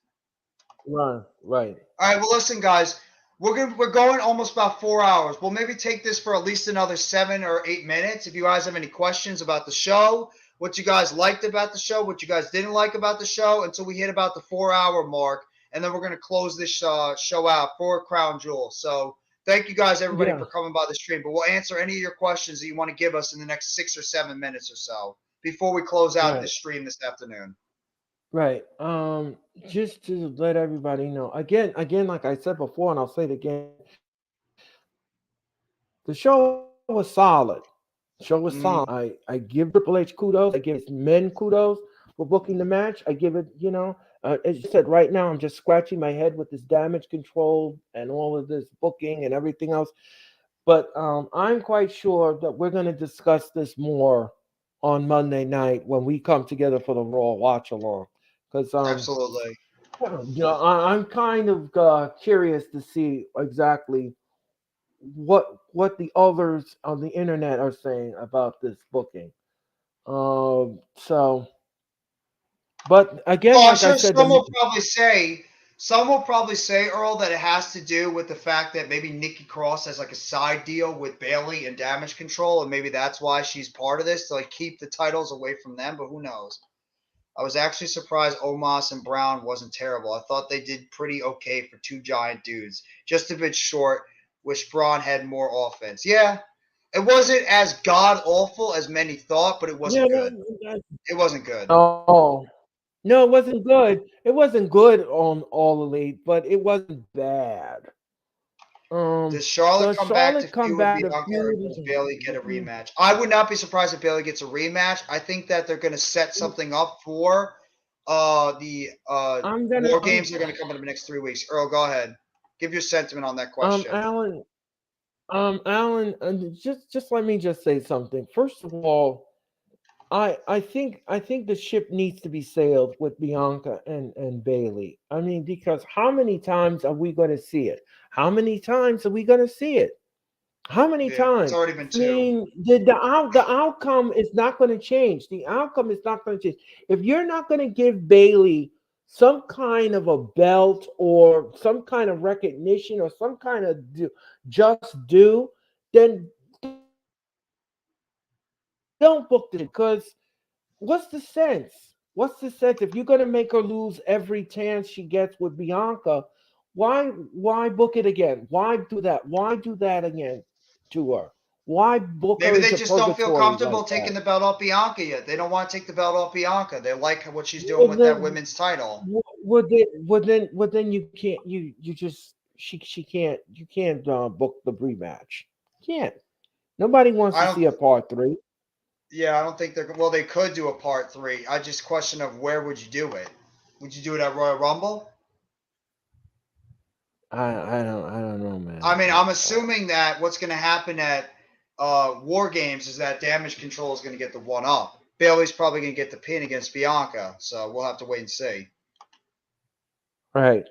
Speaker 3: Right. Right.
Speaker 2: All right, well, listen, guys. We're going almost about 4 hours. We'll maybe take this for at least another 7 or 8 minutes. If you guys have any questions about the show, what you guys liked about the show, what you guys didn't like about the show, until we hit about the 4 hour mark, and then we're going to close this show out for Crown Jewel. So thank you guys, everybody,
Speaker 3: Yeah.
Speaker 2: for coming by the stream. But we'll answer any of your questions that you want to give us in the next 6 or 7 minutes or so before we close out
Speaker 3: Right.
Speaker 2: this stream this afternoon.
Speaker 3: Right. Just to let everybody know, again, like I said before, and I'll say it again, the show was solid.
Speaker 2: Mm-hmm.
Speaker 3: I give Triple H kudos. I give his men kudos for booking the match. I give it, as you said, right now I'm just scratching my head with this Damage Control and all of this booking and everything else. But I'm quite sure that we're going to discuss this more on Monday night when we come together for the Raw watch along. Because
Speaker 2: Absolutely.
Speaker 3: I'm kind of curious to see exactly what the others on the internet are saying about this booking. So, but again,
Speaker 2: Well, I'm
Speaker 3: like I
Speaker 2: sure
Speaker 3: said,
Speaker 2: some will probably say, Earl, that it has to do with the fact that maybe Nikki Cross has like a side deal with Bailey and Damage Control, and maybe that's why she's part of this to like keep the titles away from them. But who knows? I was actually surprised Omos and Brown wasn't terrible. I thought they did pretty okay for two giant dudes. Just a bit short. Wish Braun had more offense. Yeah, it wasn't as god awful as many thought, but it
Speaker 3: yeah,
Speaker 2: wasn't good. It wasn't good.
Speaker 3: oh no, it wasn't good. It wasn't good on All Elite, but it wasn't bad.
Speaker 2: Does Charlotte
Speaker 3: Does
Speaker 2: come back to
Speaker 3: Charlotte come
Speaker 2: feud with
Speaker 3: back to
Speaker 2: Bianca, or does Bailey get a
Speaker 3: feud?
Speaker 2: rematch? I would not be surprised if Bailey gets a rematch. I think that they're going to set something up for the
Speaker 3: I'm gonna,
Speaker 2: War Games. Are going to come in the next 3 weeks. Earl, go ahead. Give your sentiment on that question.
Speaker 3: Alan, just let me just say something. First of all, I think the ship needs to be sailed with Bianca and Bailey. I mean, because how many times are we going to see it? How many times are we going to see it? How many
Speaker 2: Yeah, it's
Speaker 3: times?
Speaker 2: already been
Speaker 3: I
Speaker 2: two.
Speaker 3: mean, the outcome is not going to change. The outcome is not going to change. If you're not going to give Bailey some kind of a belt or some kind of recognition or some kind of just do, then don't book it because what's the sense? What's the sense if you're going to make her lose every chance she gets with Bianca? Why book it again? Why do that? Why do that again to her? Why book
Speaker 2: Maybe
Speaker 3: her
Speaker 2: they
Speaker 3: into
Speaker 2: just don't feel
Speaker 3: purgatory
Speaker 2: comfortable
Speaker 3: like
Speaker 2: taking
Speaker 3: that?
Speaker 2: the belt off Bianca yet. They don't want to take the belt off Bianca. They like what she's doing
Speaker 3: Well,
Speaker 2: with that
Speaker 3: then,
Speaker 2: women's title.
Speaker 3: well, then you can't. You just she can't. You can't book the rematch. Can't. Nobody wants
Speaker 2: I
Speaker 3: to
Speaker 2: don't.
Speaker 3: see a part three.
Speaker 2: Yeah, I don't think they're. Well, they could do a part three. I just question of where would you do it? Would you do it at Royal Rumble?
Speaker 3: I don't know,
Speaker 2: I
Speaker 3: man.
Speaker 2: mean, I'm assuming that what's going to happen at War Games is that Damage Control is going to get the one up. Bailey's probably going to get the pin against Bianca, so we'll have to wait and see.
Speaker 3: Right.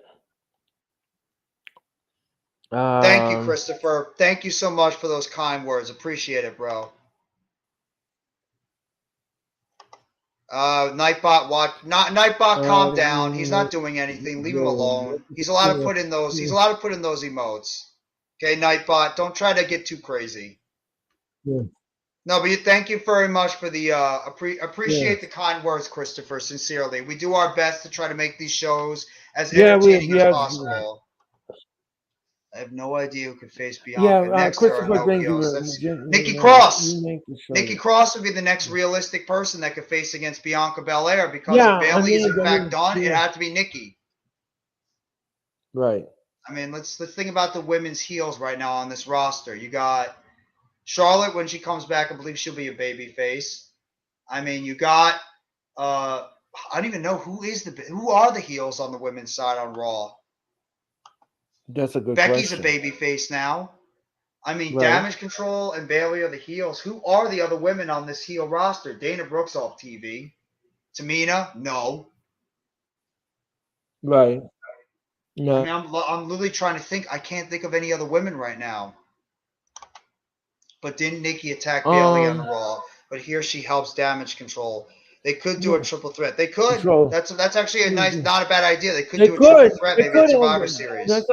Speaker 2: Thank you,
Speaker 3: Um.
Speaker 2: Christopher. Thank you so much for those kind words. Appreciate it, bro. Nightbot, watch. Not Nightbot. Calm down. He's not doing anything. Leave him alone. He's allowed to put in those. He's allowed to put in those emotes. Okay, Nightbot. Don't try to get too crazy.
Speaker 3: Yeah.
Speaker 2: No, but thank you very much for the
Speaker 3: Yeah.
Speaker 2: appreciate the kind words, Christopher. Sincerely, we do our best to try to make these shows as
Speaker 3: Yeah.
Speaker 2: entertaining
Speaker 3: We
Speaker 2: as
Speaker 3: have.
Speaker 2: possible. I have no idea who could face
Speaker 3: Yeah.
Speaker 2: Bianca next. There are
Speaker 3: Christopher,
Speaker 2: no
Speaker 3: thank you.
Speaker 2: heels. That's Nikki
Speaker 3: You
Speaker 2: Cross.
Speaker 3: make the
Speaker 2: Nikki
Speaker 3: show.
Speaker 2: Cross would be the next realistic person that could face against Bianca Belair because if
Speaker 3: Yeah.
Speaker 2: Bailey is in fact done, it
Speaker 3: Yeah.
Speaker 2: had to be Nikki.
Speaker 3: Right.
Speaker 2: I mean, let's think about the women's heels right now on this roster. You got Charlotte when she comes back. I believe she'll be a baby face. I mean, you got I don't even know who are the heels on the women's side on Raw.
Speaker 3: That's a good
Speaker 2: Becky's a
Speaker 3: question.
Speaker 2: baby face now. I mean,
Speaker 3: Right.
Speaker 2: Damage Control and Bailey are the heels. Who are the other women on this heel roster? Dana Brooks off TV. Tamina? No.
Speaker 3: Right.
Speaker 2: I
Speaker 3: No.
Speaker 2: mean, I'm literally trying to think. I can't think of any other women right now. But didn't Nikki attack Bailey on
Speaker 3: Um.
Speaker 2: Raw? But here she helps Damage Control. They could do a
Speaker 3: Yeah.
Speaker 2: triple threat. They could.
Speaker 3: Control.
Speaker 2: That's actually a nice,
Speaker 3: Mhm.
Speaker 2: not a bad idea. They could
Speaker 3: They
Speaker 2: do a triple
Speaker 3: could.
Speaker 2: threat,
Speaker 3: They
Speaker 2: maybe at
Speaker 3: could.
Speaker 2: Survivor Series.
Speaker 3: That's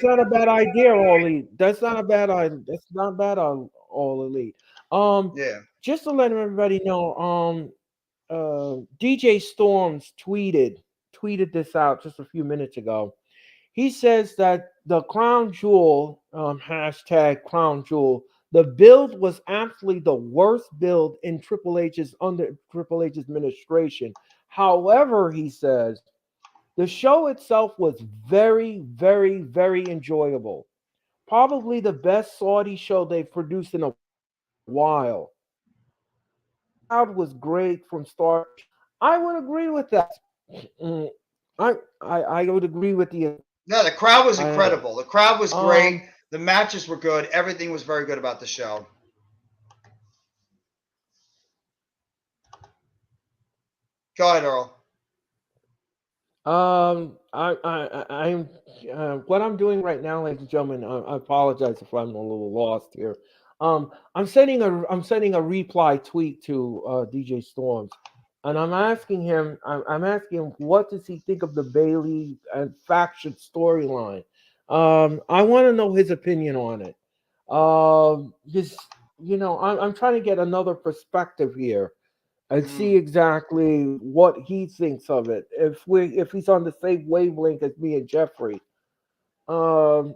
Speaker 3: not a bad idea, all elite. That's not a bad idea. That's not bad on all elite. Um.
Speaker 2: Yeah.
Speaker 3: Just to let everybody know. DJ Storms tweeted this out just a few minutes ago. He says that the Crown Jewel hashtag Crown Jewel, the build was actually the worst build in Triple H's administration. However, he says the show itself was very, very, very enjoyable. Probably the best Saudi show they've produced in a while. Crowd was great from start. I would agree with that. Mm, I would agree with the
Speaker 2: No, the crowd was
Speaker 3: I
Speaker 2: incredible. The crowd was great.
Speaker 3: um
Speaker 2: The matches were good. Everything was very good about the show. Go ahead, Earl.
Speaker 3: I'm what I'm doing right now, ladies and gentlemen. I apologize if I'm a little lost here. I'm sending a reply tweet to DJ Storms, and I'm asking him what does he think of the Bailey and faction storyline. I want to know his opinion on it. His, I'm trying to get another perspective here and see exactly what he thinks of it. If he's on the same wavelength as me and Jeffrey. Um,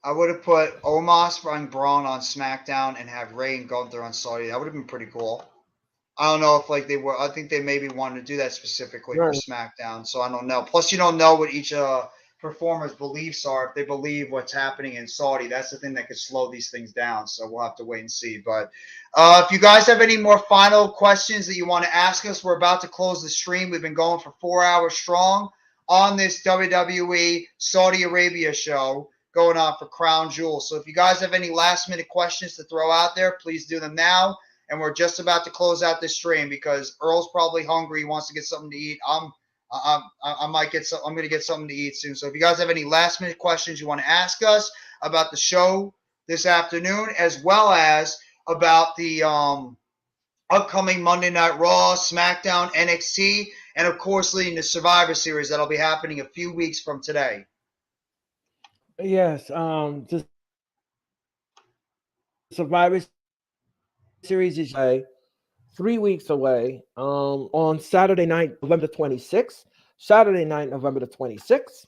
Speaker 2: I would have put Omos and Braun on SmackDown and have Ray and Gunther on Saudi. That would have been pretty cool. I don't know if like they were. I think they maybe wanted to do that specifically for
Speaker 3: right.
Speaker 2: SmackDown. So I don't know. Plus, you don't know what each performer's beliefs are. If they believe what's happening in Saudi, that's the thing that could slow these things down. So we'll have to wait and see. But if you guys have any more final questions that you want to ask us, we're about to close the stream. We've been going for 4 hours strong on this WWE Saudi Arabia show going on for Crown Jewel. So if you guys have any last minute questions to throw out there, please do them now. And we're just about to close out this stream because Earl's probably hungry. He wants to get something to eat. I might get some. I'm going to get something to eat soon. So if you guys have any last minute questions you want to ask us about the show this afternoon, as well as about the upcoming Monday Night Raw, SmackDown, NXT, and of course leading the Survivor Series that'll be happening a few weeks from today.
Speaker 3: Yes. The Survivor Series is 3 weeks away. On Saturday night, November 26th. Saturday night, November the 26th.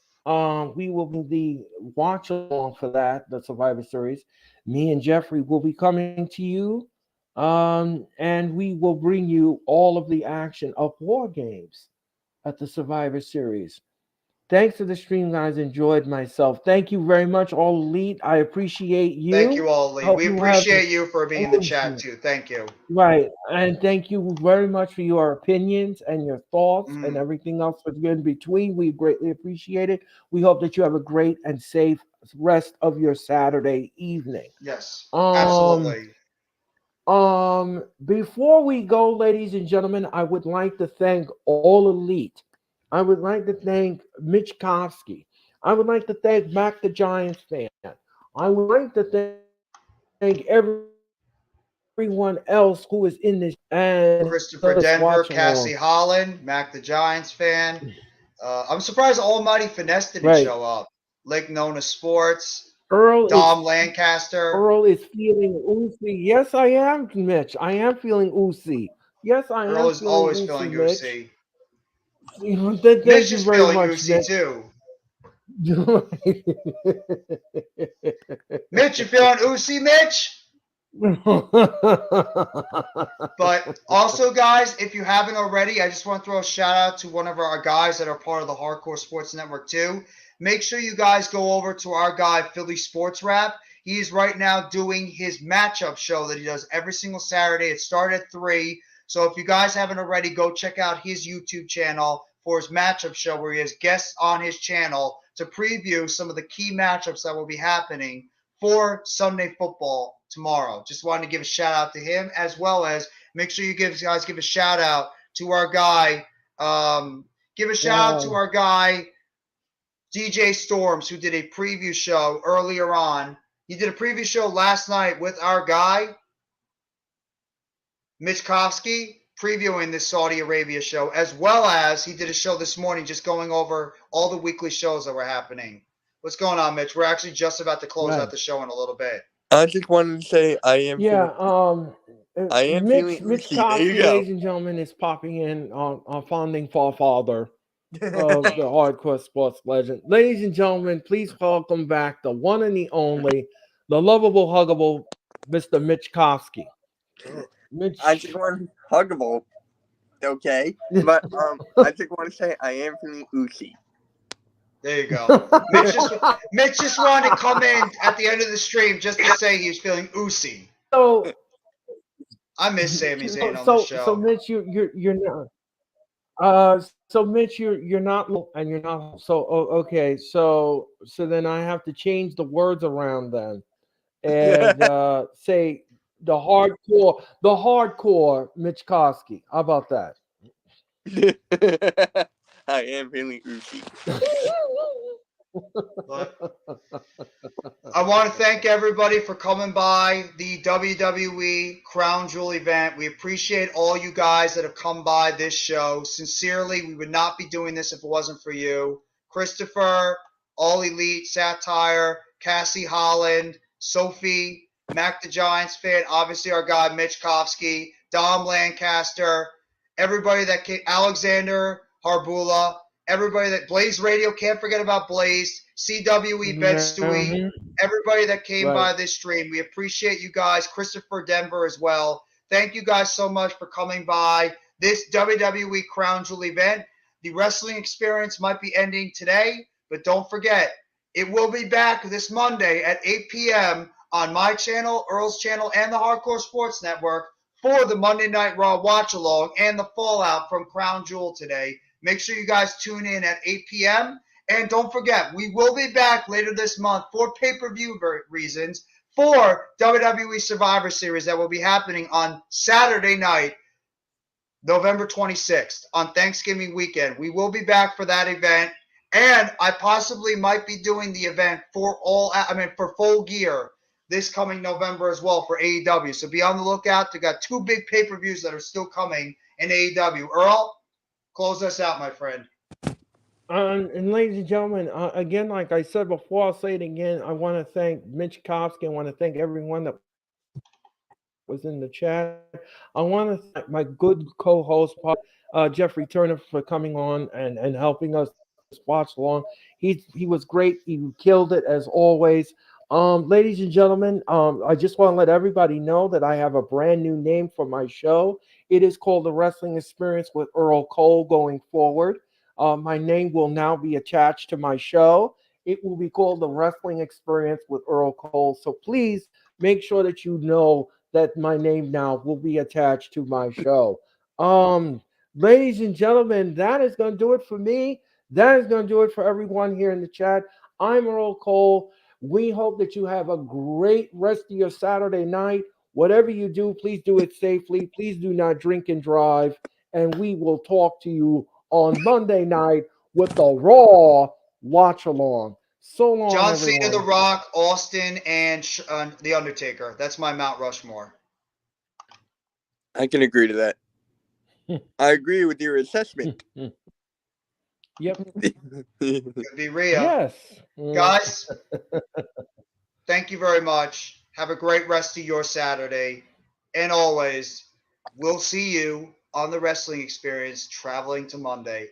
Speaker 3: We will be watch along for that, the Survivor Series. Me and Jeffrey will be coming to you, and we will bring you all of the action of War Games at the Survivor Series. Thanks for the stream, guys. Enjoyed myself. Thank you very much, All Elite. I appreciate you.
Speaker 2: Thank you, All Elite. We appreciate you for being in the chat,
Speaker 3: energy.
Speaker 2: too. Thank you.
Speaker 3: Right. And thank you very much for your opinions and your thoughts and everything else that's in between. We greatly appreciate it. We hope that you have a great and safe rest of your Saturday evening.
Speaker 2: Yes, absolutely.
Speaker 3: Before we go, ladies and gentlemen, I would like to thank All Elite. I would like to thank Mitch Kofsky. I would like to thank Mac the Giants fan. I would like to thank everyone else who is in this and
Speaker 2: Christopher Denver, Cassie Holland, Mac the Giants fan. I'm surprised Almighty Finesse didn't show up. Lake Nona Sports, Dom Lancaster.
Speaker 3: Earl is feeling oozy. Yes, I am, Mitch. I am feeling oozy. Yes, I am.
Speaker 2: Earl is always feeling oozy.
Speaker 3: Thank
Speaker 2: Mitch
Speaker 3: you
Speaker 2: is
Speaker 3: very
Speaker 2: feeling
Speaker 3: much,
Speaker 2: oozy
Speaker 3: Mitch.
Speaker 2: too. Mitch, you feeling oozy, Mitch? But also, guys, if you haven't already, I just want to throw a shout out to one of our guys that are part of the Hardcore Sports Network too. Make sure you guys go over to our guy, Philly Sports Rap. He's right now doing his matchup show that he does every single Saturday. It started at 3. So if you guys haven't already, go check out his YouTube channel for his matchup show where he has guests on his channel to preview some of the key matchups that will be happening for Sunday football tomorrow. Just wanted to give a shout out to him, as well as make sure you give a shout out to our guy. Give a shout out to our guy, DJ Storms, who did a preview show earlier on. He did a preview show last night with our guy, Mitch Kofsky, previewing this Saudi Arabia show, as well as he did a show this morning just going over all the weekly shows that were happening. What's going on, Mitch? We're actually just about to close out the show in a little bit.
Speaker 4: I just wanted to say I am.
Speaker 3: Mitch Kofsky, ladies and gentlemen, is popping in on founding forefather of the hardcore sports legend. Ladies and gentlemen, please welcome back the one and the only, the lovable, huggable Mr. Mitch Kofsky.
Speaker 4: Mitch. I just want huggable, okay? But I just want to say I am feeling oozy.
Speaker 2: There you go. Mitch just wanted to come in at the end of the stream just to say he was feeling oozy.
Speaker 3: So
Speaker 2: I miss Sami Zayn on the show.
Speaker 3: So Mitch, you're not. So Mitch, you're not, and you're not. So okay. So then I have to change the words around then, and say the hardcore Mitch Kosky. How about that?
Speaker 4: I am feeling Uchi.
Speaker 2: But I want to thank everybody for coming by the WWE Crown Jewel event. We appreciate all you guys that have come by this show. Sincerely, we would not be doing this if it wasn't for you. Christopher, All Elite, Satire, Cassie Holland, Sophie, Mac the Giants fan, obviously our guy Mitch Kofsky, Dom Lancaster, everybody that came, Alexander Harbula, everybody that Blaze Radio, can't forget about Blaze, CWE, Ben Stewie, everybody that came by this stream. We appreciate you guys. Christopher Denver as well. Thank you guys so much for coming by this WWE Crown Jewel event. The wrestling experience might be ending today, but don't forget, it will be back this Monday at 8 p.m. on my channel, Earl's channel, and the Hardcore Sports Network for the Monday Night Raw watch along and the fallout from Crown Jewel today. Make sure you guys tune in at 8 p.m. And don't forget, we will be back later this month for pay-per-view reasons for WWE Survivor Series that will be happening on Saturday night, November 26th, on Thanksgiving weekend. We will be back for that event, and I possibly might be doing the event for Full Gear this coming November as well for AEW. So be on the lookout. They got 2 big pay-per-views that are still coming in AEW. Earl, close us out, my friend.
Speaker 3: And ladies and gentlemen, again, like I said before, I'll say it again. I want to thank Mitch Kofsky. I want to thank everyone that was in the chat. I want to thank my good co-host, Jeffrey Turner, for coming on and helping us watch along. He was great. He killed it as always. Ladies and gentlemen, I just want to let everybody know that I have a brand new name for my show. It is called The Wrestling Experience with Earl Cole going forward. My name will now be attached to my show. It will be called The Wrestling Experience with Earl Cole. So please make sure that you know that my name now will be attached to my show. Ladies and gentlemen, that is going to do it for me. That is going to do it for everyone here in the chat. I'm Earl Cole. We hope that you have a great rest of your Saturday night. Whatever you do, please do it safely. Please do not drink and drive. And we will talk to you on Monday night with the Raw watch along. So long,
Speaker 2: John
Speaker 3: everyone.
Speaker 2: Cena, The Rock, Austin, and The Undertaker. That's my Mount Rushmore.
Speaker 4: I can agree to that. I agree with your assessment.
Speaker 3: Yep.
Speaker 2: Could be Rhea.
Speaker 3: Yes.
Speaker 2: Guys, thank you very much. Have a great rest of your Saturday. And always, we'll see you on the Wrestling Experience traveling to Monday.